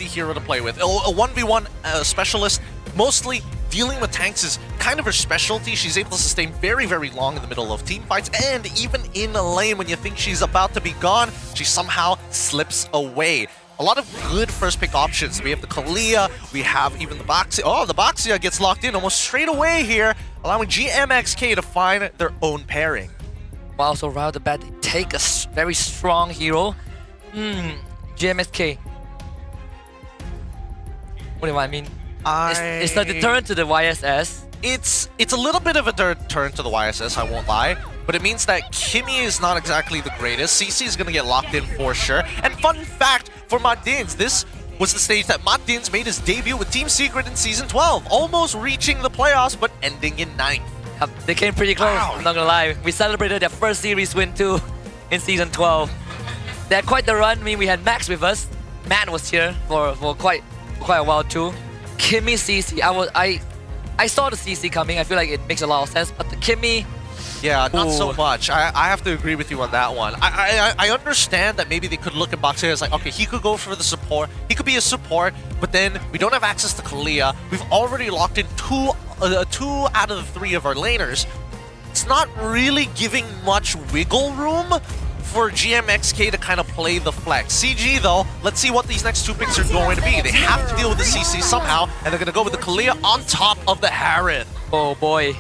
hero to play with. A 1v1 specialist, mostly dealing with tanks is kind of her specialty. She's able to sustain very, very long in the middle of team fights, and even in a lane when you think she's about to be gone, she somehow slips away. A lot of good first pick options. We have the Kalia, we have even the Baxia. Oh, the Baxia gets locked in almost straight away here, allowing GMXK to find their own pairing. Wow, so right off the bat, they take a very strong hero. GMXK. What do I mean? It's a deterrent to the YSS. It's a little bit of a deterrent to the YSS, I won't lie. But it means that Kimmy is not exactly the greatest. CC is going to get locked in for sure. And fun fact for Martins, this was the stage that Martins made his debut with Team Secret in Season 12. Almost reaching the playoffs, but ending in 9th. They came pretty close, I'm not going to lie. We celebrated their first series win too in Season 12. They had quite the run. I mean, we had Max with us. Matt was here for quite a while too. Kimmy CC, I saw the CC coming. I feel like it makes a lot of sense, but the Kimmy... Yeah, not so much. I have to agree with you on that one. I understand that maybe they could look at Boxer as like, okay, he could go for the support. He could be a support, but then we don't have access to Kalia. We've already locked in two out of the 3 of our laners. It's not really giving much wiggle room for GMXK to kind of play the flex. CG though, let's see what these next 2 picks are going to be. They have to deal with the CC somehow, and they're going to go with the Kalia on top of the Harith. Oh boy.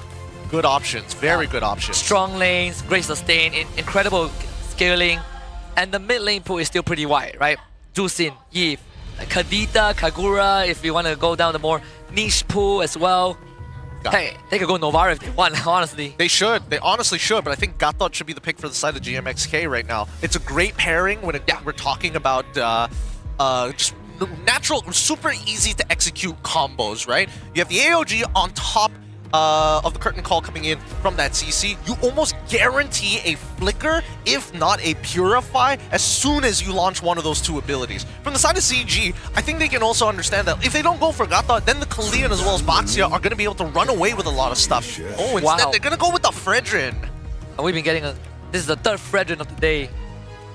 Good options, very good options. Strong lanes, great sustain, incredible scaling, and the mid lane pool is still pretty wide, right? Jusin, Yves, Kadita, Kagura, if you want to go down the more niche pool as well. Hey, they could go Novara if they want, honestly. They should. They honestly should, but I think Gatot should be the pick for the side of GMXK right now. It's a great pairing when we're talking about just natural, super easy to execute combos, right? You have the AOG on top of the curtain call coming in from that CC, you almost guarantee a flicker, if not a purify, as soon as you launch one of those two abilities. From the side of CG, I think they can also understand that if they don't go for Gata, then the Kalian as well as Baxia are going to be able to run away with a lot of stuff. Oh, instead they're going to go with the Fredrin. And we've been getting this is the third Fredrin of the day.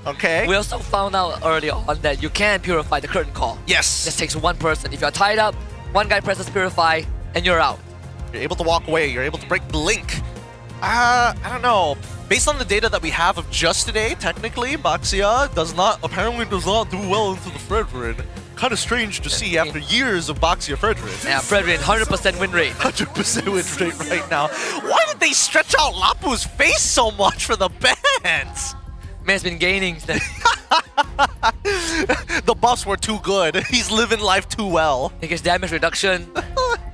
Okay. We also found out earlier on that you can purify the curtain call. Yes. This takes one person. If you're tied up, one guy presses purify, and you're out. You're able to walk away. You're able to break the link. I don't know. Based on the data that we have of just today, technically, Baxia apparently does not do well into the Fredrin. Kind of strange to see after years of Baxia Fredrin. Yeah, Fredrin, 100% win rate. 100% win rate right now. Why did they stretch out Lapu's face so much for the bans? Man's been gaining. The buffs were too good. He's living life too well. He gets damage reduction,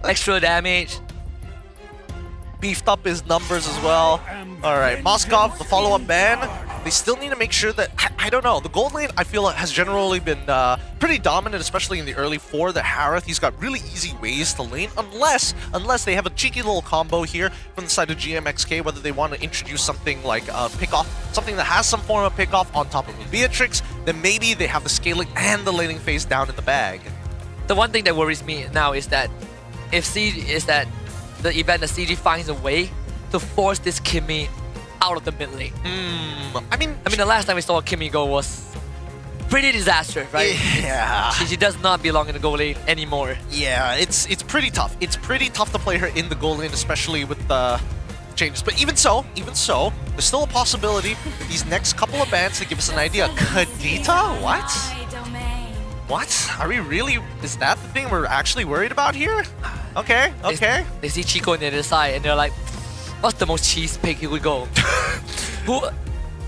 extra damage. Beefed up his numbers as well. Alright, Moskov, the follow-up ban. They still need to make sure that, I don't know, the gold lane I feel has generally been pretty dominant, especially in the early four. The Harith, he's got really easy ways to lane, unless they have a cheeky little combo here from the side of GMXK, whether they want to introduce something like pick-off, something that has some form of pick-off on top of a Beatrix, then maybe they have the scaling and the laning phase down in the bag. The one thing that worries me now is that the event that CG finds a way to force this Kimmy out of the mid lane. I mean, the last time we saw Kimmy go was pretty disastrous, right? Yeah. She does not belong in the gold lane anymore. Yeah, it's pretty tough. It's pretty tough to play her in the gold lane, especially with the changes. But even so, there's still a possibility these next couple of bans to give us an idea. Kadita? What? What? Are we really? Is that the thing we're actually worried about here? Okay. They see Chico on the other side and they're like, what's the most cheese pick he would go?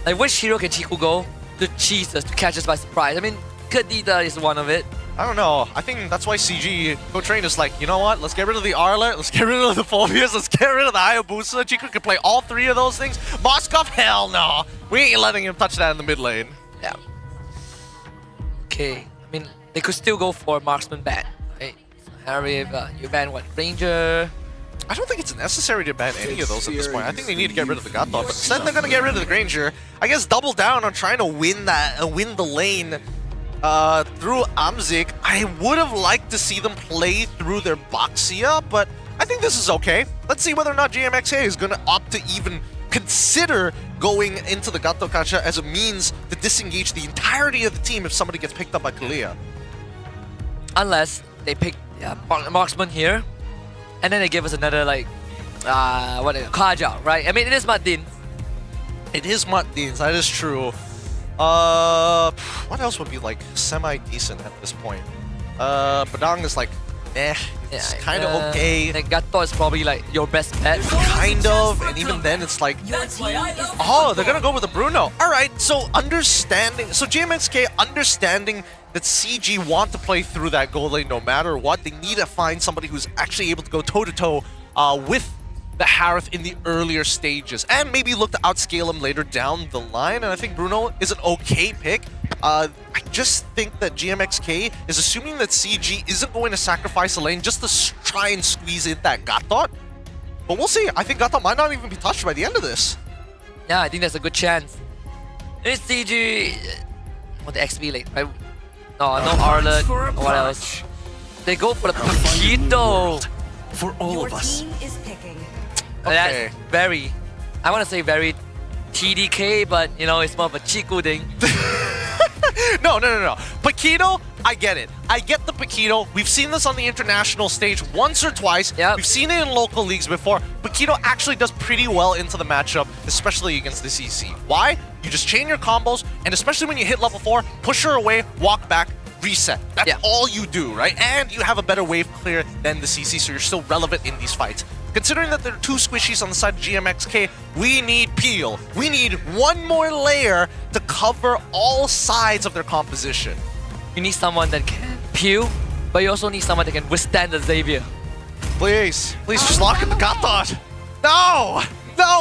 Which hero can Chico go the cheesiest to catch us by surprise? I mean, Kadita is one of it. I don't know. I think that's why CG Co-Train is like, you know what? Let's get rid of the Arlet, let's get rid of the Phobias, let's get rid of the Hayabusa. Chico can play all three of those things. Moskov, hell no. We ain't letting him touch that in the mid lane. Yeah. Okay. I mean, they could still go for marksman ban, right? So Harry, you ban what? Ranger? I don't think it's necessary to ban any of those at this point. I think they need to get rid of the Gato, but instead they're gonna get rid of the Granger. I guess double down on trying to win the lane through Amzik. I would have liked to see them play through their Baxia, but I think this is okay. Let's see whether or not GMXK is gonna opt to even consider going into the Gato Kacha as a means to disengage the entirety of the team if somebody gets picked up by Kalia. Unless they pick marksman here, and then they give us another Kaja, right? I mean, it is Martin. It is Martins, that is true. What else would be like semi-decent at this point? Badang is like, it's kind of okay. The Gato is probably like your best bet. Kind of, and even then it's like, oh, they're gonna go with the Bruno. Alright, so GMXK understanding that CG want to play through that gold lane no matter what, they need to find somebody who's actually able to go toe-to-toe with the Harith in the earlier stages, and maybe look to outscale him later down the line, and I think Bruno is an okay pick. I just think that GMXK is assuming that CG isn't going to sacrifice a lane just to try and squeeze in that Gatot. But we'll see. I think Gatot might not even be touched by the end of this. Yeah, I think there's a good chance. It's CG... What the XP lane, right? No Arlet. What else? They go for the Paquito. For all of us. That's very... I want to say very TDK, but you know, it's more of a Chico thing. No. Paquito, I get it. I get the Paquito. We've seen this on the international stage once or twice. Yep. We've seen it in local leagues before. Paquito actually does pretty well into the matchup, especially against the CC. Why? You just chain your combos, and especially when you hit level 4, push her away, walk back, reset. That's all you do, right? And you have a better wave clear than the CC, so you're still relevant in these fights. Considering that there are two squishies on the side of GMXK, we need peel. We need one more layer to cover all sides of their composition. You need someone that can peel, but you also need someone that can withstand the Xavier. Please just lock in the Gatot. No,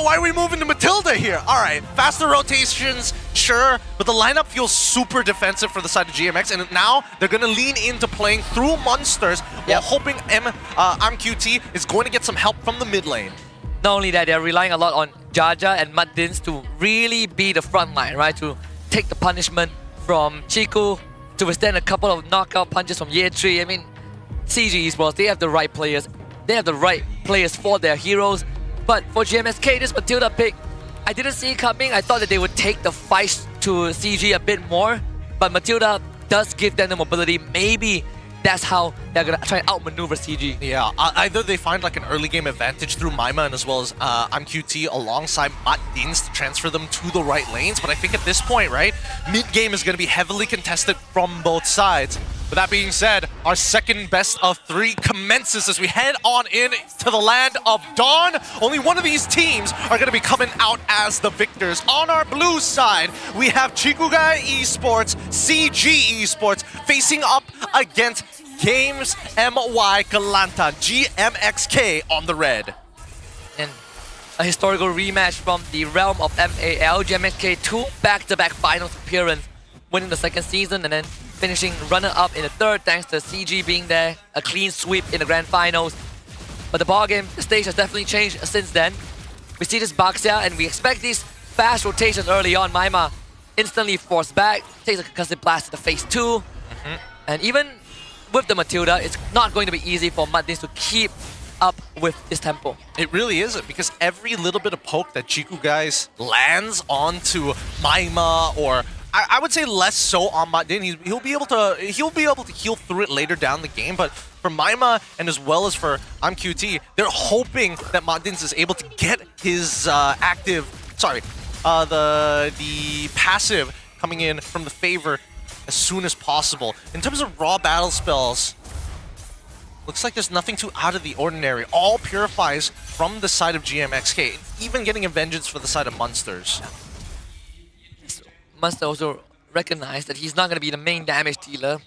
why are we moving to Matilda here? All right, faster rotations, sure, but the lineup feels super defensive for the side of GMX, and now they're going to lean into playing through monsters while hoping MQT is going to get some help from the mid lane. Not only that, they're relying a lot on Jaja and Muddins to really be the front line, right? To take the punishment from Chiku, to withstand a couple of knockout punches from Ye3. I mean, CG Esports, they have the right players. They have the right players for their heroes. But for GMXK, this Matilda pick, I didn't see it coming. I thought that they would take the fight to CG a bit more. But Matilda does give them the mobility. Maybe that's how they're going to try and outmaneuver CG. Yeah, either they find like an early game advantage through Maima and as well as MQT alongside Muddins to transfer them to the right lanes. But I think at this point, right, mid-game is going to be heavily contested from both sides. With that being said, our second best of 3 commences as we head on in to the land of Dawn. Only one of these teams are going to be coming out as the victors. On our blue side, we have Chikugai Esports, CG Esports, facing up against Games MY Kelantan, GMXK on the red. And a historical rematch from the realm of MAL. GMXK 2 back-to-back finals appearance, winning the second season and then finishing runner-up in the third thanks to CG being there, a clean sweep in the grand finals. But the ballgame, the stage has definitely changed since then. We see this Baxia and we expect these fast rotations early on. Maima instantly forced back, takes a concussive blast to the phase 2. And even with the Matilda, it's not going to be easy for Muddins to keep up with this tempo. It really isn't, because every little bit of poke that Chiku guys lands onto Maima, or I would say less so on Muddin, he'll be able to heal through it later down the game. But for Maima and as well as for MQT, they're hoping that Muddins is able to get his the passive coming in from the favor as soon as possible. In terms of raw battle spells, looks like there's nothing too out of the ordinary. All purifies from the side of GMXK, even getting a vengeance for the side of Monsters. Munster also recognized that he's not going to be the main damage dealer.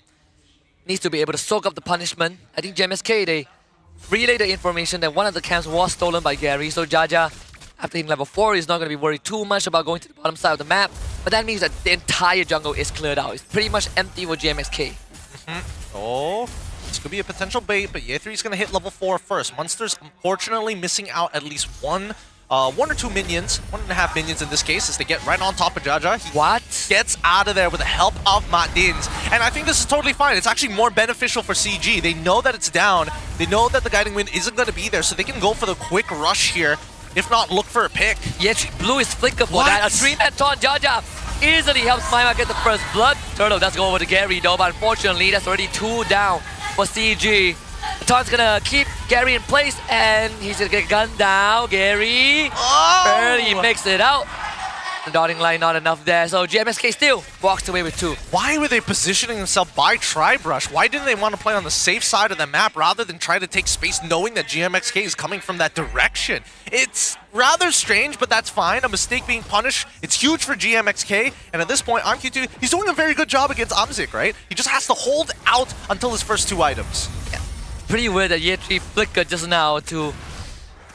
Needs to be able to soak up the punishment. I think GMXK, they relayed the information that one of the camps was stolen by Gary, so Jaja, after hitting level 4, is not going to be worried too much about going to the bottom side of the map. But that means that the entire jungle is cleared out. It's pretty much empty for GMXK. Oh, this could be a potential bait, but Ye3 is going to hit level 4 first. Monsters, unfortunately, missing out at least one or two minions, 1.5 minions in this case, as they get right on top of Jaja. He gets out of there with the help of Muddins. And I think this is totally fine. It's actually more beneficial for CG. They know that it's down. They know that the Guiding Wind isn't going to be there, so they can go for the quick rush here. If not, look for a pick. Yes, blew his flicker for that. A 3-man taunt. Jaja easily helps Maima get the first blood. Turtle does go over to Gary though, but unfortunately, that's already 2 down for CG. The taunt's gonna keep Gary in place, and he's gonna get gunned down. Gary barely makes it out. The dotting line not enough there, so GMXK still walks away with 2. Why were they positioning themselves by Tribe Rush? Why didn't they want to play on the safe side of the map rather than try to take space knowing that GMXK is coming from that direction? It's rather strange, but that's fine. A mistake being punished. It's huge for GMXK, and at this point, MQ2, he's doing a very good job against Amzik, right? He just has to hold out until his first 2 items. Yeah. Pretty weird that Ye3 flickered just now to...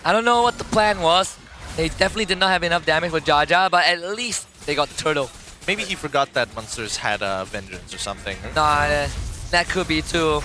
I don't know what the plan was. They definitely did not have enough damage for Jaja, but at least they got the turtle. Maybe he forgot that Monsters had vengeance or something. Nah, that could be too.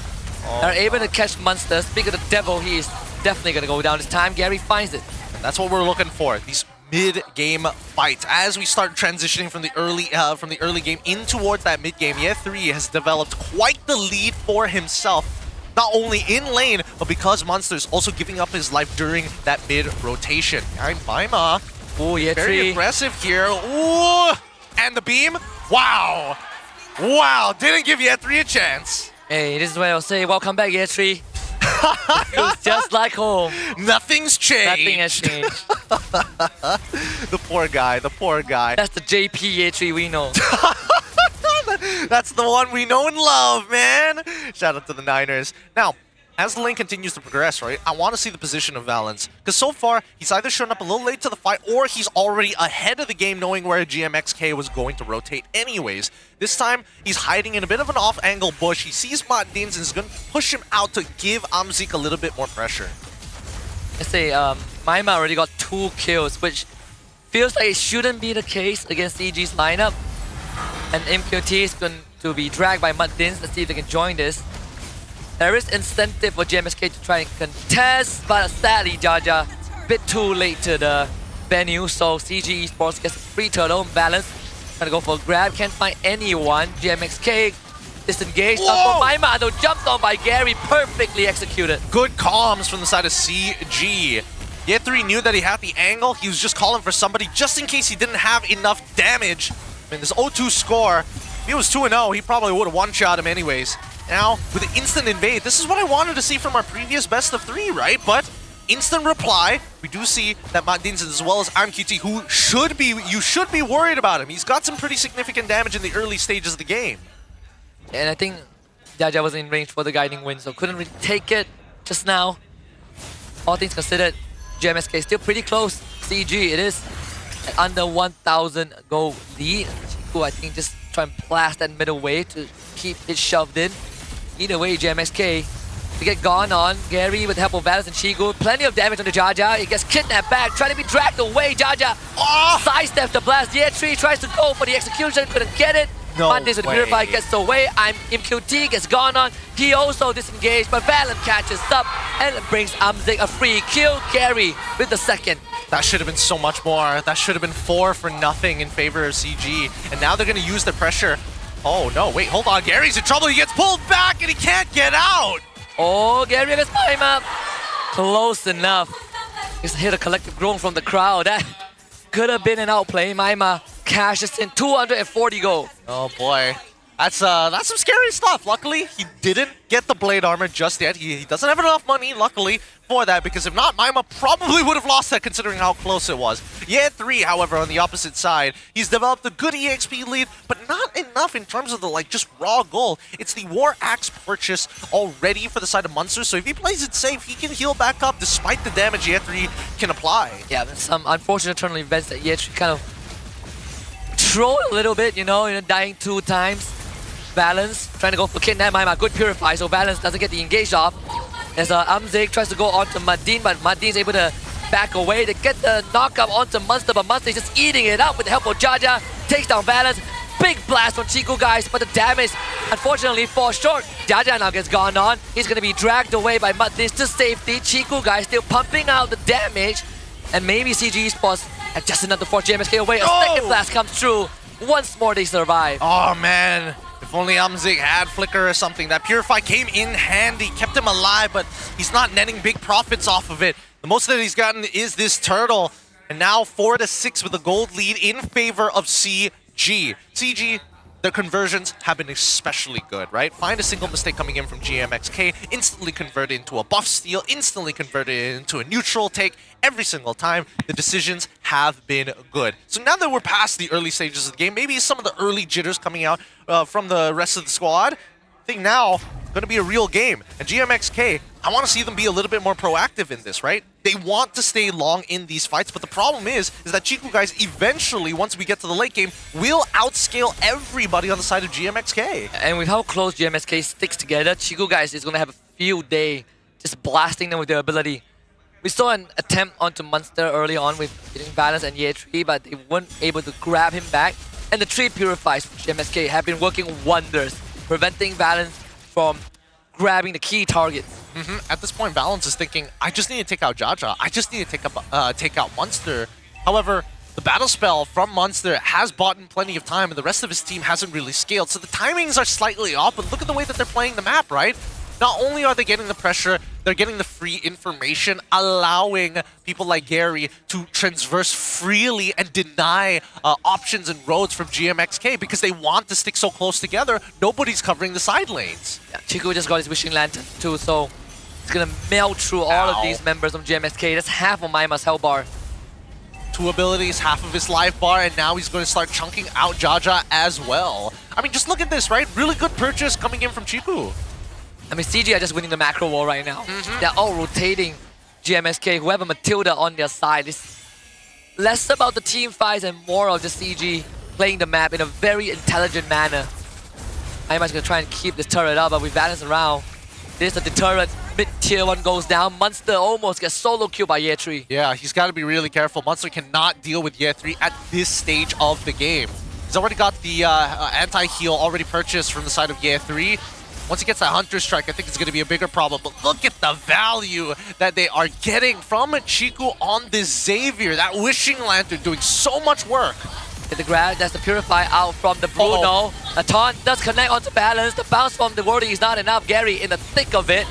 They're able to catch Monsters. Speak of the devil, he is definitely going to go down this time. Gary finds it. And that's what we're looking for. These mid-game fights. As we start transitioning from the early game in towards that mid-game, Ye3 has developed quite the lead for himself. Not only in lane, but because Monsters also giving up his life during that mid-rotation. Maima, very aggressive here. Ooh, and the beam, wow. Wow, didn't give Ye3 a chance. Hey, this is where I'll say, welcome back, Ye3. Feels just like home. Nothing's changed. Nothing has changed. The poor guy, the poor guy. That's the JP Ye3 we know. That's the one we know and love, man. Shout out to the Niners. Now, as the lane continues to progress, right, I want to see the position of Valens. Because so far, he's either shown up a little late to the fight, or he's already ahead of the game knowing where GMXK was going to rotate anyways. This time, he's hiding in a bit of an off-angle bush. He sees Muddins and is going to push him out to give Amzik a little bit more pressure. Let's say Maima already got 2 kills, which feels like it shouldn't be the case against CG's lineup. And MQT is going to be dragged by Muddins. Let's see if they can join this. There is incentive for GMXK to try and contest, but sadly, Jaja a bit too late to the venue, so CG Esports gets a free turtle. Balance, trying to go for a grab, can't find anyone. GMXK disengaged. Maima, though, jumped on by Gary, perfectly executed. Good comms from the side of CG. Ye3 knew that he had the angle. He was just calling for somebody just in case he didn't have enough damage. I mean, this 0-2 score, if he was 2-0, he probably would have one-shot him anyways. Now, with the instant invade, this is what I wanted to see from our previous best of 3, right? But instant reply, we do see that Muddins as well as MQT, who you should be worried about him. He's got some pretty significant damage in the early stages of the game. And I think Jaja was in range for the guiding wind, so couldn't really take it just now. All things considered, GMXK is still pretty close. CG, it is at under 1,000 gold lead. Chiku, I think, just try and blast that middle way to keep it shoved in. Either way, GMXK to get gone on. Gary with the help of Valus and Chigu. Plenty of damage on the Jaja. He gets kidnapped back, trying to be dragged away. Jaja sidesteps the blast. Ye3 tries to go for the execution, couldn't get it. Muddins with the Purify gets away. MQT gets gone on. He also disengaged, but Valen catches up and brings Amzik a free kill. Gary with the second. That should have been so much more. That should have been 4-0 in favor of CG. And now they're going to use the pressure. Oh no, wait, hold on. Gary's in trouble. He gets pulled back and he can't get out. Oh, Gary gets time up. Close enough. Just hit a collective groan from the crowd. That could have been an outplay. Maima cashes in 240 gold. Oh boy. That's some scary stuff. Luckily, he didn't get the blade armor just yet. He doesn't have enough money, luckily, for that, because if not, Maima probably would have lost that considering how close it was. Ye3, however, on the opposite side, he's developed a good EXP lead, but not enough in terms of the just raw gold. It's the War Axe purchase already for the side of Munster, so if he plays it safe, he can heal back up despite the damage Ye3 can apply. Yeah, there's some unfortunate turn events that Ye3 kind of trolled a little bit, you know, dying 2 times. Balance trying to go for kidnap. Maima, good purify, so Balance doesn't get the engage off. As Amzik tries to go onto Muddin, but Muddin's able to back away to get the knockup onto Munster, but Munster is just eating it up with the help of Jaja. Takes down Balance. Big blast from Chiku, guys, but the damage unfortunately falls short. Jaja now gets gone on. He's going to be dragged away by Muddin to safety. Chiku, guys, still pumping out the damage. And maybe CG Esports have just enough to force GMXK away. A second blast comes through. Once more they survive. Oh man. If only Amzik had Flicker or something. That Purify came in handy, kept him alive, but he's not netting big profits off of it. The most that he's gotten is this turtle. And now 4-6 with a gold lead in favor of CG. CG, their conversions have been especially good, right? Find a single mistake coming in from GMXK, instantly convert it into a buff steal, instantly convert it into a neutral take. Every single time, the decisions have been good. So now that we're past the early stages of the game, maybe some of the early jitters coming out from the rest of the squad, I think now going to be a real game. And GMXK, I want to see them be a little bit more proactive in this, right? They want to stay long in these fights, but the problem is that Chiku, guys, eventually, once we get to the late game, will outscale everybody on the side of GMXK. And with how close GMXK sticks together, Chiku, guys, is going to have a field day just blasting them with their ability. We saw an attempt onto Munster early on with getting Balance and Ye3, but they weren't able to grab him back. And the 3 purifies from GMXK have been working wonders, preventing Balance from grabbing the key targets. At this point, Balance is thinking, I just need to take out Jaja. I just need to take out Munster. However, the battle spell from Munster has bought him plenty of time, and the rest of his team hasn't really scaled. So the timings are slightly off, but look at the way that they're playing the map, right? Not only are they getting the pressure, they're getting the free information, allowing people like Gary to transverse freely and deny options and roads from GMXK because they want to stick so close together. Nobody's covering the side lanes. Yeah, Chiku just got his Wishing Lantern too, so he's gonna melt through all of these members of GMXK. That's half of Maima's health bar. 2 abilities, half of his life bar, and now he's going to start chunking out Jaja as well. I mean, just look at this, right? Really good purchase coming in from Chiku. I mean, CG are just winning the macro war right now. They're all rotating GMXK, whoever Matilda on their side. It's less about the team fights and more of just CG playing the map in a very intelligent manner. Aima's gonna try and keep this turret up, but we balance around. There's a deterrent. Mid-tier 1 goes down. Munster almost gets solo killed by Ye3. Yeah, he's got to be really careful. Munster cannot deal with Ye3 at this stage of the game. He's already got the anti-heal already purchased from the side of Ye 3. Once he gets that Hunter Strike, I think it's going to be a bigger problem. But look at the value that they are getting from Chiku on this Xavier. That Wishing Lantern doing so much work. Get the grab, that's the Purify out from the Bruno. A taunt does connect onto balance. The bounce from the Wordy is not enough. Gary in the thick of it.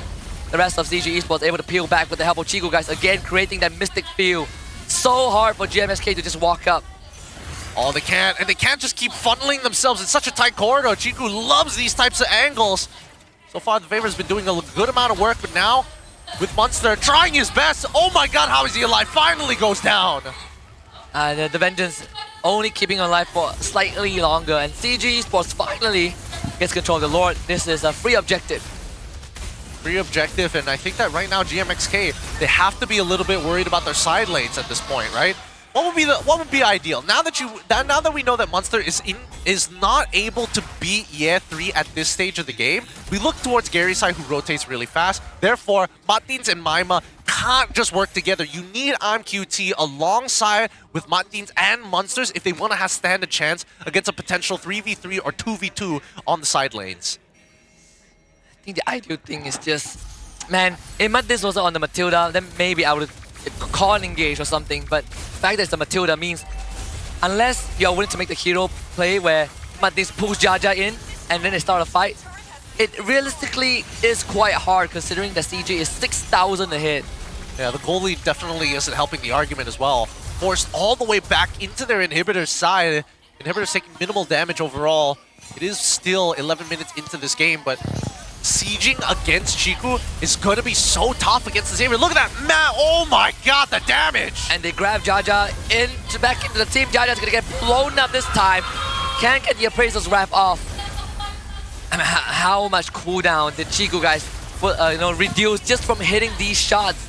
The rest of CG Esports able to peel back with the help of Chiku, guys. Again, creating that mystic feel. So hard for GMXK to just walk up. Oh, they can't. And they can't just keep funneling themselves in such a tight corridor. Chiku loves these types of angles. So far, the Favor's been doing a good amount of work, but now, with Munster trying his best. Oh my god, how is he alive? Finally goes down. The Vengeance only keeping alive for slightly longer, and CG Esports finally gets control of the Lord. This is a free objective. Free objective, and I think that right now GMXK, they have to be a little bit worried about their side lanes at this point, right? What would be ideal? Now that we know that Munster is not able to beat Ye 3 at this stage of the game, we look towards Gary's side, who rotates really fast. Therefore, Matins and Maima can't just work together. You need IMQT alongside with Matins and Munsters if they want to stand a chance against a potential 3v3 or 2v2 on the side lanes. I think the ideal thing is just, man, if Matins was on the Matilda, then maybe I would call an engage or something, but the fact that it's the Matilda means unless you're willing to make the hero play where Matins pulls Jaja in and then they start a fight, it realistically is quite hard considering that CG is 6,000 ahead. Yeah, the goalie definitely isn't helping the argument as well. Forced all the way back into their inhibitor's side. Inhibitor's taking minimal damage overall. It is still 11 minutes into this game, but sieging against Chiku is going to be so tough against the Xavier. Look at that, man! Oh my god, the damage! And they grab Jaja back into the team. Jaja's going to get blown up this time. Can't get the Appraiser's Wrath off. I mean, how much cooldown did Chiku, guys, reduce just from hitting these shots?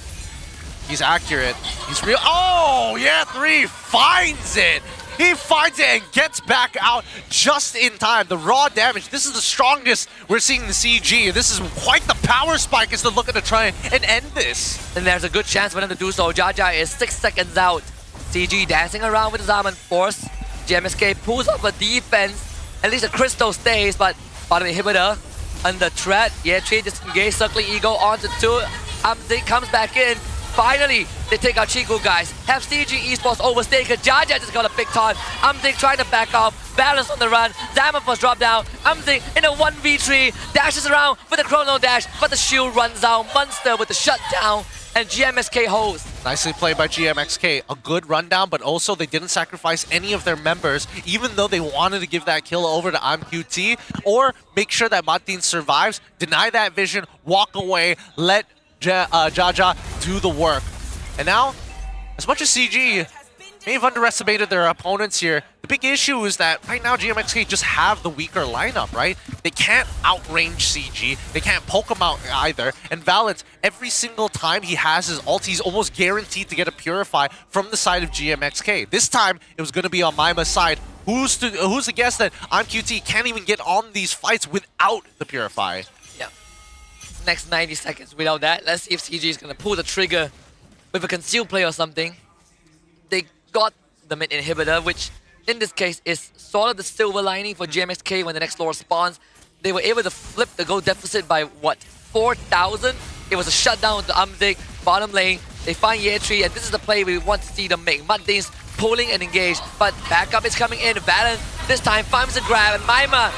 He's accurate. He's real. Oh, yeah, 3 finds it. He finds it and gets back out just in time. The raw damage, this is the strongest we're seeing the CG. This is quite the power spike as they're looking to try and end this. And there's a good chance for them to do so. Jaja is 6 seconds out. CG dancing around with Zaman Force. GMXK pulls off a defense. At least the crystal stays, but bottom inhibitor under threat. Yeah, 3 disengage, circling ego onto 2. Amzik comes back in. Finally, they take out Chiku, guys. Have CG Esports overstay because Jaja just got a big taunt. Amzik trying to back off. Balance on the run. Zaman Force drop down. Amzik in a 1v3. Dashes around with a chrono dash, but the shield runs out. Munster with the shutdown. And GMXK holds. Nicely played by GMXK. A good rundown, but also they didn't sacrifice any of their members, even though they wanted to give that kill over to IMQT, or make sure that Matin survives, deny that vision, walk away, let Jaja do the work. And now, as much as CG may have underestimated their opponents here, the big issue is that right now GMXK just have the weaker lineup, right? They can't outrange CG, they can't poke him out either, and Valence, every single time he has his ult, he's almost guaranteed to get a Purify from the side of GMXK. This time, it was going to be on Maima's side. Who's to guess that IMQT can't even get on these fights without the Purify? Next 90 seconds without that. Let's see if CG is going to pull the trigger with a concealed play or something. They got the mid inhibitor, which in this case is sort of the silver lining for GMXK when the next floor spawns. They were able to flip the goal deficit by, what, 4,000? It was a shutdown to Amzik, bottom lane. They find Ye 3, and this is the play we want to see them make. Muddins pulling and engage, but backup is coming in. Valence this time finds a grab, and Maima,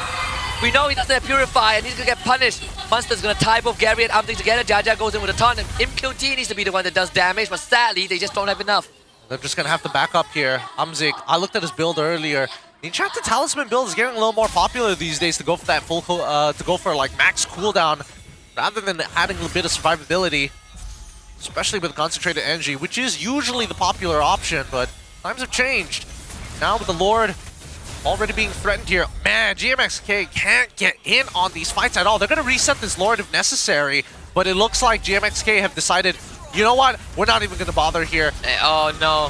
we know he doesn't have Purify, and he's going to get punished. Munster's going to tie both Gary and Amzik together. Jaja goes in with a taunt, and MQT needs to be the one that does damage, but sadly, they just don't have enough. They're just going to have to back up here. Amzik, I looked at his build earlier. The Enchanted Talisman build is getting a little more popular these days to go for that like max cooldown rather than adding a bit of survivability, especially with concentrated energy, which is usually the popular option, but times have changed. Now with the Lord already being threatened here, man, GMXK can't get in on these fights at all. They're going to reset this Lord if necessary, but it looks like GMXK have decided, you know what, we're not even going to bother here. Oh no,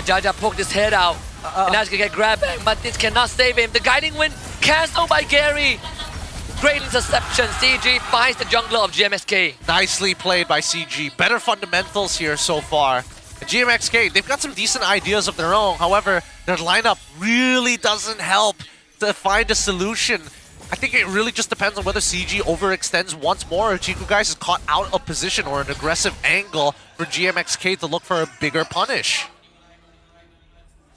Jaja poked his head out, and now he's going to get grabbed back, but this cannot save him. The Guiding Wind cancelled by Gary. Great interception. CG finds the jungler of GMXK. Nicely played by CG. Better fundamentals here so far. GMXK, they've got some decent ideas of their own. However, their lineup really doesn't help to find a solution. I think it really just depends on whether CG overextends once more or Chiku Guys is caught out of position or an aggressive angle for GMXK to look for a bigger punish.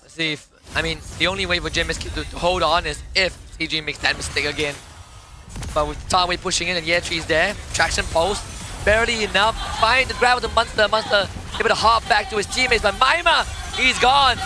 Let's see if, I mean, the only way for GMXK to hold on is if CG makes that mistake again. But with Tawei pushing in and Yetri is there, traction post, barely enough, find the grab with the Monster able to hop back to his teammates, but Maima, he's gone.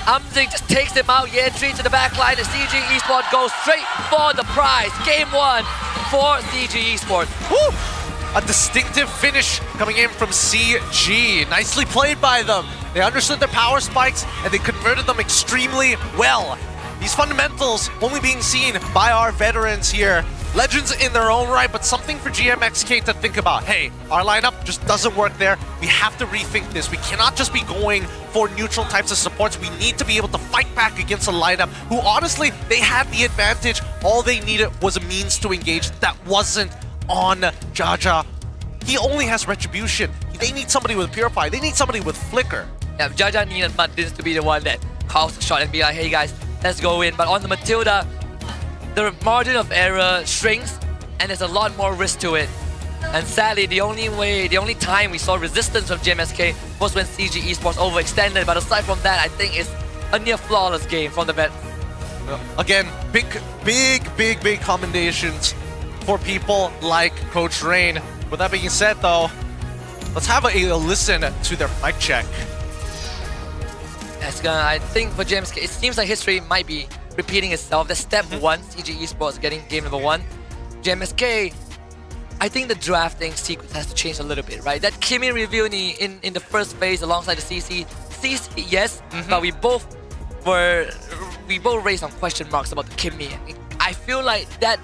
Amzik just takes him out, Yetri to the back line, and CG Esports goes straight for the prize. Game 1 for CG Esports. Woo! A distinctive finish coming in from CG. Nicely played by them. They understood their power spikes and they converted them extremely well. These fundamentals only being seen by our veterans here. Legends in their own right, but something for GMXK to think about. Hey, our lineup just doesn't work there. We have to rethink this. We cannot just be going for neutral types of supports. We need to be able to fight back against a lineup who, honestly, they had the advantage. All they needed was a means to engage that wasn't on Jaja. He only has Retribution. They need somebody with Purify. They need somebody with Flicker. Yeah, Jaja needed Muddins to be the one that calls the shot and be like, hey guys, let's go in. But on the Matilda, the margin of error shrinks and there's a lot more risk to it. And sadly, the only time we saw resistance from GMXK was when CG Esports overextended. But aside from that, I think it's a near flawless game from the vet. Again, big commendations for people like Coach Rain. With that being said though, let's have a listen to their mic check. I think for GMXK, it seems like history might be repeating itself. That's step 1, CG Esports getting game number 1. GMXK, I think the drafting sequence has to change a little bit, right? That Kimi reveal in the first phase alongside the CC, yes, but we both raised some question marks about the Kimi. I feel like that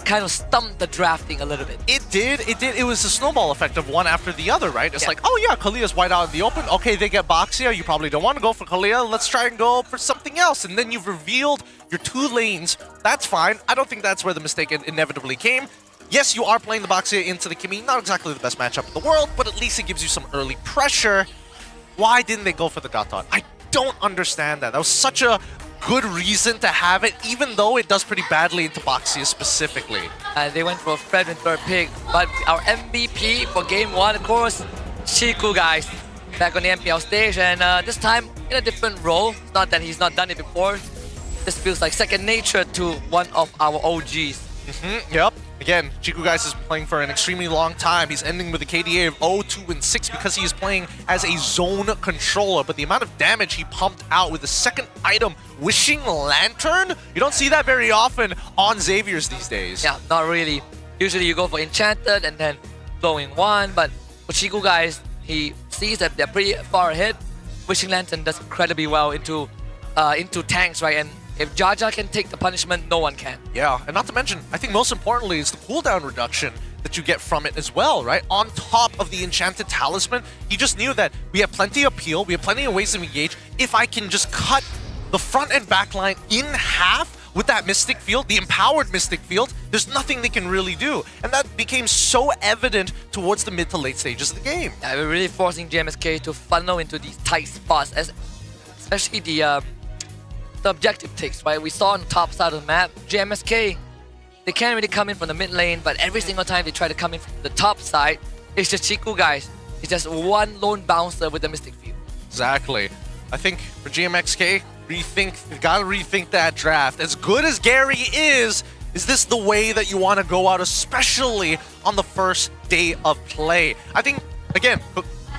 kind of stumped the drafting a little bit. It did. It was a snowball effect of one after the other, right? It's like, oh yeah, Kalia's wide out in the open. Okay, they get Boxia. You probably don't want to go for Kalia. Let's try and go for something else. And then you've revealed your 2 lanes. That's fine. I don't think that's where the mistake inevitably came. Yes, you are playing the Boxia into the Kimi. Not exactly the best matchup in the world, but at least it gives you some early pressure. Why didn't they go for the Gatot? I don't understand that. That was such a good reason to have it, even though it does pretty badly into Boxia specifically. They went for Fred and third pick, but our MVP for game 1, of course, Chiku Guys, back on the MPL stage, and this time in a different role. It's not that he's not done it before. This feels like second nature to one of our OGs. Yep. Again, Chiku Guys is playing for an extremely long time. He's ending with a KDA of 0, 2, and 6 because he is playing as a zone controller. But the amount of damage he pumped out with the second item, Wishing Lantern, you don't see that very often on Xavier's these days. Yeah, not really. Usually you go for Enchanted and then Flowing 1, but for Chiku Guys, he sees that they're pretty far ahead. Wishing Lantern does incredibly well into tanks, right? And if Jaja can take the punishment, no one can. Yeah, and not to mention, I think most importantly is the cooldown reduction that you get from it as well, right? On top of the Enchanted Talisman, he just knew that we have plenty of peel, we have plenty of ways to engage. If I can just cut the front and back line in half with that Mystic Field, the empowered Mystic Field, there's nothing they can really do. And that became so evident towards the mid to late stages of the game. Yeah, we're really forcing GMXK to funnel into these tight spots, especially the objective takes, right? We saw on the top side of the map, GMXK, they can't really come in from the mid lane, but every single time they try to come in from the top side, it's just Chiku Guys. It's just one lone bouncer with the Mystic Field. Exactly. I think for GMXK, gotta rethink that draft. As good as Gary is this the way that you want to go out, especially on the first day of play? I think, again,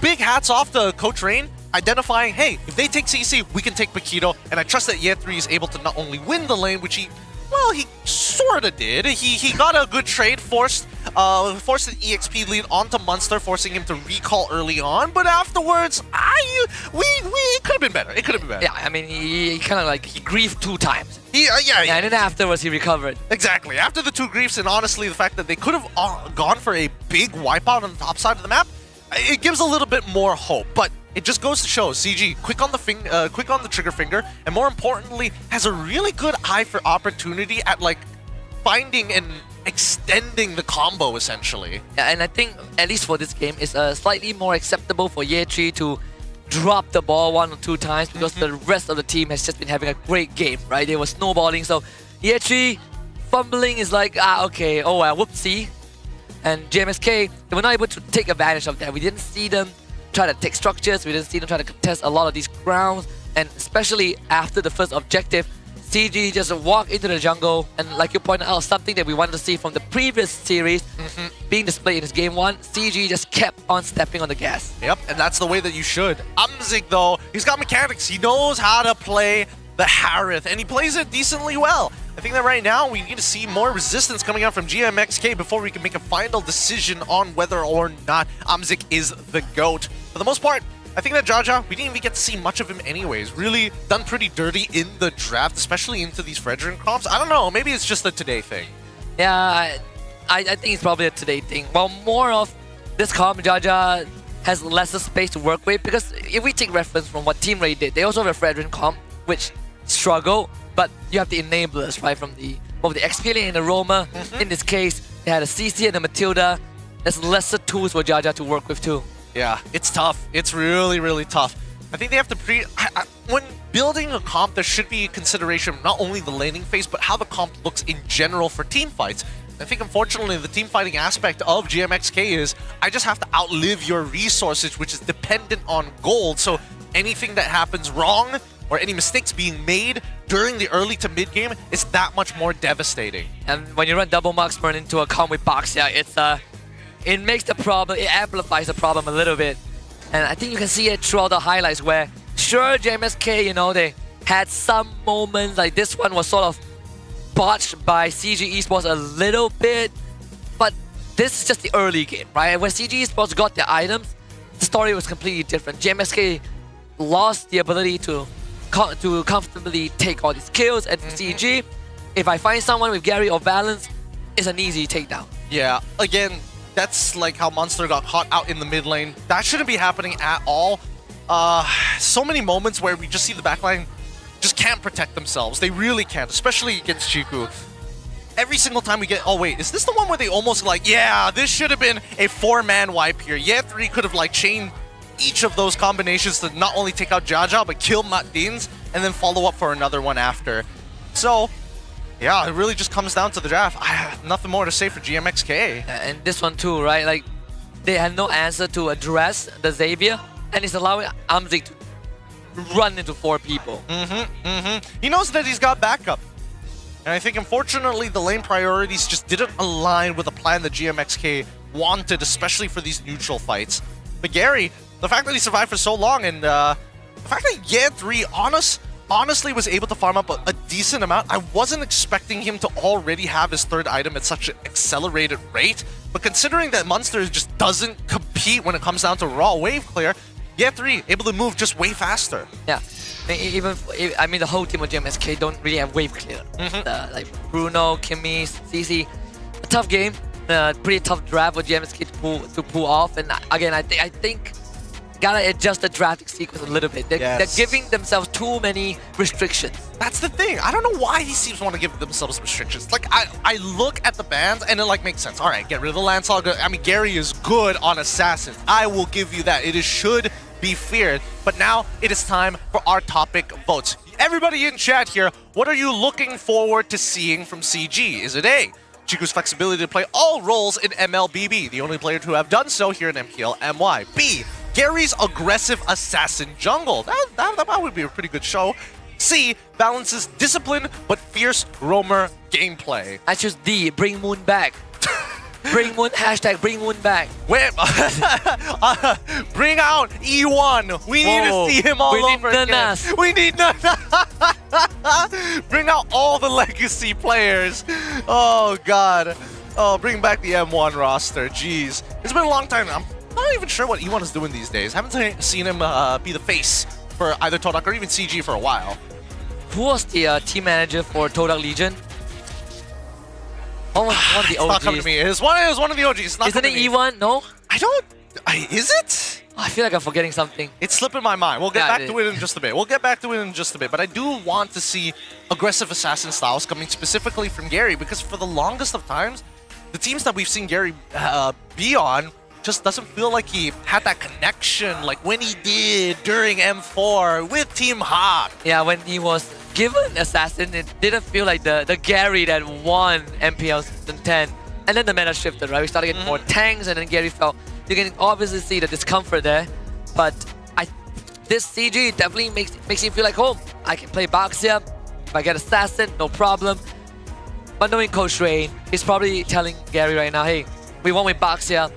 big hats off to Coach Rain, identifying, hey, if they take CC, we can take Paquito, and I trust that Ye3 is able to not only win the lane, which he sort of did. He got a good trade, forced an EXP lead onto Munster, forcing him to recall early on, but afterwards, it could have been better. It could have been better. Yeah, I mean, he kind of like, he griefed 2 times. Yeah, and then afterwards, he recovered. Exactly. After the 2 griefs, and honestly, the fact that they could have gone for a big wipeout on the top side of the map, it gives a little bit more hope, but it just goes to show CG quick on the trigger finger, and more importantly, has a really good eye for opportunity at like finding and extending the combo essentially. Yeah, and I think at least for this game, it's slightly more acceptable for Ye3 to dropped the ball 1 or 2 times because the rest of the team has just been having a great game, right? They were snowballing. So EA3 fumbling is like, okay, oh well, whoopsie. And GMXK, they were not able to take advantage of that. We didn't see them try to take structures. We didn't see them try to contest a lot of these grounds. And especially after the first objective, CG just walked into the jungle. And like you pointed out, something that we wanted to see from the previous series being displayed in this game 1, CG just kept on stepping on the gas. Yep, and that's the way that you should. Amzik, though, he's got mechanics. He knows how to play the Harith, and he plays it decently well. I think that right now we need to see more resistance coming out from GMXK before we can make a final decision on whether or not Amzik is the GOAT. For the most part, I think that Jaja, we didn't even get to see much of him anyways. Really done pretty dirty in the draft, especially into these Fredrin comps. I don't know, maybe it's just a today thing. Yeah, I think it's probably a today thing. Well, more of this comp, Jaja has lesser space to work with, because if we take reference from what Team Ray did, they also have a Fredrin comp, which struggle, but you have the enablers, right, from the XP and the Roma. In this case, they had a CC and a Matilda. There's lesser tools for Jaja to work with too. Yeah, it's tough. It's really, really tough. I think they have to when building a comp, there should be consideration of not only the laning phase, but how the comp looks in general for team fights. I think, unfortunately, the team fighting aspect of GMXK is I just have to outlive your resources, which is dependent on gold. So anything that happens wrong or any mistakes being made during the early to mid game is that much more devastating. And when you run double marksman into a comp with Boxia, it makes the problem, it amplifies the problem a little bit. And I think you can see it throughout the highlights where, sure, GMXK, you know, they had some moments, like this one was sort of botched by CG Esports a little bit, but this is just the early game, right? When CG Esports got their items, the story was completely different. GMXK lost the ability to comfortably take all these kills, and CG, if I find someone with Gary or Balance, it's an easy takedown. Yeah, again, that's like how Monster got caught out in the mid lane. That shouldn't be happening at all. So many moments where we just see the backline just can't protect themselves. They really can't, especially against Chiku. Every single time we get, oh wait, is this the one where they almost like, yeah, this should have been a 4-man wipe here. Yeah, 3 could have like chained each of those combinations to not only take out Jaja, but kill Matdins, and then follow up for another one after. So, yeah, it really just comes down to the draft. I have nothing more to say for GMXK. And this one too, right? Like, they had no answer to address the Xavier, and it's allowing Amzik to run into 4 people. He knows that he's got backup. And I think, unfortunately, the lane priorities just didn't align with the plan that GMXK wanted, especially for these neutral fights. But Gary, the fact that he survived for so long, and the fact that Yan3 honestly was able to farm up a decent amount. I wasn't expecting him to already have his 3rd item at such an accelerated rate. But considering that Monster just doesn't compete when it comes down to raw wave clear, Yan3 able to move just way faster. Yeah. I mean, the whole team of GMXK don't really have wave clear. Like Bruno, Kimmy, CC, a tough game. Pretty tough draft for GMXK to pull off. And again, I think gotta adjust the drafting sequence a little bit. They're giving themselves too many restrictions. That's the thing. I don't know why these teams want to give themselves restrictions. Like, I look at the bans and it like makes sense. All right, get rid of the Lancelot. I mean, Gary is good on Assassins. I will give you that. It should be feared. But now it is time for our topic votes. Everybody in chat here, what are you looking forward to seeing from CG? Is it A, Chiku's flexibility to play all roles in MLBB, the only player to have done so here in MPL MY? B, Gary's aggressive assassin jungle. That would be a pretty good show. C, balances discipline but fierce roamer gameplay. I choose D, bring Moon back. Bring Moon, hashtag bring Moon back. Wait, bring out E1. We need to see him all over again. We need Nanas. Bring out all the legacy players. Oh, God. Oh, bring back the M1 roster. Jeez. It's been a long time. I'm not even sure what E1 is doing these days. Haven't seen him be the face for either Todak or even CG for a while. Who was the team manager for Todak Legion? One of the OGs. It's not coming to me. It was one of the OGs. Isn't it E1? No? I don't... Is it? I feel like I'm forgetting something. It's slipping my mind. We'll get back to it in just a bit. But I do want to see aggressive assassin styles coming specifically from Gary, because for the longest of times, the teams that we've seen Gary be on just doesn't feel like he had that connection like when he did during M4 with Team Hawk. Yeah, when he was given Assassin, it didn't feel like the Gary that won MPL Season 10. And then the meta shifted, right? We started getting more tanks, and then Gary felt... You can obviously see the discomfort there, but this CG definitely makes him feel like home. I can play Baxia. If I get Assassin, no problem. But knowing Coach Ray, he's probably telling Gary right now, hey, we won with Baxia.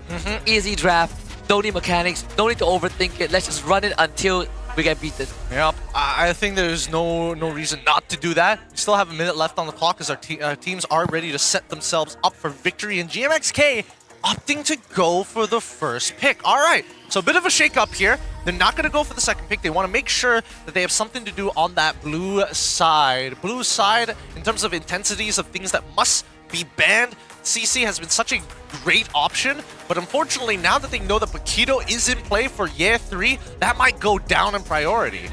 Easy draft. Don't need mechanics. Don't need to overthink it. Let's just run it until we get beaten. Yep, I think there's no reason not to do that. We still have a minute left on the clock as our teams are ready to set themselves up for victory. And GMXK opting to go for the first pick. All right, so a bit of a shake-up here. They're not going to go for the second pick. They want to make sure that they have something to do on that blue side. Blue side, in terms of intensities of things that must be banned, CC has been such a great option, but unfortunately, now that they know that Paquito is in play for year 3, that might go down in priority.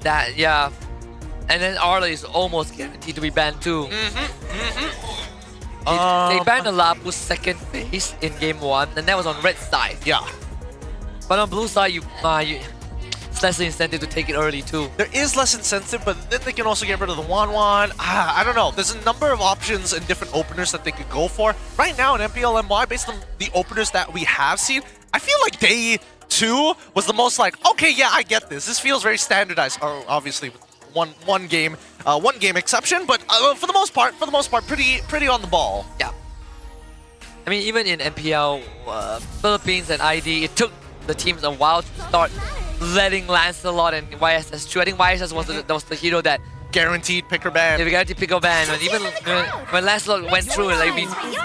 That, yeah. And then Arla is almost guaranteed to be banned too. They banned the Lapus second phase in game 1, and that was on red side. Yeah. But on blue side, it's less incentive to take it early too. There is less incentive, but then they can also get rid of the 1-1. I don't know. There's a number of options and different openers that they could go for. Right now in MPL MY, based on the openers that we have seen, I feel like day 2 was the most like, okay, yeah, I get this. This feels very standardized. Obviously, with one game exception, but for the most part, pretty on the ball. Yeah. I mean, even in MPL Philippines and ID, it took the teams a while to start letting Lancelot and YSS through. I think YSS was the hero that guaranteed picker ban. Yeah, guaranteed picker ban. And even when Lancelot went through it, like,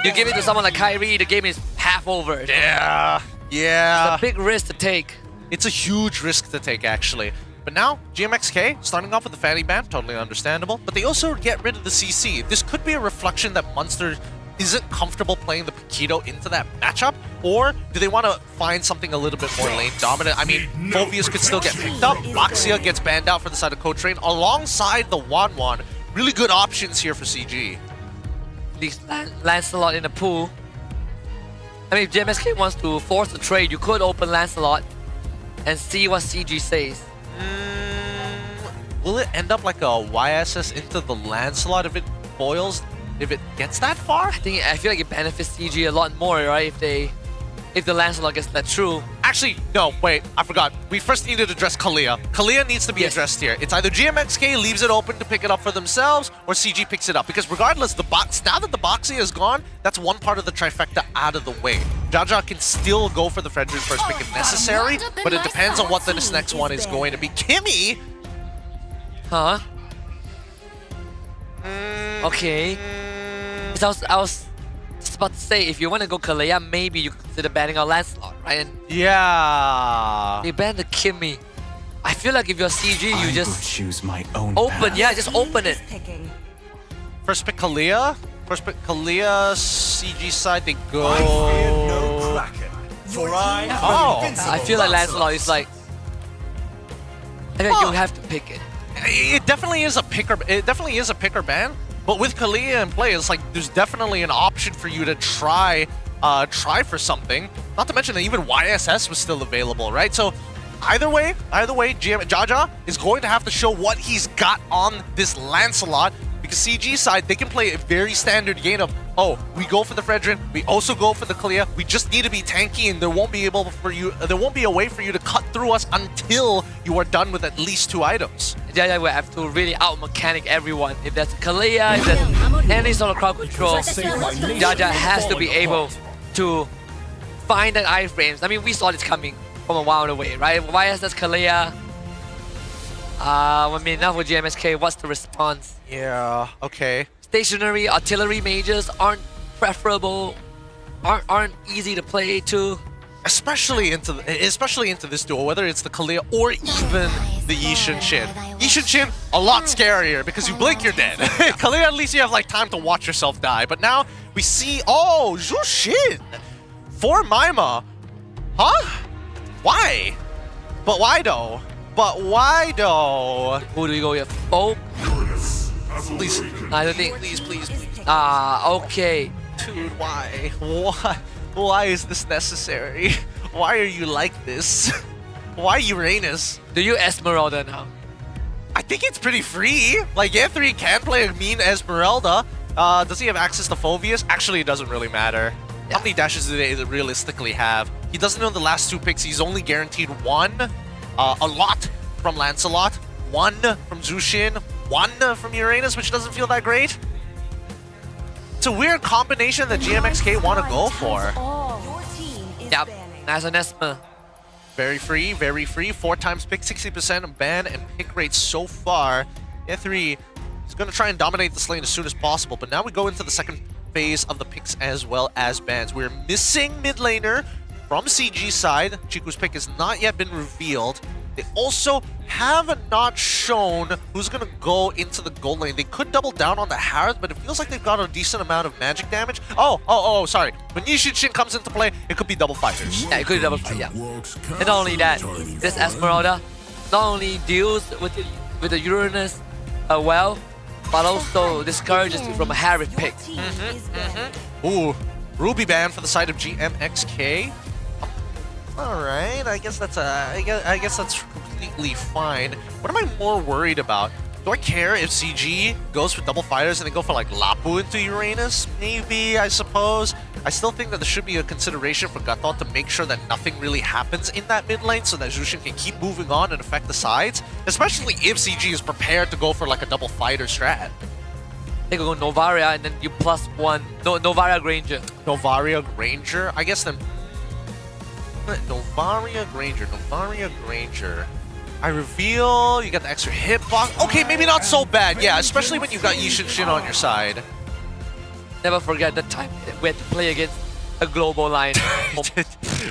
you give it to someone like Kyrie, the game is half over. Yeah. Yeah. It's a big risk to take. It's a huge risk to take, actually. But now, GMXK, starting off with the Fanny ban, totally understandable. But they also get rid of the CC. This could be a reflection that Munster isn't comfortable playing the Paquito into that matchup, or do they want to find something a little bit more lane dominant? I mean, Phoveus could still get picked up. Baxia gets banned out for the side of Coach Rain alongside the 1-1. Really good options here for CG. At least Lancelot in the pool. I mean, if GMXK wants to force the trade, you could open Lancelot and see what CG says. Will it end up like a YSS into the Lancelot if it boils? If it gets that far? I feel like it benefits CG a lot more, right? If the Lancelot gets that true. Actually, no, wait, I forgot. We first need to address Kalia. Kalia needs to be addressed here. It's either GMXK leaves it open to pick it up for themselves, or CG picks it up. Because regardless, now that the Boxy is gone, that's one part of the trifecta out of the way. Jaja can still go for the Frederick first pick if necessary, but it depends on what this next one is going to be. Kimmy! Huh? Okay. I was just about to say, if you want to go Kalea, maybe you consider banning out Lancelot, right? And yeah. They banned the Kimmy. I feel like if you're CG, you just choose my own open. Yeah, just open it. First pick Kalia. First pick Kalia. CG side, they go. I feel like Lancelot is like. I feel like you have to pick it. It definitely is a picker. It definitely is a picker ban. But with Kalia in play, it's like there's definitely an option for you to try for something. Not to mention that even YSS was still available, right? So either way, Jaja is going to have to show what he's got on this Lancelot. Because CG side, they can play a very standard game of, oh, we go for the Fredrin, we also go for the Kalia. We just need to be tanky, and there won't be a way for you to cut through us until you are done with at least 2 items. Jaja will have to really out-mechanic everyone. If that's Kalia, if there's any sort of crowd control, Jaja has to be able to find that iframes. I mean, we saw this coming from a while away, right? YSS Kalia. I mean, now for GMXK, what's the response? Yeah, okay. Stationary artillery mages aren't preferable, aren't easy to play too. Especially into this duel, whether it's the Kalia or even the Yishin Shin. Yishin Shin, a lot scarier because you blink, you're dead. Kalia, at least you have like time to watch yourself die. But now we see, oh, Zhu Shin for Maima. Huh? Why? But why though? Who do we go with? Oh, please. I don't think. Please. Okay. Dude, why? Why is this necessary? Why are you like this? Why Uranus? Do you Esmeralda now? I think it's pretty free. Like, E3 can play a mean Esmeralda. Does he have access to Phoveus? Actually, it doesn't really matter. How many dashes do they realistically have? He doesn't know the last 2 picks. He's only guaranteed 1. A lot from Lancelot, 1 from Zushin, 1 from Uranus, which doesn't feel that great. It's a weird combination that GMXK want to go for. Yep, as an Esmer. Very free, very free. 4 times pick, 60% ban and pick rate so far. E3 is going to try and dominate this lane as soon as possible, but now we go into the second phase of the picks as well as bans. We're missing mid laner from CG side. Chiku's pick has not yet been revealed. They also have not shown who's going to go into the gold lane. They could double down on the Harith, but it feels like they've got a decent amount of magic damage. Oh, sorry. When Yishin comes into play, it could be double fighters. Yeah, it could be double fight, yeah. And not only that, this Esmeralda not only deals with the Uranus well, but also discourages you from a Harith pick. Ooh, Ruby ban for the side of GMXK. All right, I guess that's completely fine. What am I more worried about? Do I care if CG goes for double fighters and they go for like Lapu into Uranus? Maybe, I suppose. I still think that there should be a consideration for Gatot to make sure that nothing really happens in that mid lane so that Zushin can keep moving on and affect the sides, especially if CG is prepared to go for like a double fighter strat. They could go Novaria and then you +1 Novaria Granger. Novaria Granger? I guess then Novaria Granger. I reveal, you get the extra hitbox. Okay, maybe not so bad. Yeah, especially when you've got Yishin on your side. Never forget the time we had to play against a global line.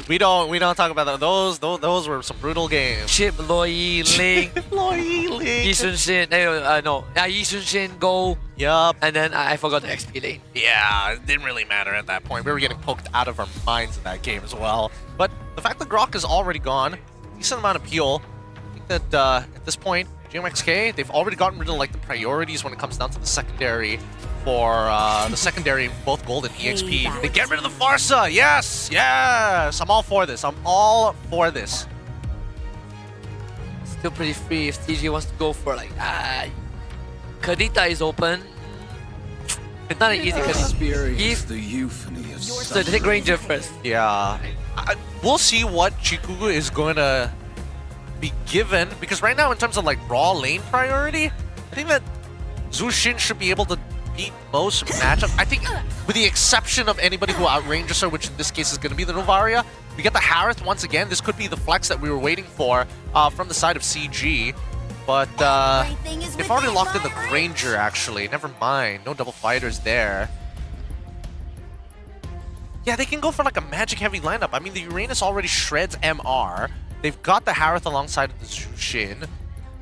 we don't talk about that. Those were some brutal games. Chip, Loi, Ling. Yishin, Yishin, go. Yup. And then I forgot the XP lane. Yeah, it didn't really matter at that point. We were getting poked out of our minds in that game as well. But the fact that Grok is already gone, decent amount of peel. I think that at this point, GMXK, they've already gotten rid of like the priorities when it comes down to the secondary for both gold and EXP. They get rid of the Farsa. Yes. I'm all for this. Still pretty free if CG wants to go for like Kadita is open. It's not an easy Kadita. So they take Ranger first. Yeah. We'll see what Chikugu is going to be given, because right now in terms of like raw lane priority, I think that Zushin should be able to beat most matchups. I think with the exception of anybody who outranges her, which in this case is going to be the Novaria, we get the Harith once again. This could be the flex that we were waiting for from the side of CG. But they've already locked in the Granger, actually. Never mind. No double fighters there. Yeah, they can go for like a magic-heavy lineup. I mean, the Uranus already shreds MR. They've got the Harith alongside of the Zushin.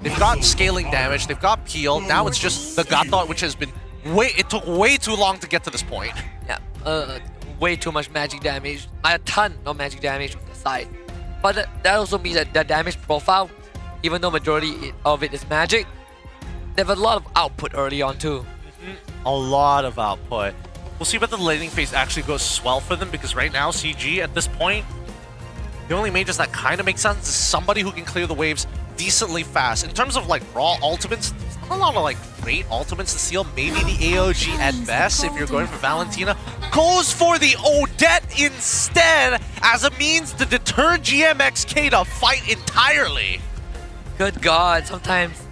They've got scaling damage. They've got peel. Now it's just the Gatot, which has been it took way too long to get to this point. Yeah, way too much magic damage. A ton of magic damage on the side. But that also means that the damage profile, even though majority of it is magic, they have a lot of output early on too. A lot of output. We'll see whether the laning phase actually goes well for them, because right now CG at this point, the only mages that kind of make sense is somebody who can clear the waves decently fast. In terms of like raw ultimates, there's not a lot of like great ultimates to steal. Maybe the AOG at best if you're going for Valentina. Goes for the Odette instead as a means to deter GMXK to fight entirely. Good God, sometimes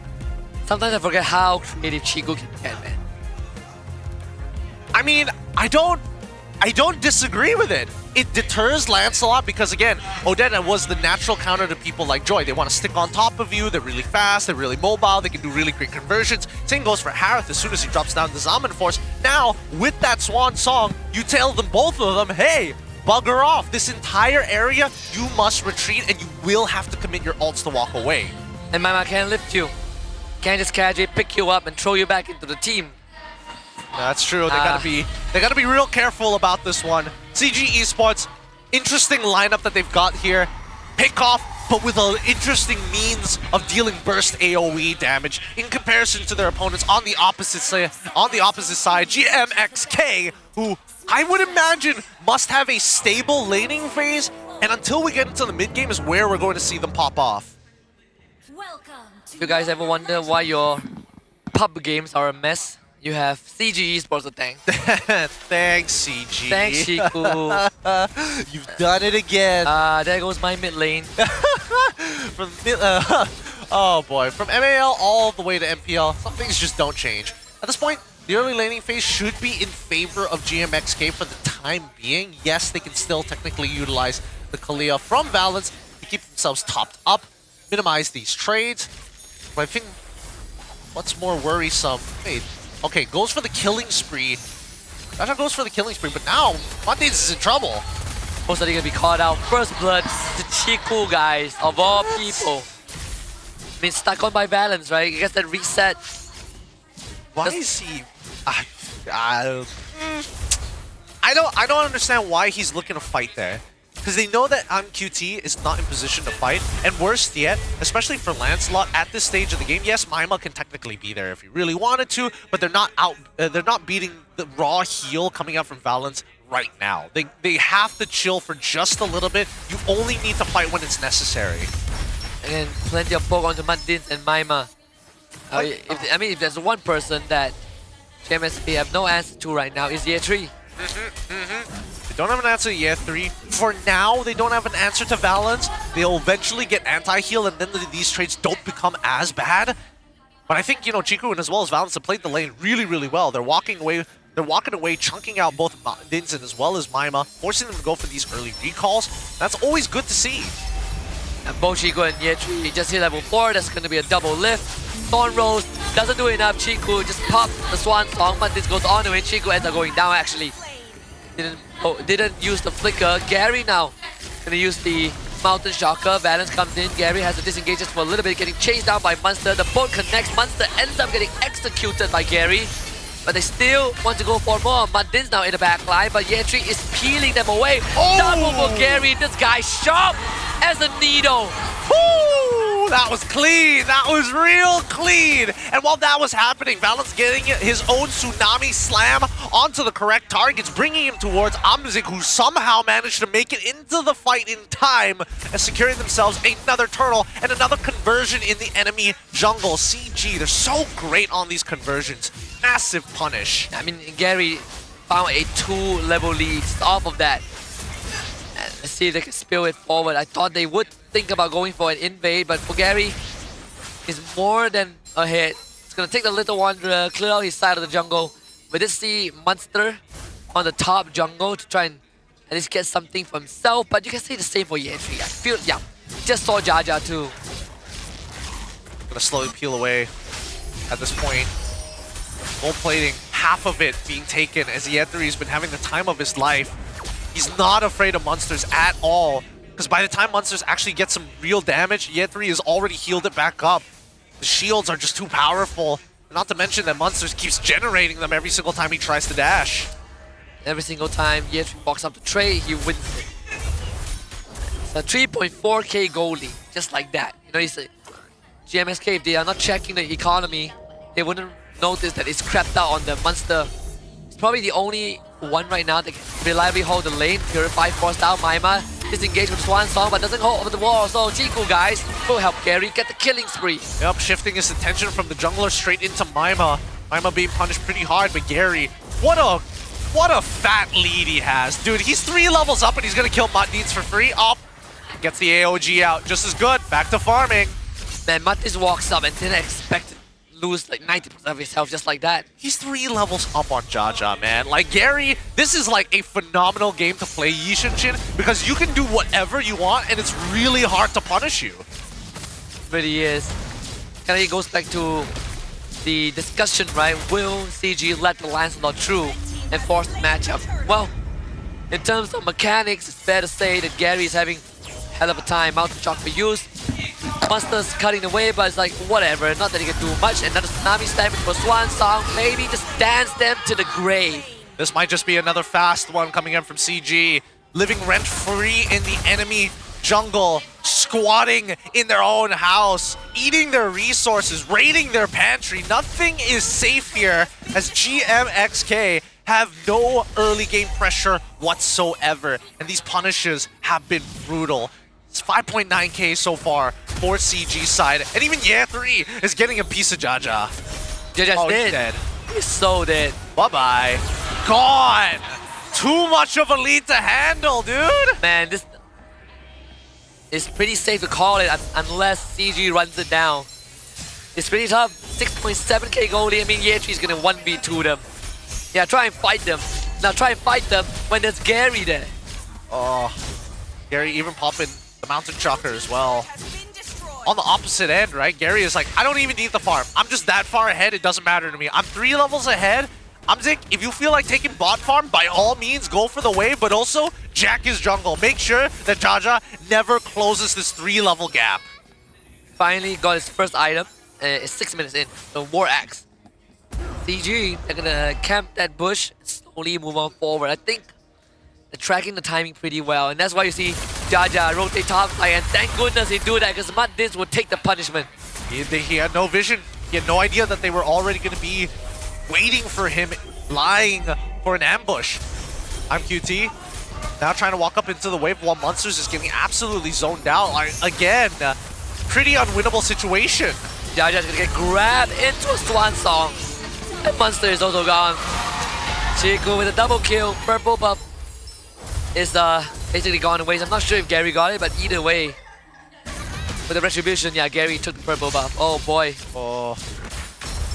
I forget how creative Chico can get, man. I mean, I don't disagree with it. It deters Lancelot because, again, Odette was the natural counter to people like Joy. They want to stick on top of you. They're really fast. They're really mobile. They can do really great conversions. Same goes for Harith as soon as he drops down the Zaman Force. Now, with that Swan Song, you tell them, both of them, hey, bugger off. This entire area, you must retreat and you will have to commit your ults to walk away. And Mama can't lift you. Can't just casually pick you up and throw you back into the team. That's true. They gotta be real careful about this one. CG Esports, interesting lineup that they've got here. Pick off but with an interesting means of dealing burst AoE damage in comparison to their opponents on the opposite side, GMXK, who I would imagine must have a stable laning phase, and until we get into the mid game is where we're going to see them pop off. If you guys ever wonder why your pub games are a mess, you have CG Esports to thank. Thanks, CG. Thanks, Shiku. You've done it again. There goes my mid lane. Oh boy, from MAL all the way to MPL, some things just don't change. At this point, the early laning phase should be in favor of GMXK for the time being. Yes, they can still technically utilize the Kalia from Valence to keep themselves topped up, minimize these trades. But I think what's more worrisome, wait, okay, goes for the killing spree. Jaja goes for the killing spree, but now Mondays is in trouble. Most likely gonna be caught out. First blood to Chiku, guys, of all people. I mean, stuck on by Valence, right? I guess that reset. Why is he? I don't understand why he's looking to fight there. Because they know that QT is not in position to fight, and worst yet, especially for Lancelot at this stage of the game. Yes, Maima can technically be there if he really wanted to, but they're not out. They're not beating the raw heal coming out from Valence right now. They have to chill for just a little bit. You only need to fight when it's necessary. And then plenty of poke onto Mandins and Maima. If there's one person that GMSP have no answer to right now, is Year 3. They don't have an answer to Year 3. For now, they don't have an answer to Valence. They'll eventually get anti-heal, and then these trades don't become as bad. But I think, you know, Chiku and as well as Valence have played the lane really, really well. They're walking away, chunking out both Dinson as well as Maima, forcing them to go for these early recalls. That's always good to see. And both Chiku and Year 3 just hit level 4. That's going to be a double lift. Thorn Rose doesn't do enough. Chiku just popped the Swan Song, but this goes on the way. Chiku ends up going down actually. Didn't use the flicker. Gary now gonna use the Mountain Shocker. Valence comes in. Gary has to disengage just for a little bit, getting chased down by Munster. The boat connects. Munster ends up getting executed by Gary. But they still want to go for more. Mandin's now in the back line, but Year 3 is peeling them away. Oh! Double for Gary. This guy sharp as a needle. Woo! That was clean. That was real clean. And while that was happening, Valence getting his own Tsunami Slam onto the correct targets, bringing him towards Amzik, who somehow managed to make it into the fight in time and securing themselves another turtle and another conversion in the enemy jungle. CG, they're so great on these conversions. Massive punish. I mean, Gary found a 2-level lead off of that. And let's see if they can spill it forward. I thought they would think about going for an invade, but for Gary, is more than ahead. It's gonna take the Little Wanderer, clear out his side of the jungle. We did see Monster on the top jungle to try and at least get something for himself, but you can say the same for Year 3. I feel, yeah, just saw Jaja too. Gonna slowly peel away at this point. Gold plating, half of it being taken as Year 3 has been having the time of his life. He's not afraid of Monsters at all, because by the time Monsters actually get some real damage, Year 3 has already healed it back up. The shields are just too powerful, not to mention that Monsters keeps generating them every single time he tries to dash. Every single time Year 3 walks up the tray, he wins it. It's a 3.4k goalie, just like that. You know, he's a GMXK, if they are not checking the economy, they wouldn't notice that it's crapped out on the Monster. It's probably the only one right now that can reliably hold the lane. Purify, force down Maima, disengage with Swan Song, but doesn't hold over the wall. So Chiku, guys, will help Gary get the killing spree. Yep, shifting his attention from the jungler straight into Maima. Maima being punished pretty hard, but Gary, what a fat lead he has. Dude, he's 3 levels up and he's gonna kill Matnitz for free. Oh, gets the AOG out, just as good. Back to farming. Man, Matnitz walks up and didn't expect to lose like 90% of his health just like that. He's 3 levels up on Jaja, man. Like, Gary, this is like a phenomenal game to play Yishinshin because you can do whatever you want and it's really hard to punish you. It really is. Kind of goes back to the discussion, right? Will CG let the Lancelot through and force the matchup? Well, in terms of mechanics, it's fair to say that Gary is having hell of a time. Mountain Shock for use. Monster's cutting away, but it's like, whatever, not that he can do much. Another Tsunami Stamina for Swan Song, maybe just dance them to the grave. This might just be another fast one coming in from CG. Living rent-free in the enemy jungle. squatting in their own house, eating their resources, raiding their pantry. Nothing is safe here as GMXK have no early game pressure whatsoever. And these punishes have been brutal. It's 5.9k so far for CG side. And even Ye3 is getting a piece of Jaja. Jaja's He's dead. dead. He's so dead. Bye-bye. Gone! Too much of a lead to handle, dude! Man, this is pretty safe to call it unless CG runs it down. It's pretty tough. 6.7k goldie. I mean, Ye3 is gonna 1v2 them. Yeah, try and fight them. Now try and fight them when there's Gary there. Oh, Gary even popping the Mountain Shocker as well. On the opposite end, right? Gary is like, I don't even need the farm. I'm just that far ahead, it doesn't matter to me. I'm 3 levels ahead. Amzik, if you feel like taking bot farm, by all means, go for the wave, but also jack his jungle. Make sure that Jaja never closes this 3-level gap. Finally got his first item. It's 6 minutes in. The War Axe. CG, they're gonna camp that bush and slowly move on forward. I think they're tracking the timing pretty well, and that's why you see Jaja rotate top side, and thank goodness he do that, because Muddins would take the punishment. He had no vision. He had no idea that they were already going to be waiting for him, lying for an ambush. I'm QT. Now trying to walk up into the wave while Monsters is getting absolutely zoned out. Again, pretty unwinnable situation. Jaja's gonna get grabbed into a swan song. And Monster is also gone. Chiku with a double kill. Purple buff is basically gone away. I'm not sure if Gary got it, but either way, with the retribution, yeah, Gary took the purple buff. Oh boy. Oh.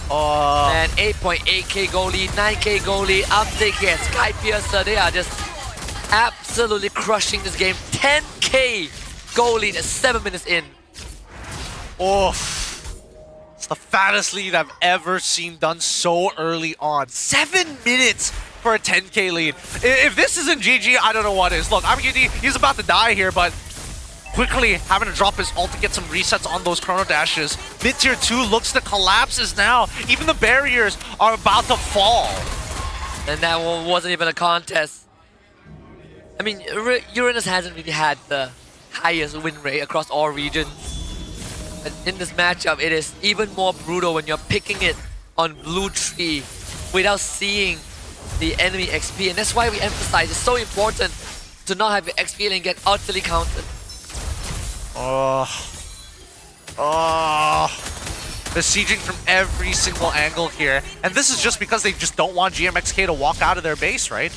Man, 8.8k goal lead, 9k goal lead. Uptake here, Sky Piercer. They are just absolutely crushing this game. 10k goal lead at 7 minutes in. Oh. It's the fattest lead I've ever seen done so early on. 7 minutes for a 10k lead. If this isn't GG, I don't know what is. Look, I'm QT. He's about to die here, but quickly having to drop his ult to get some resets on those chrono dashes. Mid-tier 2 looks to collapse as now. Even the barriers are about to fall. And that one wasn't even a contest. I mean, Uranus hasn't really had the highest win rate across all regions. And in this matchup, it is even more brutal when you're picking it on blue tree without seeing the enemy XP. And that's why we emphasize it's so important to not have your XP and get utterly counted. They're sieging from every single angle here. And this is just because they just don't want GMXK to walk out of their base, right?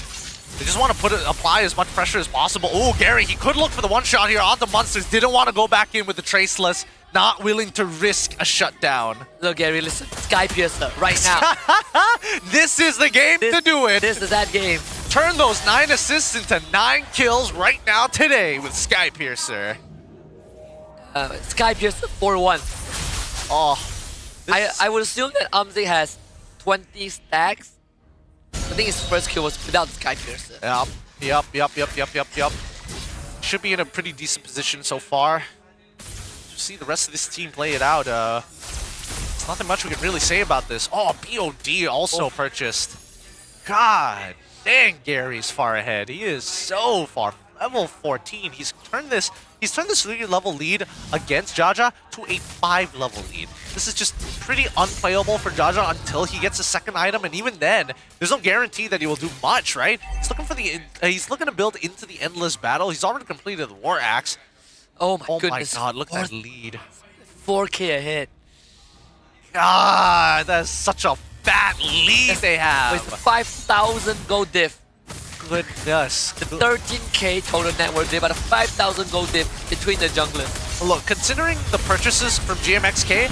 They just want to apply as much pressure as possible. Oh, Gary, he could look for the one-shot here on the Monsters. Didn't want to go back in with the Traceless. Not willing to risk a shutdown. Look, Gary, listen. Sky Piercer, right now. This is the game to do it. This is that game. Turn those 9 assists into 9 kills right now today with Sky Piercer. Sky Piercer 4-1. Oh. I would assume that Amzi has 20 stacks. I think his first kill was without Sky Piercer. Yep. Should be in a pretty decent position so far. See the rest of this team play it out. There's nothing much we can really say about this. Oh, BOD also purchased. God dang, Gary's far ahead. He is so far. Level 14. He's turned this 3-level lead against Jaja to a 5-level lead. This is just pretty unplayable for Jaja until he gets a second item, and even then, there's no guarantee that he will do much, right? He's looking to build into the endless battle. He's already completed the War Axe. Oh my goodness. God, look at that lead. 4k ahead. God, that's such a fat lead they have. With 5,000 gold diff. Goodness. The 13k total network diff, but a 5,000 gold diff between the junglers. Look, considering the purchases from GMXK,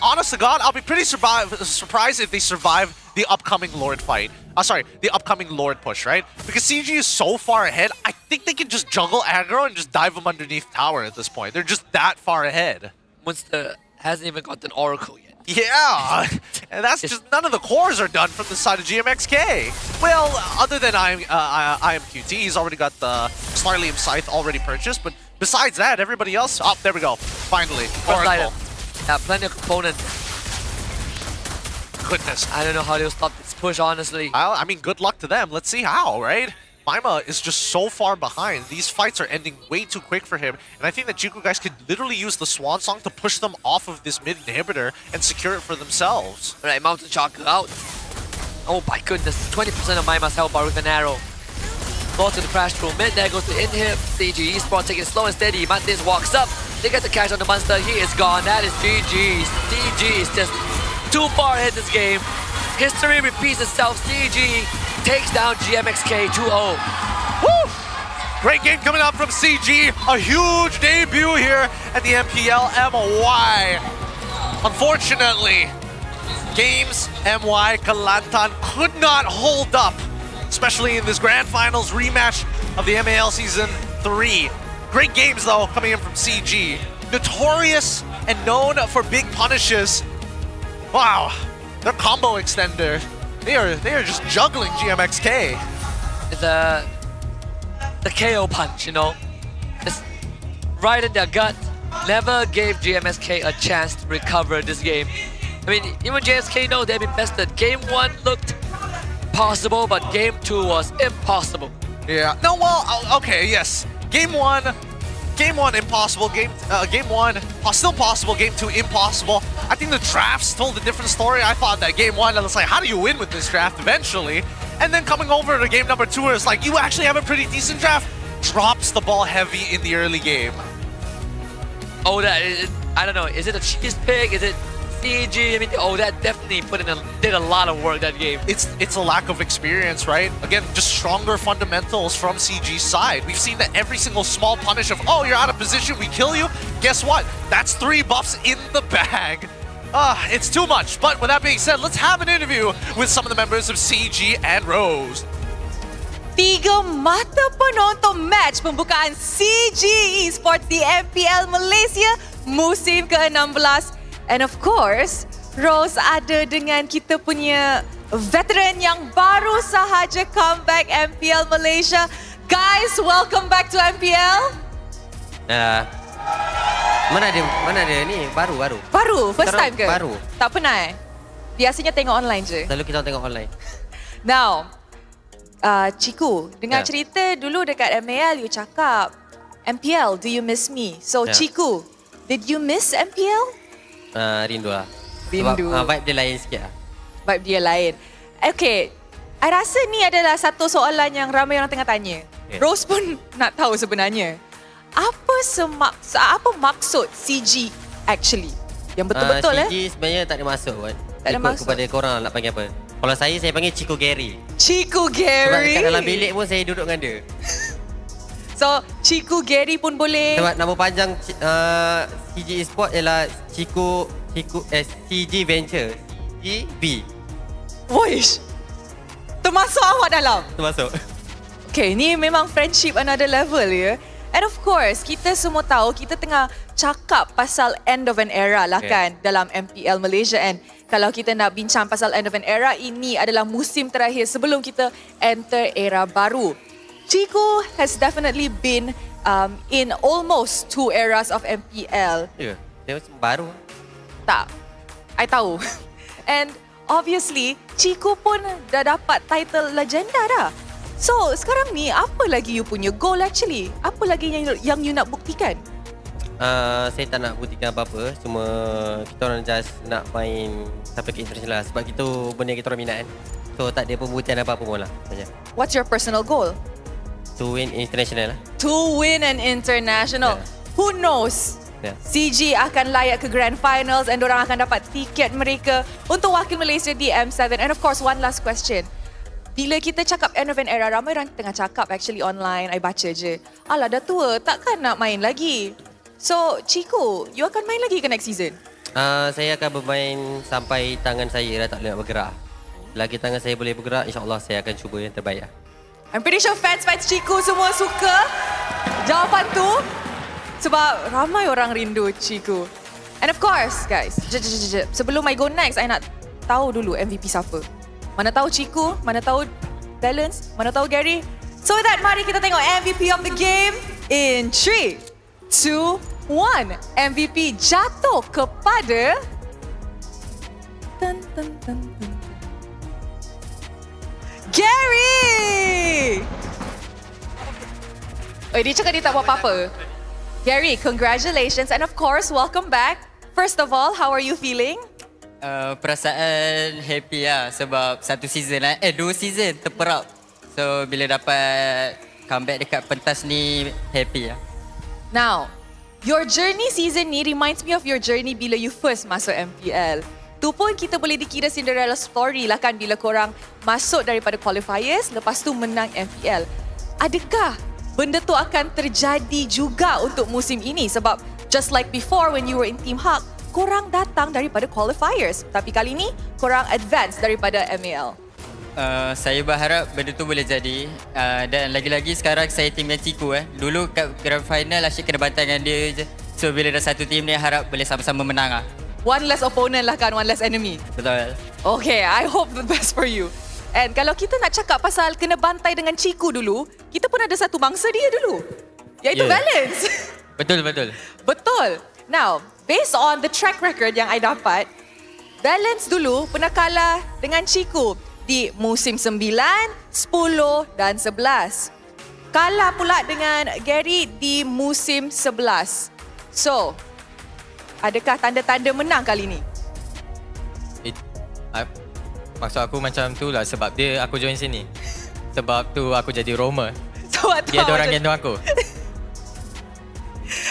honest to God, I'll be pretty surprised if they survive the upcoming Lord fight. The upcoming Lord push, right? Because CG is so far ahead, I think they can just juggle aggro and just dive them underneath tower at this point. They're just that far ahead. Munster hasn't even got an Oracle yet. Yeah, and that's just none of the cores are done from the side of GMXK. Well, other than I am QT, he's already got the Slarlium Scythe already purchased, but besides that, everybody else, oh, there we go, finally. Oracle. Yeah, plenty of components. Goodness. I don't know how they'll stop this push, honestly. I mean, good luck to them. Let's see how, right? Maima is just so far behind. These fights are ending way too quick for him. And I think that Chico guys could literally use the Swan Song to push them off of this mid inhibitor and secure it for themselves. Right, Mountain Shock out. Oh my goodness, 20% of Maima's health bar with an arrow. Ball to the crash through mid, there goes the inhib. CG Esports taking it slow and steady. Mantis walks up. They get the catch on the monster. He is gone. That is GG's. CG is just too far ahead this game. History repeats itself. CG takes down GMXK 2-0. Woo! Great game coming up from CG. A huge debut here at the MPL MY. Unfortunately, Games MY Kelantan could not hold up, especially in this Grand Finals rematch of the MAL Season 3. Great games, though, coming in from CG. Notorious and known for big punishes. Wow, their combo extender. They are just juggling GMXK. The KO punch, you know. It's right in their gut. Never gave GMXK a chance to recover this game. I mean, even GMXK know they've been bested. Game 1 looked possible, but Game 2 was impossible. Yeah. No, well, okay, yes. Game 1 impossible. Game 1 still possible. Game 2 impossible. I think the drafts told a different story. I thought that Game 1, I was like, how do you win with this draft eventually? And then coming over to game number 2, where it's like, you actually have a pretty decent draft. Drops the ball heavy in the early game. Oh, I don't know. Is it a cheese pig? Is it CG? I mean, that definitely did a lot of work that game. It's a lack of experience, right? Again, just stronger fundamentals from CG's side. We've seen that every single small punish of, oh, you're out of position, we kill you. Guess what? That's 3 buffs in the bag. It's too much. But with that being said, let's have an interview with some of the members of CG and Rose. 3 mata penonton match pembukaan CG Esports di MPL Malaysia musim ke-16. And of course, Rose ada dengan kita punya veteran yang baru sahaja comeback MPL Malaysia. Guys, welcome back to MPL. Mana ada ni? Baru. Baru? First time ke? Baru. Tak pernah Biasanya tengok online je? Selalu kita tengok online. Now, Ciku, dengar cerita dulu dekat MAL you cakap, MPL, do you miss me? So Ciku, did you miss MPL? Rindu lah. Rindu. Sebab vibe dia lain sikit lah. Vibe dia lain. Okay, I rasa ni adalah satu soalan yang ramai orang tengah tanya. Rose pun nak tahu sebenarnya. Apa maksud CG actually? Yang betul-betul CG sebenarnya tak ada maksud pun. Tak ada maksud. Kepada korang nak panggil apa. Kalau saya panggil Chico Gary. Chico Gary? Sebab dekat dalam bilik pun saya duduk dengan dia. So, Chico Gary pun boleh. Sebab nama panjang CG Esports ialah CG Venture. CGV. Woish. Termasuk awak dalam? Termasuk. Okay, ni memang friendship another level ya. And of course, kita semua tahu kita tengah cakap pasal end of an era lah kan dalam MPL Malaysia. And kalau kita nak bincang pasal end of an era, ini adalah musim terakhir sebelum kita enter era baru. Chico has definitely been in almost 2 eras of MPL. Ya, dia macam baru. Tak, I tahu. And obviously, Chico pun dah dapat title legenda dah. So, sekarang ni apa lagi you punya goal actually? Apa lagi yang you nak buktikan? Saya tak nak buktikan apa-apa. Cuma kita orang just nak main sampai ke international lah. Sebab itu benda yang kita orang minat kan. So, tak ada pembuktian apa-apa pun lah. What's your personal goal? To win international lah. To win an international. Who knows? CG akan layak ke Grand Finals and diorang akan dapat tiket mereka untuk wakil Malaysia di M7. And of course, one last question. Bila kita cakap end of an era, ramai orang tengah cakap actually online, I baca je. Alah, dah tua, takkan nak main lagi. So, Chico, you akan main lagi ke next season? Saya akan bermain sampai tangan saya dah tak boleh nak bergerak. Selagi tangan saya boleh bergerak, insyaAllah saya akan cuba yang terbaik. I'm pretty sure fans Chico semua suka jawapan tu. Sebab ramai orang rindu Chico. And of course, guys, sebelum I go next, I nak tahu dulu MVP siapa. Mana tahu Chico, mana tahu Balance, mana tahu Gary. So with that, mari kita tengok MVP of the game in 3, 2, 1. MVP jatuh kepada Gary! Oh, dia cakap dia tak buat apa-apa. Gary, congratulations and of course, welcome back. First of all, how are you feeling? Perasaan happy lah sebab 2 season terperap. So bila dapat comeback dekat pentas ni, happy lah. Now, your journey season ni reminds me of your journey bila you first masuk MPL. Tu pun kita boleh dikira Cinderella story lah kan bila korang masuk daripada qualifiers, lepas tu menang MPL. Adakah benda tu akan terjadi juga untuk musim ini? Sebab just like before when you were in Team Hawk, korang datang daripada qualifiers. Tapi kali ni, korang advance daripada MAL. Saya berharap benda tu boleh jadi. Dan lagi-lagi sekarang saya team dengan Ciku. Dulu kat grand final asyik kena bantai dengan dia je. So bila dah satu team ni, harap boleh sama-sama menang lah. One less opponent lah kan, one less enemy. Betul. Okay, I hope the best for you. And kalau kita nak cakap pasal kena bantai dengan Ciku dulu, kita pun ada satu bangsa dia dulu. Iaitu Balance. Betul. Betul. Now, based on the track record yang I dapat, Balance dulu pernah kalah dengan Ciku di musim 9, 10 dan 11. Kalah pula dengan Gary di musim 11. So, adakah tanda-tanda menang kali ni? Maksud aku macam tu lah sebab dia aku join sini. Sebab tu aku jadi roamer. Sebab dia ada orang gendong aku.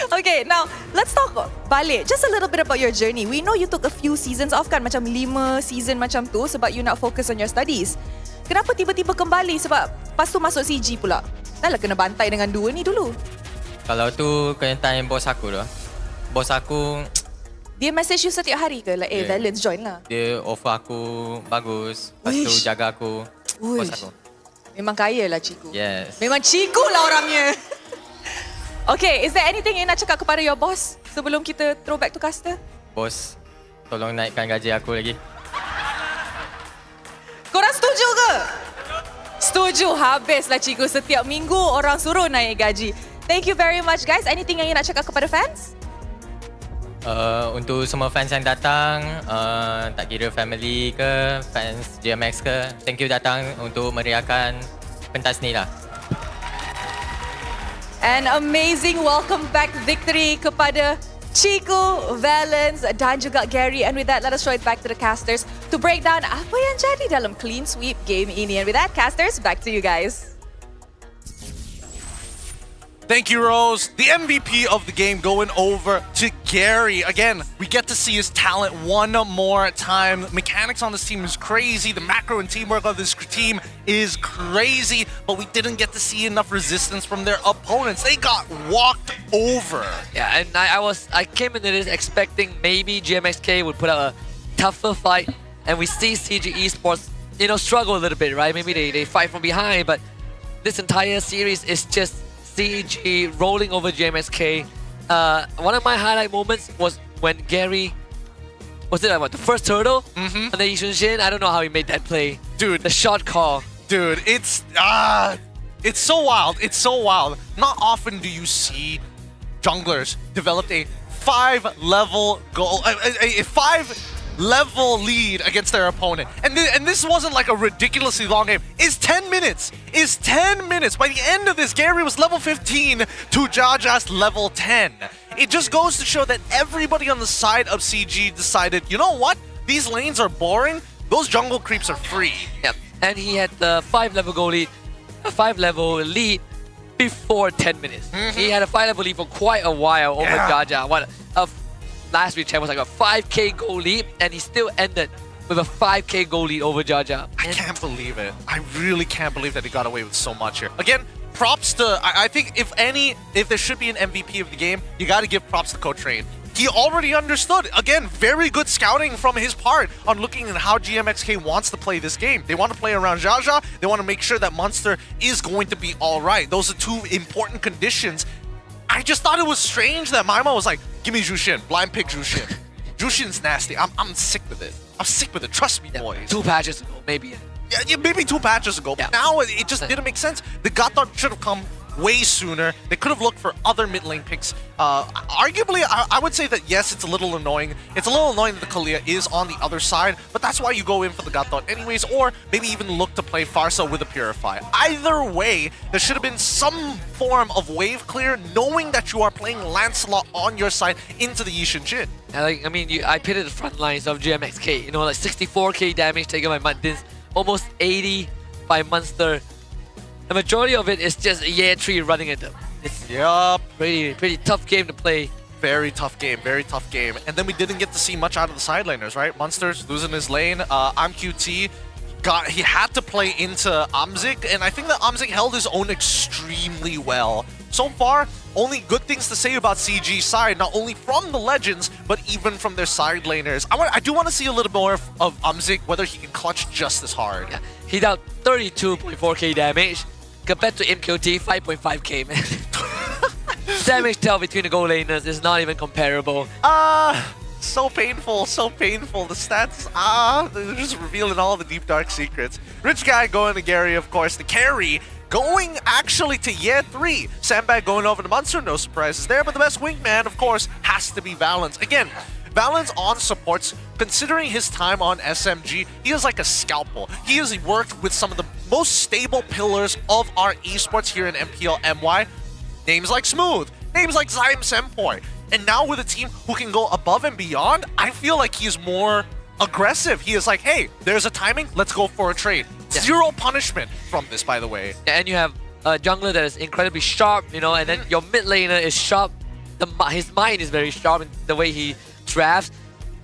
Okay, now let's talk balik just a little bit about your journey. We know you took a few seasons off kan, macam 5 season macam tu sebab you nak focus on your studies. Kenapa tiba-tiba kembali? Sebab lepas tu masuk CG pula. Dah lah kena bantai dengan dua ni dulu. Kalau tu kena tanya bos aku dah. Bos aku dia message you setiap hari ke? Like, Valence join lah. Dia offer aku bagus. Lepas tu jaga aku. Bos aku. Memang kaya lah Ciku. Yes. Memang Ciku lah orangnya. Okay, is there anything yang nak cakap kepada your boss sebelum kita throw back to caster? Bos, tolong naikkan gaji aku lagi. Korang setuju ke? Setuju, habislah Ciku. Setiap minggu orang suruh naik gaji. Thank you very much guys. Anything yang you nak cakap kepada fans? Untuk semua fans yang datang, tak kira family ke, fans GMX ke, thank you datang untuk meriahkan pentas ni lah. An amazing welcome back victory kepada Ciku, Valence dan juga Gary. And with that, let us show it back to the casters to break down apa yang jadi dalam clean sweep game ini. And with that, casters, back to you guys. Thank you, Rose. The MVP of the game going over to Gary. Again, we get to see his talent one more time. Mechanics on this team is crazy. The macro and teamwork of this team is crazy, but we didn't get to see enough resistance from their opponents. They got walked over. Yeah, and I came into this expecting maybe GMXK would put out a tougher fight, and we see CG Esports, struggle a little bit, right? Maybe they fight from behind, but this entire series is just CG rolling over GMXK. One of my highlight moments was when Gary, was it the first turtle? And then Yishun, I don't know how he made that play. Dude. The shot call. Dude, it's so wild. It's so wild. Not often do you see junglers develop a 5-level goal, a 5-level lead against their opponent. And this wasn't like a ridiculously long game. It's 10 minutes. It's 10 minutes. By the end of this, Gary was level 15 to Jaja's level 10. It just goes to show that everybody on the side of CG decided, you know what? These lanes are boring. Those jungle creeps are free. Yep. And he had the 5-level goal lead, a 5-level lead before 10 minutes. He had a 5-level lead for quite a while over Jaja. Last week's champ was like a 5k goal lead, and he still ended with a 5k goal lead over Jaja. I can't believe it. I really can't believe that he got away with so much here. Again, props to, I think if there should be an MVP of the game, you got to give props to Coach Rain. He already understood. Again, very good scouting from his part on looking at how GMXK wants to play this game. They want to play around Jaja. They want to make sure that Monster is going to be all right. Those are two important conditions. I just thought it was strange that Maima was like, give me Jushin, blind pick Jushin. Jushin's nasty. I'm sick with it. I'm sick with it. Trust me, boys. 2 patches ago, maybe. Yeah, maybe 2 patches ago. But now it just didn't make sense. The Gathar should have come way sooner. They could have looked for other mid lane picks. Arguably, I would say that yes, it's a little annoying. It's a little annoying that the Kalia is on the other side, but that's why you go in for the God Thought anyways, or maybe even look to play Farsa with a Purify. Either way, there should have been some form of wave clear, knowing that you are playing Lancelot on your side into the Yi Shin-Jin. I mean, I pitted the front lines of GMXK, like 64k damage taken by Muddins, almost 80 by Munster. The majority of it is just Year 3 running at them. It's pretty tough game to play. Very tough game, very tough game. And then we didn't get to see much out of the side laners, right? Munster's losing his lane. AmQT, he had to play into Amzik, and I think that Amzik held his own extremely well. So far, only good things to say about CG's side, not only from the Legends, but even from their side laners. I do want to see a little more of Amzik, whether he can clutch just as hard. Yeah, he dealt 32.4k damage, compared to MQT 5.5k, man. Damage tell between the goal laners is not even comparable. So painful, so painful. The stats, they're just revealing all the deep dark secrets. Rich Guy going to Gary, of course. The carry going actually to Year 3. Sandbag going over to Munster, no surprises there. But the best wingman, of course, has to be Valence. Again, Valence on supports, considering his time on SMG, he is like a scalpel. He has worked with some of the most stable pillars of our esports here in MPL MY. Names like Smooth, names like Zyme Senpoi. And now with a team who can go above and beyond, I feel like he's more aggressive. He is like, hey, there's a timing, let's go for a trade. Yeah. Zero punishment from this, by the way. Yeah, and you have a jungler that is incredibly sharp, and then your mid laner is sharp. His mind is very sharp in the way he drafts.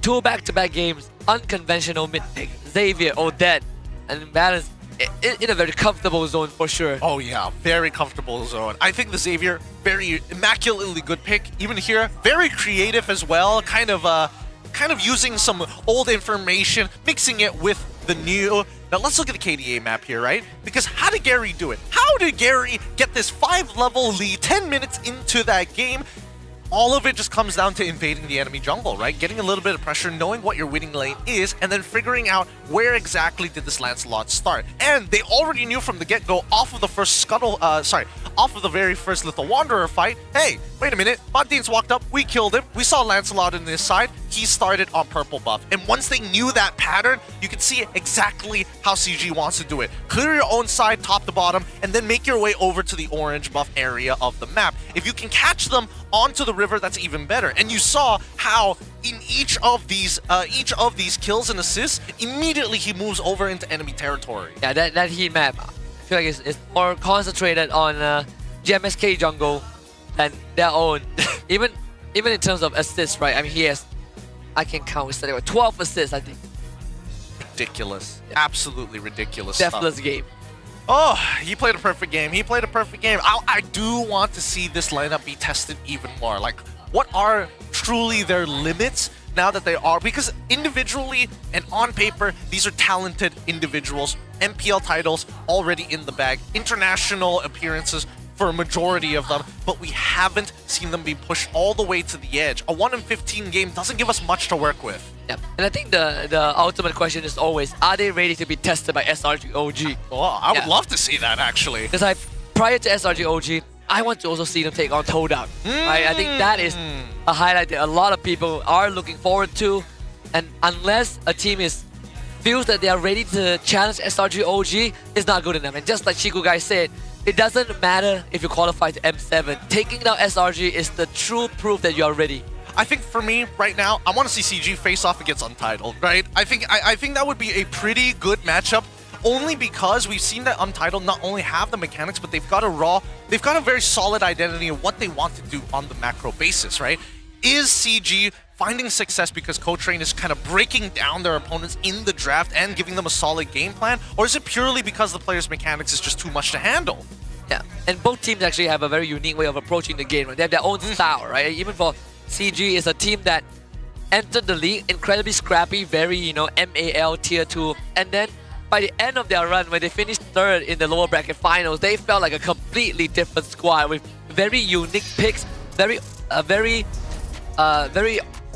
2 back-to-back games, unconventional mid pick. Xavier, Odette, and Valence in a very comfortable zone for sure. Oh yeah, very comfortable zone. I think the Xavier, very immaculately good pick. Even here, very creative as well. Kind of using some old information, mixing it with the new. Now let's look at the KDA map here, right? Because how did Gary do it? How did Gary get this 5-level lead 10 minutes into that game? All of it just comes down to invading the enemy jungle, right? Getting a little bit of pressure, knowing what your winning lane is, and then figuring out where exactly did this Lancelot start. And they already knew from the get-go, off of the first off of the very first Little Wanderer fight, hey, wait a minute, Muddins walked up, we killed him, we saw Lancelot on this side, he started on purple buff. And once they knew that pattern, you can see exactly how CG wants to do it. Clear your own side, top to bottom, and then make your way over to the orange buff area of the map. If you can catch them onto the river, that's even better. And you saw how in each of these kills and assists, immediately he moves over into enemy territory. Yeah, that heat map, I feel like it's more concentrated on GMXK jungle than their own. even in terms of assists, right? I mean, he has, I can count, we said 12 assists, I think. Ridiculous. Yeah. Absolutely ridiculous Deathless stuff. game. Oh, he played a perfect game. He played a perfect game. I do want to see this lineup be tested even more. Like, what are truly their limits now that they are? Because individually and on paper, these are talented individuals. MPL titles already in the bag. International appearances for a majority of them, but we haven't seen them be pushed all the way to the edge. A 1-in-15 game doesn't give us much to work with. Yeah, and I think the ultimate question is always, are they ready to be tested by SRG OG? Well, I would love to see that, actually. Because prior to SRG OG, I want to also see them take on Todak. Right? I think that is a highlight that a lot of people are looking forward to. And unless a team feels that they are ready to challenge SRG OG, it's not good enough. And just like Chiku guys said, it doesn't matter if you qualify to M7. Taking down SRG is the true proof that you are ready. I think for me right now, I want to see CG face off against Untitled, right? I think that would be a pretty good matchup, only because we've seen that Untitled not only have the mechanics, but they've got a very solid identity of what they want to do on the macro basis, right? Is CG finding success because Cotrain is kind of breaking down their opponents in the draft and giving them a solid game plan? Or is it purely because the player's mechanics is just too much to handle? Yeah, and both teams actually have a very unique way of approaching the game, right? They have their own style, right? Even for CG is a team that entered the league incredibly scrappy, very, MAL tier 2. And then by the end of their run, when they finished 3rd in the lower bracket finals, they felt like a completely different squad with very unique picks, very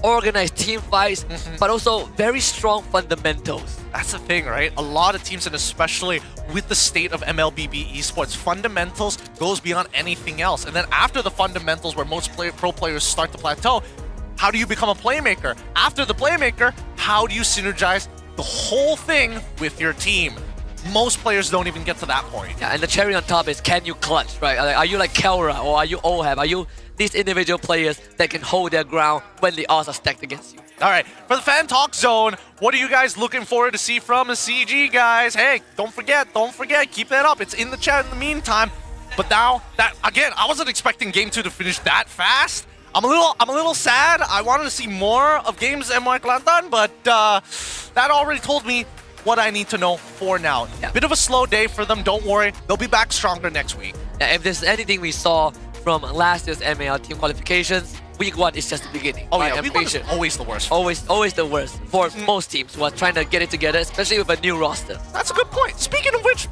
organized team fights, but also very strong fundamentals. That's the thing, right? A lot of teams, and especially with the state of MLBB esports, fundamentals goes beyond anything else. And then after the fundamentals, where most pro players start to plateau, how do you become a playmaker? After the playmaker, how do you synergize the whole thing with your team? Most players don't even get to that point. Yeah, and the cherry on top is, can you clutch, right? Are you like Kelra, or are you Ohab? Are you these individual players that can hold their ground when the odds are stacked against you? All right, for the Fan Talk Zone, what are you guys looking forward to see from a CG, guys? Hey, don't forget, keep that up. It's in the chat in the meantime. But now, again, I wasn't expecting Game 2 to finish that fast. I'm a little sad. I wanted to see more of Games MY Kelantan, but that already told me what I need to know for now. Yeah. Bit of a slow day for them, don't worry. They'll be back stronger next week. Yeah, if there's anything we saw from last year's MAL team qualifications, week 1 is just the beginning. Oh right? yeah, And week 1 is patient. always the worst. Always the worst for most teams who are trying to get it together, especially with a new roster. That's a good point. Speaking of which,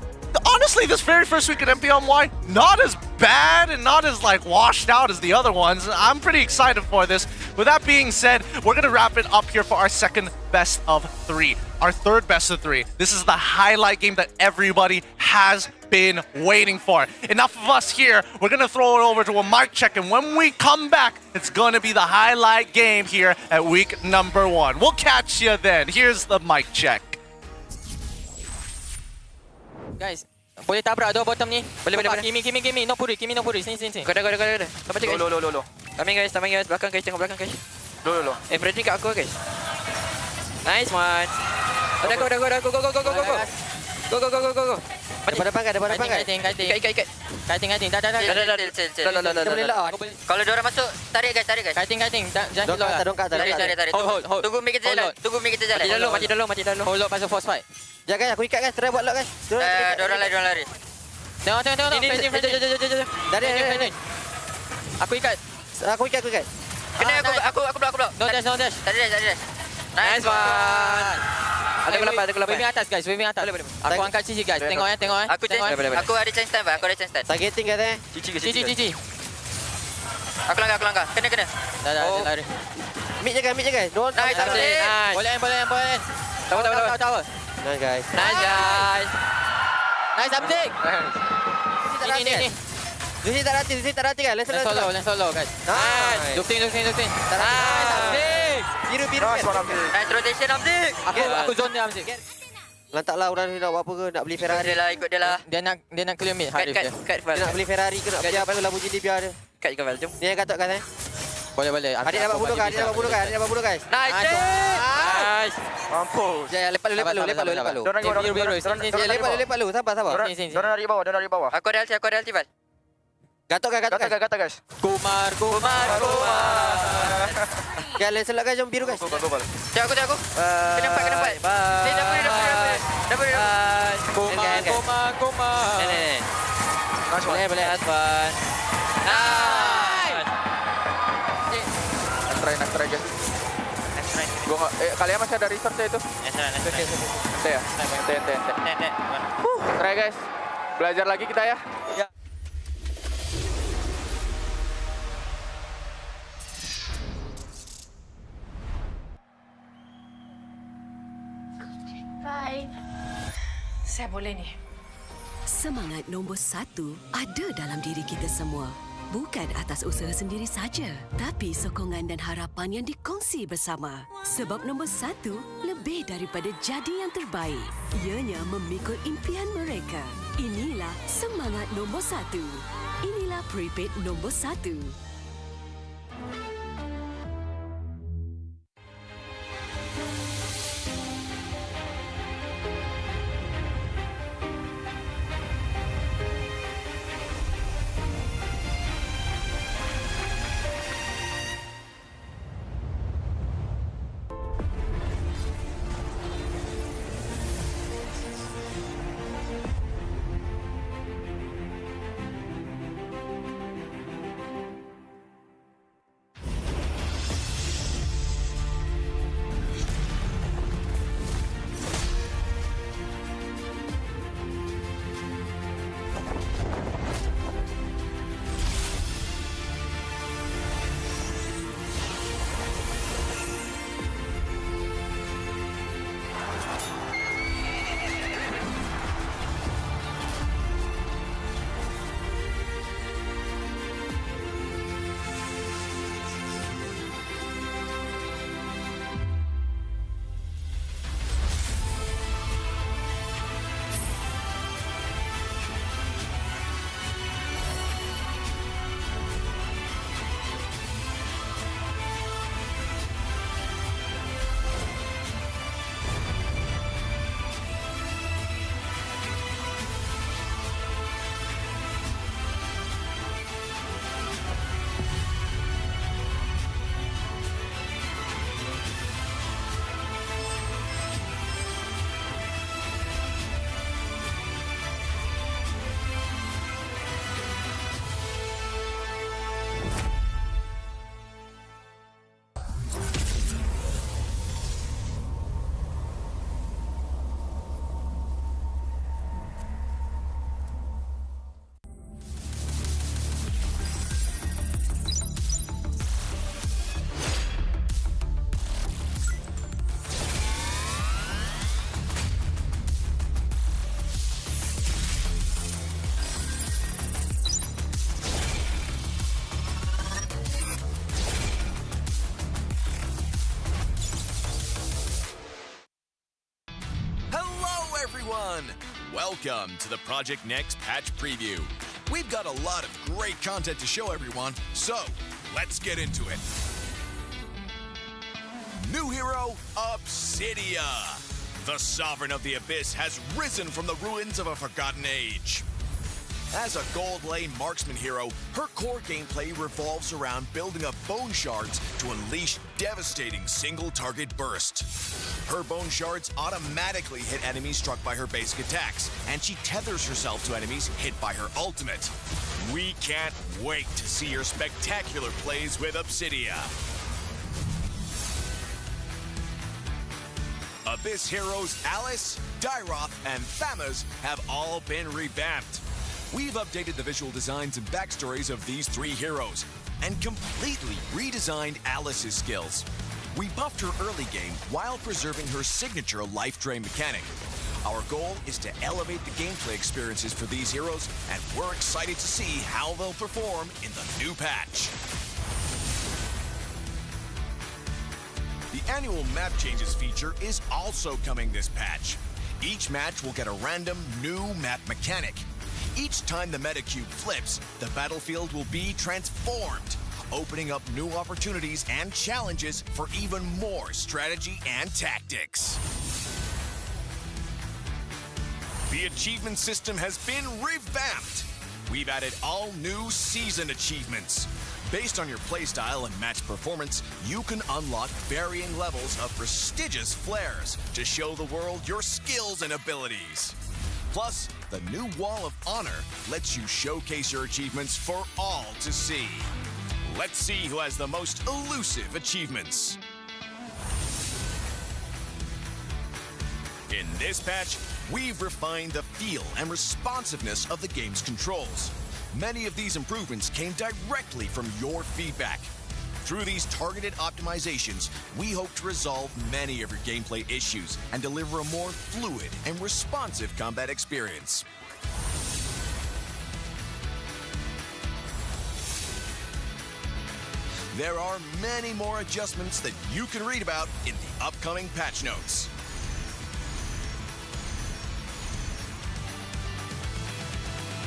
honestly, this very first week at MPL MY, not as bad and not as like washed out as the other ones. I'm pretty excited for this. With that being said, we're gonna wrap it up here for our second best of 3. Our third best of 3. This is the highlight game that everybody has been waiting for. Enough of us here. We're gonna throw it over to a mic check, and when we come back, it's gonna be the highlight game here at week number 1. We'll catch you then. Here's the mic check. Guys, boleh tabrak dua bottom ni. Boleh. Kimi, no puri. Sini. Kau dah. Kau baca guys. Lo. Coming guys. Belakang guys, tengok belakang guys. Lo. Bridging kat aku guys. Nice one. Go. Go. Depan kan. Ikat. Kiting. Dah. Boleh lah. Kalau dia orang masuk, tarik guys. Kiting. Jangan Tarik. Hold. Tunggu mic kita jalan. Mati dalam. Hold up pasal force fight. Jangan guys, aku ikat guys. Try buat lock guys. Diorang lari. Tengok. Dari. Aku ikat. Aku ikat. Kena aku blok. No dash. Tadi. Nice one. Ada kelapan. Waving atas guys, Aku angkat CC guys. Tengok. Aku ada chance time. Targeting guys. CC. Aku langgar. Kena. Dah, lari. Mid je guys. Don't. Nice. Boleh. Tahu. Nice guys. Nice update. Ini. Zusi tak rati guys. Let's solo guys. Nice. Looking. Nice update. Biru. Nice rotation update. Aku zone dia update. Lantaklah orang ni nak buat apa ke? Nak beli Ferrari. Ikut dia lah. Dia nak clear mid. Cut. Dia nak beli Ferrari ke nak beli apa ke Lamborghini biar dia. Cut kau Val, jom. Ni yang katok guys. Boleh. Adik dapat bunuh guys. Nice. Mampus. Ya, lepak lu. Biru. Lepak lu. Sabar. Sini. Dorang dari bawah. Aku ada ulti Val. Gatok guys. Kumar. Okay, let's select guys, jom biru guys. Go. Cek aku. Kena empat. Ni dapur. Kumar. Ni. Boleh. Aspan. Nak try guys. Gua kalian masih ada resource itu? Nanti ya. Nanti. Try guys. Belajar lagi kita ya. Bye. Saya boleh ni. Semangat nombor 1 ada dalam diri kita semua. Bukan atas usaha sendiri saja, tapi sokongan dan harapan yang dikongsi bersama. Sebab nombor 1 lebih daripada jadi yang terbaik. Ianya memikul impian mereka. Inilah semangat nombor 1. Inilah prepaid nombor 1. everyone! Welcome to the Project Next patch preview. We've got a lot of great content to show everyone, so let's get into it. New hero, Obsidia. The Sovereign of the Abyss has risen from the ruins of a forgotten age. As a gold lane marksman hero, her core gameplay revolves around building up bone shards to unleash devastating single-target bursts. Her bone shards automatically hit enemies struck by her basic attacks, and she tethers herself to enemies hit by her ultimate. We can't wait to see your spectacular plays with Obsidia. Abyss heroes Alice, Dyroth, and Thamuz have all been revamped. We've updated the visual designs and backstories of these three heroes and completely redesigned Alice's skills. We buffed her early game while preserving her signature life drain mechanic. Our goal is to elevate the gameplay experiences for these heroes, and we're excited to see how they'll perform in the new patch. The annual map changes feature is also coming this patch. Each match will get a random new map mechanic. Each time the meta cube flips, the battlefield will be transformed, opening up new opportunities and challenges for even more strategy and tactics. The achievement system has been revamped. We've added all new season achievements. Based on your playstyle and match performance, you can unlock varying levels of prestigious flares to show the world your skills and abilities. Plus, the new Wall of Honor lets you showcase your achievements for all to see. Let's see who has the most elusive achievements. In this patch, we've refined the feel and responsiveness of the game's controls. Many of these improvements came directly from your feedback. Through these targeted optimizations, we hope to resolve many of your gameplay issues and deliver a more fluid and responsive combat experience. There are many more adjustments that you can read about in the upcoming patch notes.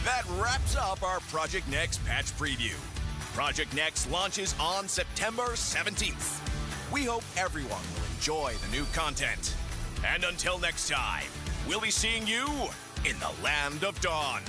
That wraps up our Project Next patch preview. Project Next launches on September 17th. We hope everyone will enjoy the new content. And until next time, we'll be seeing you in the Land of Dawn.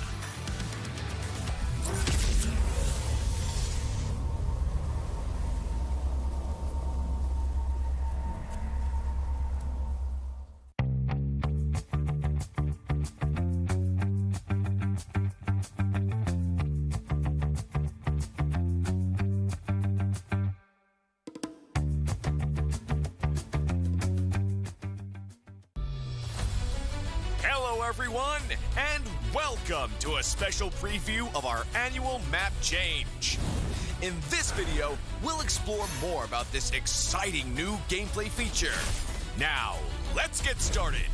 Everyone, and welcome to a special preview of our annual map change. In this video, we'll explore more about this exciting new gameplay feature. Now, let's get started.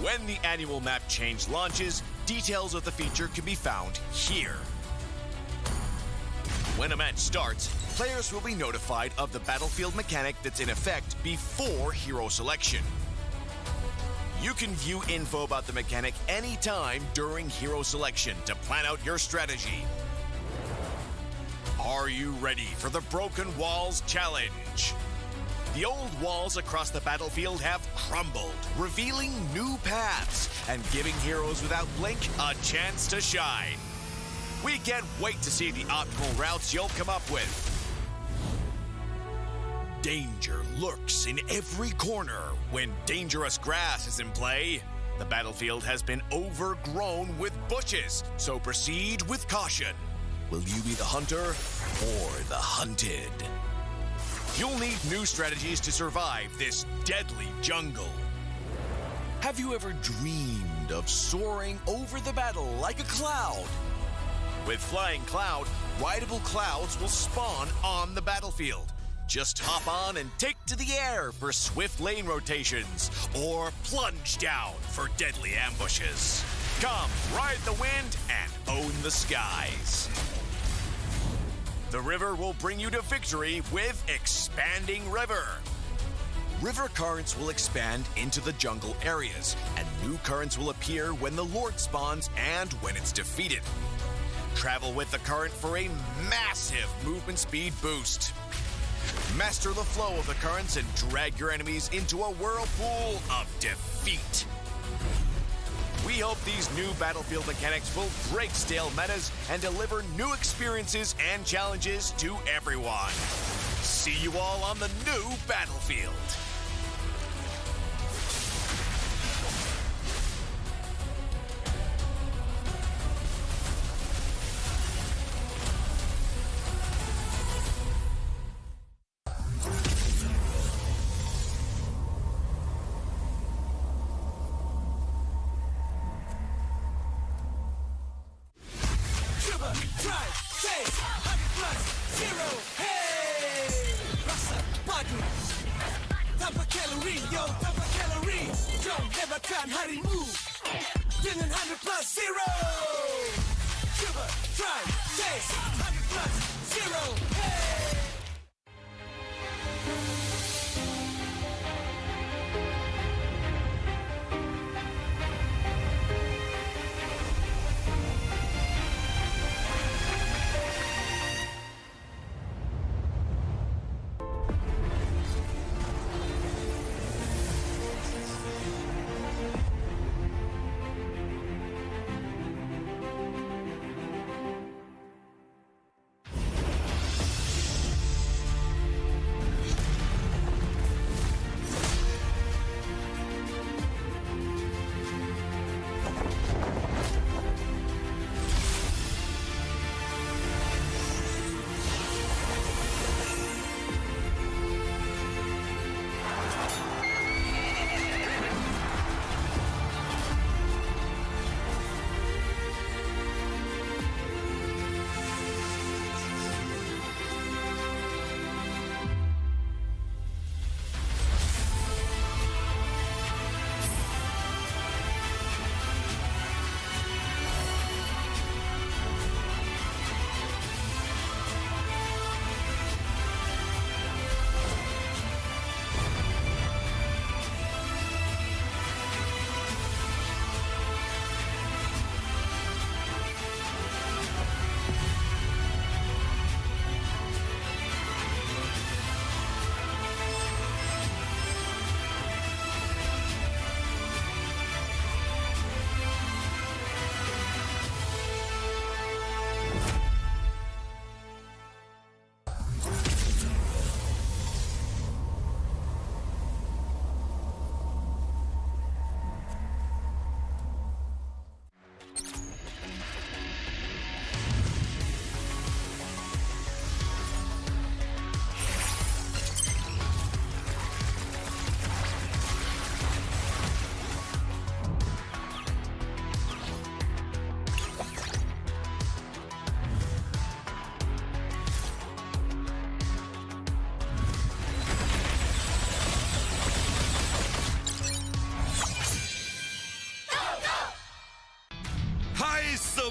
When the annual map change launches, details of the feature can be found here. When a match starts, players will be notified of the battlefield mechanic that's in effect before hero selection. You can view info about the mechanic anytime during hero selection to plan out your strategy. Are you ready for the Broken Walls Challenge? The old walls across the battlefield have crumbled, revealing new paths and giving heroes without blink a chance to shine. We can't wait to see the optimal routes you'll come up with. Danger lurks in every corner when dangerous grass is in play. The battlefield has been overgrown with bushes, so proceed with caution. Will you be the hunter or the hunted? You'll need new strategies to survive this deadly jungle. Have you ever dreamed of soaring over the battle like a cloud? With Flying Cloud, rideable clouds will spawn on the battlefield. Just hop on and take to the air for swift lane rotations, or plunge down for deadly ambushes. Come, ride the wind and own the skies. The river will bring you to victory with Expanding River. river currents will expand into the jungle areas, and new currents will appear when the Lord spawns and when it's defeated. Travel with the current for a massive movement speed boost. Master the flow of the currents and drag your enemies into a whirlpool of defeat. We hope these new battlefield mechanics will break stale metas and deliver new experiences and challenges to everyone. See you all on the new battlefield. Harimu dengan 100+0. Cuba, try, taste 100+0. Hey!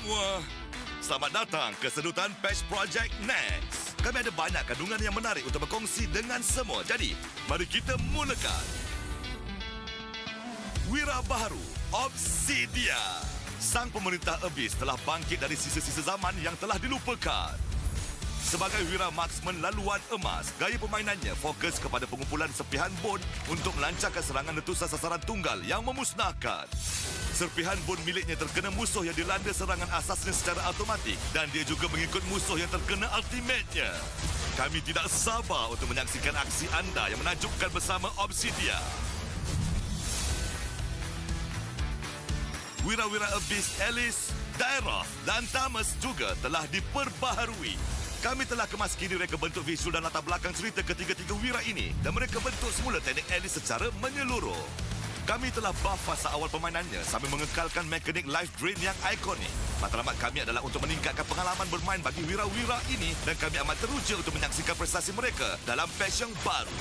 semua. Selamat datang ke sedutan Patch Project Next. Kami ada banyak kandungan yang menarik untuk berkongsi dengan semua. Jadi, mari kita mulakan. Wira baru, Obsidia. Sang pemerintah Abyss telah bangkit dari sisa-sisa zaman yang telah dilupakan. Sebagai wira marksman laluan emas, gaya permainannya fokus kepada pengumpulan serpihan bon untuk melancarkan serangan letusan sasaran tunggal yang memusnahkan. Serpihan bon miliknya terkena musuh yang dilanda serangan asasnya secara automatik dan dia juga mengikut musuh yang terkena ultimate-nya. Kami tidak sabar untuk menyaksikan aksi anda yang menakjubkan bersama Obsidia. Wira-wira Abyss Alice, Daeroth dan Tamas juga telah diperbaharui. Kami telah kemas kini reka bentuk visual dan latar belakang cerita ketiga-tiga wira ini dan mereka bentuk semula teknik Alice secara menyeluruh. Kami telah buff fasa awal permainannya sambil mengekalkan mekanik life drain yang ikonik. Matlamat kami adalah untuk meningkatkan pengalaman bermain bagi wira-wira ini dan kami amat teruja untuk menyaksikan prestasi mereka dalam patch yang baru.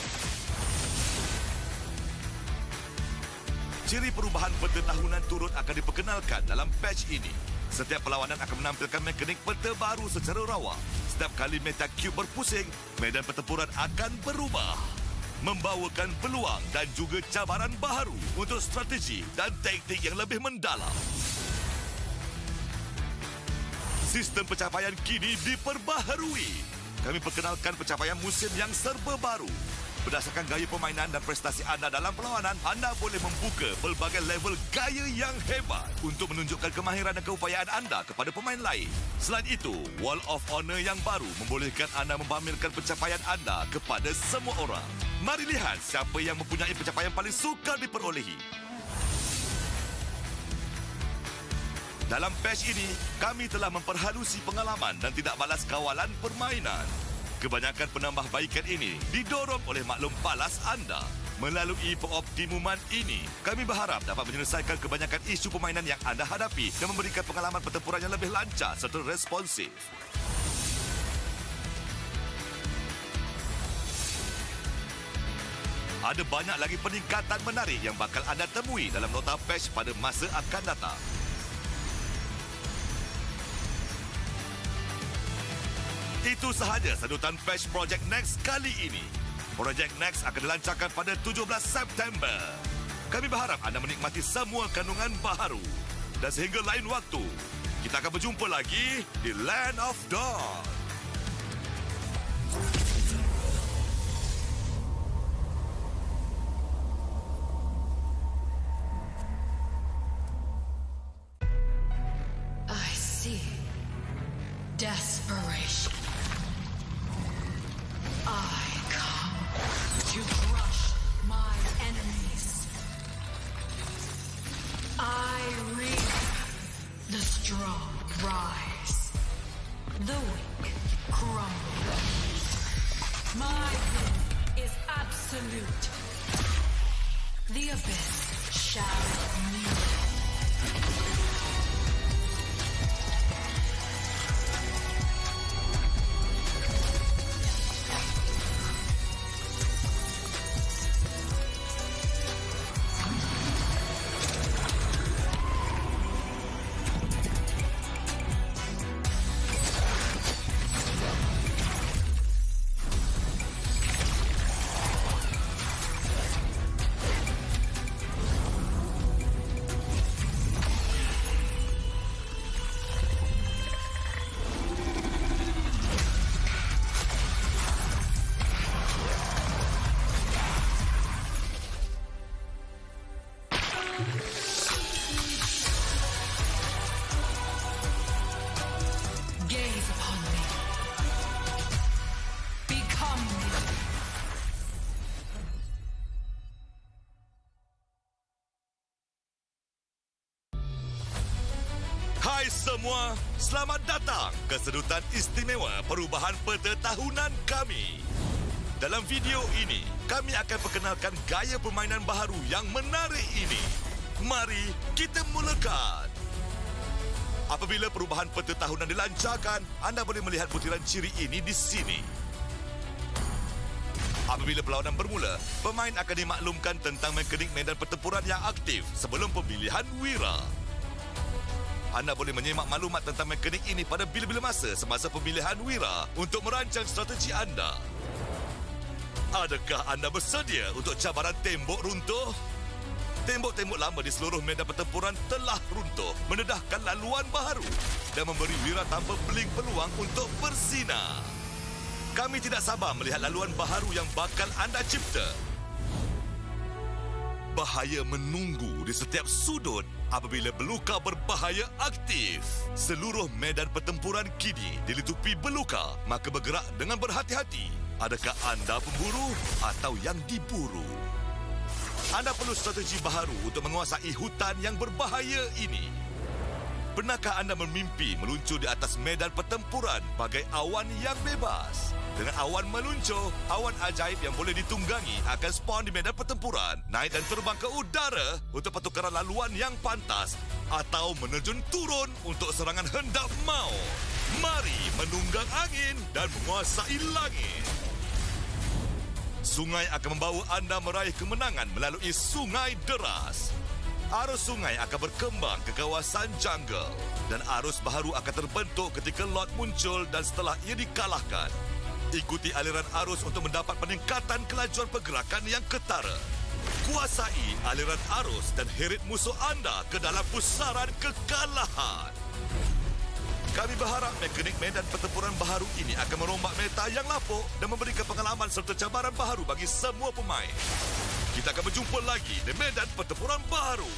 Ciri perubahan peta tahunan turut akan diperkenalkan dalam patch ini. Setiap perlawanan akan menampilkan mekanik peta baru secara rawa. Setiap kali meta cube berpusing, medan pertempuran akan berubah. membawakan peluang dan juga cabaran baharu untuk strategi dan taktik yang lebih mendalam. Sistem pencapaian kini diperbaharui. Kami perkenalkan pencapaian musim yang serba baru. Berdasarkan gaya permainan dan prestasi anda dalam perlawanan, anda boleh membuka pelbagai level gaya yang hebat untuk menunjukkan kemahiran dan keupayaan anda kepada pemain lain. Selain itu, Wall of Honor yang baru membolehkan anda mempamerkan pencapaian anda kepada semua orang. Mari lihat siapa yang mempunyai pencapaian paling sukar diperolehi. Dalam patch ini, kami telah memperhalusi pengalaman dan tidak balas kawalan permainan. Kebanyakan penambahbaikan ini didorong oleh maklum balas anda. Melalui pengoptimuman ini, kami berharap dapat menyelesaikan kebanyakan isu permainan yang anda hadapi dan memberikan pengalaman pertempuran yang lebih lancar serta responsif. Ada banyak lagi peningkatan menarik yang bakal anda temui dalam nota patch pada masa akan datang. Itu sahaja sedutan patch Project Next kali ini. Project Next akan dilancarkan pada 17 September. Kami berharap anda menikmati semua kandungan baharu. Dan sehingga lain waktu, kita akan berjumpa lagi di Land of Dawn. I see desperation. I come to crush my enemies. I reap the strong rise, the weak crumble. My will is absolute. The abyss shall kneel. Hai semua, selamat datang ke sedutan istimewa perubahan peta tahunan kami. Dalam video ini, kami akan perkenalkan gaya permainan baharu yang menarik ini. Mari kita mulakan. Apabila perubahan peta tahunan dilancarkan, anda boleh melihat butiran ciri ini di sini. Apabila perlawanan bermula, pemain akan dimaklumkan tentang mekanik medan pertempuran yang aktif sebelum pemilihan wira. Anda boleh menyemak maklumat tentang mekanik ini pada bila-bila masa semasa pemilihan wira untuk merancang strategi anda. Adakah anda bersedia untuk cabaran tembok runtuh? Tembok-tembok lama di seluruh medan pertempuran telah runtuh, mendedahkan laluan baharu dan memberi wira tanpa beling peluang untuk bersinar. Kami tidak sabar melihat laluan baharu yang bakal anda cipta. Bahaya menunggu di setiap sudut apabila beluka berbahaya aktif. Seluruh medan pertempuran kini dilitupi beluka, maka bergerak dengan berhati-hati. Adakah anda pemburu atau yang diburu? Anda perlu strategi baharu untuk menguasai hutan yang berbahaya ini. Pernahkah anda bermimpi meluncur di atas medan pertempuran bagai awan yang bebas? Dengan awan meluncur, awan ajaib yang boleh ditunggangi akan spawn di medan pertempuran, naik dan terbang ke udara untuk pertukaran laluan yang pantas atau menerjun turun untuk serangan hendak maut. Mari menunggang angin dan menguasai langit. Sungai akan membawa anda meraih kemenangan melalui sungai deras. Arus sungai akan berkembang ke kawasan jungle dan arus baharu akan terbentuk ketika lot muncul dan setelah ia dikalahkan. Ikuti aliran arus untuk mendapat peningkatan kelajuan pergerakan yang ketara. Kuasai aliran arus dan heret musuh anda ke dalam pusaran kekalahan. Kami berharap mekanik medan pertempuran baharu ini akan merombak meta yang lapuk dan memberikan pengalaman serta cabaran baharu bagi semua pemain. Kita akan berjumpa lagi di medan pertempuran baharu.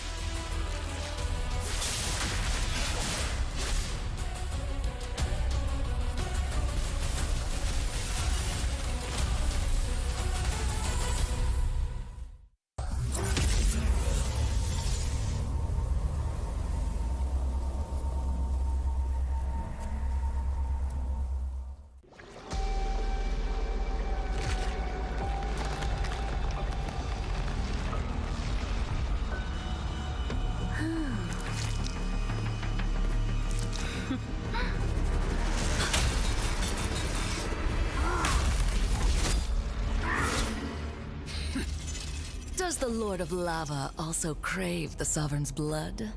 Does the Lord of Lava also crave the Sovereign's blood?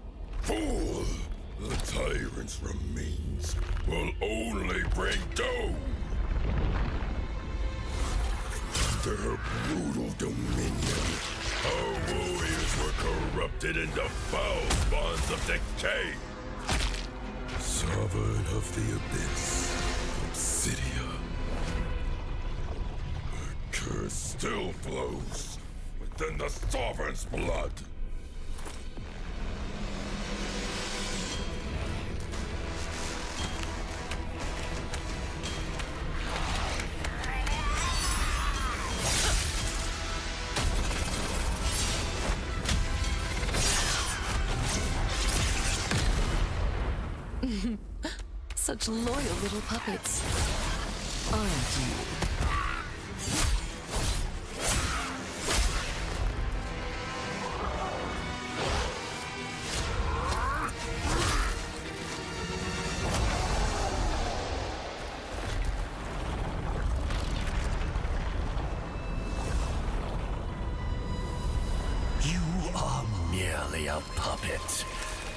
Fool! The tyrant's remains will only bring doom. Their brutal dominion, our warriors were corrupted into foul bonds of decay. Sovereign of the Abyss, Obsidia. The curse still flows within the Sovereign's blood. Such loyal little puppets, aren't you? You are merely a puppet,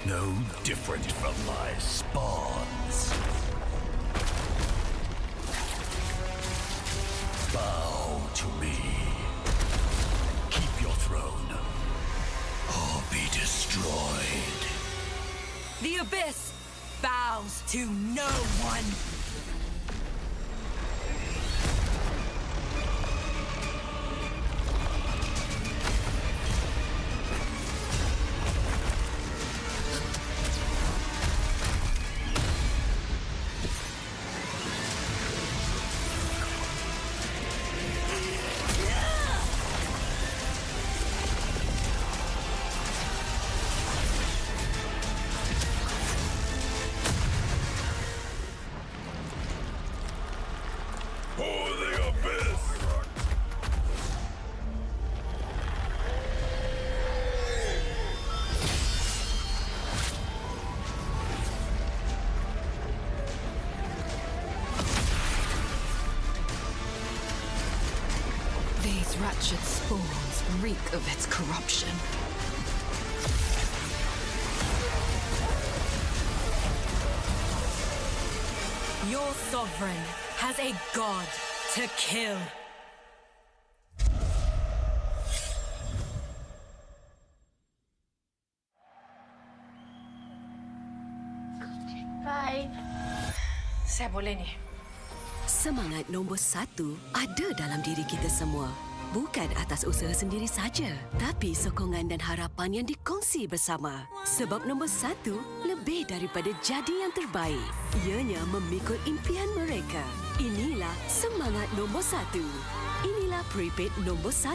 no different from my spawns. Bow to me. Keep your throne, or be destroyed. The Abyss bows to no one. For the Abyss! These wretched spawns reek of its corruption. Your sovereign has a god to kill. Bye. Saya boleh ni. Semangat nombor 1 ada dalam diri kita semua. Bukan atas usaha sendiri saja, tapi sokongan dan harapan yang dikongsi bersama. Sebab nombor 1 lebih daripada jadi yang terbaik. Ianya memikul impian mereka. Inilah semangat nombor 1. Inilah prepaid nombor 1.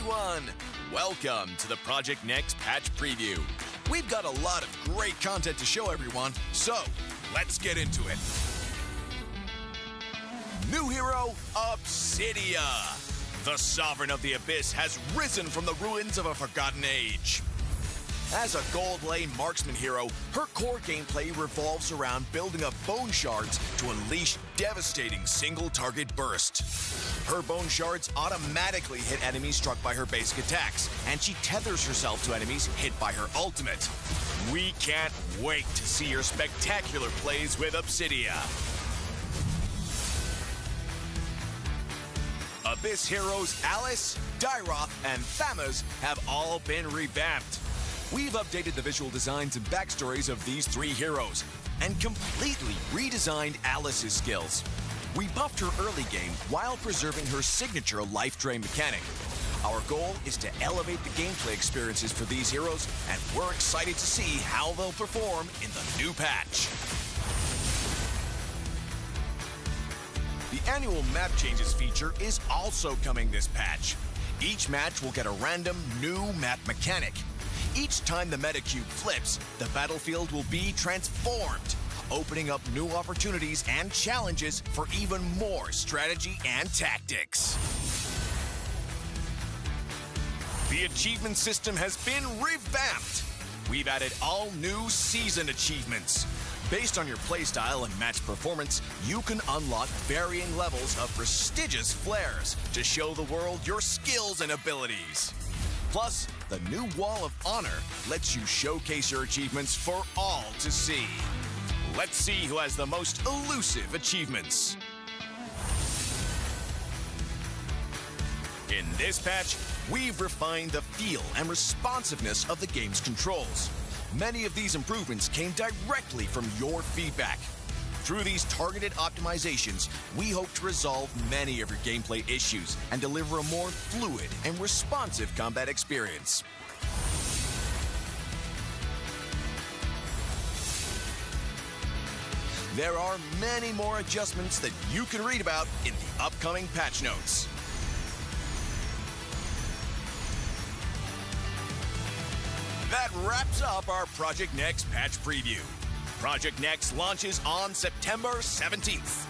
everyone! Welcome to the Project Next patch preview. We've got a lot of great content to show everyone, so let's get into it. New hero, Obsidia. The Sovereign of the Abyss has risen from the ruins of a forgotten age. As a gold lane marksman hero, her core gameplay revolves around building up bone shards to unleash devastating single-target burst. Her bone shards automatically hit enemies struck by her basic attacks, and she tethers herself to enemies hit by her ultimate. We can't wait to see your spectacular plays with Obsidia. Abyss heroes Alice, Dyroth, and Thamas have all been revamped. We've updated the visual designs and backstories of these three heroes and completely redesigned Alice's skills. We buffed her early game while preserving her signature life drain mechanic. Our goal is to elevate the gameplay experiences for these heroes, and we're excited to see how they'll perform in the new patch. The annual map changes feature is also coming this patch. Each match will get a random new map mechanic. Each time the meta cube flips, the battlefield will be transformed, opening up new opportunities and challenges for even more strategy and tactics. The achievement system has been revamped. We've added all new season achievements. Based on your playstyle and match performance, you can unlock varying levels of prestigious flares to show the world your skills and abilities. Plus, the new Wall of Honor lets you showcase your achievements for all to see. Let's see who has the most elusive achievements. In this patch, we've refined the feel and responsiveness of the game's controls. Many of these improvements came directly from your feedback. Through these targeted optimizations, we hope to resolve many of your gameplay issues and deliver a more fluid and responsive combat experience. There are many more adjustments that you can read about in the upcoming patch notes. That wraps up our Project Next patch preview. Project Next launches on September 17th.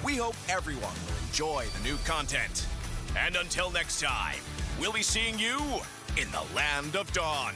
We hope everyone will enjoy the new content. And until next time, we'll be seeing you in the Land of Dawn.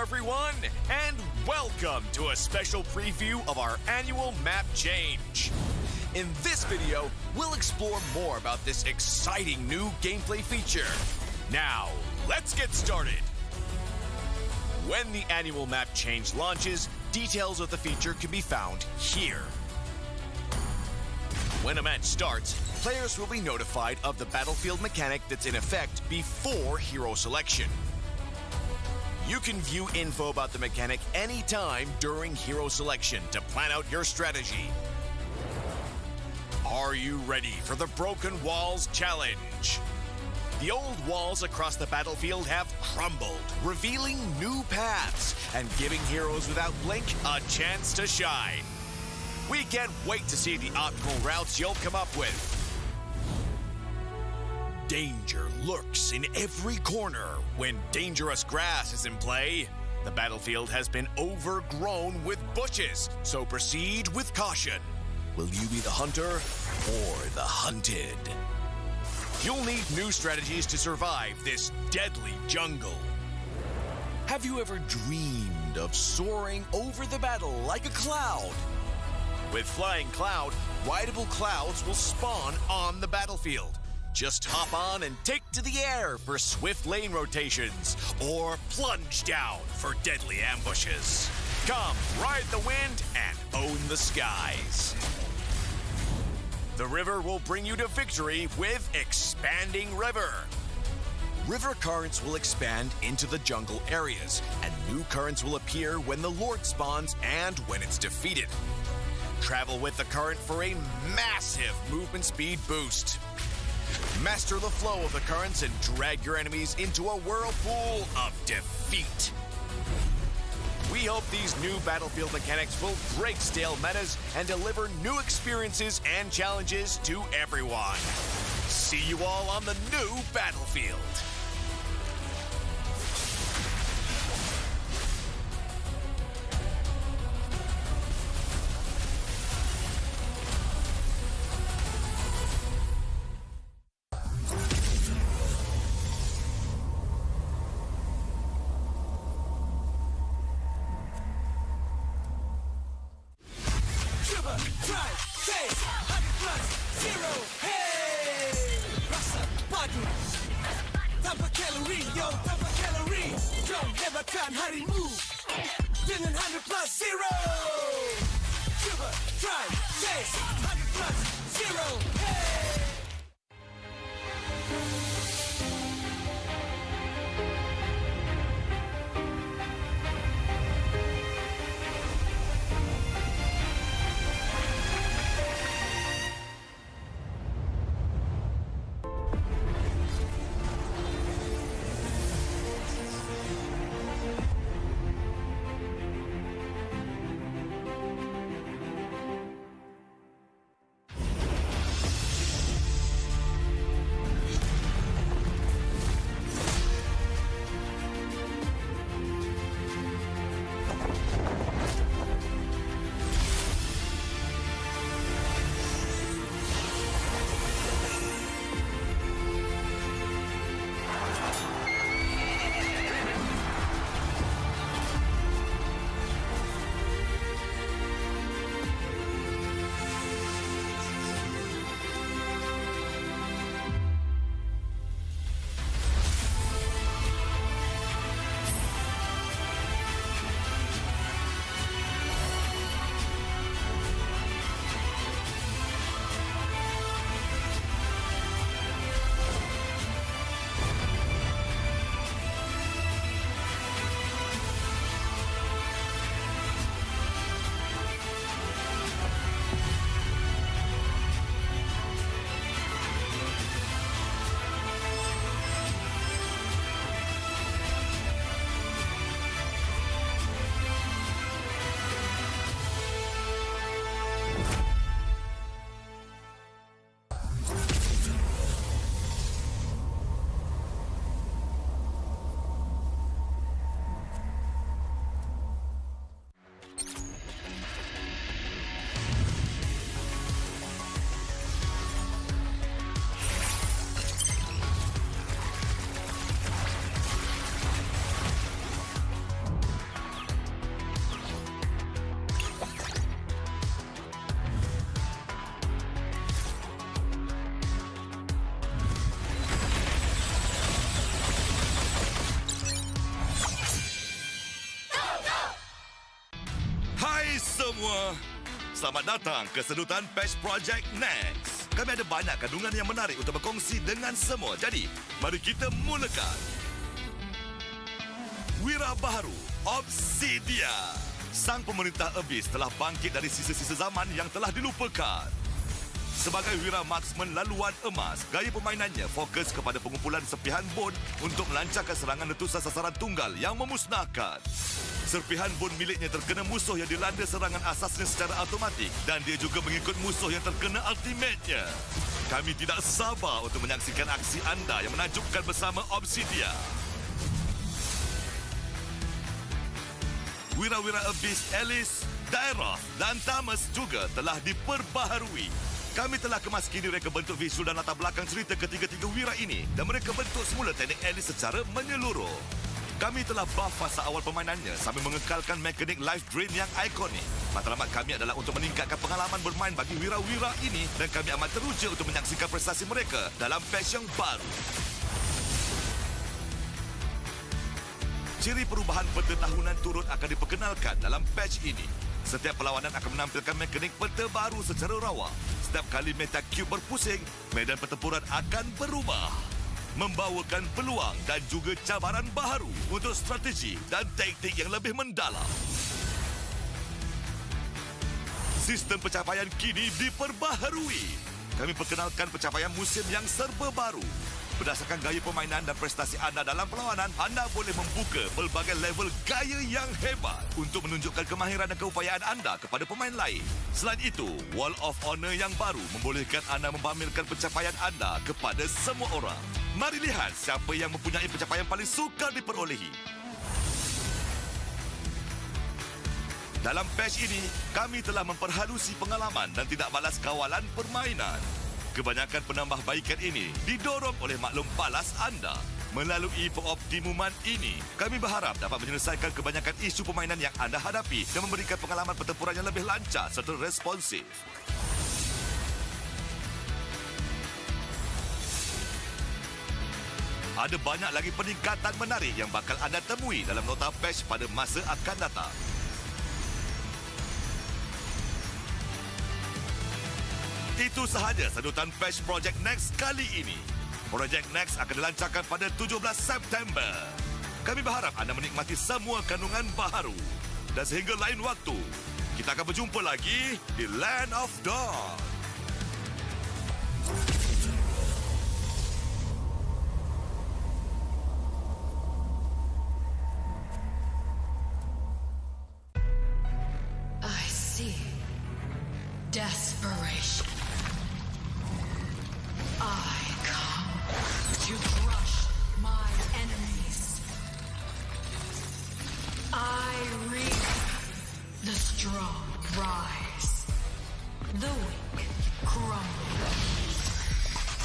Everyone, and welcome to a special preview of our annual map change. In this video, we'll explore more about this exciting new gameplay feature. Now, let's get started. When the annual map change launches, details of the feature can be found here. When a match starts, players will be notified of the battlefield mechanic that's in effect before hero selection. You can view info about the mechanic anytime during hero selection to plan out your strategy. Are you ready for the Broken Walls Challenge? The old walls across the battlefield have crumbled, revealing new paths and giving heroes without blink a chance to shine. We can't wait to see the optimal routes you'll come up with. Danger lurks in every corner when dangerous grass is in play. The battlefield has been overgrown with bushes, so proceed with caution. Will you be the hunter or the hunted? You'll need new strategies to survive this deadly jungle. Have you ever dreamed of soaring over the battle like a cloud? With Flying Cloud, rideable clouds will spawn on the battlefield. Just hop on and take to the air for swift lane rotations, or plunge down for deadly ambushes. Come, ride the wind and own the skies. The river will bring you to victory with Expanding River. river currents will expand into the jungle areas, and new currents will appear when the Lord spawns and when it's defeated. Travel with the current for a massive movement speed boost. Master the flow of the currents and drag your enemies into a whirlpool of defeat. We hope these new battlefield mechanics will break stale metas and deliver new experiences and challenges to everyone. See you all on the new battlefield. Semua, selamat datang ke sedutan Patch Project Next. Kami ada banyak kandungan yang menarik untuk berkongsi dengan semua. Jadi, mari kita mulakan. Wira baharu, Obsidia. Sang pemerintah Abyss telah bangkit dari sisa-sisa zaman yang telah dilupakan. Sebagai wira marksman laluan emas, gaya permainannya fokus kepada pengumpulan serpihan bon untuk melancarkan serangan letusan sasaran tunggal yang memusnahkan. Serpihan bon miliknya terkena musuh yang dilanda serangan asasnya secara automatik dan dia juga mengikut musuh yang terkena ultimate-nya. Kami tidak sabar untuk menyaksikan aksi anda yang menakjubkan bersama Obsidia. Wira-wira Abyss Alice, Daeroth dan Tamas juga telah diperbaharui. Kami telah kemaskini reka bentuk visual dan latar belakang cerita ketiga-tiga wira ini dan mereka bentuk semula teknik Alice secara menyeluruh. Kami telah buff fasa awal permainannya sambil mengekalkan mekanik life drain yang ikonik. Matlamat kami adalah untuk meningkatkan pengalaman bermain bagi wira-wira ini dan kami amat teruja untuk menyaksikan prestasi mereka dalam patch yang baru. Ciri perubahan peta tahunan turut akan diperkenalkan dalam patch ini. Setiap perlawanan akan menampilkan mekanik peta baru secara rawa. Setiap kali meta cube berpusing, medan pertempuran akan berubah. membawakan peluang dan juga cabaran baharu untuk strategi dan taktik yang lebih mendalam. Sistem pencapaian kini diperbaharui. Kami perkenalkan pencapaian musim yang serba baru. Berdasarkan gaya permainan dan prestasi anda dalam perlawanan, anda boleh membuka pelbagai level gaya yang hebat untuk menunjukkan kemahiran dan keupayaan anda kepada pemain lain. Selain itu, Wall of Honor yang baru membolehkan anda mempamerkan pencapaian anda kepada semua orang. Mari lihat siapa yang mempunyai pencapaian paling sukar diperolehi. Dalam patch ini, kami telah memperhalusi pengalaman dan tidak balas kawalan permainan. Kebanyakan penambahbaikan ini didorong oleh maklum balas anda. Melalui pengoptimuman ini, kami berharap dapat menyelesaikan kebanyakan isu permainan yang anda hadapi dan memberikan pengalaman pertempuran yang lebih lancar serta responsif. Ada banyak lagi peningkatan menarik yang bakal anda temui dalam nota patch pada masa akan datang. Itu sahaja sedutan patch Project Next kali ini. Project Next akan dilancarkan pada 17 September. Kami berharap anda menikmati semua kandungan baharu. Dan sehingga lain waktu, kita akan berjumpa lagi di Land of Dawn. I see desperation. I come to crush my enemies. I reap the strong rise, the weak crumble.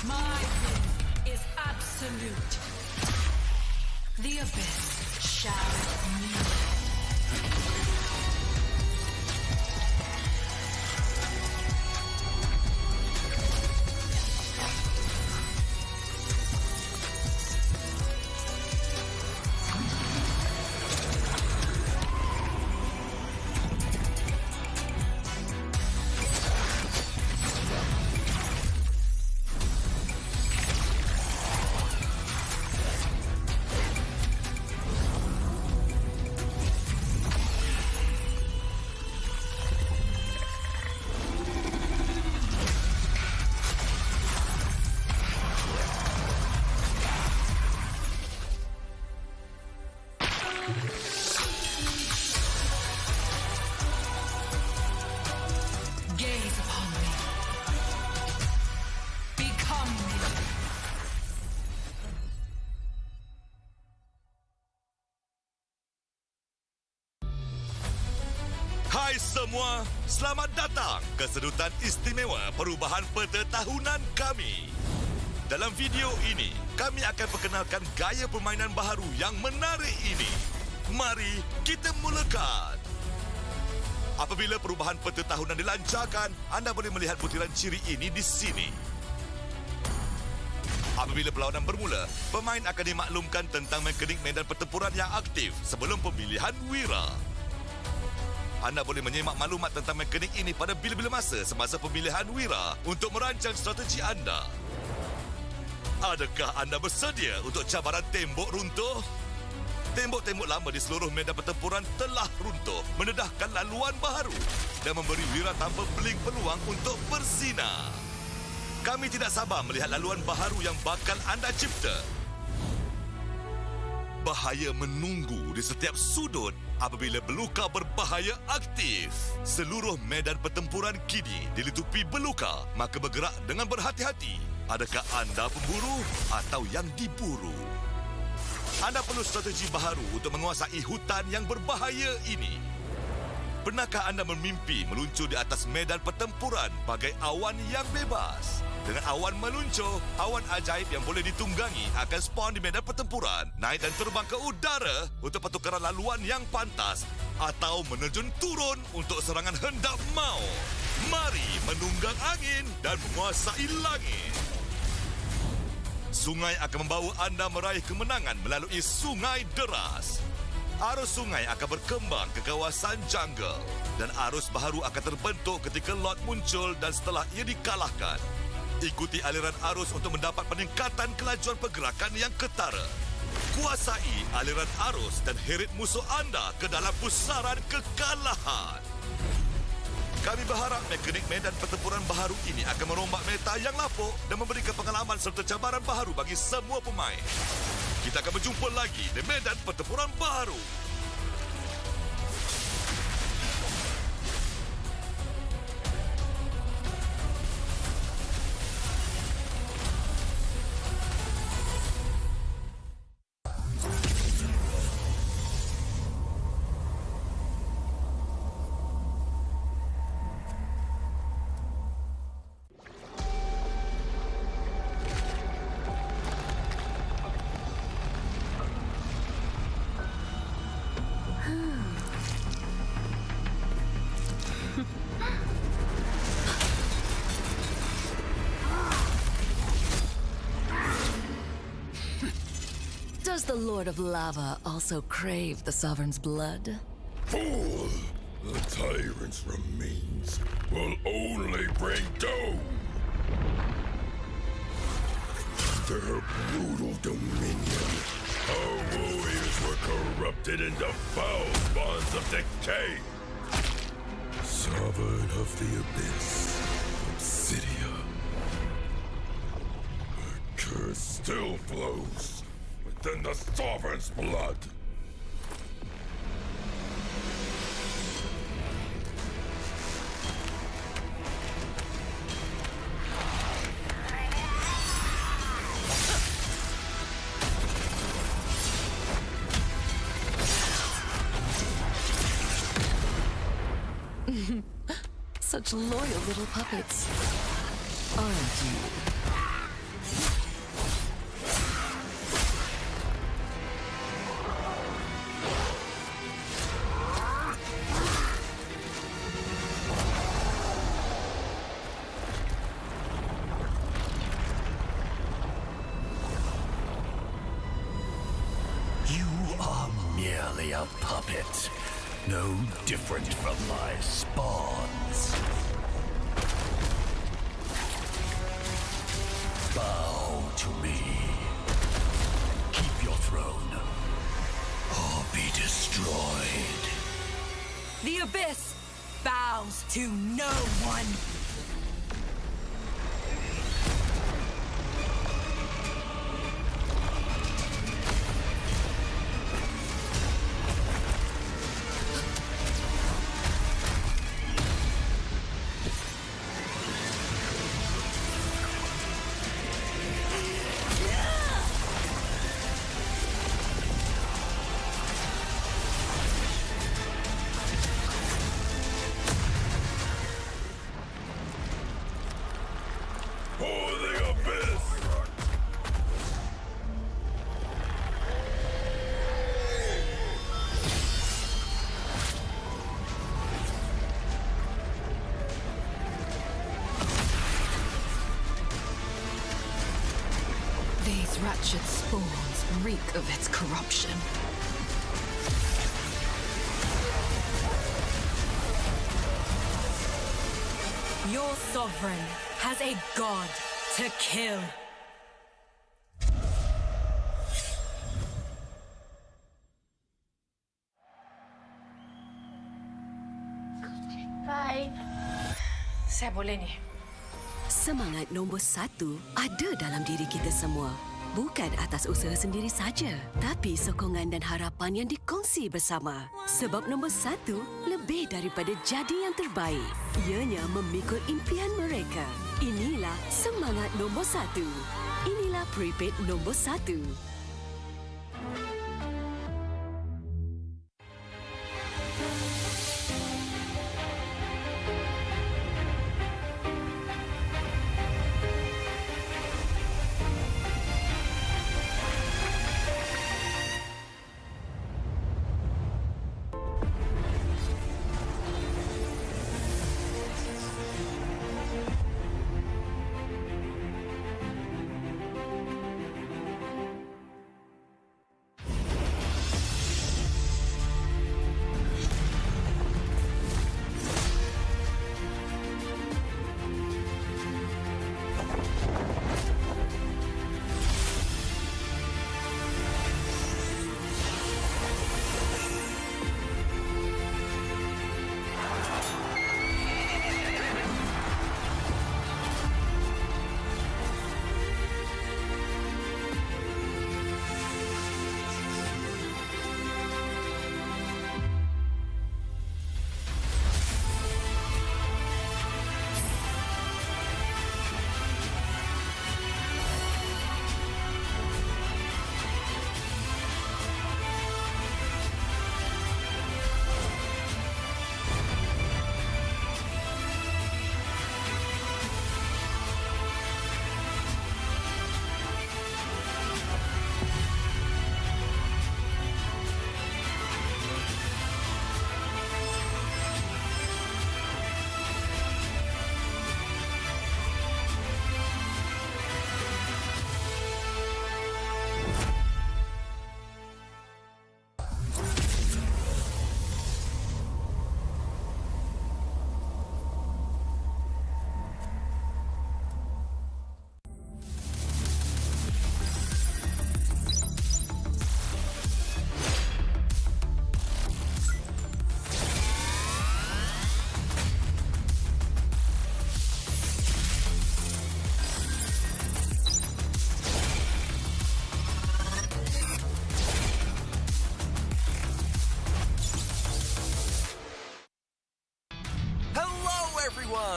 My will is absolute. The abyss shall kneel. Hai semua, selamat datang ke sedutan istimewa perubahan peta tahunan kami. Dalam video ini, kami akan perkenalkan gaya permainan baharu yang menarik ini. Mari kita mulakan. Apabila perubahan peta tahunan dilancarkan, anda boleh melihat butiran ciri ini di sini. Apabila perlawanan bermula, pemain akan dimaklumkan tentang mekanik medan pertempuran yang aktif sebelum pemilihan wira. Anda boleh menyemak maklumat tentang mekanik ini pada bila-bila masa semasa pemilihan wira untuk merancang strategi anda. Adakah anda bersedia untuk cabaran tembok runtuh? Tembok-tembok lama di seluruh medan pertempuran telah runtuh, mendedahkan laluan baharu dan memberi wira tanpa beling peluang untuk bersinar. Kami tidak sabar melihat laluan baharu yang bakal anda cipta. Bahaya menunggu di setiap sudut apabila beluka berbahaya aktif. Seluruh medan pertempuran kini dilitupi beluka, maka bergerak dengan berhati-hati. Adakah anda pemburu atau yang diburu? Anda perlu strategi baharu untuk menguasai hutan yang berbahaya ini. Pernahkah anda bermimpi meluncur di atas medan pertempuran bagai awan yang bebas? Dengan awan meluncur, awan ajaib yang boleh ditunggangi akan spawn di medan pertempuran, naik dan terbang ke udara untuk pertukaran laluan yang pantas atau menerjun turun untuk serangan hendak maut. Mari menunggang angin dan menguasai langit. Sungai akan membawa anda meraih kemenangan melalui sungai deras. Arus sungai akan berkembang ke kawasan jungle dan arus baharu akan terbentuk ketika lot muncul dan setelah ia dikalahkan. Ikuti aliran arus untuk mendapat peningkatan kelajuan pergerakan yang ketara. Kuasai aliran arus dan heret musuh anda ke dalam pusaran kekalahan. Kami berharap mekanik medan pertempuran baharu ini akan merombak meta yang lapuk dan memberikan pengalaman serta cabaran baharu bagi semua pemain. Kita akan berjumpa lagi di medan pertempuran baharu. Does the Lord of Lava also crave the Sovereign's blood? Fool! The tyrant's remains will only bring doom. Their brutal dominion, our warriors were corrupted into foul bonds of decay. Sovereign of the Abyss, Obsidia. The curse still flows within the Sovereign's blood. Such loyal little puppets, aren't you? You are merely a puppet, no different from my spawns. Bow to me. Keep your throne, or be destroyed. The Abyss bows to no one. For the Abyss! These wretched spawns reek of its corruption. Your sovereign has a god to kill. Bye. Saya boleh ni. Semangat nombor 1 ada dalam diri kita semua. Bukan atas usaha sendiri saja, tapi sokongan dan harapan yang dikongsi bersama. Sebab nombor 1 lebih daripada jadi yang terbaik. Ianya memikul impian mereka. Inilah semangat nombor 1. Inilah prepaid nombor 1.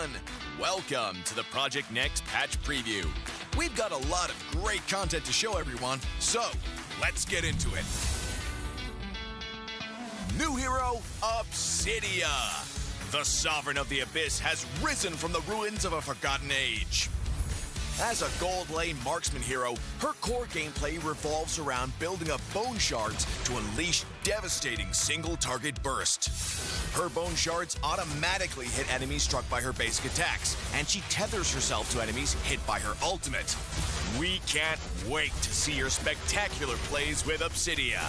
everyone! Welcome to the Project Next patch preview. We've got a lot of great content to show everyone, so let's get into it. New hero, Obsidia. The Sovereign of the Abyss has risen from the ruins of a forgotten age. As a gold lane marksman hero, her core gameplay revolves around building up bone shards to unleash devastating single-target burst. Her bone shards automatically hit enemies struck by her basic attacks, and she tethers herself to enemies hit by her ultimate. We can't wait to see your spectacular plays with Obsidia.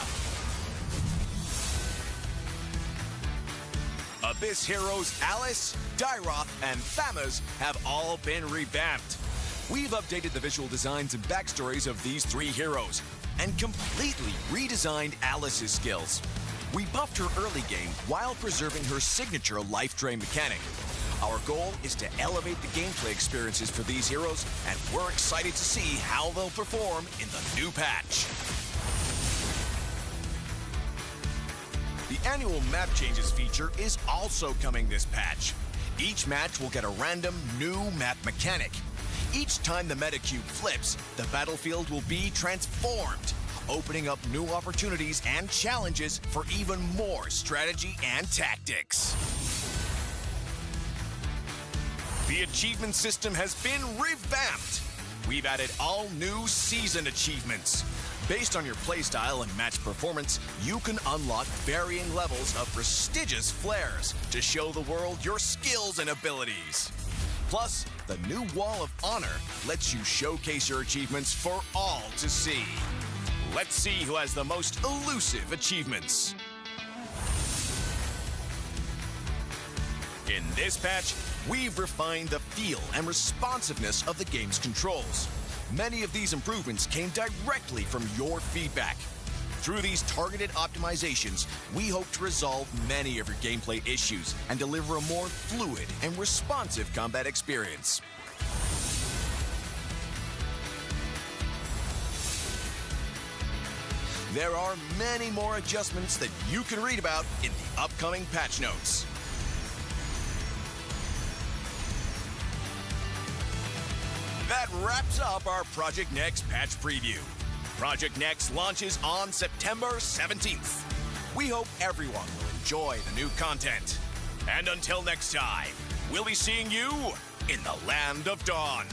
Abyss heroes Alice, Dyroth, and Thamuz have all been revamped. We've updated the visual designs and backstories of these three heroes and completely redesigned Alice's skills. We buffed her early game while preserving her signature life drain mechanic. Our goal is to elevate the gameplay experiences for these heroes, and we're excited to see how they'll perform in the new patch. The annual map changes feature is also coming this patch. Each match will get a random new map mechanic. Each time the meta cube flips, the battlefield will be transformed, opening up new opportunities and challenges for even more strategy and tactics. The achievement system has been revamped. We've added all new season achievements. Based on your playstyle and match performance, you can unlock varying levels of prestigious flares to show the world your skills and abilities. Plus, the new Wall of Honor lets you showcase your achievements for all to see. Let's see who has the most elusive achievements. In this patch, we've refined the feel and responsiveness of the game's controls. Many of these improvements came directly from your feedback. Through these targeted optimizations, we hope to resolve many of your gameplay issues and deliver a more fluid and responsive combat experience. There are many more adjustments that you can read about in the upcoming patch notes. That wraps up our Project Next patch preview. Project Next launches on September 17th. We hope everyone will enjoy the new content. And until next time, we'll be seeing you in the Land of Dawn.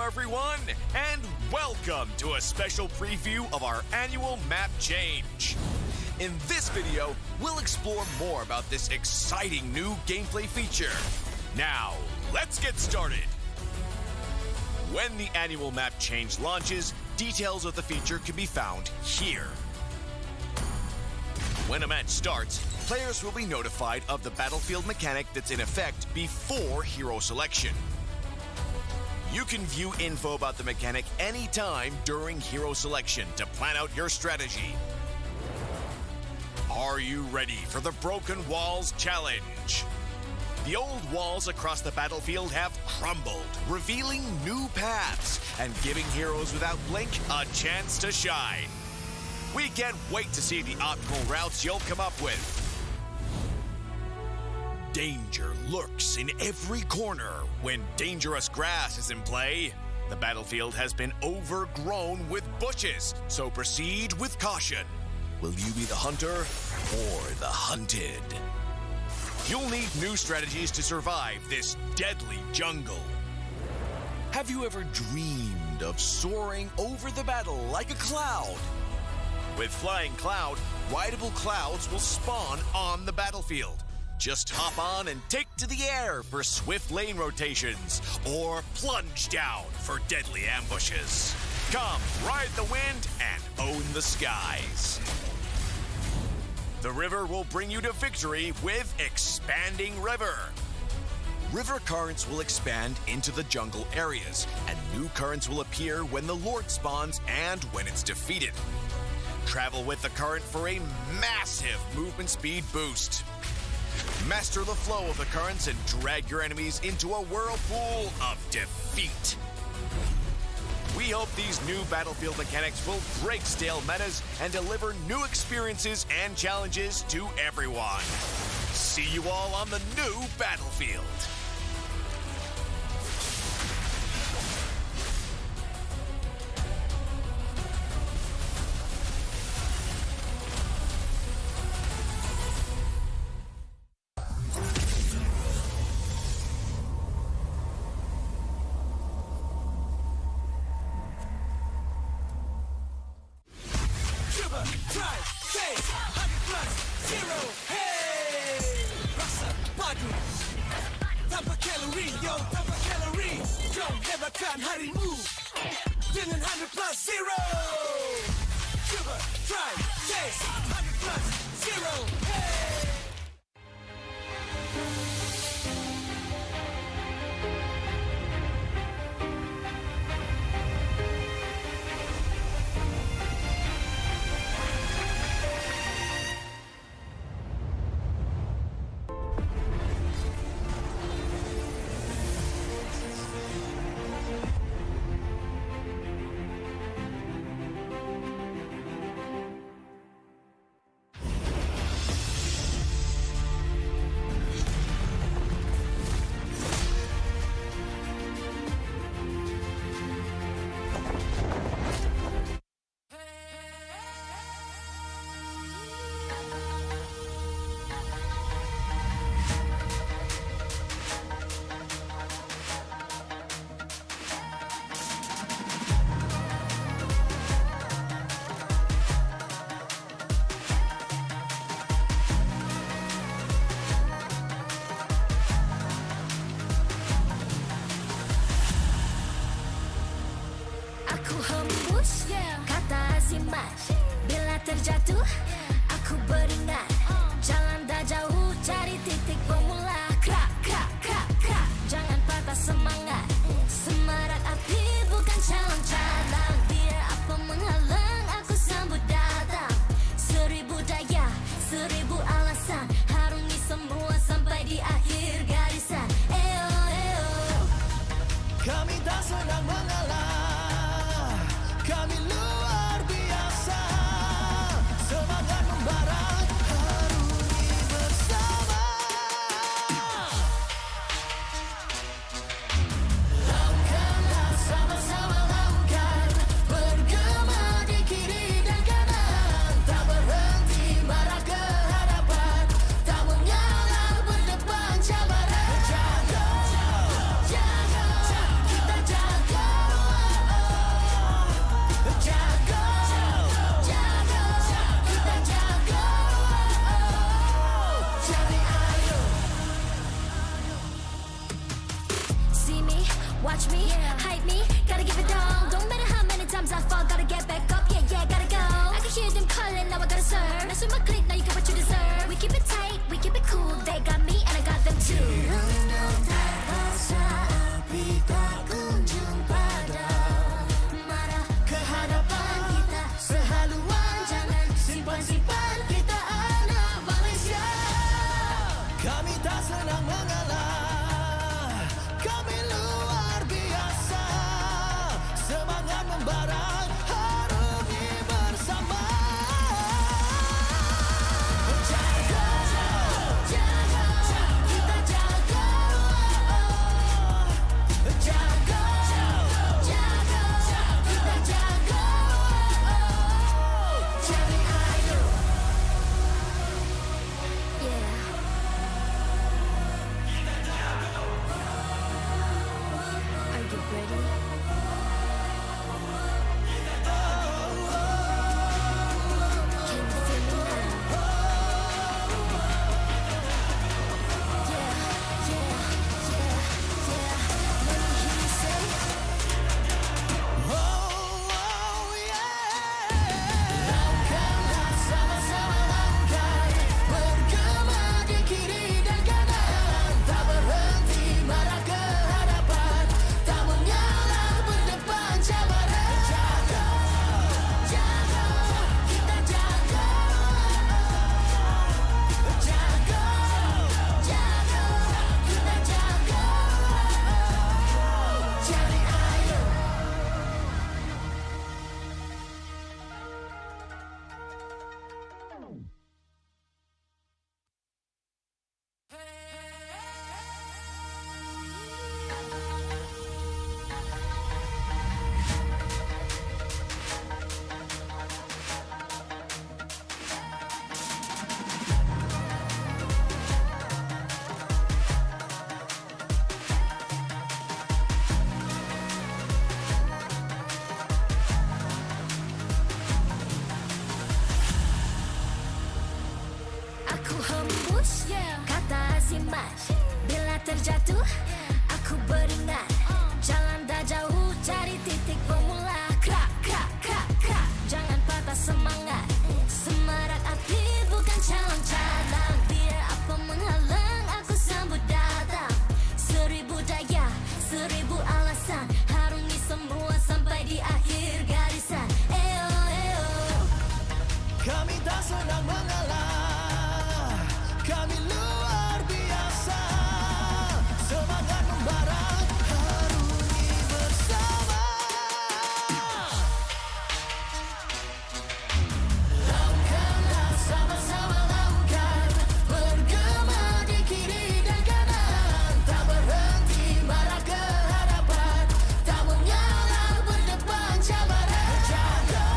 Everyone, and welcome to a special preview of our annual map change. In this video, we'll explore more about this exciting new gameplay feature. Now, let's get started. When the annual map change launches, details of the feature can be found here. When a match starts, players will be notified of the battlefield mechanic that's in effect before hero selection. You can view info about the mechanic anytime during hero selection to plan out your strategy. Are you ready for the Broken Walls Challenge? The old walls across the battlefield have crumbled, revealing new paths and giving heroes without blink a chance to shine. We can't wait to see the optimal routes you'll come up with. Danger lurks in every corner when dangerous grass is in play. The battlefield has been overgrown with bushes, so proceed with caution. Will you be the hunter or the hunted? You'll need new strategies to survive this deadly jungle. Have you ever dreamed of soaring over the battle like a cloud? With Flying Cloud, rideable clouds will spawn on the battlefield. Just hop on and take to the air for swift lane rotations, or plunge down for deadly ambushes. Come, ride the wind and own the skies. The river will bring you to victory with Expanding River. River currents will expand into the jungle areas, and new currents will appear when the Lord spawns and when it's defeated. Travel with the current for a massive movement speed boost. Master the flow of the currents and drag your enemies into a whirlpool of defeat. We hope these new battlefield mechanics will break stale metas and deliver new experiences and challenges to everyone. See you all on the new battlefield. Try, chase, 100 plus, 0, hey! Rasa, padu, tanpa kalori, yo, tanpa kalori. Jom hebatkan harimu dengan 100 plus, 0. Cuba, try, chase, 100 plus, 0, hey! Terjatuh, aku beringat jalan dah jauh, cari titik bermula. Krak, krak, krak, krak. Jangan patah semangat. Semarak api bukan calon cadang. Biar apa menghalang, aku sambut datang. 1000 daya, 1000 alasan. Harungi semua sampai di akhir garisan. Eo, eo. Kami tak senang mengalah. Kami luar biasa. Semangat membara, harungi bersama. Langkahlah sama-sama langkah, bergema di kiri dan kanan. Tak berhenti marah ke hadapan, tak mengalah berdepan cabaran. Jaga, jaga, kita jaga. Jaga, jaga. Kita jaga, jadi ayo. See me, watch me, hype me, gotta give it all. Don't matter how many times I fall, gotta get back up. Yeah, yeah, gotta go. I can hear them calling, now I gotta serve. Mess with my clique, now you get what you deserve. We keep it tight, we keep it cool. They got me and I got them too. Rasa api tak kunjung padam. Marah ke hadapan kita sehaluan. Jangan simpan-simpan, kita anak Malaysia. Kami tak senang mengalah. Kami luar biasa. Semangat membara, harungi bersama. Jaga, jaga. aku hembus kata azimat. Bila terjatuh, aku beringat. Jalan dah jauh, cari titik bermula. Krak, krak, krak, krak. Jangan patah semangat. Semarak api bukan calon cadangan. Biar apa menghalang, aku sambut datang. 1000 daya, 1000 alasan. Harungi semua sampai di akhir garisan. Eo, eo. Kami tak senang mengalah, kami luar biasa. Semangat membara, harungi bersama. Lakukanlah sama-sama lakukan, bergema di kiri dan kanan. Tak berhenti marah ke hadapan, tak mengalah berdepan cabaran. Jaga.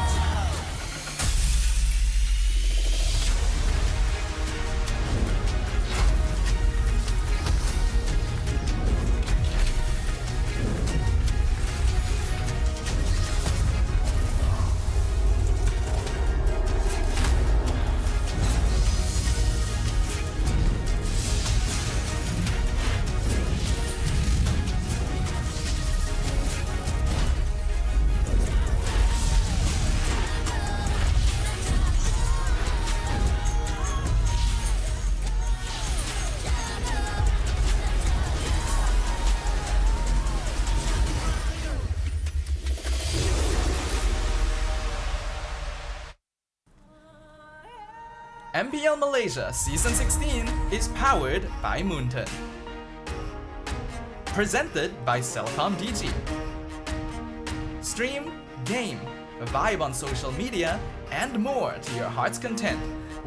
MPL Malaysia Season 16 is powered by Moonton. Presented by Celcom DG. Stream, game, vibe on social media, and more to your heart's content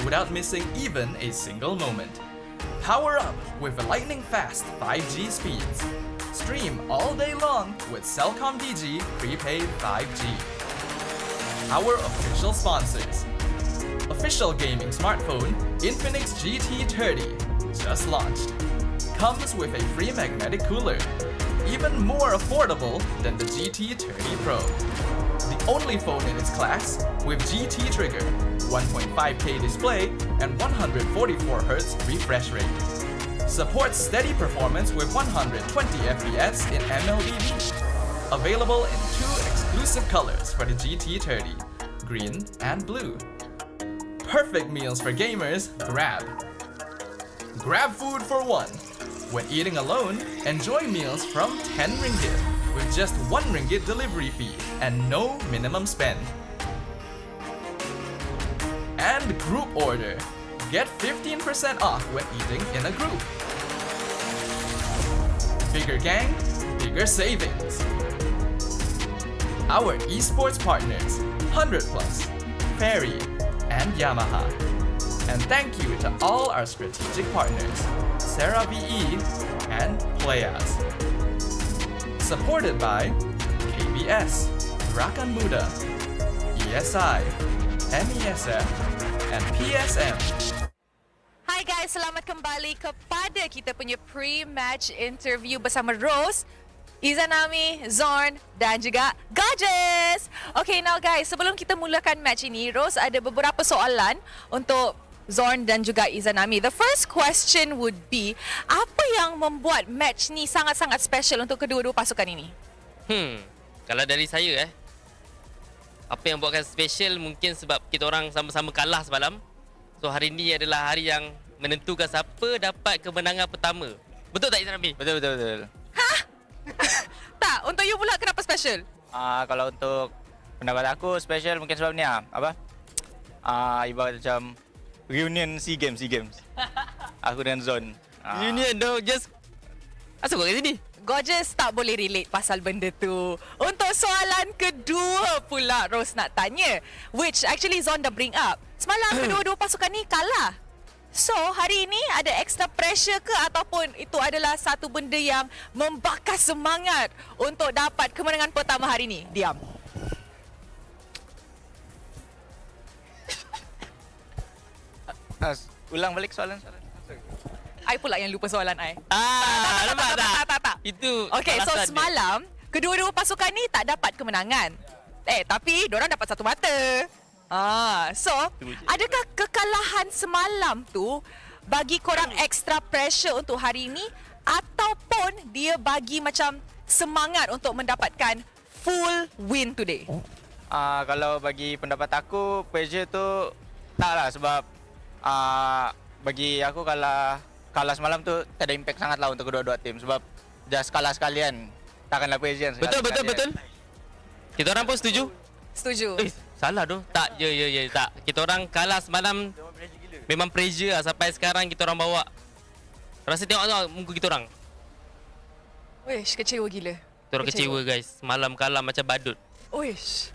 without missing even a single moment. Power up with lightning-fast 5G speeds. Stream all day long with Celcom DG prepaid 5G. Our official sponsors. Official gaming smartphone Infinix GT30 just launched. Comes with a free magnetic cooler. Even more affordable than the GT30 Pro. The only phone in its class with GT trigger, 1.5K display, and 144Hz refresh rate. Supports steady performance with 120 FPS in MLBB. Available in 2 exclusive colors for the GT30, green and blue. Perfect meals for gamers, Grab. Grab food for one. When eating alone, enjoy meals from 10 ringgit with just 1 ringgit delivery fee and no minimum spend. And group order. Get 15% off when eating in a group. Bigger gang, bigger savings. Our esports partners, 100 Plus, Ferry, and Yamaha. And thank you to all our strategic partners, Sarah VE and Playas. Supported by KBS, Rakan Muda, ESI, MESF, and PSM. Hai guys, selamat kembali kepada kita punya pre-match interview bersama Rose, Izanami, Zorn dan juga Gorgeous. Okay, now guys, sebelum kita mulakan match ini, Rose ada beberapa soalan untuk Zorn dan juga Izanami. The first question would be, apa yang membuat match ni sangat-sangat special untuk kedua-dua pasukan ini? Kalau dari saya apa yang buatkan special mungkin sebab kita orang sama-sama kalah semalam. So hari ni adalah hari yang menentukan siapa dapat kemenangan pertama. Betul tak Izanami? Betul. Tak, untuk you pula kenapa special? Kalau untuk pendapat aku special mungkin sebab ni ibarat macam reunion SEA Games. Aku dan Zon. Reunion dong, just asal kau kat sini? Gorgeous tak boleh relate pasal benda tu. Untuk soalan kedua pula Rose nak tanya, which actually Zon dah bring up. Semalam kedua-dua pasukan ni kalah. So, hari ini ada extra pressure ke ataupun itu adalah satu benda yang membakar semangat untuk dapat kemenangan pertama hari ini? Diam. Ulang balik soalan. I pula yang lupa soalan I. Nampak tak? Itu okay, so semalam kedua-dua pasukan ni tak dapat kemenangan. Tapi diorang dapat satu mata. So, adakah kekalahan semalam tu bagi korang extra pressure untuk hari ini ataupun dia bagi macam semangat untuk mendapatkan full win today? Kalau bagi pendapat aku, pressure tu tak lah sebab bagi aku kalau kalah semalam tu tak ada impact sangat lah untuk kedua-dua tim sebab just kalah sekalian takkanlah pressure. Betul. Kita orang pun setuju. Setuju. Salah tu. Tak, ya, tak. Kita orang kalah semalam memang pressure lah. Sampai sekarang kita orang bawa. Rasa tengok muka kita orang. Wish, kecewa gila. Kita orang kecewa guys. Semalam kalah macam badut. Wish.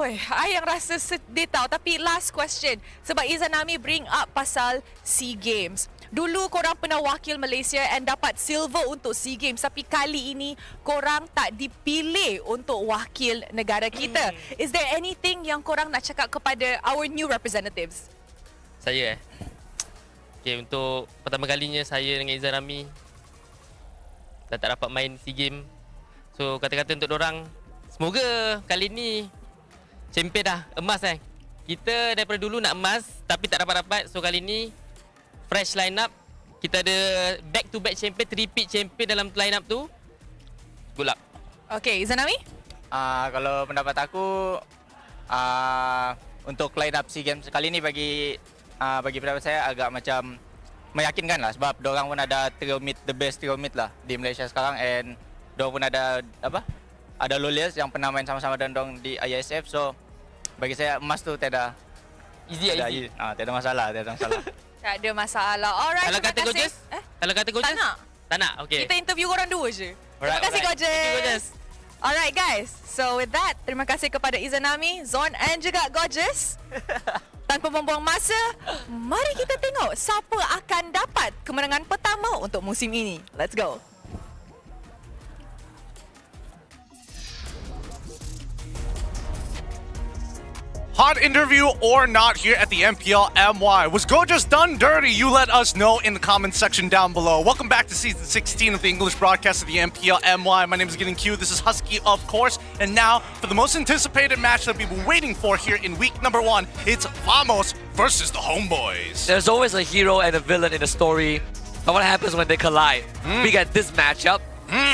I yang rasa sedih tau. Tapi last question. Sebab Izanami bring up pasal SEA Games. Dulu korang pernah wakil Malaysia and dapat silver untuk SEA Games. Tapi kali ini korang tak dipilih untuk wakil negara kita. Is there anything yang korang nak cakap kepada our new representatives? Saya okay, untuk pertama kalinya saya dengan Izanami dah tak dapat main SEA Games. So kata-kata untuk dorang, semoga kali ni champion dah, emas Kita daripada dulu nak emas tapi tak dapat-dapat. So kali ni fresh line up. Kita ada back to back champion, repeat champion dalam line up tu. Good luck. Okay, Izanami? Kalau pendapat aku untuk line up SEA Games kali ni bagi pendapat saya agak macam meyakinkan lah sebab diorang pun ada trio mid, the best trio mid lah di Malaysia sekarang and diorang pun ada Lolias yang pernah main sama-sama dengan diorang di ISF. So bagi saya emas tu tiada easy. Tak ada masalah. Tak ada masalah. Alright, kalau kata gorgeous? Kalau kata gorgeous? Tak nak. Okay. Kita interview korang dua je. Terima kasih gorgeous. Alright guys. So with that, terima kasih kepada Izanami, Zorn and juga Gorgeous. Tanpa membuang masa, mari kita tengok siapa akan dapat kemenangan pertama untuk musim ini. Let's go. Hot interview or not here at the MPL MY. Was Gorgeous done dirty? You let us know in the comments section down below. Welcome back to season 16 of the English broadcast of the MPL MY. My name is Getting Q. This is Husky, of course. And now for the most anticipated match that we've been waiting for here in week number 1. It's Vamos versus the Homeboys. There's always a hero and a villain in a story. But what happens when they collide? We get this matchup.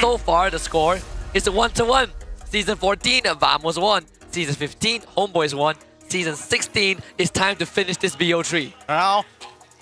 So far, the score is a 1-1. Season 14, Vamos won. Season 15, Homeboys won. Season 16, it's time to finish this BO3. Now,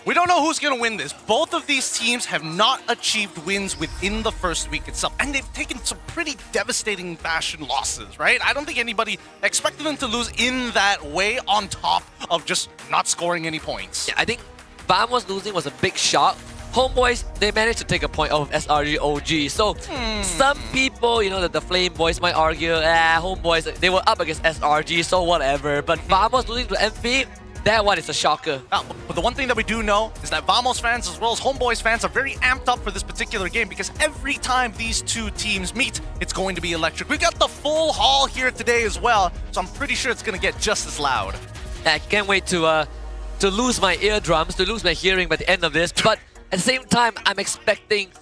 we don't know who's going to win this. Both of these teams have not achieved wins within the first week itself, and they've taken some pretty devastating fashion losses, right? I don't think anybody expected them to lose in that way on top of just not scoring any points. Yeah, I think Vamos losing was a big shock. Homeboys, they managed to take a point off of SRG OG. So some people, the Flame Boys might argue, Homeboys, they were up against SRG, so whatever. But Vamos losing to MP, that one is a shocker. But the one thing that we do know is that Vamos fans as well as Homeboys fans are very amped up for this particular game because every time these two teams meet, it's going to be electric. We've got the full hall here today as well, so I'm pretty sure it's going to get just as loud. I can't wait to lose my eardrums, to lose my hearing by the end of this, but at the same time, I'm expecting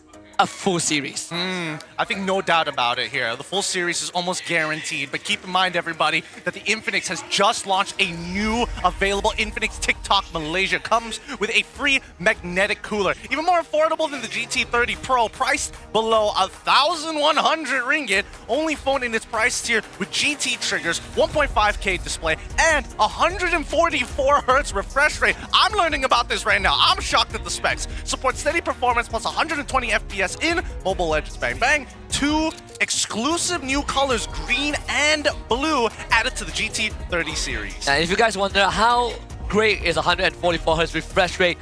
a full series. I think no doubt about it here. The full series is almost guaranteed, but keep in mind, everybody, that the Infinix has just launched a new available Infinix TikTok Malaysia. Comes with a free magnetic cooler. Even more affordable than the GT30 Pro, priced below 1,100 ringgit. Only phone in its price tier with GT triggers, 1.5K display, and 144 Hz refresh rate. I'm learning about this right now. I'm shocked at the specs. Supports steady performance plus 120 FPS in Mobile Legends Bang Bang. 2 exclusive new colors, green and blue, added to the GT30 series. And if you guys wonder how great is 144 Hz refresh rate,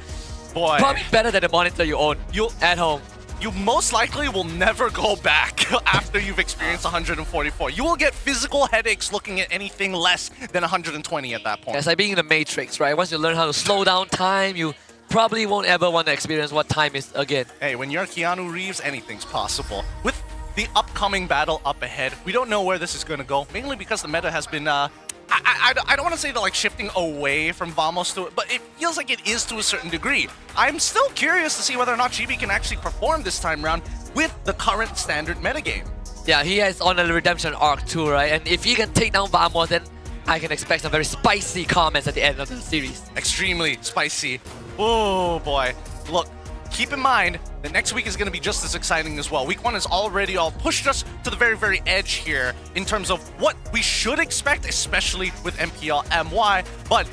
boy, probably better than the monitor you own at home. You most likely will never go back after you've experienced 144. You will get physical headaches looking at anything less than 120 at that point. It's like being in the Matrix, right? Once you learn how to slow down time, you probably won't ever want to experience what time is again. Hey, when you're Keanu Reeves, anything's possible. With the upcoming battle up ahead, we don't know where this is going to go, mainly because the meta has been, I don't want to say that like shifting away from Vamos to it, but it feels like it is to a certain degree. I'm still curious to see whether or not Chibi can actually perform this time around with the current standard metagame. Yeah, he is on a redemption arc too, right? And if he can take down Vamos, then I can expect some very spicy comments at the end of the series. Extremely spicy. Oh boy. Look, keep in mind that next week is going to be just as exciting as well. Week 1 has already all pushed us to the very, very edge here in terms of what we should expect, especially with MPL MY. But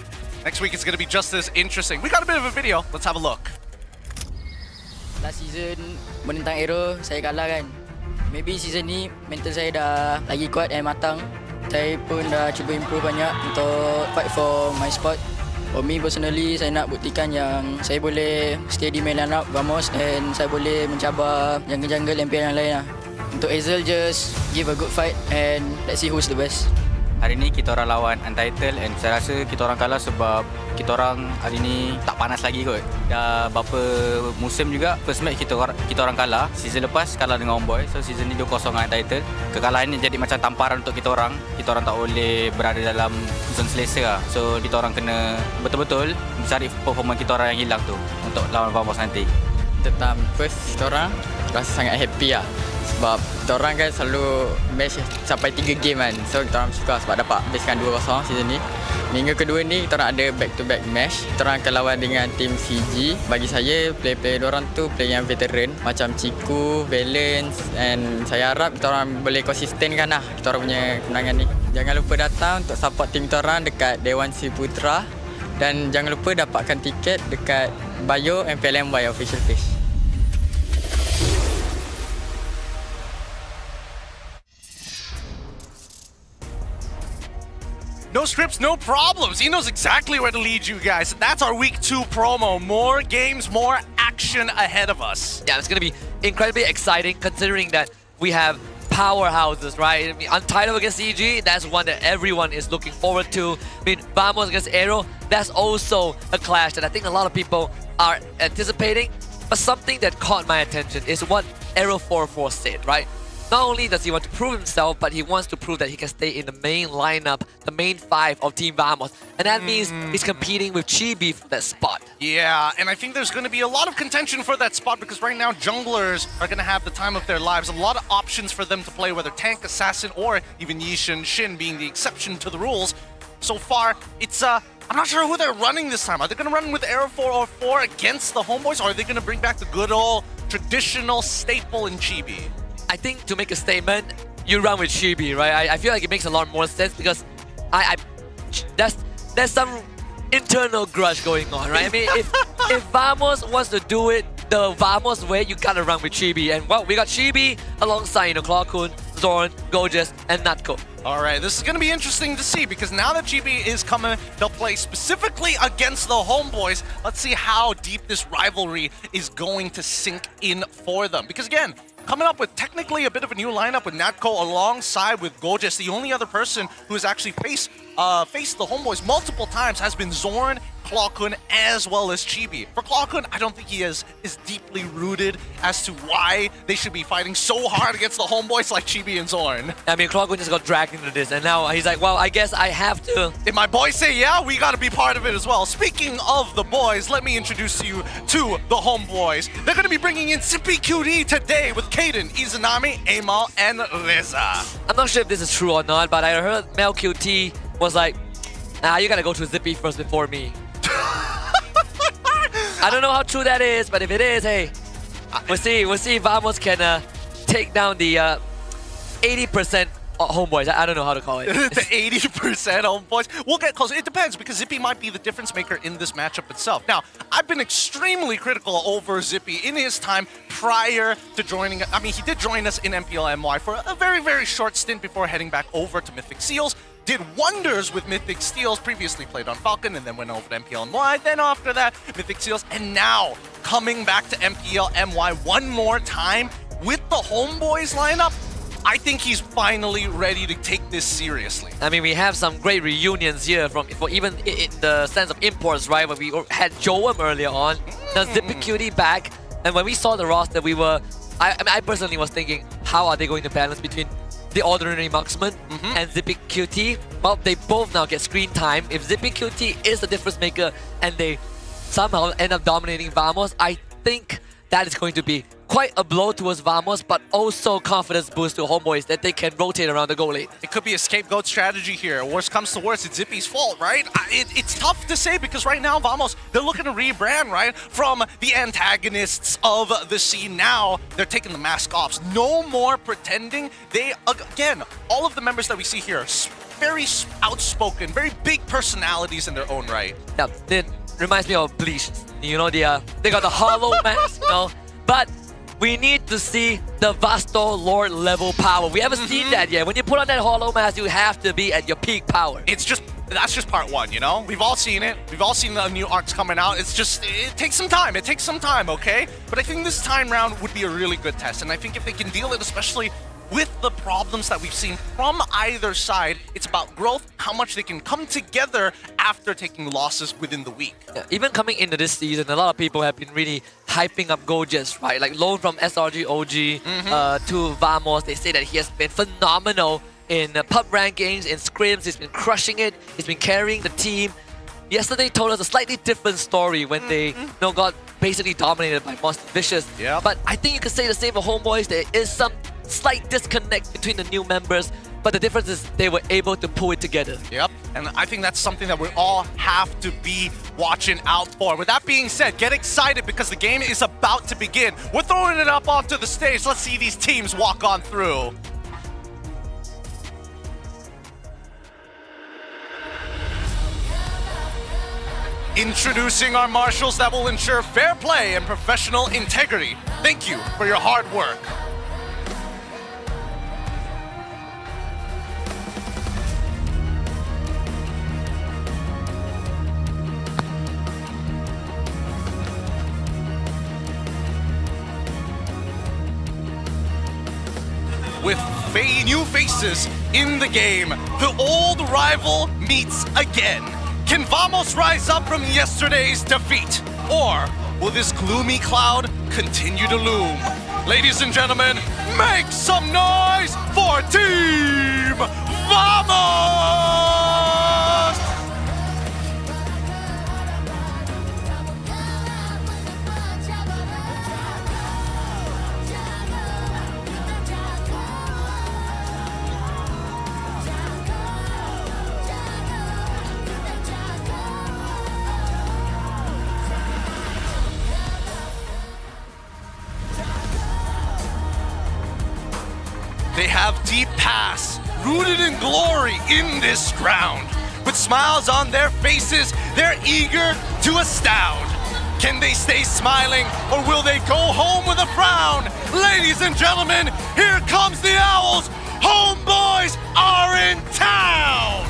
next week is going to be just as interesting. We got a bit of a video. Let's have a look. Last season menentang Aero saya kalah kan. Maybe season ni mental saya dah lagi kuat dan matang. Saya pun dah cuba improve banyak untuk fight for my spot. For me personally, saya nak buktikan yang saya boleh stay di main line up Vamos dan saya boleh mencabar jungle-jungle MPL yang lain lah. Untuk Hazel, just give a good fight and let's see who's the best. Hari ni kita orang lawan Untitled and saya rasa kita orang kalah sebab kita orang hari ni tak panas lagi kot. Dah berapa musim juga first match kita orang kalah. Season lepas kalah dengan Homeboy. So season ni 2-0 dengan Untitled. Kekalahan ni jadi macam tamparan untuk kita orang. Kita orang tak boleh berada dalam zone selesa lah. So kita orang kena betul-betul mencari performa kita orang yang hilang tu untuk lawan Vamos nanti. Tentang first kita orang rasa sangat happy lah. Sebab kita orang kan selalu match sampai 3 game kan. So kita orang suka sebab dapat habiskan 2-0 season ni. Minggu kedua ni kita orang ada back to back match. Kita orang akan lawan dengan tim CG. Bagi saya player-player diorang tu player yang veteran macam Ciku, Valence, and saya harap kita orang boleh konsistenkan lah kita orang punya kemenangan ni. Jangan lupa datang untuk support tim kita orang dekat Dewan Sri Putra dan jangan lupa dapatkan tiket dekat bio MPL MY official page. No scripts, no problems. He knows exactly where to lead you guys. That's our week 2 promo. More games, more action ahead of us. Yeah, it's going to be incredibly exciting considering that we have powerhouses, right? I mean, Untitled against EG, that's one that everyone is looking forward to. I mean, Vamos against Aero, that's also a clash that I think a lot of people are anticipating. But something that caught my attention is what Aero 44 said, right? Not only does he want to prove himself, but he wants to prove that he can stay in the main lineup, the main 5 of Team Vamos. And that means he's competing with Chibi for that spot. Yeah, and I think there's going to be a lot of contention for that spot because right now junglers are going to have the time of their lives. A lot of options for them to play, whether tank, assassin, or even Yishin Shin being the exception to the rules. So far, it's I'm not sure who they're running this time. Are they going to run with Aero 404 against the Homeboys, or are they going to bring back the good old traditional staple in Chibi? I think to make a statement, you run with Chibi, right? I feel like it makes a lot more sense because there's some internal grudge going on, right? I mean, if Vamos wants to do it the Vamos way, you gotta run with Chibi. And well, we got Chibi alongside, Clarkun, Zorn, Gorgeous, and Natko. All right, this is going to be interesting to see because now that Chibi is coming to play specifically against the Homeboys, let's see how deep this rivalry is going to sink in for them. Because again, coming up with technically a bit of a new lineup with Natko alongside with Gorgeous. The only other person who has actually faced the Homeboys multiple times has been Zorn, Clarkun, as well as Chibi. For Clarkun, I don't think he is deeply rooted as to why they should be fighting so hard against the Homeboys like Chibi and Zorn. I mean, Clarkun just got dragged into this, and now he's like, well, I guess I have to. If my boys say yeah, we gotta be part of it as well. Speaking of the boys, let me introduce you to the Homeboys. They're gonna be bringing in Zippy QD today with Kaden, Izanami, Amal, and Reza. I'm not sure if this is true or not, but I heard Mel QT was like, nah, you gotta go to Zippy first before me. I don't know how true that is, but if it is, hey, we'll see if Vamos can take down the 80% Homeboys. I don't know how to call it. The 80% Homeboys. We'll get closer. It depends because Zippy might be the difference maker in this matchup itself. Now, I've been extremely critical over Zippy in his time prior to joining. I mean, he did join us in MPL MY for a very, very short stint before heading back over to Mythic Seals. Did wonders with Mythic Steels, previously played on Falcon and then went over to MPL MY, then after that, Mythic Steels, and now coming back to MPL MY one more time with the Homeboys lineup. I think he's finally ready to take this seriously. I mean, we have some great reunions here for even in the sense of imports, right? Where we had Joem earlier on, now Zippy QD back, and when we saw the roster, we were, I personally was thinking, how are they going to balance between the ordinary marksman and Zippy QT? Well, they both now get screen time. If Zippy QT is the difference maker and they somehow end up dominating Vamos, I think that is going to be quite a blow towards Vamos, but also confidence boost to Homeboys that they can rotate around the goal lane. It could be a scapegoat strategy here. Worst comes to worst, it's Zippy's fault, right? It's tough to say because right now, Vamos, they're looking to rebrand, right? From the antagonists of the scene. Now, they're taking the mask off. No more pretending. They, again, all of the members that we see here, very outspoken, very big personalities in their own right. Yeah, it reminds me of Bleach. You know, they got the hollow mask, you know, but we need to see the Vasto Lord level power. We haven't seen that yet. When you put on that hollow mask, you have to be at your peak power. That's just part one, you know? We've all seen it. We've all seen the new arcs coming out. It takes some time. It takes some time, okay? But I think this time round would be a really good test. And I think if they can deal it, especially with the problems that we've seen from either side, it's about growth, how much they can come together after taking losses within the week. Yeah, even coming into this season, a lot of people have been really hyping up Gorgeous, right? Like loan from SRG OG to Vamos. They say that he has been phenomenal in pub rankings, in scrims. He's been crushing it. He's been carrying the team. Yesterday told us a slightly different story when they got basically dominated by Monster Vicious. Yep. But I think you could say the same for Homeboys. There is some slight disconnect between the new members, but the difference is they were able to pull it together. Yep, and I think that's something that we all have to be watching out for. With that being said, get excited because the game is about to begin. We're throwing it up onto the stage. Let's see these teams walk on through. Introducing our marshals that will ensure fair play and professional integrity. Thank you for your hard work. With new faces in the game, the old rival meets again. Can Vamos rise up from yesterday's defeat? Or will this gloomy cloud continue to loom? Ladies and gentlemen, make some noise for Team Vamos! They have deep past, rooted in glory in this ground. With smiles on their faces, they're eager to astound. Can they stay smiling, or will they go home with a frown? Ladies and gentlemen, here comes the Owls. Homeboys are in town!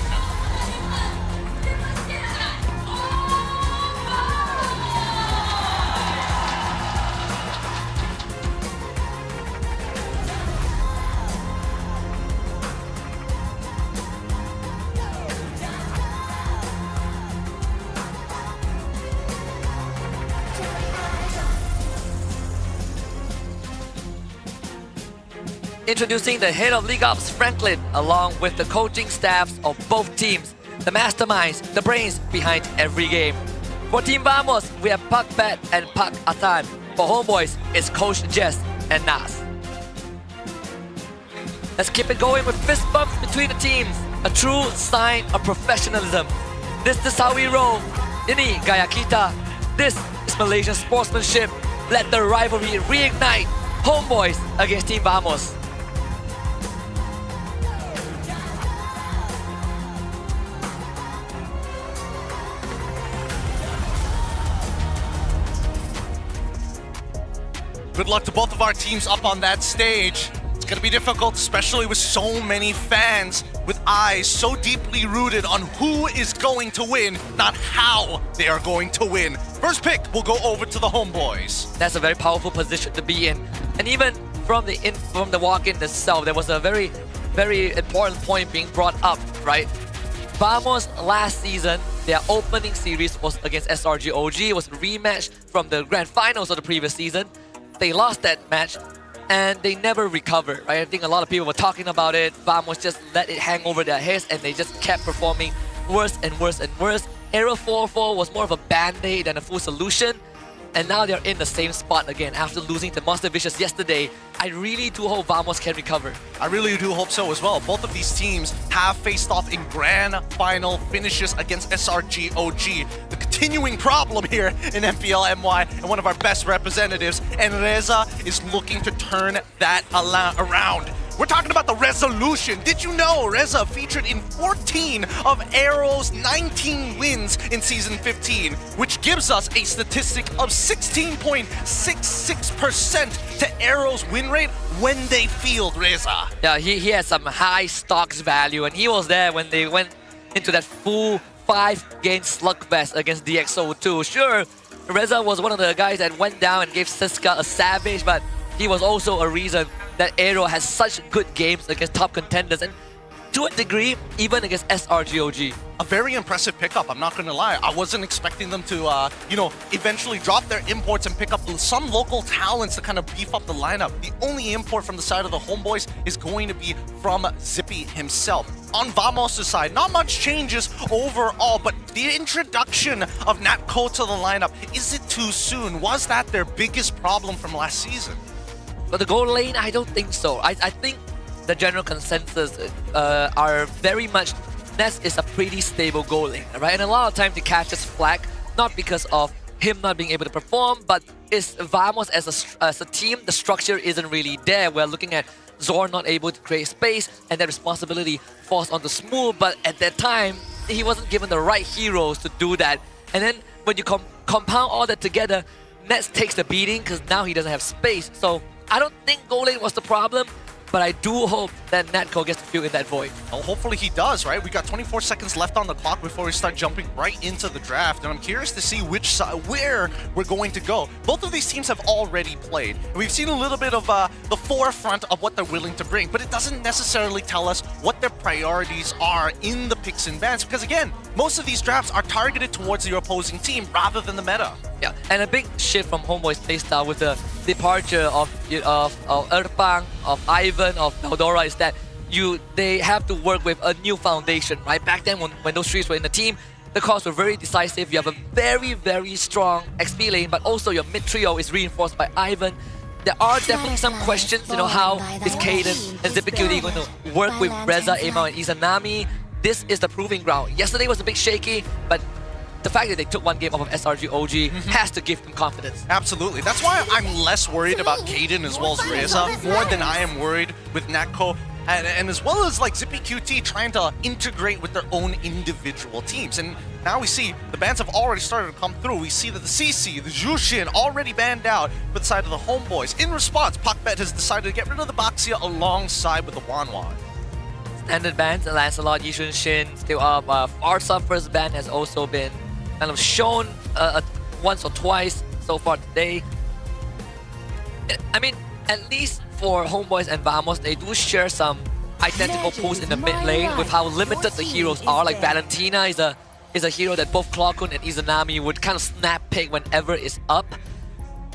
Introducing the head of League Ops, Franklin, along with the coaching staffs of both teams, the masterminds, the brains behind every game. For Team Vamos, we have Pak Bat and Pak Atan. For Homeboys, it's Coach Jess and Nas. Let's keep it going with fist bumps between the teams, a true sign of professionalism. This is how we roll. Ini Gaya Kita. This is Malaysian sportsmanship. Let the rivalry reignite. Homeboys against Team Vamos. Good luck to both of our teams up on that stage. It's gonna be difficult, especially with so many fans, with eyes so deeply rooted on who is going to win, not how they are going to win. First pick will go over to the Homeboys. That's a very powerful position to be in. And even from the walk-in itself, there was a very, very important point being brought up, right? Vamos last season, their opening series was against SRG OG. It was a rematch from the grand finals of the previous season. They lost that match and they never recovered, right? I think a lot of people were talking about it. Vamos just let it hang over their heads and they just kept performing worse and worse and worse. Aero 4-4 was more of a band-aid than a full solution. and now they're in the same spot again after losing to Monster Vicious yesterday. I really do hope Vamos can recover. I really do hope so as well. Both of these teams have faced off in grand final finishes against SRG OG. The continuing problem here in MPL MY and one of our best representatives, and Reza is looking to turn that around. We're talking about the resolution. Did you know Reza featured in 14 of Arrow's 19 wins in Season 15, which gives us a statistic of 16.66% to Arrow's win rate when they field Reza. Yeah, he has some high stocks value, and he was there when they went into that full 5-game slugfest against DxO2. Sure, Reza was one of the guys that went down and gave Siska a savage, but he was also a reason that Arrow has such good games against top contenders, and to a degree, even against SRGOG. A very impressive pickup, I'm not gonna lie. I wasn't expecting them to, eventually drop their imports and pick up some local talents to kind of beef up the lineup. The only import from the side of the Homeboys is going to be from Zippy himself. On Vamos' side, not much changes overall, but the introduction of Natco to the lineup, is it too soon? Was that their biggest problem from last season? For the goal lane, I don't think so. I think the general consensus are very much Ness is a pretty stable goal lane, right? And a lot of times he catches flack, not because of him not being able to perform, but it's Vamos as a team, the structure isn't really there. We're looking at Zor not able to create space, and that responsibility falls onto Smooth, but at that time, he wasn't given the right heroes to do that. And then when you compound all that together, Ness takes the beating because now he doesn't have space. So I don't think goal lane was the problem, but I do hope that Natco gets to fill in that void. Well, hopefully he does, right? We got 24 seconds left on the clock before we start jumping right into the draft, and I'm curious to see which side, where we're going to go. Both of these teams have already played. We've seen a little bit of the forefront of what they're willing to bring, but it doesn't necessarily tell us what their priorities are in the picks and bans, because again, most of these drafts are targeted towards your opposing team rather than the meta. Yeah, and a big shift from Homeboy's playstyle with the departure of Erpang, of Ivan, of Eldora is that they have to work with a new foundation, right? Back then when those threes were in the team, the calls were very decisive. You have a very, very strong XP lane, but also your mid trio is reinforced by Ivan. There are definitely some questions, how is Kaden and ZippyQT going to work with Reza, Amao, and Izanami? This is the proving ground. Yesterday was a bit shaky, but the fact that they took one game off of SRG OG has to give them confidence. Absolutely. That's why I'm less worried about Kaden as well as Reza, more than I am worried with Natco, and as well as like ZippyQT trying to integrate with their own individual teams. And now we see the bans have already started to come through. We see that the CC, the Jushin already banned out for the side of the Homeboys. In response, Pakbet has decided to get rid of the Baxia alongside with the Wanwan. Standard bans, Lancelot, Yishun Shin still up. Arsa first ban has also been kind of shown once or twice so far today. I mean, at least for Homeboys and Vamos, they do share some identical pools in the mid lane with how limited the heroes are. Like Valentina is a hero that both Clockun and Izanami would kind of snap pick whenever it's up.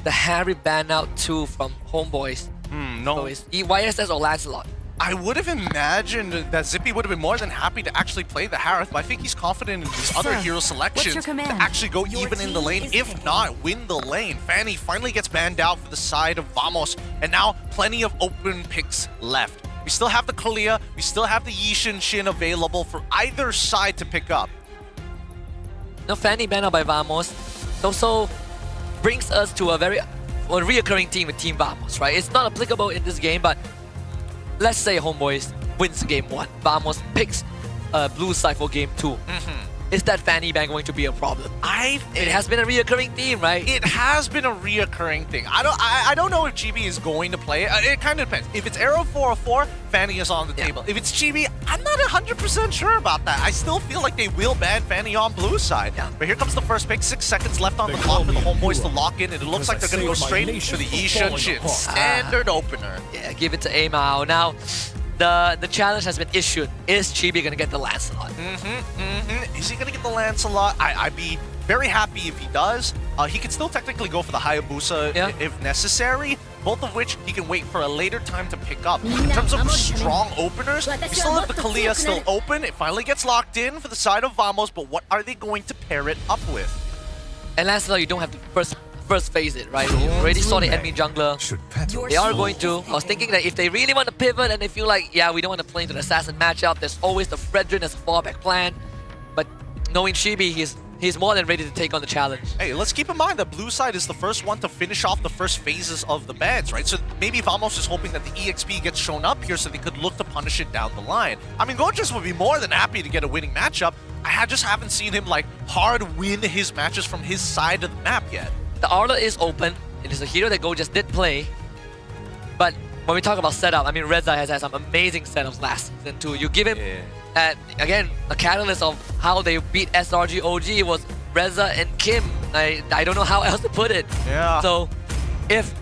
The Harry ban out too from Homeboys. No. So it's YSS or Lancelot. I would have imagined that Zippy would have been more than happy to actually play the Harith, but I think he's confident in his other hero selections to actually go even in the lane, if not win the lane. Fanny finally gets banned out for the side of Vamos, and now plenty of open picks left. We still have the Kalia, we still have the Yishin Shin available for either side to pick up. No, Fanny banned out by Vamos. It also brings us to a reoccurring team with Team Vamos, right? It's not applicable in this game, but let's say Homeboys wins game 1. Vamos picks blue side for game 2. Is that Fanny ban going to be a problem? It has been a reoccurring theme, right? It has been a reoccurring thing. I don't know if GB is going to play it. It kind of depends. If it's Arrow 404, Fanny is on the table. If it's GB, I'm not 100% sure about that. I still feel like they will ban Fanny on blue side. But here comes the first pick. 6 seconds left on the clock for the Homeboys to lock in, and it looks like they're going to go straight for the Yishan Shin. Standard opener. Yeah, give it to Amao. Now, the challenge has been issued. Is Chibi going to get the Lancelot? Is he going to get the Lancelot? I'd be very happy if he does. He could still technically go for the Hayabusa if necessary, both of which he can wait for a later time to pick up. In terms of strong openers, we still have the Kalia still open. It finally gets locked in for the side of Vamos, but what are they going to pair it up with? And Lancelot, you don't have to first phase it, right? You already saw the enemy jungler. They are going to. I was thinking that if they really want to pivot and they feel like, yeah, we don't want to play into the assassin matchup, there's always the Fredrin as a fallback plan. But knowing Chibi, he's more than ready to take on the challenge. Hey, let's keep in mind that blue side is the first one to finish off the first phases of the bans, right? So maybe Vamos is hoping that the EXP gets shown up here so they could look to punish it down the line. I mean, Gorgeous would be more than happy to get a winning matchup. I just haven't seen him like hard win his matches from his side of the map yet. The Arla is open. It is a hero that Gorgeous did play. But when we talk about setup, I mean, Reza has had some amazing setups last season too. You give him, again, a catalyst of how they beat SRG OG was Reza and Kim. I don't know how else to put it. Yeah. So if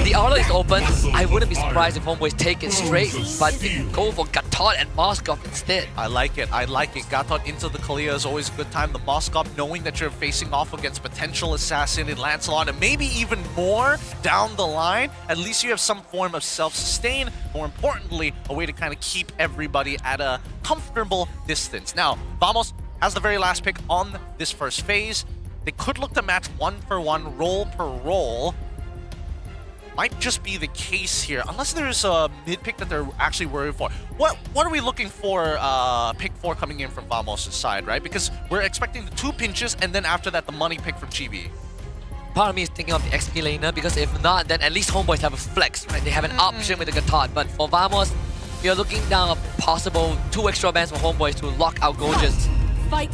the Arla is open, I wouldn't be surprised if Homeboys take it straight, but they go for Gatot and Moskov instead. I like it. I like it. Gatot into the Kalia is always a good time. The Moskov, knowing that you're facing off against potential assassin in Lancelot, and maybe even more down the line, at least you have some form of self-sustain. More importantly, a way to kind of keep everybody at a comfortable distance. Now, Vamos has the very last pick on this first phase. They could look to match 1-for-1, roll per roll. Might just be the case here, unless there's a mid pick that they're actually worried for. What are we looking for pick 4 coming in from Vamos' side, right? Because we're expecting the 2 pinches and then after that the money pick from Chibi. Part of me is thinking of the XP laner because if not, then at least Homeboys have a flex, right? They have an option with the Gatot, but for Vamos, you're looking down a possible 2 extra bans for Homeboys to lock out Gorgeous.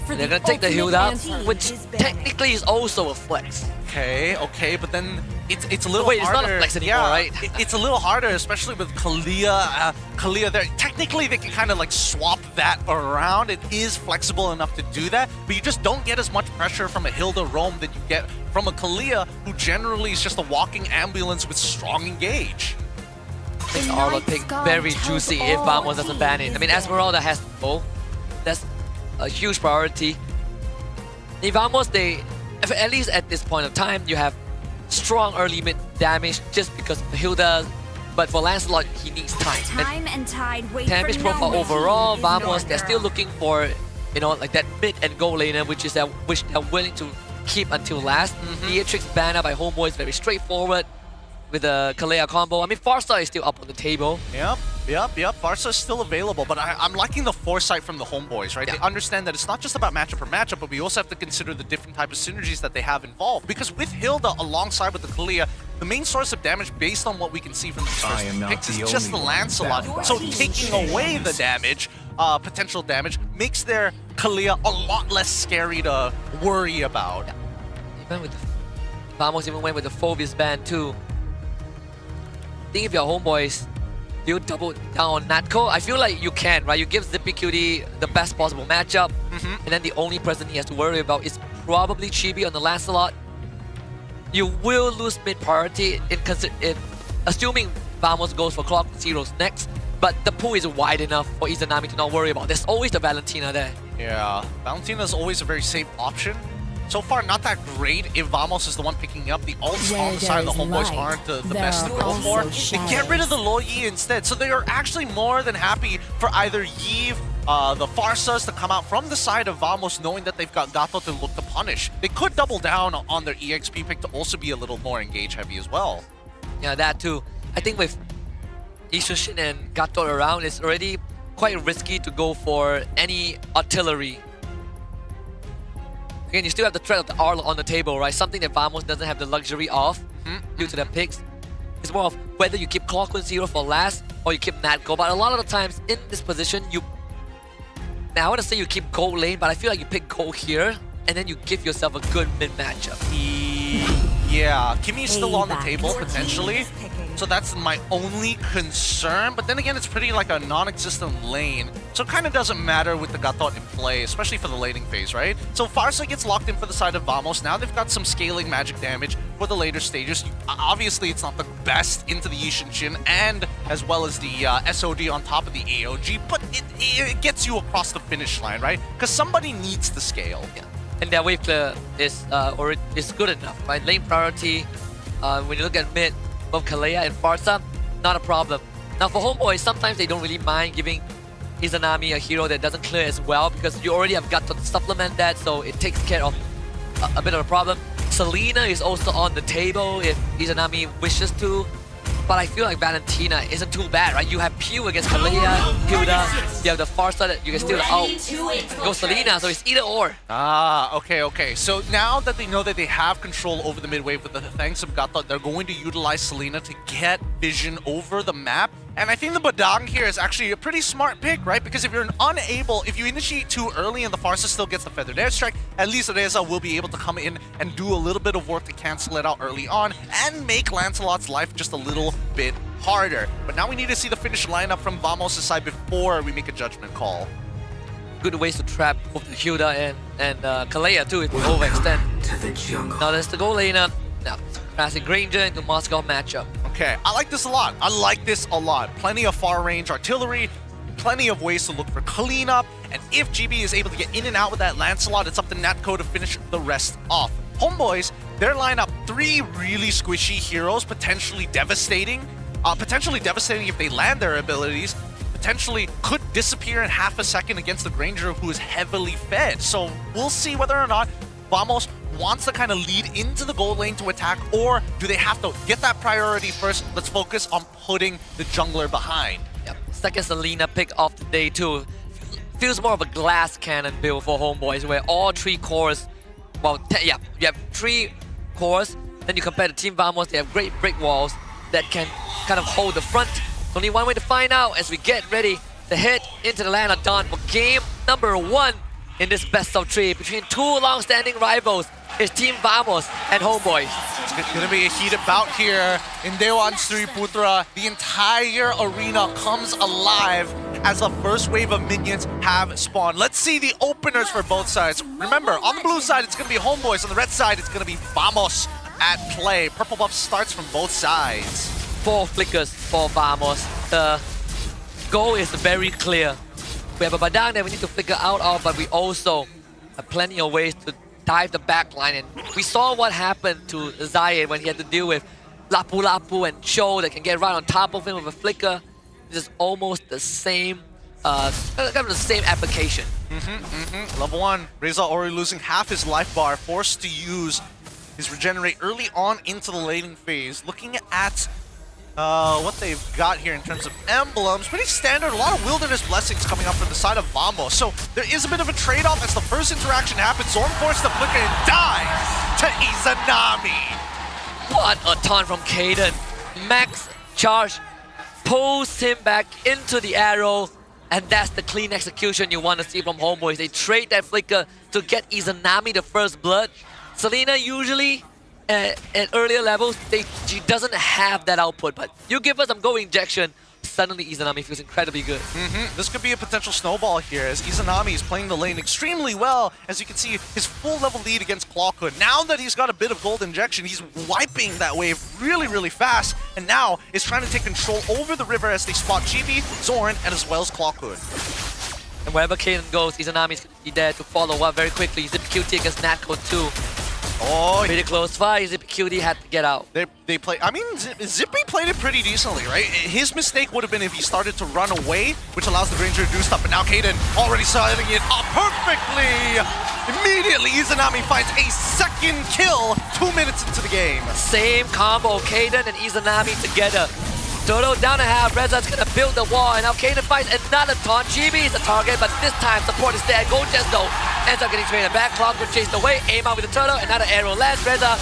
They're gonna take the Hilda, which technically is also a flex. Okay, but then it's a little Wait, harder. it's not a flex anymore, right? It's a little harder, especially with Kalia. Kalia there. Technically, they can kind of like swap that around. It is flexible enough to do that, but you just don't get as much pressure from a Hilda roam that you get from a Kalia, who generally is just a walking ambulance with strong engage. I think Arla pick very juicy if Vamos doesn't ban it. I mean, Esmeralda has to go. That's a huge priority. In Vamos, at least at this point of time, you have strong early mid damage just because of the Hilda. But for Lancelot, he needs time. And tide wait Damage for profile no one. overall, Ignore Vamos, they're still looking for, like that mid and goal laner, which they're willing to keep until last. Beatrix banner by Homeboys, very straightforward with the Kalea combo. I mean, Farsa is still up on the table. Yep. Farsa is still available, but I'm liking the foresight from the Homeboys, right? Yeah. They understand that it's not just about matchup per matchup, but we also have to consider the different type of synergies that they have involved. Because with Hilda alongside with the Kalia, the main source of damage based on what we can see from these first picks is just the Lancelot. So taking away the damage, potential damage, makes their Kalia a lot less scary to worry about. Yeah. Even with Vamos even went with the Phobius ban too. I think if you're Homeboys, do you double down on Natco? I feel like you can, right? You give Zippy Cutie the best possible matchup, and then the only person he has to worry about is probably Chibi on the Lancelot. You will lose mid priority in assuming Vamos goes for Clock Zeros next, but the pool is wide enough for Izanami to not worry about. There's always the Valentina there. Yeah, Valentina is always a very safe option. So far, not that great if Vamos is the one picking up. The ults on the side of the Homeboys aren't the best to go for. They get rid of the Lo Yi instead, so they are actually more than happy for either Yve, the Farsas to come out from the side of Vamos, knowing that they've got Gato to look to punish. They could double down on their EXP pick to also be a little more engage heavy as well. Yeah, that too. I think with Ishushin and Gato around, it's already quite risky to go for any artillery. Again, you still have the threat of the Arla on the table, right? Something that Vamos doesn't have the luxury of due to their picks. It's more of whether you keep Clockwork Zero for last or you keep Natco. But a lot of the times in this position, now I want to say you keep gold lane, but I feel like you pick gold here and then you give yourself a good mid matchup. Yeah, Kimmy's still on the table potentially, so that's my only concern. But then again, it's pretty like a non-existent lane, so it kind of doesn't matter with the Gatot in play, especially for the laning phase, right? So Farsa gets locked in for the side of Vamos. Now they've got some scaling magic damage for the later stages. Obviously, it's not the best into the Yishinshin, and as well as the SOD on top of the AOG, but it gets you across the finish line, right? Because somebody needs to scale. Yeah. And their wave clear is good enough, right? Lane priority, when you look at mid, both Kalea and Farsa, not a problem. Now for Homeboys, sometimes they don't really mind giving Izanami a hero that doesn't clear as well because you already have got to supplement that, so it takes care of a bit of a problem. Selena is also on the table if Izanami wishes to. But I feel like Valentina isn't too bad, right? You have Pew against Kalia, Hilda. You have the Farsa that you can steal out. Go Selena, so it's either or. Ah, okay. So now that they know that they have control over the mid-wave with the thanks of Gata, they're going to utilize Selena to get vision over the map. And I think the Badang here is actually a pretty smart pick, right? Because if if you initiate too early and the Farsa still gets the feathered airstrike, at least Reza will be able to come in and do a little bit of work to cancel it out early on and make Lancelot's life just a little bit harder. But now we need to see the finished lineup from Vamos' side before we make a judgment call. Good ways to trap both Hilda and Kalea too if we overextend. Now there's the goal laner. Now, classic Granger into Moscow matchup. Okay, I like this a lot. Plenty of far range artillery, plenty of ways to look for cleanup, and if GB is able to get in and out with that Lancelot, it's up to Natco to finish the rest off. Homeboys, their lineup, 3 really squishy heroes, potentially devastating if they land their abilities, potentially could disappear in half a second against the Granger who is heavily fed. So we'll see whether or not Vamos wants to kind of lead into the gold lane to attack, or do they have to get that priority first? Let's focus on putting the jungler behind. Yep. Second Selena pick of the day too. Feels more of a glass cannon build for Homeboys where all 3 cores, well, you have 3 cores, then you compare to Team Vamos, they have great brick walls that can kind of hold the front. Only one way to find out as we get ready to head into the land of Dawn for game number 1 in this best of 3 between 2 long-standing rivals. It's Team Vamos and Homeboys. It's going to be a heated bout here in Dewan Sri Putra. The entire arena comes alive as the first wave of minions have spawned. Let's see the openers for both sides. Remember, on the blue side, it's going to be Homeboys. On the red side, it's going to be Vamos at play. Purple buff starts from both sides. 4 flickers for Vamos. The goal is very clear. We have a Badang that we need to flicker out of, but we also have plenty of ways to dive the backline. And we saw what happened to Zayed when he had to deal with Lapu Lapu and Cho that can get right on top of him with a flicker. This is almost the same, kind of the same application. Level 1, Reza already losing half his life bar, forced to use his regenerate early on into the laning phase. Looking at what they've got here in terms of emblems, pretty standard. A lot of wilderness blessings coming up from the side of Vamos. So there is a bit of a trade-off as the first interaction happens. Zorn forced the flicker and dies to Izanami. What a taunt from Kaden. Max charge pulls him back into the arrow, and that's the clean execution you want to see from Homeboys. They trade that flicker to get Izanami the first blood. Selena usually at earlier levels, she doesn't have that output, but you give us some go injection, suddenly Izanami feels incredibly good. This could be a potential snowball here as Izanami is playing the lane extremely well. As you can see, his full level lead against Clawhood. Now that he's got a bit of gold injection, he's wiping that wave really, really fast, and now is trying to take control over the river as they spot GB, Zorn, and as well as Clawhood. And wherever Kaden goes, Izanami's going to be there to follow up very quickly. ZipQT against Natco too. Oh, pretty close fight. ZipQT had to get out. They play. I mean, Zippy played it pretty decently, right? His mistake would have been if he started to run away, which allows the Granger to do stuff. But now Kaden already starting it up perfectly. Immediately, Izanami finds a second kill 2 minutes into the game. Same combo, Kaden and Izanami together. Toto down a half, Reza's gonna build the wall, and now Kaden finds another taunt. GB is the target, but this time support is there. Gold Chest though ends up getting traded back. Clock was chased away, aim out with the turtle, another arrow lands. Reza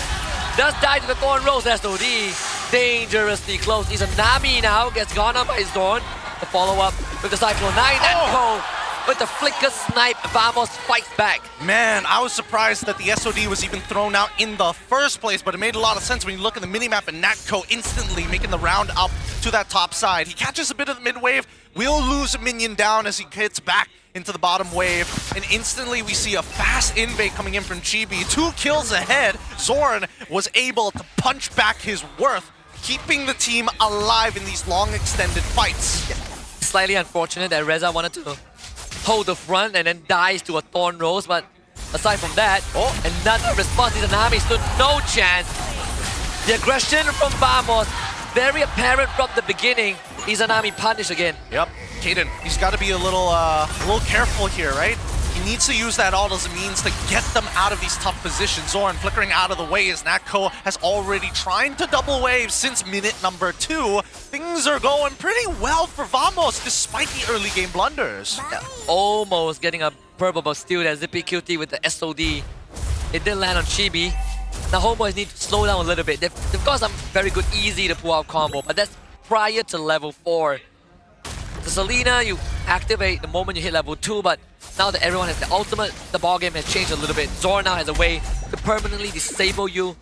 does die to the Thorn Rose. SOD dangerously close. Izanami now gets gone on by Zorn. The follow-up with the Cyclone 9. Natco with the flicker snipe. Vamos fights back. Man, I was surprised that the SOD was even thrown out in the first place, but it made a lot of sense when you look at the minimap and Natco instantly making the round up to that top side. He catches a bit of the mid-wave, will lose a minion down as he hits back into the bottom wave, and instantly we see a fast invade coming in from Chibi. 2 kills ahead. Zorn was able to punch back his worth, keeping the team alive in these long extended fights. Slightly unfortunate that Reza wanted to hold the front and then dies to a Thorn Rose, but aside from that, another response. Izanami stood no chance. The aggression from Vamos, very apparent from the beginning. Izanami punished again. Yep, Kaden, he's got to be a little careful here, right? He needs to use that all as a means to get them out of these tough positions. Zoran flickering out of the way as Natco has already tried to double wave since minute number 2. Things are going pretty well for Vamos despite the early game blunders. Yeah, almost getting a purple, but still that Zippy QT with the SOD. It did land on Chibi. Now Homeboys need to slow down a little bit. They've got some very good easy to pull out combo, but that's prior to level 4. The Selena, you activate the moment you hit level 2, but now that everyone has the ultimate, the ballgame has changed a little bit. Zora now has a way to permanently disable you.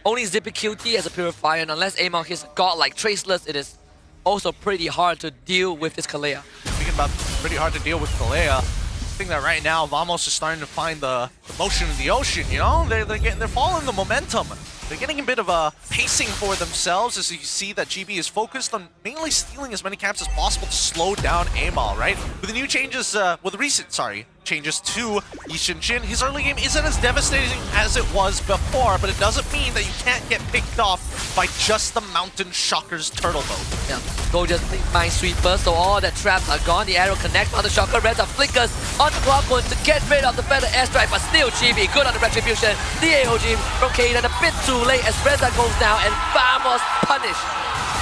Only Zippy QT has a purifier, and unless Amon hits God like Traceless, it is also pretty hard to deal with this Kalea. Speaking about pretty hard to deal with Kalea, I think that right now Vamos is starting to find the motion in the ocean, you know? They're following the momentum. They're getting a bit of a pacing for themselves as you see that GB is focused on mainly stealing as many camps as possible to slow down Amal, right? With the new changes, with the recent, changes to Yishinshin, his early game isn't as devastating as it was before, but it doesn't mean that you can't get picked off by just the Mountain Shocker's turtle boat. Yeah, go just Minesweeper, so all the traps are gone. The arrow connects on the Shocker, Reza flickers on the clock going to get rid of the Feather Airstrike, but still GB good on the retribution. The AOG from Kaden a bit too late as Reza goes down and Vamos punished.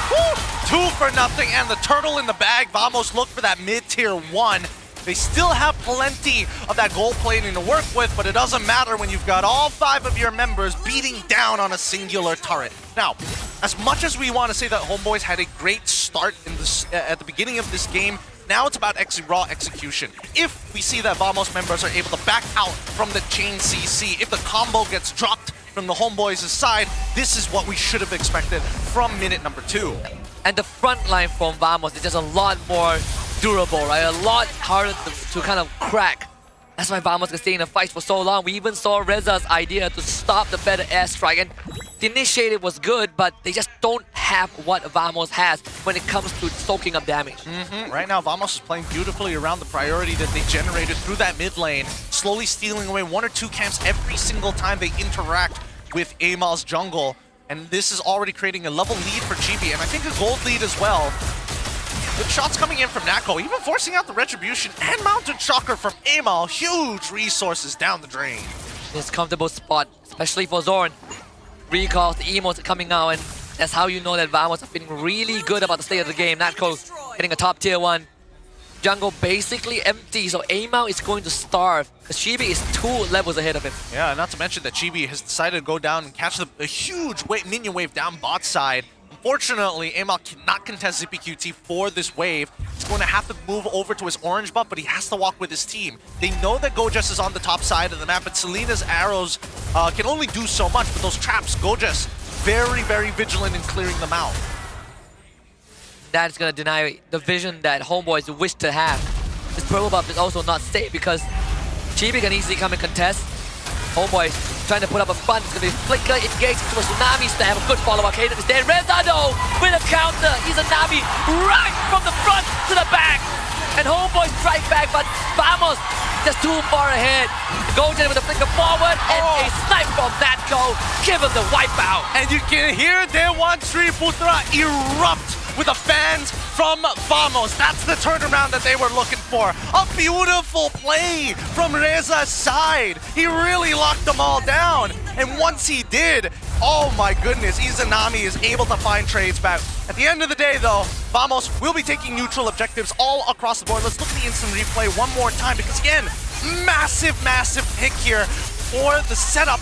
Woo! 2 for nothing and the turtle in the bag. Vamos look for that mid-tier 1. They still have plenty of that gold plating to work with, but it doesn't matter when you've got all 5 of your members beating down on a singular turret. Now, as much as we want to say that Homeboys had a great start in this, at the beginning of this game, now it's about raw execution. If we see that Vamos members are able to back out from the chain CC, if the combo gets dropped from the Homeboys' side, this is what we should have expected from minute number 2. And the front line from Vamos is just a lot more durable, right? A lot harder to kind of crack. That's why Vamos can stay in the fight for so long. We even saw Reza's idea to stop the Feather Airstrike, and the initiative was good, but they just don't have what Vamos has when it comes to soaking up damage. Right now, Vamos is playing beautifully around the priority that they generated through that mid lane, slowly stealing away 1 or 2 camps every single time they interact with Amal's jungle. And this is already creating a level lead for GB, and I think a gold lead as well. Good shots coming in from Nako, even forcing out the Retribution and Mountain Shocker from Amal. Huge resources down the drain. This comfortable spot, especially for Zorn. Recalls, the emotes are coming out, and that's how you know that Vamos are feeling really good about the state of the game. Natco getting a top tier 1. Jungle basically empty, so Amal is going to starve because Chibi is 2 levels ahead of him. Yeah, not to mention that Chibi has decided to go down and catch a huge minion wave down bot side. Unfortunately, Amal cannot contest Zippy QT for this wave. He's going to have to move over to his orange buff, but he has to walk with his team. They know that Gojas is on the top side of the map, but Selena's arrows can only do so much, but those traps, Gojas, very, very vigilant in clearing them out. That is going to deny the vision that Homeboys wish to have. This purple buff is also not safe because Chibi can easily come and contest. Homeboys trying to put up a front. It's going to be Flicker, engage into a Tsunami stab. A good follow-up. Kaden is there. Rezado with a counter. He's a Nami right from the front to the back. And Homeboys strike back, but Vamos just too far ahead. Gojen with a flicker forward and a snipe from Natco. Give him the wipeout. And you can hear Dewan Sri Putra erupt with the fans from Vamos. That's the turnaround that they were looking for. A beautiful play from Reza's side. He really locked them all down. And once he did, oh my goodness, Izanami is able to find trades back. At the end of the day though, Vamos will be taking neutral objectives all across the board. Let's look at the instant replay one more time because again, massive, massive pick here for the setup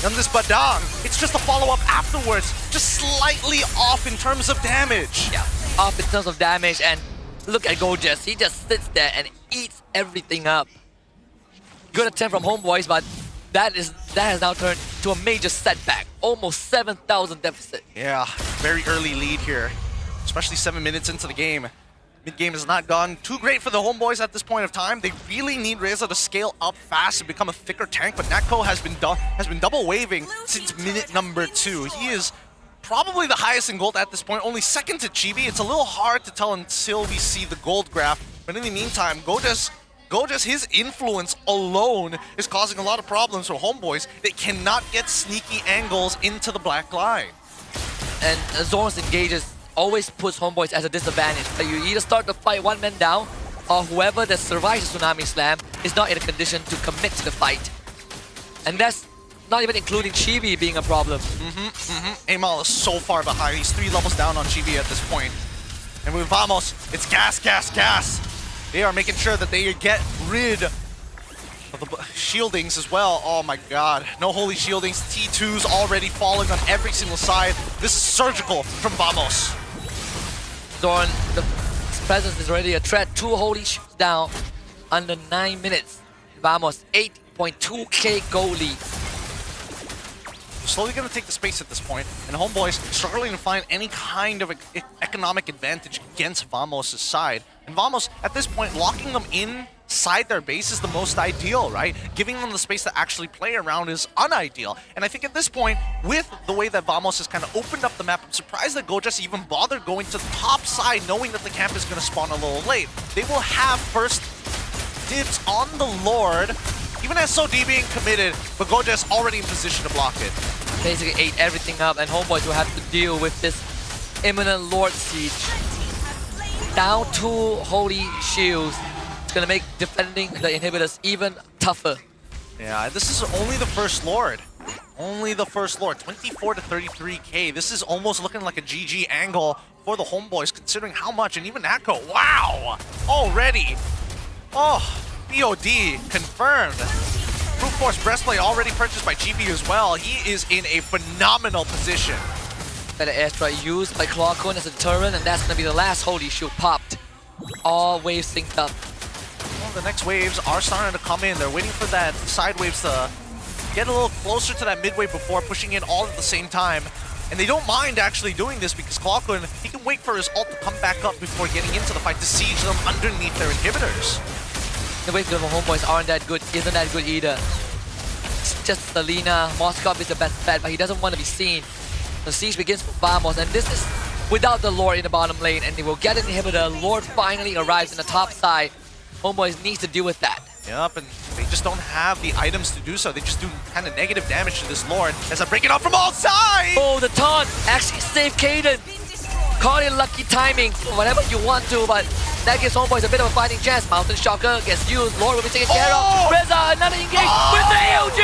on this Badang. It's just a follow-up afterwards, just slightly off in terms of damage. Yeah, off in terms of damage, and look at Gojas. He just sits there and eats everything up. Good attempt from Homeboys, but that has now turned to a major setback. Almost 7,000 deficit. Yeah, very early lead here, especially 7 minutes into the game. Mid-game has not gone too great for the Homeboys at this point of time. They really need Reza to scale up fast and become a thicker tank, but Natco has been double waving since minute number 2. He is probably the highest in gold at this point, only second to Chibi. It's a little hard to tell until we see the gold graph, but in the meantime, Gojas, his influence alone is causing a lot of problems for Homeboys. They cannot get sneaky angles into the black line. And Zorn's engages always puts Homeboys as a disadvantage. Like you either start the fight 1 man down, or whoever that survives the Tsunami Slam is not in a condition to commit to the fight. And that's not even including Chibi being a problem. Amal is so far behind. He's 3 levels down on Chibi at this point. And with Vamos, it's gas, gas, gas. They are making sure that they get rid of the shieldings as well. Oh my god. No holy shieldings. T2's already falling on every single side. This is surgical from Vamos. Zorn, the presence is already a threat. 2 holy shields down under 9 minutes. Vamos, 8.2k goal lead. Slowly going to take the space at this point, and Homeboys struggling to find any kind of economic advantage against Vamos' side. And Vamos, at this point, locking them inside their base is the most ideal, right? Giving them the space to actually play around is unideal. And I think at this point, with the way that Vamos has kind of opened up the map, I'm surprised that Gojas even bothered going to the top side, knowing that the camp is going to spawn a little late. They will have first dibs on the Lord, even as SOD being committed, but Gojas already in position to block it. Basically ate everything up, and Homeboys will have to deal with this imminent Lord Siege. Down 2 holy shields. It's gonna make defending the inhibitors even tougher. Yeah, this is only the first Lord. Only the first Lord. 24 to 33k. This is almost looking like a GG angle for the Homeboys, considering how much, and even Echo. Wow! Already. Oh, BOD confirmed. Brute Force Breastplate already purchased by GB as well. He is in a phenomenal position. Better airstrike used by Clockone as a deterrent, and that's gonna be the last holy shield popped. All waves synced up. Well, the next waves are starting to come in. They're waiting for that side waves to get a little closer to that mid wave before pushing in all at the same time. And they don't mind actually doing this because Clockone, he can wait for his ult to come back up before getting into the fight to siege them underneath their inhibitors. The wave of the Homeboys aren't that good, isn't that good either. It's just Selena. Moskov is the best bet, but he doesn't want to be seen. The siege begins for Vamos, and this is without the Lord in the bottom lane, and they will get an inhibitor. Lord finally arrives in the top side. Homeboys needs to deal with that. Yep, and they just don't have the items to do so. They just do kind of negative damage to this Lord as I break it off from all sides! Oh, the taunt actually saved Kaden. Call it lucky timing, whatever you want to, but that gives Homeboys a bit of a fighting chance. Mountain Shocker gets used, Lord will be taken care of. Reza, another engage with the AOG!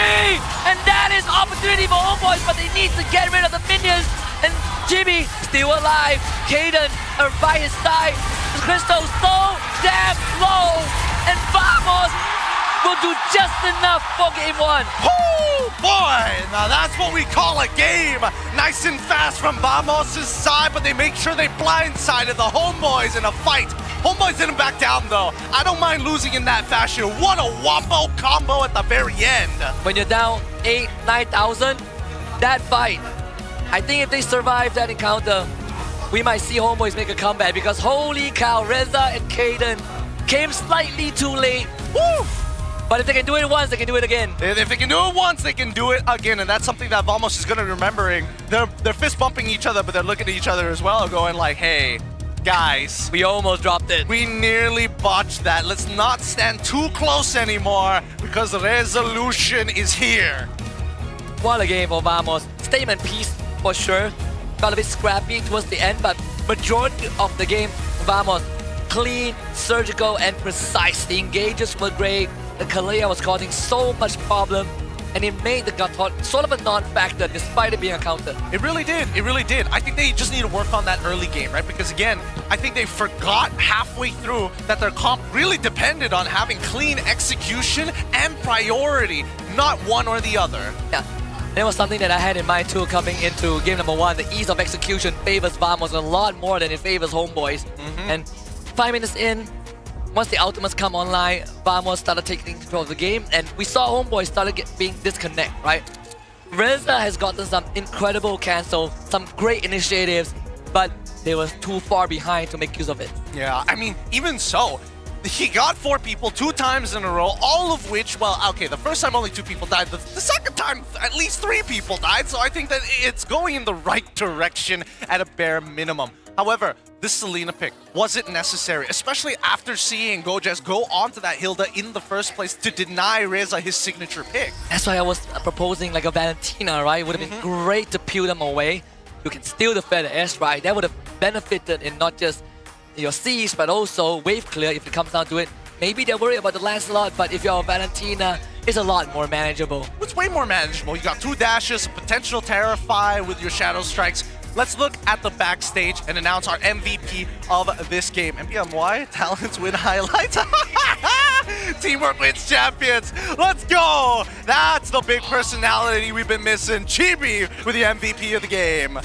And that is opportunity for Homeboys, but they need to get rid of the minions. And Jimmy still alive. Kaden are by his side. Crystal so damn low. And Vamos will do just enough for game 1. Oh boy, now that's what we call a game. Nice and fast from Vamos' side, but they make sure they blindsided the Homeboys in a fight. Homeboys didn't back down though. I don't mind losing in that fashion. What a wombo combo at the very end. When you're down 9,000, that fight, I think if they survive that encounter, we might see Homeboys make a comeback because holy cow, Reza and Kaden came slightly too late. Woo! But if they can do it once, they can do it again. If they can do it once, they can do it again, and that's something that Vamos is going to be remembering. They're fist bumping each other, but they're looking at each other as well, going like, hey, guys. We almost dropped it. We nearly botched that. Let's not stand too close anymore because resolution is here. What a game for Vamos. Statement piece for sure. Got a bit scrappy towards the end, but majority of the game, Vamos, clean, surgical, and precise. The engages were great. The Kalea was causing so much problem, and it made the Gatot sort of a non-factor despite it being a counter. It really did. It really did. I think they just need to work on that early game, right? Because again, I think they forgot halfway through that their comp really depended on having clean execution and priority, not one or the other. Yeah. That was something that I had in mind too coming into game number 1. The ease of execution favors Vamos a lot more than it favors Homeboys. And 5 minutes in, once the ultimates come online, Vamos started taking control of the game, and we saw Homeboys started being disconnect, right? Reza has gotten some incredible cancel, some great initiatives, but they were too far behind to make use of it. Yeah, I mean, even so, he got 4 people 2 times in a row, all of which, well, okay, the first time only 2 people died. The second time, at least 3 people died, so I think that it's going in the right direction at a bare minimum. However, this Selena pick, was it necessary? Especially after seeing Gojas go onto that Hilda in the first place to deny Reza his signature pick. That's why I was proposing like a Valentina, right? It would have been great to peel them away. You can steal the Feather S, right? That would have benefited in not just your siege, but also wave clear if it comes down to it. Maybe they're worried about the Lancelot, but if you're Valentina, it's a lot more manageable. It's way more manageable. You got 2 dashes, potential Terrify with your Shadow Strikes. Let's look at the backstage and announce our MVP of this game. MPL MY, talents win highlights. Teamwork wins champions. Let's go. That's the big personality we've been missing. Chibi with the MVP of the game.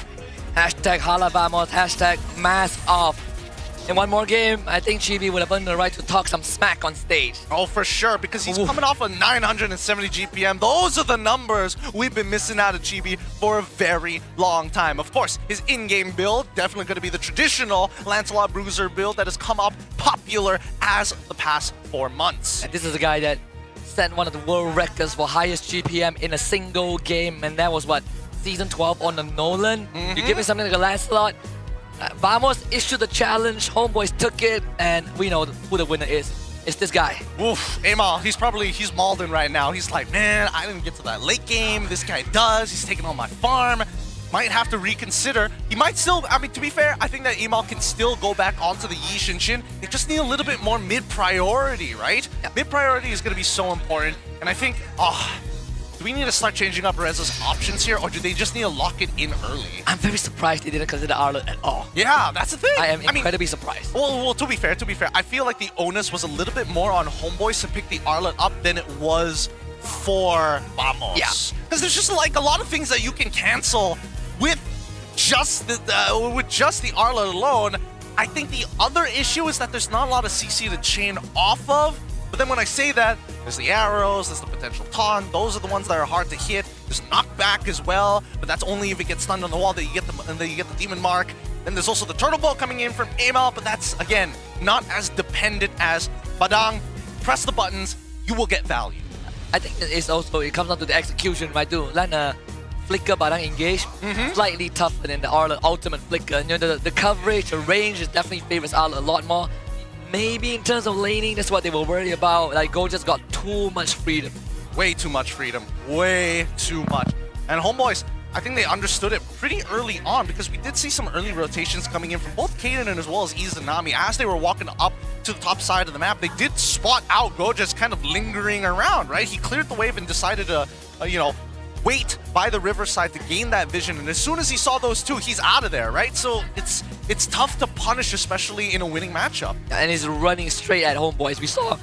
Hashtag Hala Vamos, hashtag mask off. In one more game, I think Chibi would have earned the right to talk some smack on stage. Oh, for sure, because he's coming off a 970 GPM. Those are the numbers we've been missing out of Chibi for a very long time. Of course, his in-game build, definitely going to be the traditional Lancelot Bruiser build that has come up popular as the past 4 months. And this is a guy that set one of the world records for highest GPM in a single game, and that was what? Season 12 on the Nolan? You give me something like a Lancelot, Vamos issued the challenge, Homeboys took it, and we know who the winner is. It's this guy. Oof, Amal, he's mauling right now. He's like, man, I didn't get to that late game. This guy does. He's taking on my farm. Might have to reconsider. He might still, I mean, to be fair, I think that Amal can still go back onto the Yi Shinshin. They just need a little bit more mid-priority, right? Yeah. Mid-priority is going to be so important. And I think, do we need to start changing up Reza's options here, or do they just need to lock it in early? I'm very surprised they didn't consider Arlet at all. Yeah, that's the thing. I am incredibly surprised. Well, to be fair, I feel like the onus was a little bit more on Homeboys to pick the Arlet up than it was for Vamos. Yeah. Because there's just like a lot of things that you can cancel with just the Arlet alone. I think the other issue is that there's not a lot of CC to chain off of. But then when I say that, there's the arrows, there's the potential taunt. Those are the ones that are hard to hit. There's knockback as well, but that's only if it gets stunned on the wall that you get the demon mark. Then there's also the turtle ball coming in from Amal, but that's again not as dependent as Badang. Press the buttons, you will get value. I think it comes down to the execution, right? Do Lana flicker Badang engage, slightly tougher than the Arlet ultimate flicker. You know, the coverage, the range is definitely favors Arlet a lot more. Maybe in terms of laning, that's what they were worried about. Like, Go just got too much freedom. Way too much freedom. Way too much. And Homeboys, I think they understood it pretty early on because we did see some early rotations coming in from both Kaden and as well as Izanami. As they were walking up to the top side of the map, they did spot out Go just kind of lingering around, right? He cleared the wave and decided to, wait by the riverside to gain that vision, and as soon as he saw those two, he's out of there, right? So it's tough to punish, especially in a winning matchup. And he's running straight at Homeboys. We saw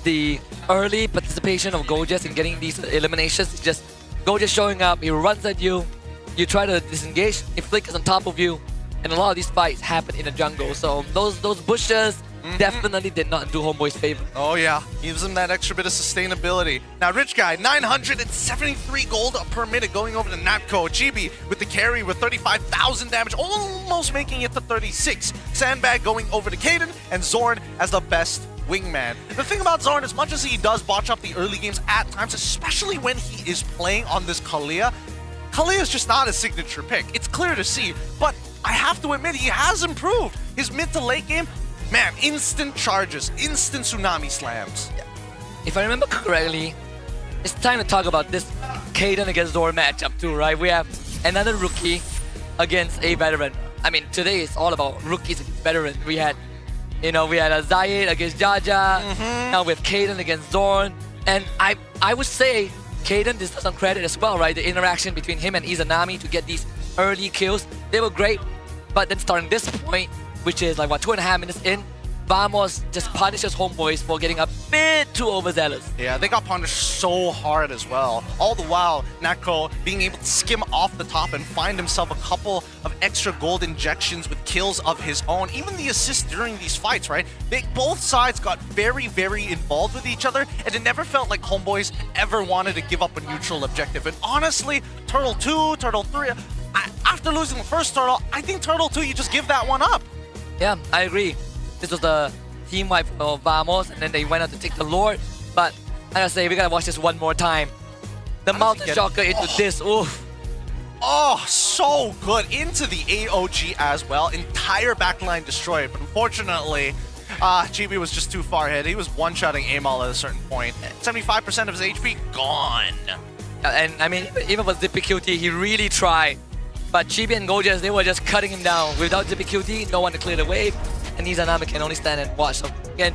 the early participation of Gojas in getting these eliminations. It's just Gojas showing up, he runs at you, you try to disengage, he flickers on top of you, and a lot of these fights happen in the jungle. So those bushes definitely did not do Homeboy's favor. Oh yeah, gives him that extra bit of sustainability. Now Rich Guy, 973 gold per minute going over to Natco. Chibi with the carry with 35,000 damage, almost making it to 36. Sandbag going over to Kaden, and Zorn as the best wingman. The thing about Zorn, as much as he does botch up the early games at times, especially when he is playing on this Kalia is just not a signature pick. It's clear to see, but I have to admit, he has improved. His mid to late game, man, instant charges, instant tsunami slams. Yeah. If I remember correctly, it's time to talk about this Kaden against Zorn matchup too, right? We have another rookie against a veteran. I mean, today it's all about rookies against veterans. We had a Zayed against Jaja, now with Kaden against Zorn. And I would say Kaden deserves some credit as well, right? The interaction between him and Izanami to get these early kills, they were great. But then starting this point, which is like, 2.5 minutes in, Vamos just punishes Homeboys for getting a bit too overzealous. Yeah, they got punished so hard as well. All the while, Natco being able to skim off the top and find himself a couple of extra gold injections with kills of his own. Even the assist during these fights, right? Both sides got very, very involved with each other, and it never felt like Homeboys ever wanted to give up a neutral objective. And honestly, Turtle 2, Turtle 3, after losing the first Turtle, I think Turtle 2, you just give that one up. Yeah, I agree. This was the team wipe for Vamos, and then they went out to take the Lord. But I gotta say, we gotta watch this one more time. The Mountain Shocker into this, oof. Oh, so good. Into the AOG as well. Entire backline destroyed. But unfortunately, GB was just too far ahead. He was one-shotting Amal at a certain point. 75% of his HP gone. And I mean, even with Zippy QT, he really tried. But Chibi and Gojas, they were just cutting him down. Without Zippy QT, no one to clear the wave. and Izanami can only stand and watch. So again,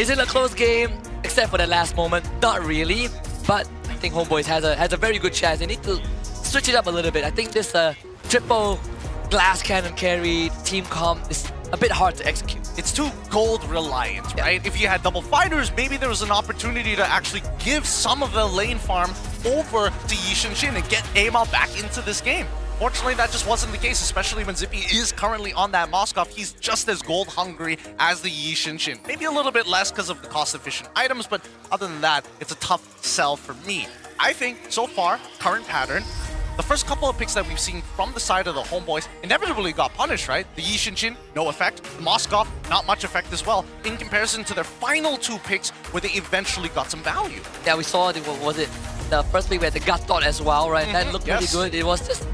is it a close game? Except for the last moment, not really. But I think Homeboys has a very good chance. They need to switch it up a little bit. I think this triple glass cannon carry team comp is a bit hard to execute. It's too gold reliant, right? If you had double fighters, maybe there was an opportunity to actually give some of the lane farm over to Yi Shin and get Amal back into this game. Fortunately, that just wasn't the case, especially when Zippy is currently on that Moskov. He's just as gold hungry as the Yi Shin. Maybe a little bit less because of the cost-efficient items, but other than that, it's a tough sell for me. I think, so far, current pattern, the first couple of picks that we've seen from the side of the Homeboys inevitably got punished, right? The Yi Shin, no effect. The Moskov, not much effect as well, in comparison to their final 2 picks where they eventually got some value. Yeah, we saw, what was it? The first pick we had the Gatot as well, right? That looked pretty good. It was just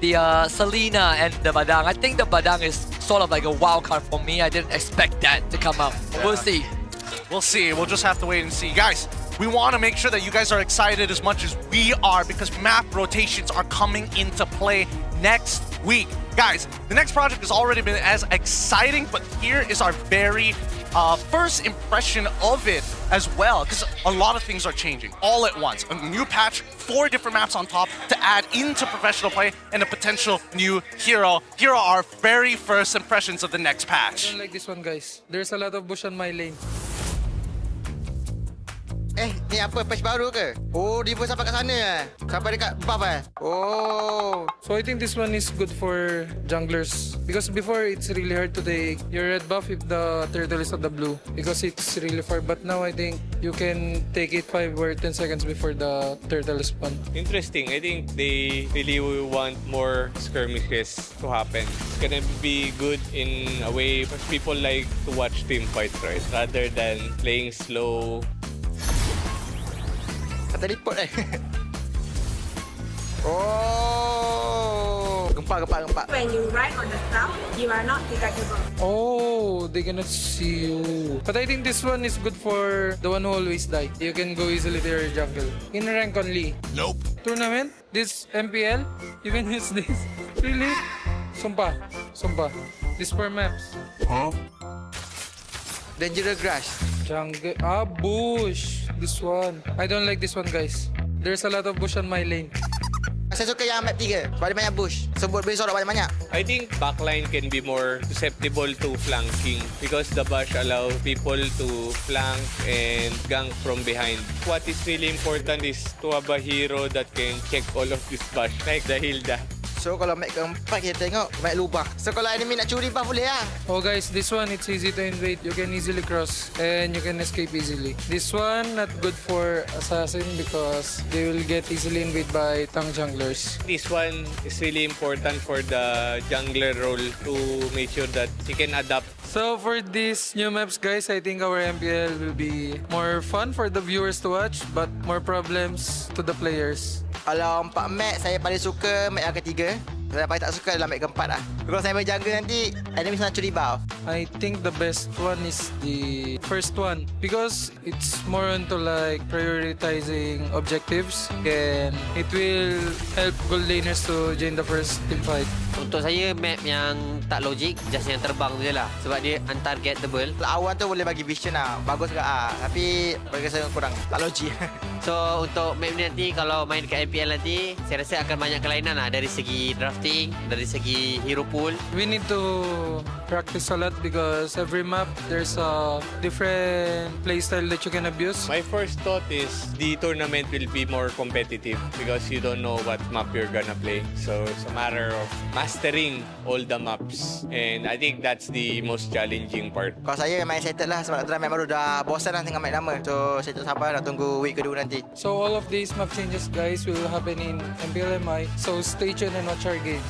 the Selena and the Badang. I think the Badang is sort of like a wild card for me. I didn't expect that to come out. Yeah. We'll see. We'll see. We'll just have to wait and see. Guys, we want to make sure that you guys are excited as much as we are because map rotations are coming into play next week. Guys, the next project has already been as exciting, but here is our very first impression of it as well, because a lot of things are changing all at once. A new patch, 4 different maps on top to add into professional play, and a potential new hero. Here are our very first impressions of the next patch. I don't like this one, guys. There's a lot of bush on my lane. Ni apa patch baru ke? Oh, dia pun sampai kat sana eh. Sampai dekat buff eh. Oh. So I think this one is good for junglers because before it's really hard to take your red buff if the turtle is on the blue because it's really far. But now I think you can take it 5 or 10 seconds before the turtle spawn. Interesting. I think they really want more skirmishes to happen. It's gonna be good in a way for people like to watch team fights, right? Rather than playing slow. Teleport eh. Oh, gempa. When you ride on the ground, you are not detectable. Oh, they cannot see you. But I think this one is good for the one who always die. You can go easily to your jungle. In rank only. Nope. Tournament, this MPL, you can use this. Really? Sumpah. This for maps. Huh? Dangerous grass. Jungle. Bush. This one. I don't like this one, guys. There's a lot of bush on my lane. Saya suka yang map 3. Sebab ada banyak bush. Sebut boleh sorok banyak-banyak. I think backline can be more susceptible to flanking because the bash allow people to flank and gank from behind. What is really important is to have a hero that can check all of this bash, like the Hilda. So kalau map keempat kita tengok map lubang. So kalau enemy nak curi buff boleh lah. Oh guys, this one it's easy to invade. You can easily cross and you can escape easily. This one not good for assassin because they will get easily invaded by tank junglers. This one is really important for the jungler role to make sure that he can adapt. So for these new maps guys, I think our MPL will be more fun for the viewers to watch but more problems to the players. Kalau 4 map, saya paling suka map yang ketiga. Saya paling tak suka dalam map keempat lah. Kalau saya main jungle nanti, enemy nak curi buff. I think the best one is the first one because it's more into like prioritizing objectives and it will help gold laners to join the first team fight. Untuk saya map yang tak logik, just yang terbang je lah sebab dia untargetable. Awan tu boleh bagi vision lah, bagus juga tapi bagi saya kurang tak logik. So untuk map ni nanti kalau main ke MPL nanti, saya rasa akan banyak kelainan lah dari segi drafting, dari segi hero pool. We need to practice a lot because every map there's a different playstyle that you can abuse. My first thought is the tournament will be more competitive because you don't know what map you're gonna play. So it's a matter of mastering all the maps and I think that's the most challenging part. Kalau saya memang settle lah sebab nak try map baru dah bosan lah tengok map lama. So saya tak sabar nak tunggu week kedua nanti. So all of these map changes guys will happen in MPL MY. So stay tuned and watch our game.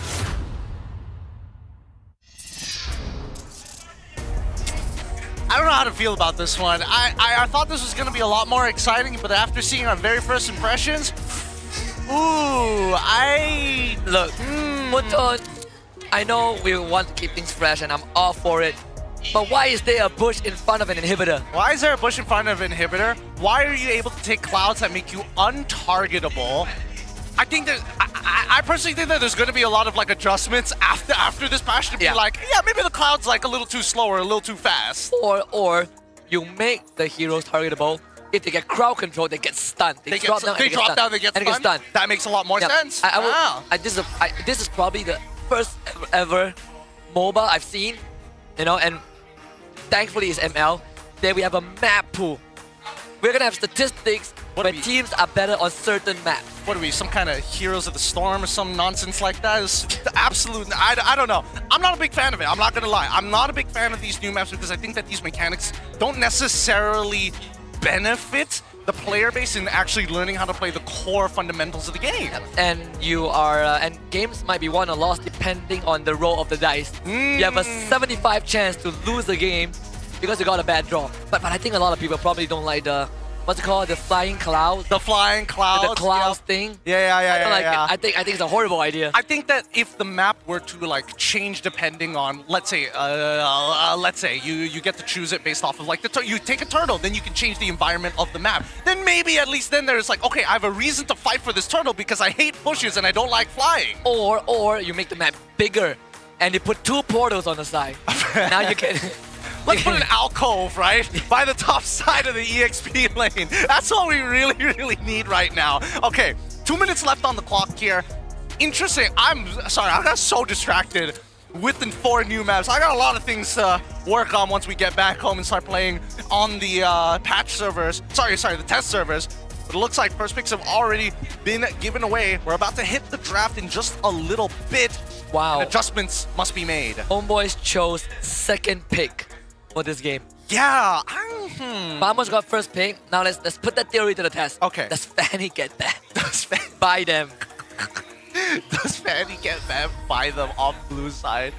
I don't know how to feel about this one. I thought this was going to be a lot more exciting, but after seeing our very first impressions, Look, Muton, I know we want to keep things fresh and I'm all for it. But why is there a bush in front of an inhibitor? Why is there a bush in front of an inhibitor? Why are you able to take clouds that make you untargetable? I think that I personally think that there's going to be a lot of like adjustments after this patch to be like, yeah, maybe the Cloud's like a little too slow or a little too fast. Or you make the heroes targetable. If they get crowd control, they get stunned. They drop down, they get stunned. That makes a lot more sense. This is probably the first ever MOBA I've seen, you know, and thankfully it's ML. Then we have a map pool. We're gonna have statistics where teams are better on certain maps. What are we, some kind of Heroes of the Storm or some nonsense like that? Is the absolute, I don't know. I'm not a big fan of it, I'm not gonna lie. I'm not a big fan of these new maps because I think that these mechanics don't necessarily benefit the player base in actually learning how to play the core fundamentals of the game. And you are, and games might be won or lost depending on the roll of the dice. You have a 75 chance to lose the game because you got a bad draw. But I think a lot of people probably don't like the, what's it called, the flying cloud? The flying clouds. The clouds thing. Yeah. I think it's a horrible idea. I think that if the map were to like change depending on, let's say you get to choose it based off of like you take a turtle, then you can change the environment of the map. Then maybe at least then there's like, okay, I have a reason to fight for this turtle because I hate bushes and I don't like flying. Or you make the map bigger and you put 2 portals on the side. Now you can. Let's put an alcove, right? By the top side of the EXP lane. That's what we really need right now. Okay, 2 minutes left on the clock here. Interesting. I'm sorry, I got so distracted with the 4 new maps. I got a lot of things to work on once we get back home and start playing on the patch servers. Sorry, the test servers. But it looks like first picks have already been given away. We're about to hit the draft in just a little bit. Wow. And adjustments must be made. Homeboys chose second pick for this game. Yeah. Vamos got first pick. Now let's put that theory to the test. Okay. Does Fanny get banned? Buy them. Does Fanny get banned by them on blue side?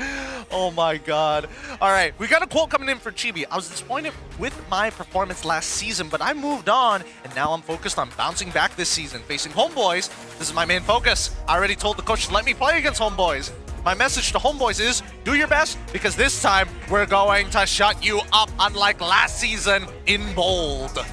Oh my god. Alright, we got a quote coming in for Chibi. I was disappointed with my performance last season, but I moved on, and now I'm focused on bouncing back this season. Facing Homeboys, this is my main focus. I already told the coach to let me play against Homeboys. My message to Homeboys is, do your best, because this time we're going to shut you up, unlike last season in bold.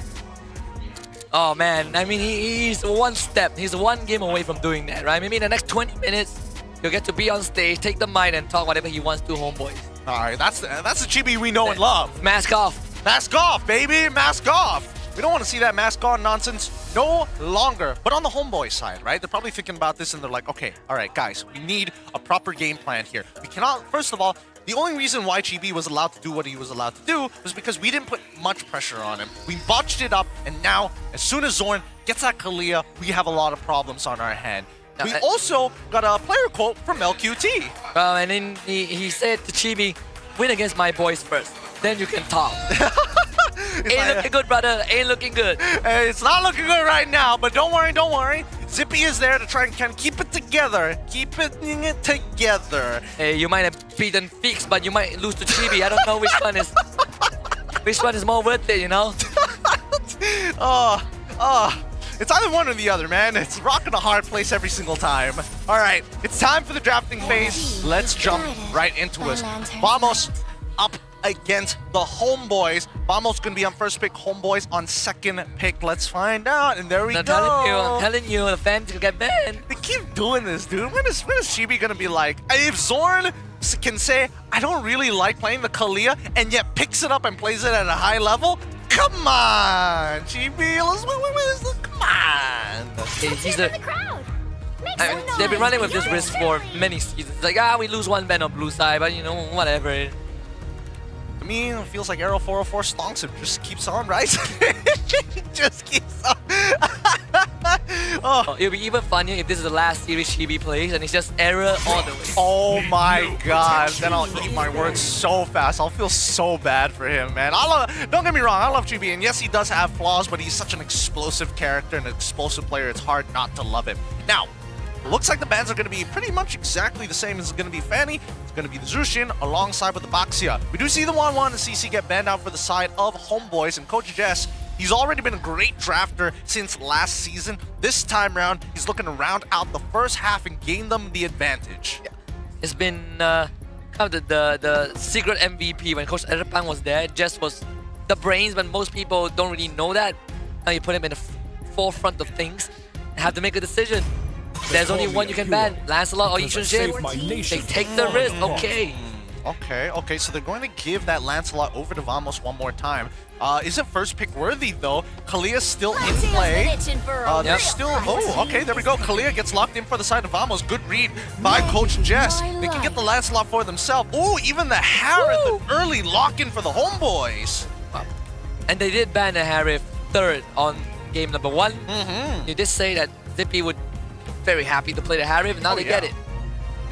Oh man, I mean, he's he's one game away from doing that, right? Maybe in the next 20 minutes, he'll get to be on stage, take the mic, and talk whatever he wants to Homeboys. Alright, that's the Chibi we know and love. Mask off. Mask off, baby! Mask off! We don't want to see that mask on nonsense no longer. But on the Homeboy side, right? They're probably thinking about this and they're like, okay, alright, guys, we need a proper game plan here. We cannot, first of all, the only reason why Chibi was allowed to do what he was allowed to do was because we didn't put much pressure on him. We botched it up, and now, as soon as Zorn gets that Kalia, we have a lot of problems on our hand. We also got a player quote from LQT. And then he said to Chibi, win against my boys first, then you can talk. Ain't looking good, brother. Ain't looking good. It's not looking good right now, but don't worry. Zippy is there to try and kind of keep it together. Keep it together. Hey, you might have beaten Fix, but you might lose to Chibi. I don't know which one is more worth it, you know? It's either one or the other, man. It's rocking a hard place every single time. All right, it's time for the drafting phase. Let's jump right into it. Vamos up against the Homeboys. Vamos gonna be on first pick, Homeboys on second pick. Let's find out, and there we go. I'm telling you, the fans will get banned. They keep doing this, dude. When is Chibi gonna be like, if Zorn can say, I don't really like playing the Kalia, and yet picks it up and plays it at a high level? Come on, Chibi, come on. They've been running with this risk for many seasons. It's like, we lose one ban on blue side, but you know, whatever. To me, it feels like Arrow 404 stonks him. Just keeps on rising. Just keeps on. It'll be even funnier if this is the last series Chibi plays and it's just error all the way. Oh my god. Then I'll eat my words so fast. I'll feel so bad for him, man. Don't get me wrong, I love Chibi, and yes, he does have flaws, but he's such an explosive character and an explosive player. It's hard not to love him. Now, looks like the bans are going to be pretty much exactly the same. It's going to be Fanny, it's going to be the Zushin, alongside with the Baxia. We do see the 1-1 and CC get banned out for the side of Homeboys, and Coach Jess, he's already been a great drafter since last season. This time around, he's looking to round out the first half and gain them the advantage. Yeah. It's been kind of the secret MVP when Coach Erpang was there. Jess was the brains, but most people don't really know that. Now you put him in the forefront of things and have to make a decision. There's only one you can ban. Lancelot or Yishun Shin. They take the risk. Okay. Okay, so they're going to give that Lancelot over to Vamos one more time. Is it first pick worthy though? Kalia's still in play. There's still, okay, there we go. Kalia gets locked in for the side of Vamos. Good read by Coach Jess. They can get the Lancelot for themselves. Oh, even the Harith, an early lock-in for the homeboys. And they did ban the Harith third on game number 1. You did say that Zippy would be very happy to play the Harith, and now they get it.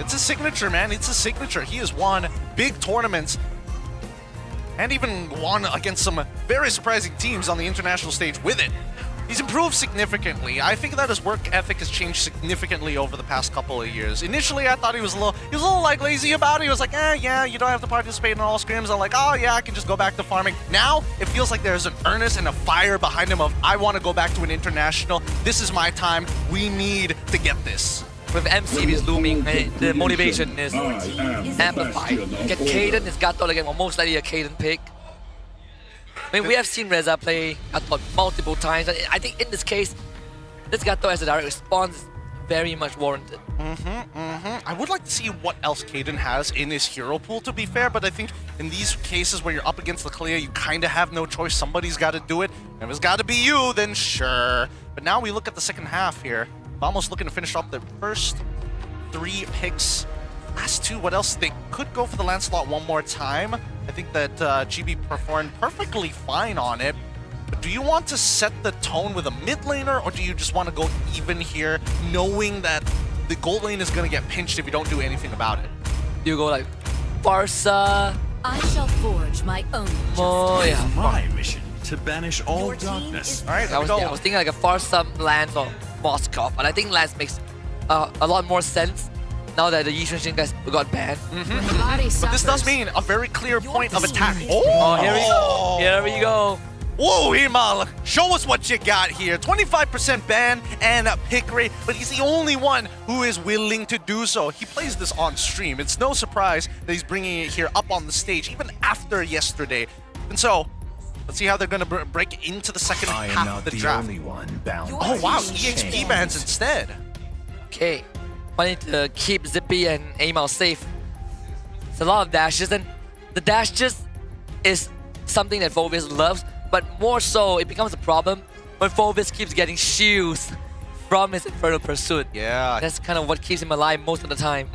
It's a signature, man. It's a signature. He has won big tournaments and even won against some very surprising teams on the international stage with it. He's improved significantly. I think that his work ethic has changed significantly over the past couple of years. Initially, I thought he was a little like lazy about it. He was like, yeah, you don't have to participate in all scrims. I'm like, oh yeah, I can just go back to farming. Now, it feels like there's an earnest and a fire behind him of, I want to go back to an international. This is my time. We need to get this. With MCBs looming, the motivation is amplified. Get Kaden, it's Gatot again, or most likely a Kaden pick. I mean, we have seen Reza play Gatot multiple times, and I think in this case, this Gatot as a direct response is very much warranted. I would like to see what else Kaden has in his hero pool, to be fair, but I think in these cases where you're up against the Kalia, you kind of have no choice. Somebody's got to do it. And if it's got to be you, then sure. But now we look at the second half here. Almost looking to finish off the first 3 picks. Last 2, what else? They could go for the Lancelot one more time. I think that GB performed perfectly fine on it. But do you want to set the tone with a mid laner, or do you just want to go even here, knowing that the gold lane is going to get pinched if you don't do anything about it? You go like Barca. I shall forge my own. Oh yeah. My mission to banish all darkness. All right, I was thinking like a Farsa Lance or Moskov, but I think Lance makes a lot more sense now that the Yishun Shin guys got banned. But this does mean a very clear point of attack. Here we go. Whoa, Himal, show us what you got here. 25% ban and a pick rate, but he's the only one who is willing to do so. He plays this on stream. It's no surprise that he's bringing it here up on the stage, even after yesterday. And so, let's see how they're going to break into the second half of the draft. Oh wow, EXP bans instead. Okay, wanting to keep Zippy and Amal safe. It's a lot of dashes, and the dash just is something that Volvis loves, but more so it becomes a problem when Volvis keeps getting shields from his Infernal Pursuit. Yeah. That's kind of what keeps him alive most of the time.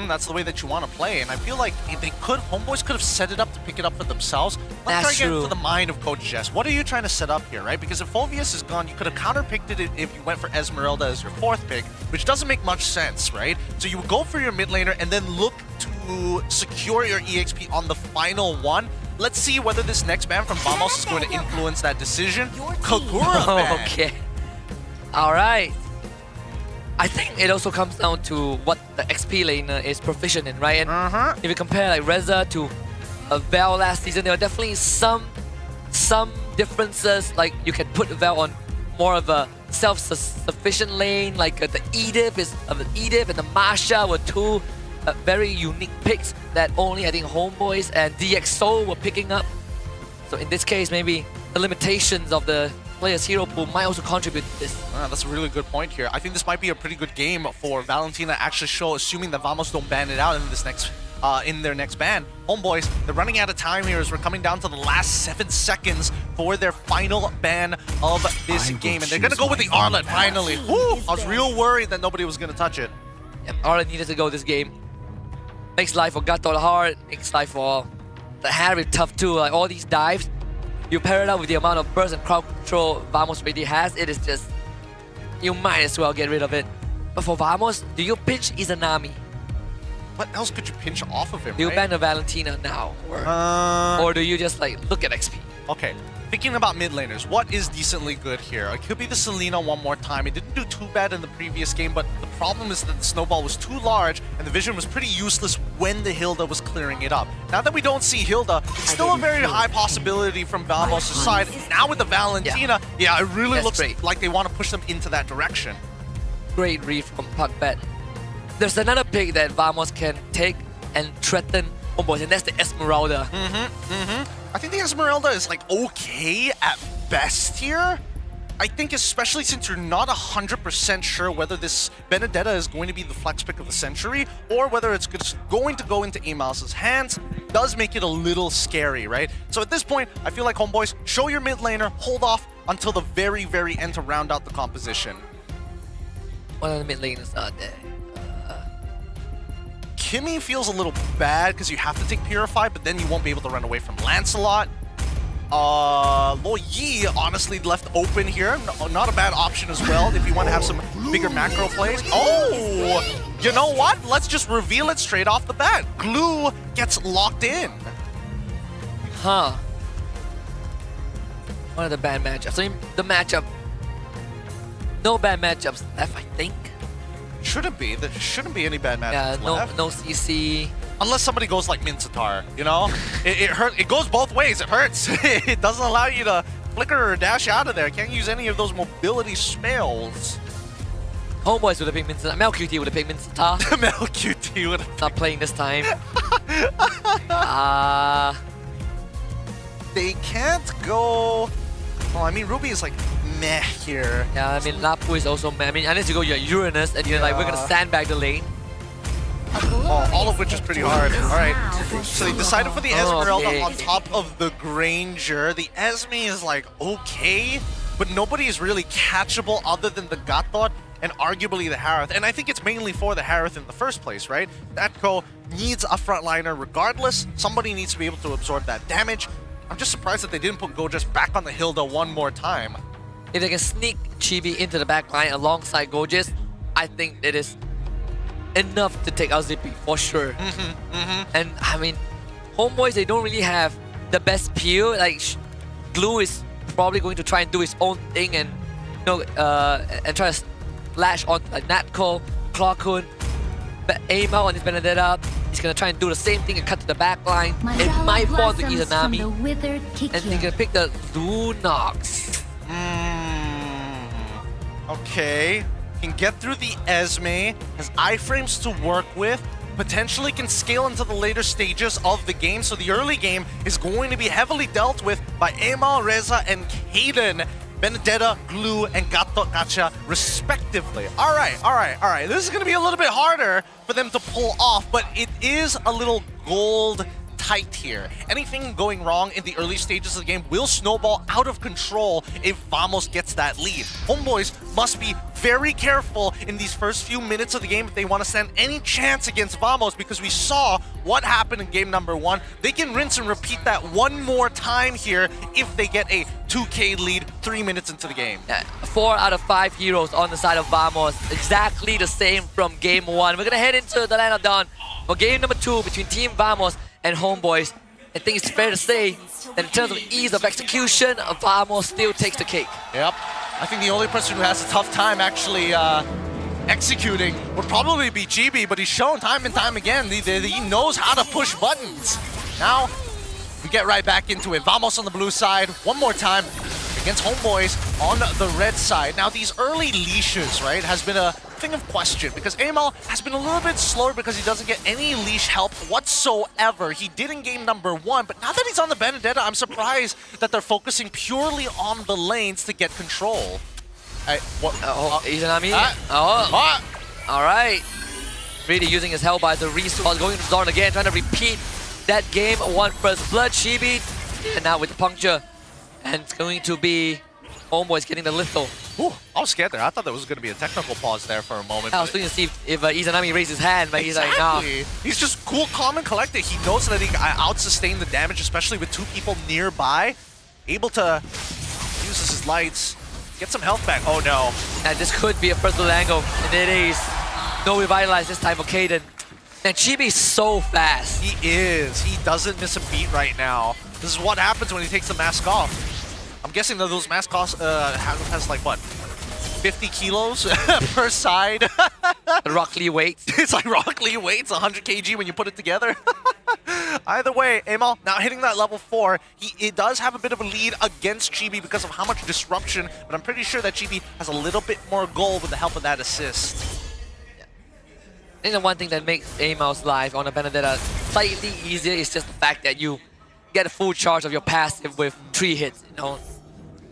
That's the way that you want to play, and I feel like if they could, homeboys could have set it up to pick it up for themselves. Let's try to get into the mind of Coach Jess. What are you trying to set up here, right? Because if Volvius is gone, you could have counterpicked it if you went for Esmeralda as your 4th pick, which doesn't make much sense, right? So you would go for your mid laner and then look to secure your EXP on the final one. Let's see whether this next ban from Vamos is going to influence that decision. Kagura ban. Okay. Alright. I think it also comes down to what the XP laner is proficient in, right? And if you compare like Reza to Val last season, there are definitely some differences. Like you can put Val on more of a self-sufficient lane, like the Edith and the Masha were 2 very unique picks that only I think Homeboys and DxO were picking up. So in this case, maybe the limitations of the player's hero pool might also contribute to this. That's a really good point here. I think this might be a pretty good game for Valentina to actually show, assuming that Vamos don't ban it out in this next in their next ban. Homeboys, they're running out of time here as we're coming down to the last 7 seconds for their final ban of this game. And they're going to go with the Arlet finally. Woo! I was real worried that nobody was going to touch it. Yep, Arlet needed to go this game. Makes life for Gatot hard, makes life for the Harry tough too. Like all these dives, you pair it up with the amount of burst and crowd control Vamos already has, it is just, you might as well get rid of it. But for Vamos, do you pinch Izanami? What else could you pinch off of him, Do you ban the Valentina now? Or do you just like look at XP? Okay, thinking about mid laners, what is decently good here? It could be the Selena one more time. It didn't do too bad in the previous game, but the problem is that the snowball was too large and the vision was pretty useless when the Hilda was clearing it up. Now that we don't see Hilda, it's still a very high possibility from Vamos' side. Now with the Valentina, yeah, it really looks like they want to push them into that direction. Great read from Puckbet. There's another pick that Vamos can take and threaten Homeboys, and that's the Esmeralda. I think the Esmeralda is like okay at best here. I think especially since you're not 100% sure whether this Benedetta is going to be the flex pick of the century or whether it's just going to go into Amouse's hands, does make it a little scary, right? So at this point, I feel like homeboys, show your mid laner, hold off until the very, very end to round out the composition. One of the mid laners are there. Kimmy feels a little bad because you have to take Purify, but then you won't be able to run away from Lancelot. Lo Yi honestly left open here. Not a bad option as well if you want to have some bigger macro plays. Oh, you know what? Let's just reveal it straight off the bat. Glue gets locked in. Huh. One of the bad matchups. I mean, the matchup. No bad matchups left, I think. Shouldn't be. There shouldn't be any bad matchups left. No CC. Unless somebody goes like Minsatar, you know? it hurts. It goes both ways. It hurts. It doesn't allow you to flicker or dash out of there. Can't use any of those mobility spells. Homeboys would have picked Minsatar. Mel QT would have picked Minsatar. Mel QT would have. Not playing this time. They can't go. Well, I mean, Ruby is like meh here. Yeah, I mean, Lapu is also meh. I mean, unless you go your Uranus and you're like, we're gonna sandbag the lane. Oh, all of which is pretty hard. Alright, so they decided for the Esmeralda on top of the Granger. The Esme is like, okay, but nobody is really catchable other than the Gatot and arguably the Harith. And I think it's mainly for the Harith in the first place, right? Atco needs a frontliner regardless. Somebody needs to be able to absorb that damage. I'm just surprised that they didn't put Gojas back on the Hilda one more time. If they can sneak Chibi into the back line alongside Gojas, I think it is enough to take out Zippy for sure. And I mean, homeboys, they don't really have the best peel. Like Glue is probably going to try and do his own thing and and try to lash on like Natco, Clockhood, but aim out on his Benedetta. He's gonna try and do the same thing and cut to the back line. It might fall to Izanami, and he's gonna pick the Lunox. Okay. Can get through the Esme, has iframes to work with, potentially can scale into the later stages of the game, so the early game is going to be heavily dealt with by Amal, Reza, and Kaden. Benedetta, Glue, and Gatot Gacha, respectively. Alright. This is going to be a little bit harder for them to pull off, but it is a little gold tight here. Anything going wrong in the early stages of the game will snowball out of control if Vamos gets that lead. Homeboys must be very careful in these first few minutes of the game if they want to stand any chance against Vamos, because we saw what happened in game number 1. They can rinse and repeat that one more time here if they get a 2k lead 3 minutes into the game. Yeah, 4 out of 5 heroes on the side of Vamos. Exactly the same from game 1. We're gonna head into the Land of Dawn for game number 2 between Team Vamos and Homeboys. I think it's fair to say that in terms of ease of execution, Vamos still takes the cake. Yep. I think the only person who has a tough time actually executing would probably be GB, but he's shown time and time again he knows how to push buttons. Now, we get right back into it. Vamos on the blue side, one more time against Homeboys on the red side. Now, these early leashes, right, has been a thing of question because Amal has been a little bit slower because he doesn't get any leash help whatsoever. He did in game number 1, but now that he's on the Benedetta, I'm surprised that they're focusing purely on the lanes to get control. Izanami. Alright. Really using his Hellbar as a resource, going to Zorn again, trying to repeat that game 1 first blood. Chibi, and now with the puncture. And it's going to be Homeboys getting the lethal. Ooh, I was scared there. I thought there was going to be a technical pause there for a moment. I was looking to see if Izanami raised his hand, but he's like, no. He's just cool, calm, and collected. He knows that he can out-sustain the damage, especially with 2 people nearby. Able to use his lights, get some health back. Oh no. And this could be a personal angle, and it is. No revitalize this time for Kaden. And Chibi is so fast. He is. He doesn't miss a beat right now. This is what happens when he takes the mask off. I'm guessing that those mask costs has like what, 50 kilos per side. Rock Lee weights. It's like Rock Lee weights, 100 kg when you put it together. Either way, Amal now hitting that level 4. He does have a bit of a lead against Chibi because of how much disruption, but I'm pretty sure that Chibi has a little bit more gold with the help of that assist. I think the one thing that makes Amal's life on a Benedetta slightly easier is just the fact that you get a full charge of your passive with 3 hits, you know.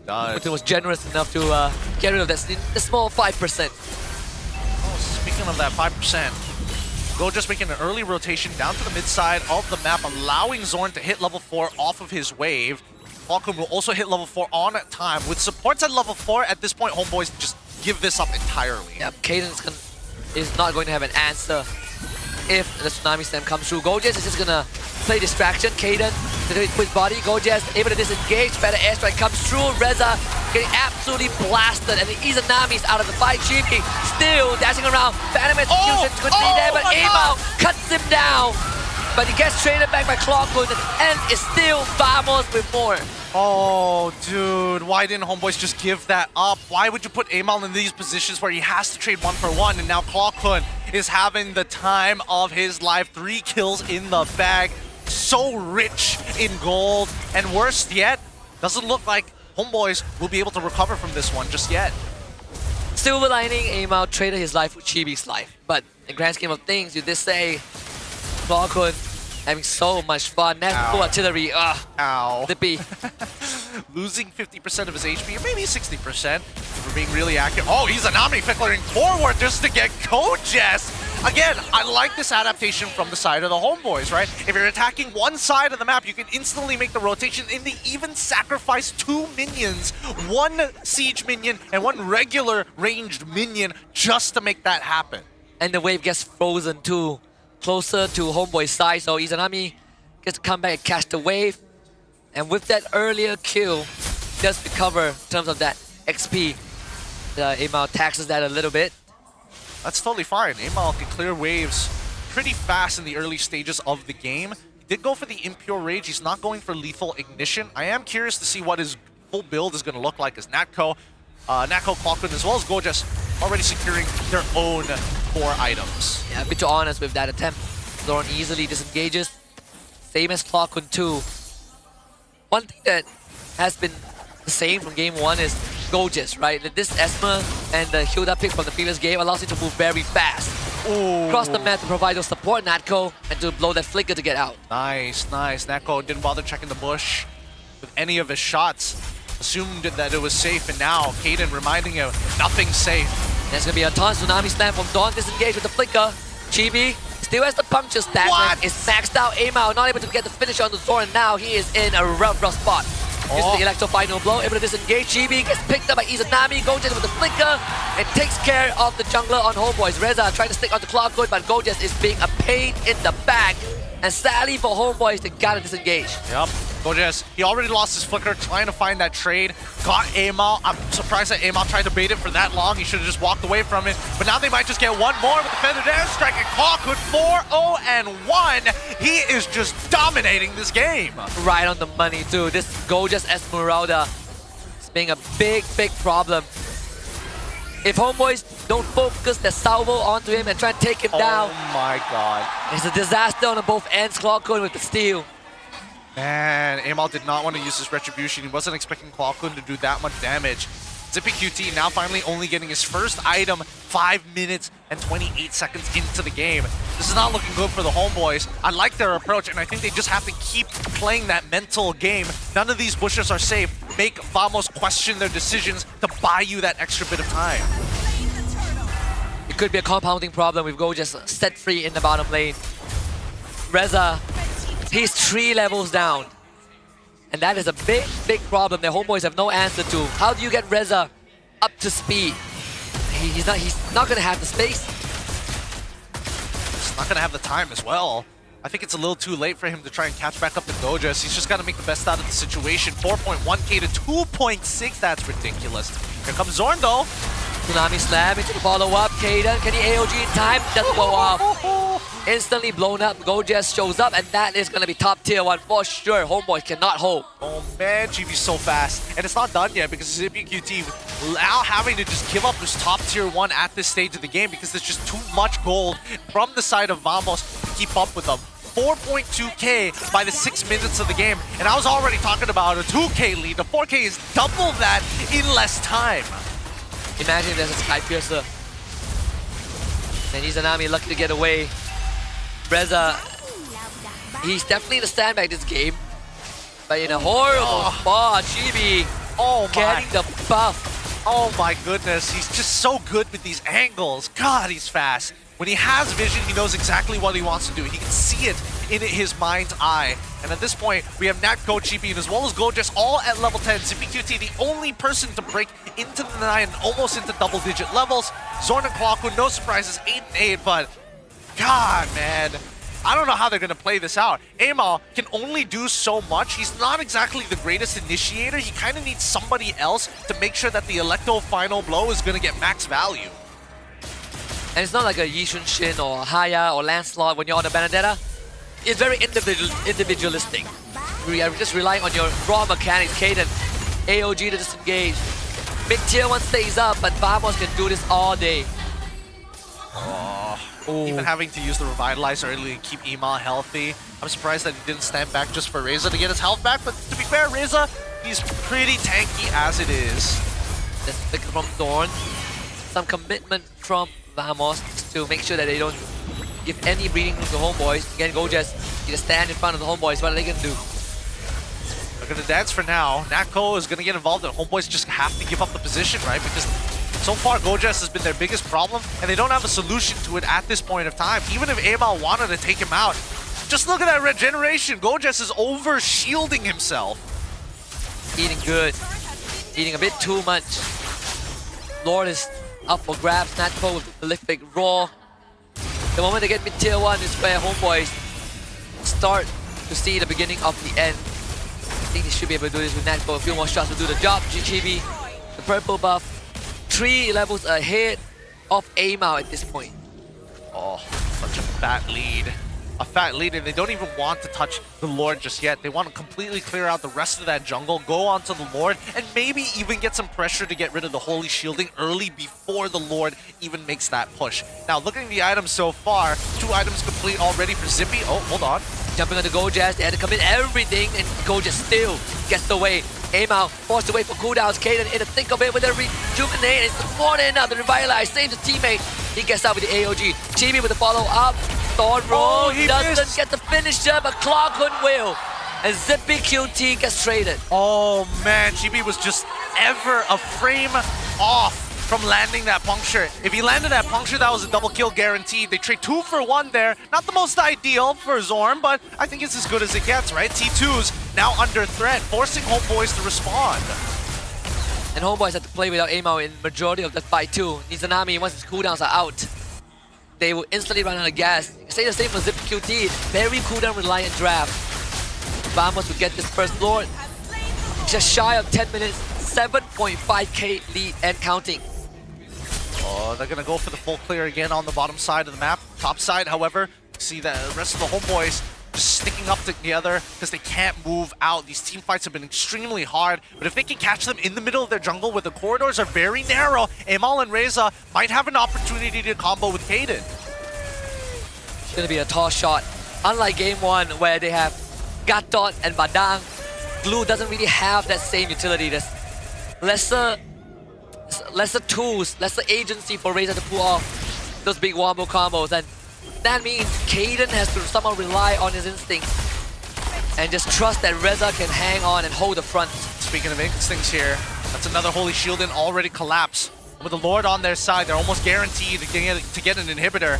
does. Putin was generous enough to get rid of that the small 5%. Oh, speaking of that 5%, Go just making an early rotation down to the mid side of the map, allowing Zorn to hit level 4 off of his wave. Falcon will also hit level 4 on time. With supports at level 4, at this point, Homeboys just give this up entirely. Yep, Kaden is not going to have an answer if the Tsunami Slam comes through. Gojes is just gonna play distraction. Kaden with his body. Gojes able to disengage. Better airstrike comes through. Reza getting absolutely blasted, and the Izanami's out of the fight. Chibi still dashing around. Phantom execution could be there, but Emo cuts him down. But he gets traded back by Clockwood, and is still Vamos with more. Oh, dude, why didn't Homeboys just give that up? Why would you put Amal in these positions where he has to trade 1-for-1, and now Clockwood is having the time of his life. 3 kills in the bag, so rich in gold, and worse yet, doesn't look like Homeboys will be able to recover from this one just yet. Silver lining, Amal traded his life with Chibi's life, but in the grand scheme of things, you did say Clockwood having so much fun. Natural artillery, Ow. Dippy. Losing 50% of his HP, or maybe 60% for being really accurate. Oh, he's Izanami fickling forward just to get Gojes. Again, I like this adaptation from the side of the Homeboys, right? If you're attacking one side of the map, you can instantly make the rotation, and they even sacrifice 2 minions, 1 siege minion and 1 regular ranged minion just to make that happen. And the wave gets frozen too, closer to Homeboy's side, so Izanami gets to come back and catch the wave. And with that earlier kill, does recover in terms of that XP. Amal taxes that a little bit. That's totally fine. Amal can clear waves pretty fast in the early stages of the game. He did go for the Impure Rage. He's not going for Lethal Ignition. I am curious to see what his full build is going to look like as Natko, Clockwood, as well as Gojes already securing their own 4 items. Yeah, a bit too honest with that attempt. Zorn easily disengages. Same as Clockwood too. One thing that has been the same from game 1 is Gojes, right? This Esmer and the Hilda pick from the previous game allows you to move very fast. Ooh. Across the map to provide those support Natko and to blow that flicker to get out. Nice, nice. Natko didn't bother checking the bush with any of his shots. Assumed that it was safe, and now Kaden reminding him nothing's safe. There's gonna be a ton Tsunami Slam from Dawn, disengaged with the flicker. Chibi still has the puncture stack and is maxed out. Amal not able to get the finish on the Zorn, and now he is in a rough spot. Uses the Electro Final Blow, able to disengage. Chibi gets picked up by Izanami. Gojes with the flicker and takes care of the jungler on Homeboys. Reza trying to stick onto Clockwood, but Gojes is being a pain in the back. And sadly for Homeboys, they gotta disengage. Yep, Gojes, he already lost his flicker trying to find that trade. Got Amal. I'm surprised that Amal tried to bait it for that long. He should have just walked away from it. But now they might just get one more with the Feathered Airstrike, and Clockwood 4-0-1. He is just dominating this game. Right on the money too. This Gojes Esmeralda is being a big problem. If Homeboys don't focus their salvo onto him and try and take him down. Oh my god. It's a disaster on both ends. Clockwood with the steal. Man, Amal did not want to use his Retribution. He wasn't expecting Clockwood to do that much damage. ZippyQT now finally only getting his first item 5 minutes and 28 seconds into the game. This is not looking good for the Homeboys. I like their approach, and I think they just have to keep playing that mental game. None of these bushes are safe. Make Vamos question their decisions to buy you that extra bit of time. It could be a compounding problem with Gojes set free in the bottom lane. Reza, he's 3 levels down. And that is a big problem that Homeboys have no answer to. How do you get Reza up to speed? He's not gonna have the space. He's not gonna have the time as well. I think it's a little too late for him to try and catch back up to Gojes. He's just got to make the best out of the situation. 4.1k to 2.6, that's ridiculous. Here comes Zorn though. Tsunami Slam into the follow-up. Kaden, can he AOG in time? Doesn't go off. Instantly blown up. Gojes shows up, and that is going to be top tier 1 for sure. Homeboys cannot hold. Oh man, GB's so fast. And it's not done yet because ZippyQT now having to just give up this top tier 1 at this stage of the game because there's just too much gold from the side of Vamos to keep up with them. 4.2k by the 6 minutes of the game, and I was already talking about a 2k lead. The 4k is double that in less time. Imagine if there's a Sky Piercer. And Izanami lucky to get away. Reza, he's definitely the sandbag this game, but in a horrible spot. Chibi Oh my. Getting the buff. Oh my goodness, he's just so good with these angles. God, he's fast. When he has vision, he knows exactly what he wants to do. He can see it in his mind's eye. And at this point, we have Natco, Chibi, and as well as Gojas all at level 10. ZipQT, the only person to break into the 9 and almost into double-digit levels. Zorn and Kwaku, no surprises, 8-8, but God, man. I don't know how they're going to play this out. Amal can only do so much. He's not exactly the greatest initiator. He kind of needs somebody else to make sure that the Electo final blow is going to get max value. And it's not like a Yishun Shin or Haya or Lancelot when you're on the Benedetta. It's very individualistic. We are just relying on your raw mechanics. Kaden, AOG to disengage. Big tier 1 stays up, but Vamos can do this all day. Even having to use the Revitalize early to keep Ema healthy. I'm surprised that he didn't stand back just for Reza to get his health back, but to be fair, Reza, he's pretty tanky as it is. Just pick from Thorn. Some commitment from Vamos to make sure that they don't give any breathing room to Homeboys. Again, Gojas, you just stand in front of the Homeboys. What are they going to do? They're going to dance for now. Natco is going to get involved, and Homeboys just have to give up the position, right? Because so far, Gojas has been their biggest problem, and they don't have a solution to it at this point of time. Even if Amal wanted to take him out, just look at that regeneration. Gojas is over-shielding himself. Eating good. Eating a bit too much. Lord is up for grabs. Natco with the prolific roar. The moment they get mid tier 1 is where Homeboys start to see the beginning of the end. I think they should be able to do this with Natco. A few more shots to do the job. GGB, the purple buff. 3 levels ahead of Amal at this point. Oh, such a fat lead. A fat lead, and they don't even want to touch the Lord just yet. They want to completely clear out the rest of that jungle, go onto the Lord, and maybe even get some pressure to get rid of the Holy Shielding early before the Lord even makes that push. Now, looking at the items so far, 2 items complete already for Zippy. Oh, hold on. Jumping on the Gojas, they had to commit everything, and Gojas still gets away. Amal forced to wait for cooldowns. Kaden in the thick of it with a rejuvenate. It's more than enough to revitalize. Saves his teammate. He gets out with the AOG. Chibi with the follow-up. Thorn roll doesn't get the finisher, but Clarkhood will. And Zippy QT gets traded. Oh man, Chibi was just ever a frame off from landing that puncture. If he landed that puncture, that was a double kill guaranteed. They trade 2 for 1 there. Not the most ideal for Zorn, but I think it's as good as it gets, right? T2's now under threat, forcing Homeboys to respond. And Homeboys have to play without Amal in majority of that fight too. Nizanami, once his cooldowns are out, they will instantly run out of gas. Say the same for Zip QT. Very cooldown reliant draft. Vamos will get this first Lord. Just shy of 10 minutes, 7.5k lead and counting. Oh, they're gonna go for the full clear again on the bottom side of the map. Top side, however, see the rest of the Homeboys just sticking up together because they can't move out. These team fights have been extremely hard, but if they can catch them in the middle of their jungle where the corridors are very narrow, Amal and Reza might have an opportunity to combo with Kaden. It's gonna be a tall shot. Unlike game 1 where they have Gatot and Badang, Blue doesn't really have that same utility. There's lesser tools, lesser agency for Reza to pull off those big wombo combos, and that means Kaden has to somehow rely on his instinct and just trust that Reza can hang on and hold the front. Speaking of instincts here, that's another Holy Shielding already collapsed. With the Lord on their side, they're almost guaranteed to get an inhibitor.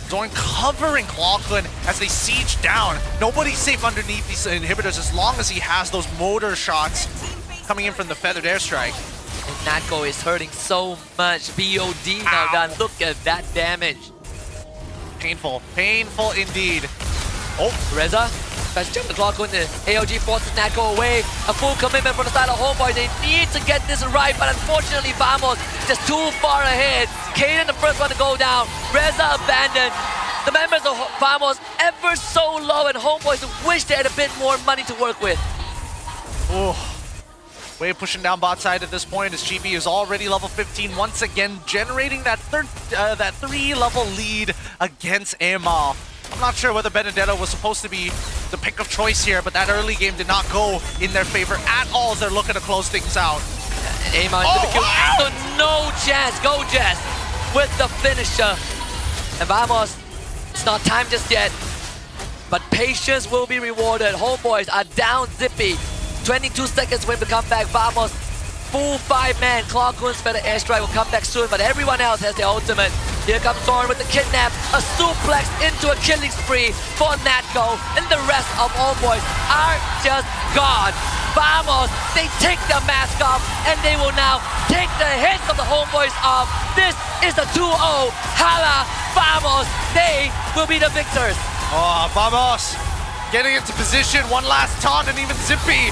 Zorn covering Clarkhood as they siege down. Nobody's safe underneath these inhibitors as long as he has those motor shots coming in from the feathered airstrike. And Natco is hurting so much. BOD now done. Look at that damage. Painful. Painful indeed. Oh, Reza. Best jump the clock on the AOG forces Natco away. A full commitment from the side of Homeboy. They need to get this right, but unfortunately Vamos just too far ahead. Kaden the first one to go down. Reza abandoned. The members of Vamos ever so low, and Homeboys wish they had a bit more money to work with. Oh. Wave pushing down bot side at this point as GB is already level 15, once again generating that 3-level lead against Amal. I'm not sure whether Benedetta was supposed to be the pick of choice here, but that early game did not go in their favor at all as they're looking to close things out. Amal into the kill, so no chance. Gojas with the finisher. And Vamos, it's not time just yet, but patience will be rewarded. Homeboys are down Zippy. 22 seconds when we come back. Vamos full 5-man. Clockwork's better airstrike will come back soon, but everyone else has their ultimate. Here comes Zorn with the kidnap, a suplex into a killing spree for Natco, and the rest of Homeboys are just gone. Vamos, they take the mask off, and they will now take the hits of the Homeboys off. This is the 2-0. Hala, Vamos, they will be the victors. Oh, Vamos getting into position, one last taunt, and even Zippy.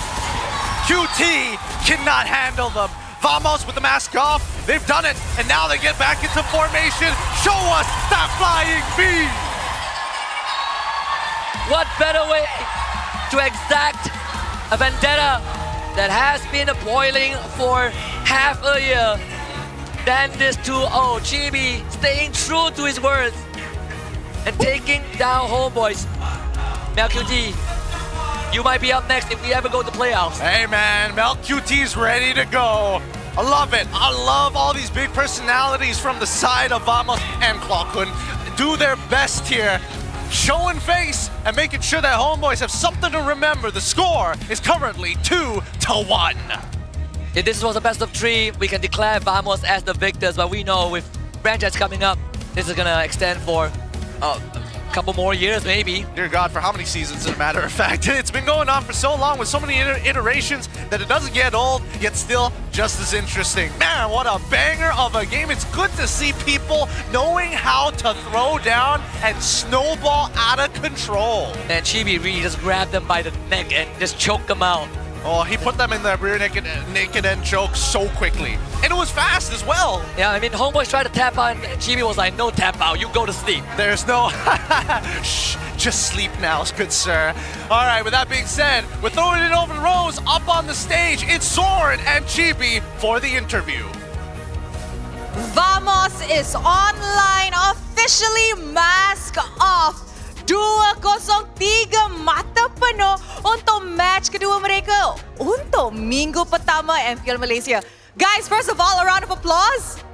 QT cannot handle them. Vamos with the mask off, they've done it, and now they get back into formation. Show us that flying V! What better way to exact a vendetta that has been boiling for half a year than this 2-0. Chibi staying true to his words and taking down Homeboys. MelQT, you might be up next if we ever go to playoffs. Hey man, MelQT's ready to go. I love it. I love all these big personalities from the side of Vamos and Clockun. Do their best here, showing face and making sure that Homeboys have something to remember. The score is currently 2-1. If this was a best of 3, we can declare Vamos as the victors, but we know with franchise coming up, this is gonna extend for a couple more years, maybe. Dear God, for how many seasons, as a matter of fact? It's been going on for so long with so many iterations that it doesn't get old, yet still just as interesting. Man, what a banger of a game. It's good to see people knowing how to throw down and snowball out of control. And Chibi really just grabbed them by the neck and just choked them out. Oh, he put them in the rear naked end choke so quickly. And it was fast as well. Yeah, I mean, Homeboys tried to tap out, and Chibi was like, no tap out, you go to sleep. There's no, shh, just sleep now, good sir. All right, with that being said, we're throwing it over the rows, up on the stage. It's Zorn and Chibi for the interview. Vamos is online, officially mask off. 2-0-3 mata penuh untuk match kedua mereka untuk minggu pertama MPL Malaysia. Guys, first of all, a round of applause.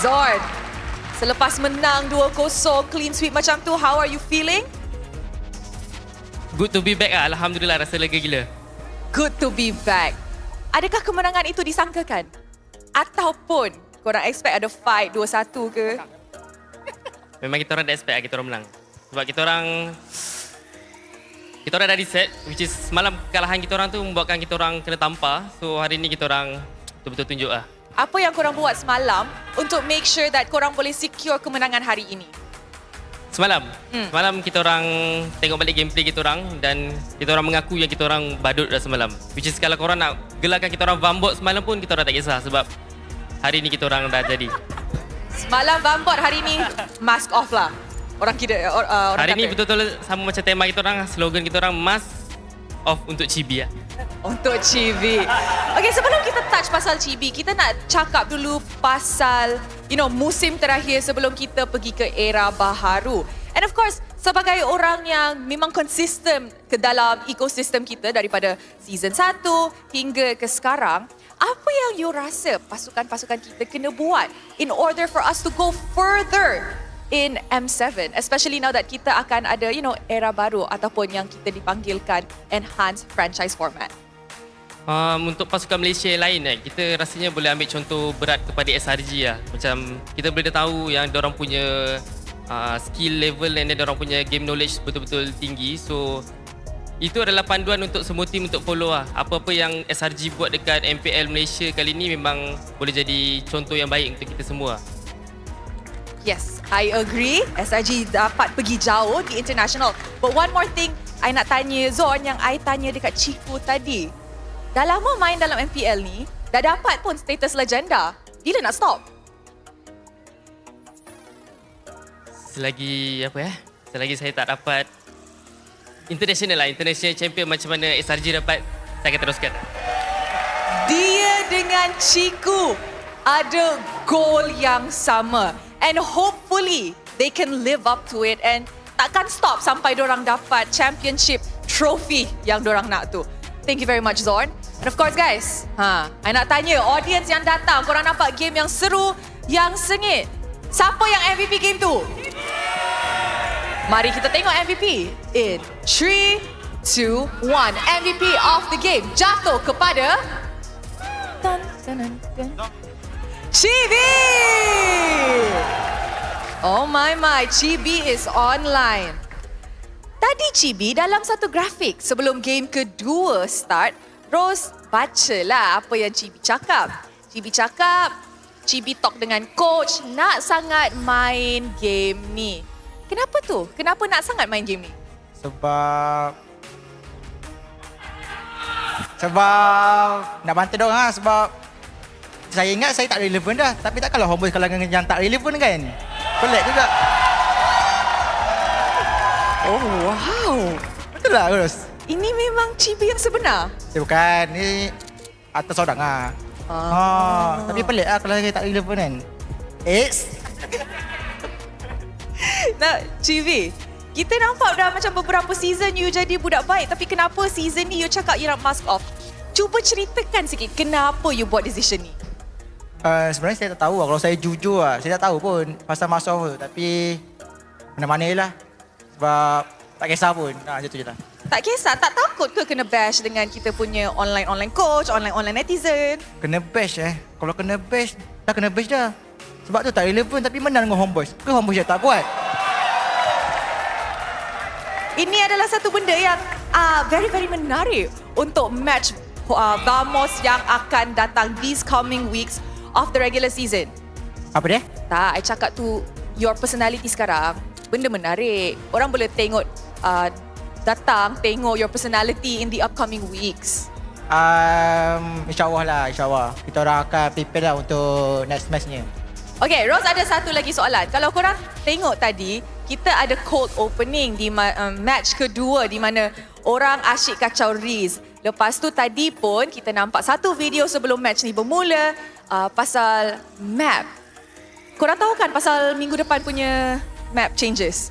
Zorn, selepas menang 2-0 clean sweep macam tu, how are you feeling? Good to be back lah. Alhamdulillah, rasa lega gila. Good to be back. Adakah kemenangan itu disangkakan? Ataupun korang expect ada fight 2-1 ke? Memang kita orang dah expect kita orang menang. Sebab kita orang dah reset, which is semalam kekalahan kita orang tu membuatkan kita orang kena tampar. So hari ni kita orang betul-betul tunjuk lah. Apa yang korang buat semalam untuk make sure that korang boleh secure kemenangan hari ini? Semalam kita orang tengok balik gameplay kita orang dan kita orang mengaku yang kita orang badut dah semalam. Which is kalau korang nak gelarkan kita orang vambot semalam pun kita orang tak kisah sebab hari ni kita orang dah jadi. Semalam vambot, hari ni mask off lah. Orang hari kata. ni betul-betul sama macam tema kita orang, slogan kita orang mask off untuk Chibi lah. Untuk Chibi. Okay, sebelum kita touch pasal Chibi, kita nak cakap dulu pasal musim terakhir sebelum kita pergi ke era baharu. And of course, sebagai orang yang memang konsisten ke dalam ekosistem kita daripada season 1 hingga ke sekarang, apa yang you rasa pasukan-pasukan kita kena buat in order for us to go further in M7, especially now that kita akan ada, era baru ataupun yang kita dipanggilkan enhanced franchise format? Untuk pasukan Malaysia yang lain, kita rasanya boleh ambil contoh berat kepada SRG lah. Macam kita boleh dah tahu yang diorang punya skill level dan diorang punya game knowledge betul-betul tinggi. So itu adalah panduan untuk semua tim untuk follow lah. Apa-apa yang SRG buat dekat MPL Malaysia kali ni memang boleh jadi contoh yang baik untuk kita semua. Yes, I agree. SRG dapat pergi jauh di international. But one more thing, I nak tanya Zorn yang I tanya dekat Chiku tadi. Dah lama main dalam MPL ni, dah dapat pun status legenda. Bila nak stop? Selagi saya tak dapat international champion macam mana SRG dapat, saya akan teruskan. Dia dengan Chiku ada goal yang sama. And hopefully they can live up to it and takkan stop sampai dorang dapat championship trophy yang dorang nak tu. Thank you very much, Zorn. And of course guys, I nak tanya audience yang datang, korang nampak game yang seru, yang sengit. Siapa yang MVP game tu? Mari kita tengok MVP in 3, 2, 1. MVP of the game jatuh kepada Chibi! Oh my, Chibi is online. Tadi Chibi dalam satu grafik sebelum game kedua start, Rose bacalah apa yang Chibi cakap. Chibi talk dengan coach nak sangat main game ni. Kenapa tu? Kenapa nak sangat main game ni? Sebab nak bantu diorang lah. Sebab saya ingat saya tak relevan dah. Tapi takkanlah homeboys kalangan yang tak relevan kan? Pelik juga. Oh wow. Betul lah Ros. Ini memang Chibi yang sebenar? Bukan, ni atas orang lah. Tapi pelik lah kalau saya tak relevan kan. Nah, Chibi, kita nampak dah macam beberapa season you jadi budak baik. Tapi kenapa season ni you cakap you nak mask off? Cuba ceritakan sikit kenapa you buat decision ni. Sebenarnya saya tak tahu lah. Kalau saya jujur lah, saya tak tahu pun pasal mask off tu. Tapi mana-mana je lah. Sebab tak kisah pun. Macam tu je lah. Tak kisah, tak takut ke kena bash dengan kita punya online coach, online netizen? Kena bash Kalau kena bash, dah kena bash dah. Sebab tu tak relevan tapi menang dengan homeboys. Ke homeboys tak kuat? Ini adalah satu benda yang very menarik untuk match Vamos yang akan datang these coming weeks of the regular season. Apa dia? Tak, I cakap tu your personality sekarang. Benda menarik. Orang boleh tengok datang tengok your personality in the upcoming weeks. InsyaAllah lah, insyaAllah. Kita orang akan prepare lah untuk next match-nya. Okay, Rose ada satu lagi soalan. Kalau korang tengok tadi, kita ada cold opening di match kedua di mana orang asyik kacau Riz. Lepas tu tadi pun kita nampak satu video sebelum match ni bermula pasal map. Korang tahu kan pasal minggu depan punya map changes?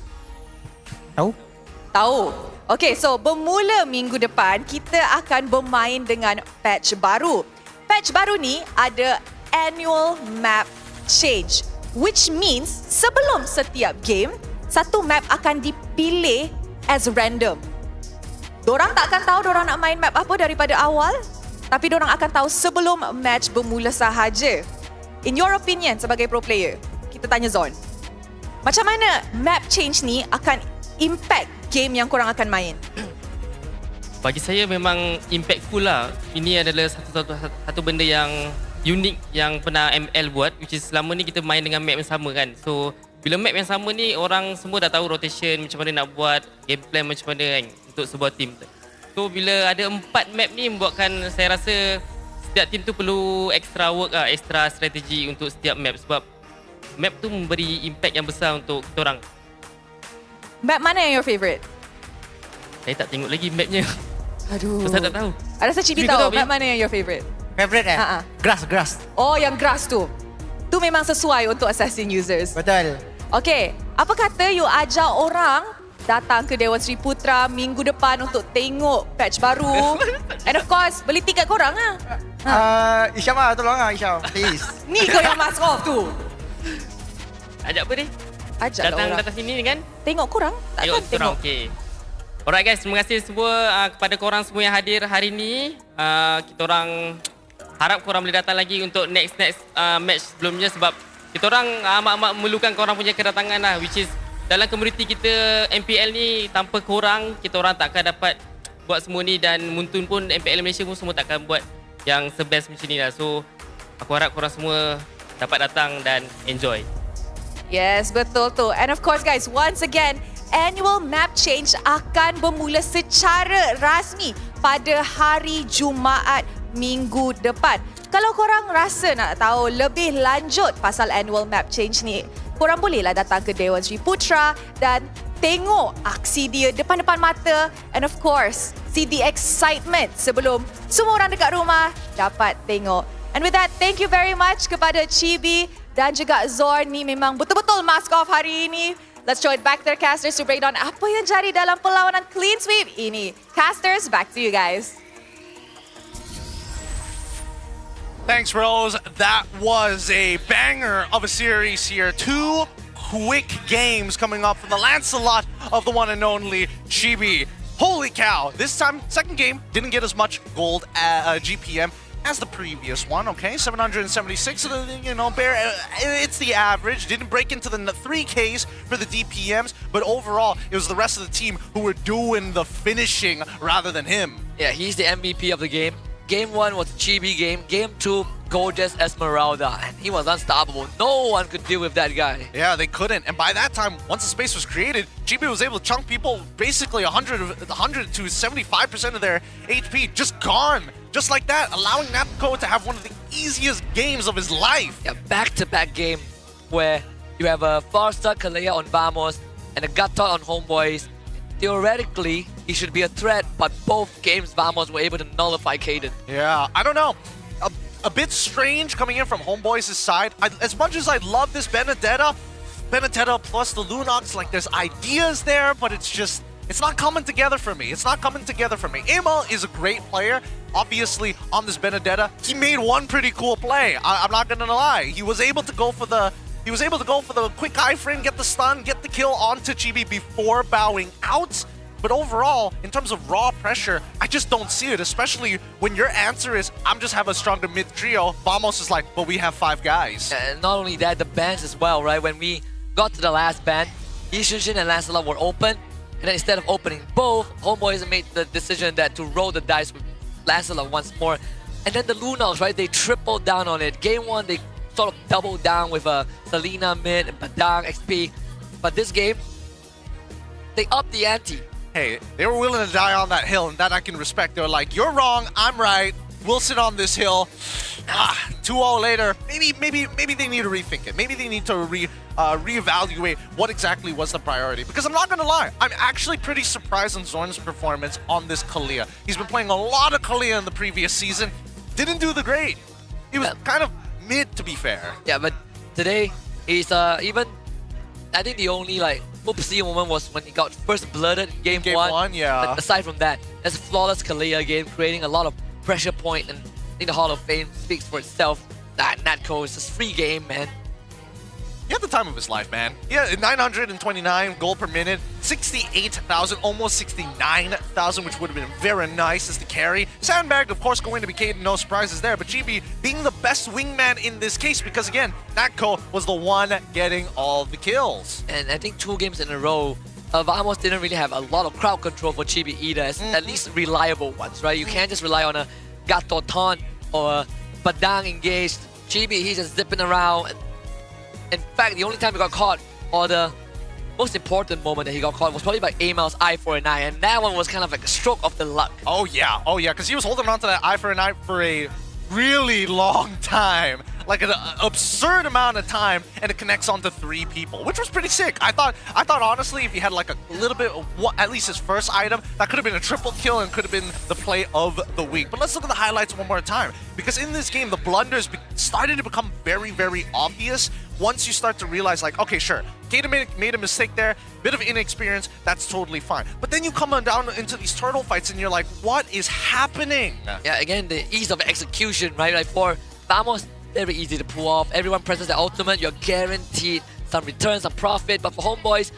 Tahu. Okay, so bermula minggu depan kita akan bermain dengan patch baru. Patch baru ni ada annual map change, which means sebelum setiap game, satu map akan dipilih as random. Dorang tak akan tahu dorang nak main map apa daripada awal, tapi dorang akan tahu sebelum match bermula sahaja. In your opinion sebagai pro player, kita tanya Zon, macam mana map change ni akan impact game yang korang akan main? Bagi saya memang impactful lah. Ini adalah satu benda yang unik yang pernah ML buat, which is selama ni kita main dengan map yang sama kan. So bila map yang sama ni, orang semua dah tahu rotation macam mana nak buat, game plan macam mana kan untuk sebuah team. So bila ada 4 map ni membuatkan saya rasa setiap team tu perlu extra work lah, extra strategi untuk setiap map. Sebab map tu memberi impact yang besar untuk kita orang. Map mana yang your favourite? Saya tak tengok lagi mapnya. Aduh. Saya tak tahu. Ada rasa Chibi tahu map mana yang your favourite? Favorite Grass. Oh, yang grass tu. Tu memang sesuai untuk assassin users. Betul. Okay, apa kata you ajak orang datang ke Dewan Sri Putra minggu depan untuk tengok patch baru. And of course, beli tiket korang lah. Isyam lah, tolong lah Isyam. Please. Ni kau yang mask off tu. Ajak apa ni? Ajak datang sini kan? Tengok korang. Tengok korang, okay. Alright guys, terima kasih semua kepada korang semua yang hadir hari ni. Kita orang harap korang boleh datang lagi untuk next match sebelumnya sebab kita orang amat-amat memerlukan korang punya kedatangan lah, which is dalam komuniti kita MPL ni tanpa korang kita orang takkan dapat buat semua ni dan Muntun pun MPL Malaysia pun semua takkan buat yang sebest macam ni lah. So aku harap korang semua dapat datang dan enjoy. Yes, betul tu. And of course guys, once again, annual map change akan bermula secara rasmi pada hari Jumaat minggu depan. Kalau korang rasa nak tahu lebih lanjut pasal annual map change ni, korang bolehlah datang ke Dewan Sri Putra dan tengok aksi dia depan-depan mata. And of course, see the excitement sebelum semua orang dekat rumah dapat tengok. And with that, thank you very much kepada Chibi dan juga Zorn ni memang betul-betul mask off hari ini. Let's throw it back to the casters to break down apa yang jadi dalam perlawanan clean sweep ini. Casters, back to you guys. Thanks, Rose. That was a banger of a series here. 2 quick games coming up from the Lancelot of the one and only Chibi. Holy cow! This time, second game, didn't get as much gold GPM as the previous one, okay? 776, you know, it's the average. Didn't break into the 3Ks for the DPMs, but overall, it was the rest of the team who were doing the finishing rather than him. Yeah, he's the MVP of the game. Game 1 was a chibi game. Game 2, gorgeous Esmeralda. And he was unstoppable. No one could deal with that guy. Yeah, they couldn't. And by that time, once the space was created, GB was able to chunk people basically 100 to 75% of their HP just gone. Just like that, allowing Natco to have one of the easiest games of his life. Yeah, back-to-back game where you have a Farsa Kalea on Vamos and a Gatot on Homeboys. Theoretically, he should be a threat, but both games Vamos were able to nullify Kaden. Yeah, I don't know. A bit strange coming in from Homeboys' side. As much as I love this Benedetta plus the Lunox, like there's ideas there, but it's not coming together for me. It's not coming together for me. Emil is a great player. Obviously, on this Benedetta, he made one pretty cool play. I'm not gonna lie. He was able to go for the quick iframe, get the stun, get the kill onto Chibi before bowing out. But overall, in terms of raw pressure, I just don't see it, especially when your answer is, I'm just have a stronger mid trio. Vamos is like, but we have 5 guys. And not only that, the bans as well, right? When we got to the last ban, Yishunshin and Lancelot were open. And then instead of opening both, Homeboys made the decision that to roll the dice with Lancelot once more. And then the Lunox, right? They tripled down on it. Game 1, they sort of doubled down with Selena mid and Padang XP. But this game, they upped the ante. Hey, they were willing to die on that hill, and that I can respect. They were like, you're wrong, I'm right. We'll sit on this hill. 2-0 later. Maybe they need to rethink it. Maybe they need to reevaluate what exactly was the priority. Because I'm not gonna lie, I'm actually pretty surprised on Zorn's performance on this Kalia. He's been playing a lot of Kalia in the previous season. Didn't do the great. He was kind of mid, to be fair. Yeah, but today he's even. I think the only like oopsie moment was when he got first blooded in game 1. Yeah. But aside from that, that's a flawless Kalia game, creating a lot of pressure point, and I think the Hall of Fame speaks for itself. That Natco is a free game, man. He had the time of his life, man. Yeah, 929 gold per minute, 68,000, almost 69,000, which would have been very nice as the carry. Sandbag, of course, going to be Kaden, no surprises there, but GB being the best wingman in this case, because again, Natco was the one getting all the kills. And I think 2 games in a row, Vamos didn't really have a lot of crowd control for Chibi either, at least reliable ones, right? You can't just rely on a Gato taunt or a Padang engaged. Chibi, he's just zipping around. In fact, the only time he got caught, or the most important moment that he got caught, was probably by Amal's eye for an eye, and that one was kind of like a stroke of the luck. Oh yeah, because he was holding on to that eye for an eye for a really long time. Like an absurd amount of time, and it connects onto 3 people, which was pretty sick. I thought honestly, if he had like a little bit of at least his first item, that could have been a triple kill and could have been the play of the week. But let's look at the highlights one more time, because in this game, the blunders started to become very, very obvious once you start to realize, like, okay, sure, Kaden made a mistake there, bit of inexperience, that's totally fine. But then you come on down into these turtle fights and you're like, what is happening? Yeah, again, the ease of execution, right? Like for Vamos, very easy to pull off. Everyone presses their ultimate, you're guaranteed some returns, some profit. But for Homeboys,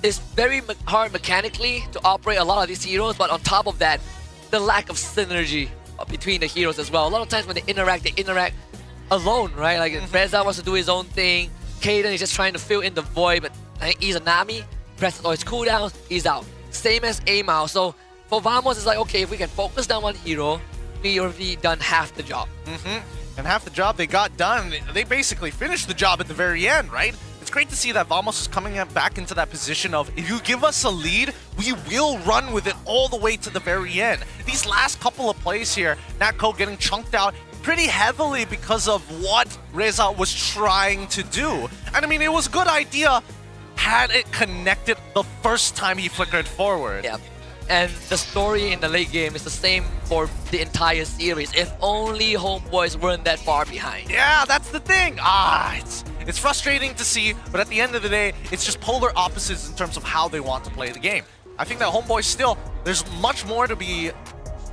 it's very hard mechanically to operate a lot of these heroes, but on top of that, the lack of synergy between the heroes as well. A lot of times when they interact alone, right? Like Reza wants to do his own thing, Kaden is just trying to fill in the void, but Izanami presses all his cooldowns, he's out. Same as Amal. So for Vamos, it's like, okay, if we can focus down one hero, we already done half the job. And half the job they got done, they basically finished the job at the very end, right? It's great to see that Vamos is coming back into that position of, if you give us a lead, we will run with it all the way to the very end. These last couple of plays here, Natco getting chunked out pretty heavily because of what Reza was trying to do. And I mean, it was a good idea had it connected the first time he flickered forward. Yeah. And the story in the late game is the same for the entire series. If only Homeboys weren't that far behind. Yeah, that's the thing. It's frustrating to see, but at the end of the day, it's just polar opposites in terms of how they want to play the game. I think that Homeboys still, there's much more to be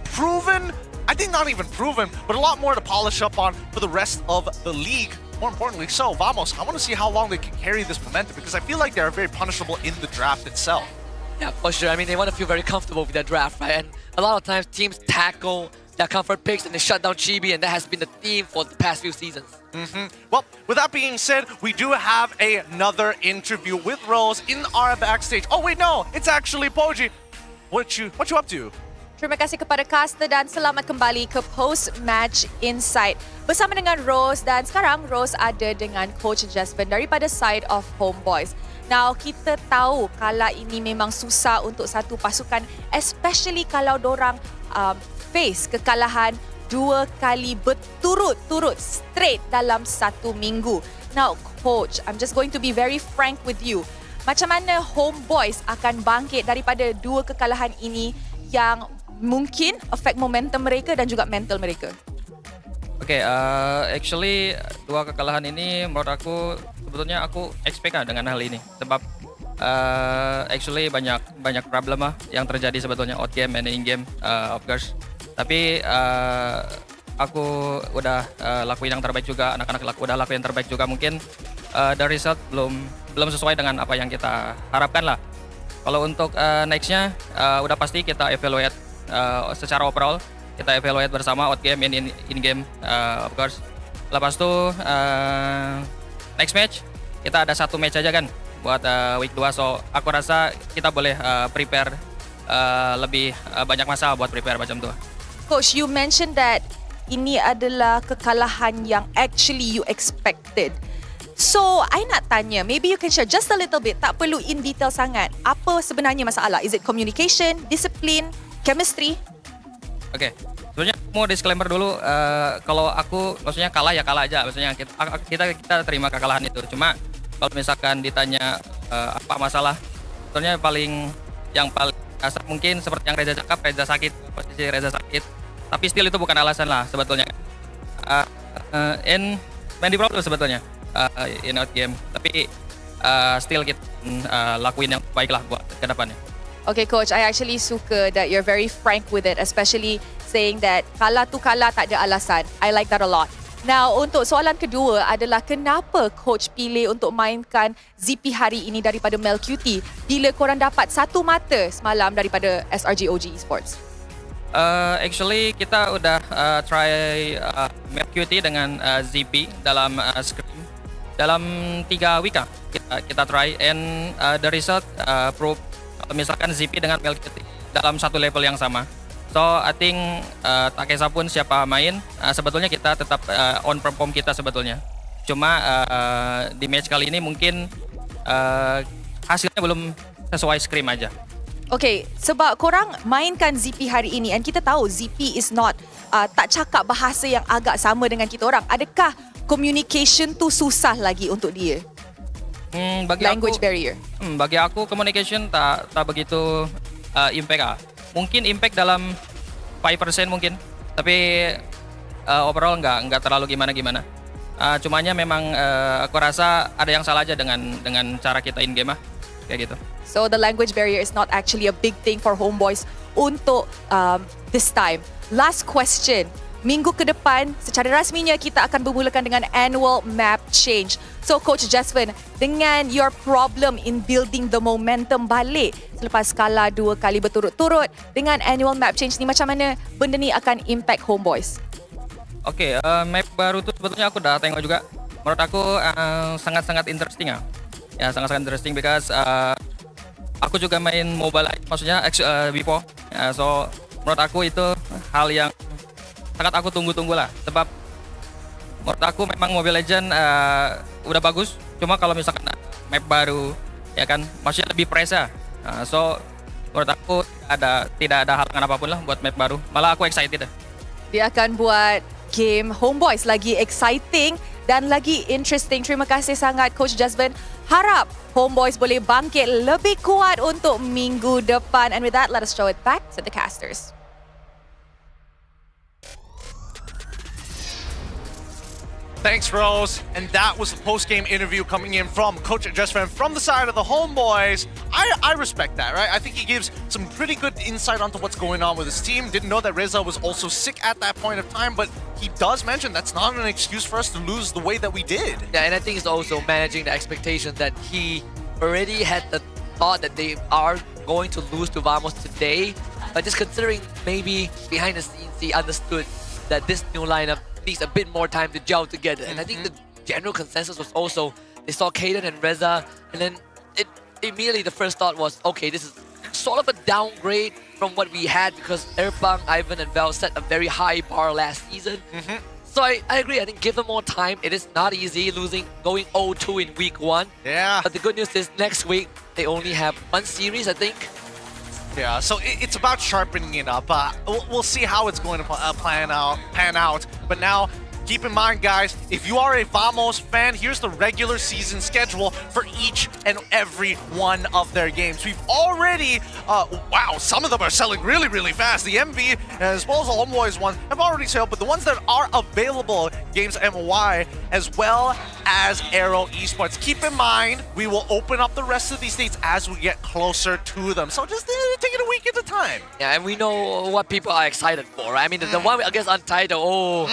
proven. I think not even proven, but a lot more to polish up on for the rest of the league. More importantly, so Vamos, I want to see how long they can carry this momentum, because I feel like they're very punishable in the draft itself. Yeah, for sure. I mean, they want to feel very comfortable with their draft, right? And a lot of times teams tackle their comfort picks and they shut down Chibi, and that has been the theme for the past few seasons. Well, with that being said, we do have another interview with Rose in our backstage. Oh wait, no, it's actually Poji. What you up to? Terima kasih kepada caster dan selamat kembali ke Post-Match Insight. Bersama dengan Rose dan sekarang Rose ada dengan Coach Jasmine daripada side of Homeboys. Now, kita tahu kala ini memang susah untuk satu pasukan, especially kalau dorang face kekalahan 2 kali berturut-turut straight dalam 1 minggu. Now, Coach, I'm just going to be very frank with you. Macam mana Homeboys akan bangkit daripada 2 kekalahan ini yang mungkin affect momentum mereka dan juga mental mereka? Okay, actually 2 kekalahan ini menurut aku sebetulnya aku expect dengan hal ini sebab actually banyak problem yang terjadi sebetulnya out game and in game of course. Tapi aku udah lakuin yang terbaik juga, anak-anak udah lakuin yang terbaik juga. Mungkin the result belum sesuai dengan apa yang kita harapkan lah. Kalau untuk nextnya udah pasti kita evaluate secara overall, kita evaluate bersama out game and in game of course. Lepas itu next match kita ada 1 match aja kan buat week 2, so aku rasa kita boleh prepare lebih banyak masa buat prepare macam tu. Coach, you mentioned that ini adalah kekalahan yang actually you expected. So, I nak tanya, maybe you can share just a little bit, tak perlu in detail sangat. Apa sebenarnya masalah? Is it communication, discipline, chemistry? Okay, sebenarnya mau disclaimer dulu, kalau aku maksudnya kalah ya kalah aja, maksudnya kita terima kekalahan itu. Cuma kalau misalkan ditanya apa masalah, sebenarnya yang paling kasar mungkin seperti yang Reza cakap, Reza sakit, posisi Reza sakit. Tapi still itu bukan alasan lah sebetulnya. And many problem sebetulnya in out game. Tapi still kita lakuin yang baik lah buat ke depannya. Okay, Coach, I actually suka that you're very frank with it, especially saying that kalah tu kalah, tak ada alasan. I like that a lot. Now, untuk soalan kedua adalah kenapa Coach pilih untuk mainkan ZP hari ini daripada Mel QT bila korang dapat 1 mata semalam daripada SRG OG Esports? Actually, kita udah try Mel QT dengan ZP dalam scrim. Dalam 3 week kita try and the result prove kalau misalkan ZP dengan Mel QT dalam satu level yang sama. So, I think tak kisah pun siapa main, sebetulnya kita tetap on perform kita sebetulnya. Cuma di match kali ini mungkin hasilnya belum sesuai scrim aja. Okay, sebab korang mainkan ZP hari ini and kita tahu ZP is not tak cakap bahasa yang agak sama dengan kita orang. Adakah communication tu susah lagi untuk dia? Language barrier. Bagi aku communication tak begitu impact Mungkin impact dalam 5% mungkin. Tapi overall enggak terlalu gimana-gimana. Cumanya memang aku rasa ada yang salah aja dengan cara kita in game kayak gitu. So the language barrier is not actually a big thing for Homeboys untuk this time. Last question. Minggu ke depan, secara rasminya kita akan bermulakan dengan annual map change. So Coach Jasmine, dengan your problem in building the momentum balik selepas kalah 2 kali berturut-turut, dengan annual map change ni macam mana benda ni akan impact Homeboys? Okay, map baru tu sebetulnya aku dah tengok juga. Menurut aku sangat-sangat interesting Ya, sangat-sangat interesting because aku juga main mobile, maksudnya before. So menurut aku itu hal yang sangat aku tunggu-tunggu lah. Sebab menurut aku memang Mobile Legends udah bagus. Cuma kalau misalkan map baru, ya kan, maksudnya lebih fresh so menurut aku tidak ada halangan apapun lah buat map baru. Malah aku excited Dia akan buat game Homeboys lagi exciting dan lagi interesting. Terima kasih sangat Coach Jasmine. Harap Homeboys boleh bangkit lebih kuat untuk minggu depan. And with that, let us throw it back to the casters. Thanks, Rose. And that was the post-game interview coming in from Coach Jasmine from the side of the Homeboys. I respect that, right? I think he gives some pretty good insight onto what's going on with his team. Didn't know that Reza was also sick at that point of time, but he does mention that's not an excuse for us to lose the way that we did. Yeah, and I think it's also managing the expectation that he already had the thought that they are going to lose to Vamos today. But just considering maybe behind the scenes, he understood that this new lineup needs a bit more time to gel together. And I think the general consensus was also, they saw Kaden and Reza, and then immediately the first thought was, okay, this is sort of a downgrade from what we had because Erpang, Ivan, and Vel set a very high bar last season. So I agree. I think give them more time. It is not easy going 0-2 in week 1. Yeah. But the good news is next week they only have one series, I think. Yeah, so it's about sharpening it up. We'll see how it's going to pan out. But now, keep in mind, guys, if you are a Vamos fan, here's the regular season schedule for each and every one of their games. We've already, wow, some of them are selling really, really fast. The MV, as well as the Homeboys ones, have already sold, but the ones that are available, Games MY, as well as Aero Esports. Keep in mind, we will open up the rest of these dates as we get closer to them. So just take it a week at a time. Yeah, and we know what people are excited for, right? I mean, the one against Untitled,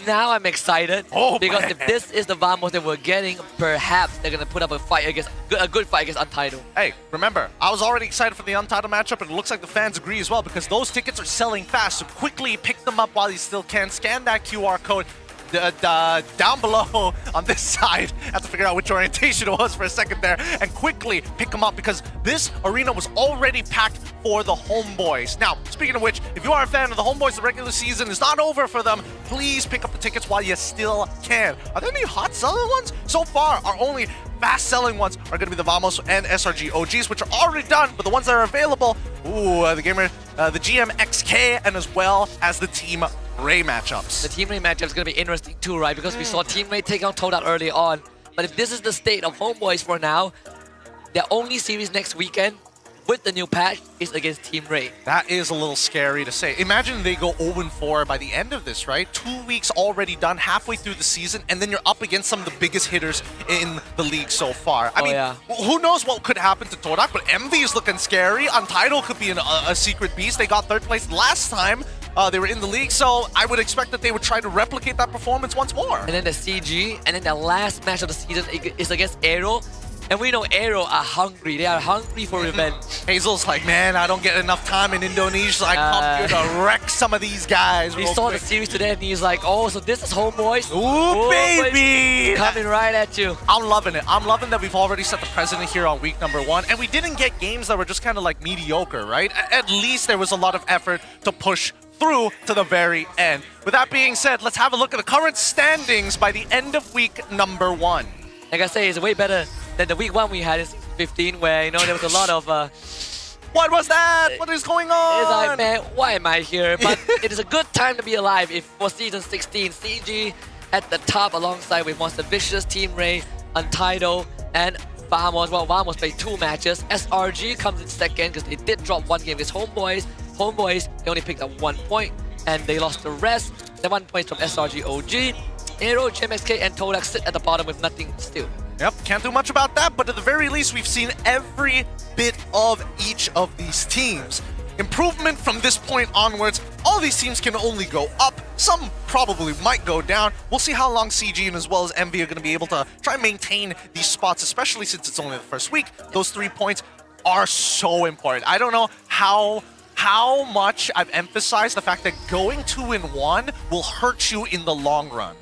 now I'm excited. Because if this is the Vamos that we're getting, perhaps they're going to put up a good fight against Untitled. Hey, remember, I was already excited for the Untitled matchup, and it looks like the fans agree as well because those tickets are selling fast. So quickly pick them up while you still can. Scan that QR code down below on this side. I have to figure out which orientation it was for a second there, and quickly pick them up because this arena was already packed for the Homeboys. Now, speaking of which, if you are a fan of the Homeboys, the regular season is not over for them. Please pick up the tickets while you still can. Are there any hot selling ones? So far, our only fast-selling ones are going to be the Vamos and SRG OGs, which are already done, but the ones that are available, the GMXK, and as well as the Team Ray matchups. The Team Ray matchup is going to be interesting too, right? Because we saw Team Ray take on Toad early on. But if this is the state of Homeboys for now, their only series next weekend with the new patch is against Team Ray. That is a little scary to say. Imagine they go 0-4 by the end of this, right? 2 weeks already done, halfway through the season, and then you're up against some of the biggest hitters in the league so far. I mean, who knows what could happen to Todak, but MV is looking scary. Untitled could be a secret beast. They got 3rd place last time they were in the league, so I would expect that they would try to replicate that performance once more. And then the CG, and then the last match of the season is against Aero. And we know Aero are hungry. They are hungry for revenge. Hazel's like, man, I don't get enough time in Indonesia, so I come here to wreck some of these guys. We saw the series today, and he's like, oh, so this is Homeboys? Ooh, baby! Coming right at you. I'm loving it. I'm loving that we've already set the precedent here on week number 1, and we didn't get games that were just kind of like mediocre, right? At least there was a lot of effort to push through to the very end. With that being said, let's have a look at the current standings by the end of week number 1. Like I say, it's way better than the week 1 we had in season 15, where, you know, there was a lot of... what was that? What is going on? It's like, man, why am I here? But it is a good time to be alive if for season 16. CG at the top alongside with Monster Vicious, Team Ray, Untitled, and Vamos. Well, Vamos played 2 matches. SRG comes in second because they did drop 1 game against Homeboys. Homeboys, they only picked up 1 point and they lost the rest. The 1 point from SRG OG. Aero, GMXK, and Todak sit at the bottom with nothing still. Yep, can't do much about that, but at the very least, we've seen every bit of each of these teams. Improvement from this point onwards, all these teams can only go up. Some probably might go down. We'll see how long CG and as well as MV are going to be able to try and maintain these spots, especially since it's only the first week. Those 3 points are so important. I don't know how much I've emphasized the fact that going 2-1 will hurt you in the long run.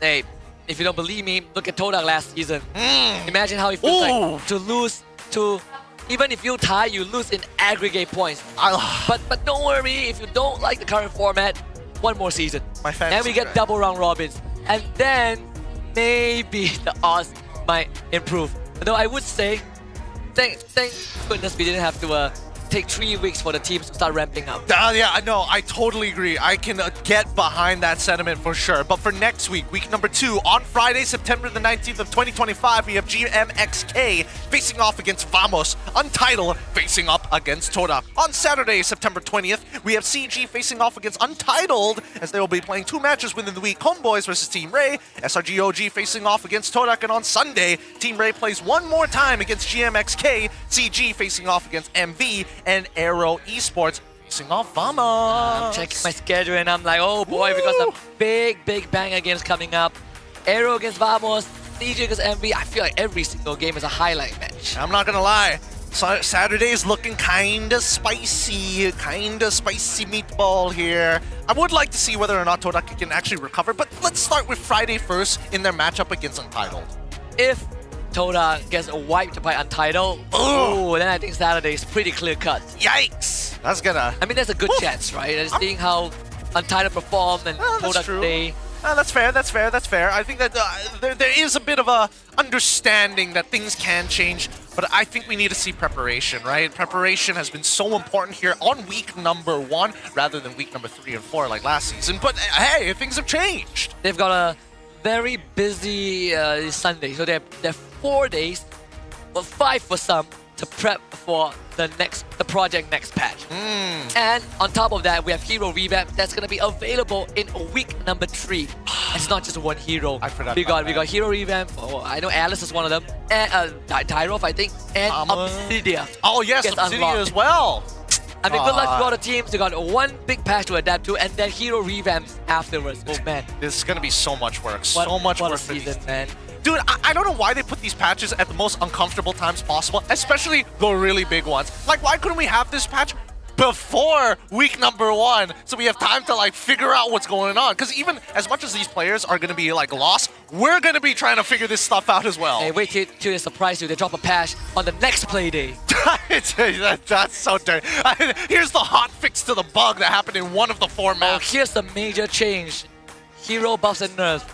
Hey, if you don't believe me, look at Todak last season. Imagine how it feels like to lose to... Even if you tie, you lose in aggregate points. But don't worry, if you don't like the current format, 1 more season. And we get double round robins. And then maybe the odds might improve. Though I would say, thank goodness we didn't have to take 3 weeks for the teams to start ramping up. Yeah, I know. I totally agree. I can get behind that sentiment for sure. But for next week, week number 2, on Friday, September the 19th of 2025, we have GMXK facing off against Vamos, Untitled facing up against Todak. On Saturday, September 20th, we have CG facing off against Untitled, as they will be playing 2 matches within the week. Homeboys versus Team Ray, SRG OG facing off against Todak, and on Sunday, Team Ray plays 1 more time against GMXK, CG facing off against MV, and Aero Esports facing off Vamos. I'm checking my schedule and I'm like, oh boy, we got some big banger games coming up. Aero against Vamos, CG against MV. I feel like every single game is a highlight match. I'm not gonna lie. Saturday is looking kinda spicy meatball here. I would like to see whether or not Todaki can actually recover, but let's start with Friday first in their matchup against Untitled. If Toda gets wiped by Untitled, then I think Saturday is pretty clear cut. Yikes! That's gonna... I mean, there's a good chance, right? And seeing how Untitled performed and Toda today. That's fair. I think that there is a bit of a understanding that things can change, but I think we need to see preparation, right? Preparation has been so important here on week number 1 rather than week number 3 and 4 like last season. But hey, things have changed. They've got a very busy Sunday, so they have 4 days, well 5 for some, to prep for the project next patch. And on top of that, we have hero revamp that's gonna be available in week number 3. And it's not just one hero. I forgot. We got hero revamp. Oh, I know Alice is one of them, and Tyrov, I think, and Obsidia. Oh yes, Obsidia as well. I mean, good luck to all the teams. They got one big patch to adapt to, and then hero revamps afterwards. Oh man, this is gonna be so much work. So much what work a season, man. Dude, I don't know why they put these patches at the most uncomfortable times possible, especially the really big ones. Like, why couldn't we have this patch before week number 1 so we have time to like figure out what's going on? Because even as much as these players are going to be like lost, we're going to be trying to figure this stuff out as well. Hey, wait till they surprise you. They drop a patch on the next play day. That's so dirty. Here's the hot fix to the bug that happened in one of the 4 maps. Oh, here's the major change. Hero buffs and nerfs.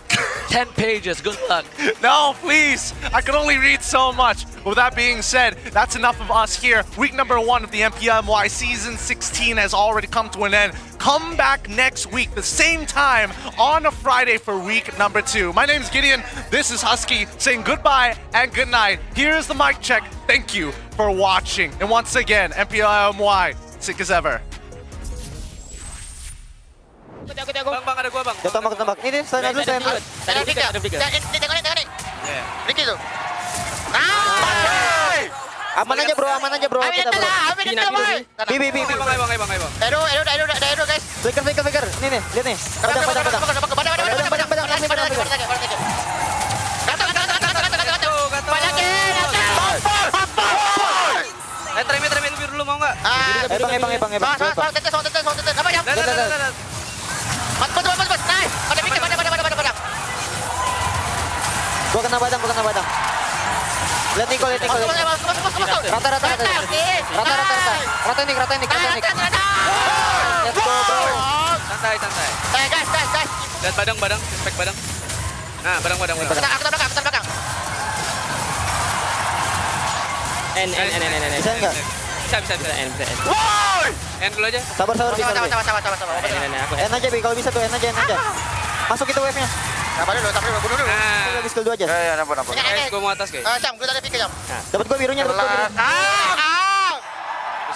10 pages, good luck. No, please. I can only read so much. With that being said, that's enough of us here. Week number 1 of the MPL MY Season 16 has already come to an end. Come back next week, the same time, on a Friday for week number 2. My name's Gideon. This is Husky saying goodbye and good night. Here's the mic check. Thank you for watching. And once again, MPL MY, sick as ever. Bang, ada gua bang. Dia tembak. Ini stand dulu, stand dulu. Ada flicker. Tengok ni. Flicker tu. Aman aja bro. Kita bro. Bi. Aero guys. Flicker. Ini nih, lihat nih. Padang. Tremit dulu mau enggak? Bang. Tetes. Apa ya? Mas. Nice. Pada pikir. Gua kena badang. Lihat Niko. Rata. Rata ini. Let's go bro. Santai. Guys. Lihat badang, respect badang. Nah, badang. Kita belakang. N. Bisa enggak? Bisa. N dulu aja. Sabar. N aja, Bi. Kalau bisa tuh N aja. Masuk itu wave-nya. Sabar dulu, bunuh dulu. Lagi skill 2 aja. Ya, nampun. Guys, gua mau atas, guys. Cam, gua ada pick, Cam. Dapat gua birunya. Bisa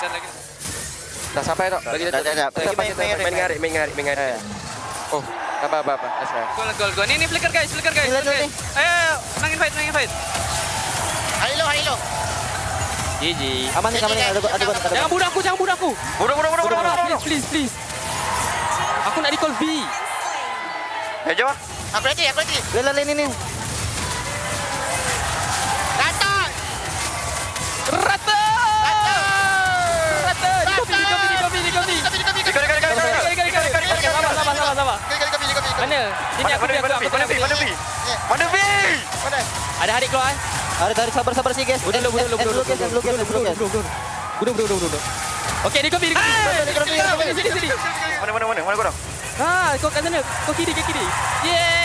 lagi. Dah sampai tok. Main ngari. Oh, apa. Gol. Ini flicker guys. Ayo, menangin fight. Halo. GG. Aman nih. Ada gua. Jangan bunuh aku. Bunuh. Please. Aku nak recall V. Ayo. Aku ready. Lihat ini. Datang. Rata. Dikopi. Sama. Mana? Sini aku Mana B? Ada Harik keluar. Harik sabar sih guys. Bunuh. Okey, dikopi. Sini. Mana gua? Kau kat sana. Kau kiri. Yeay.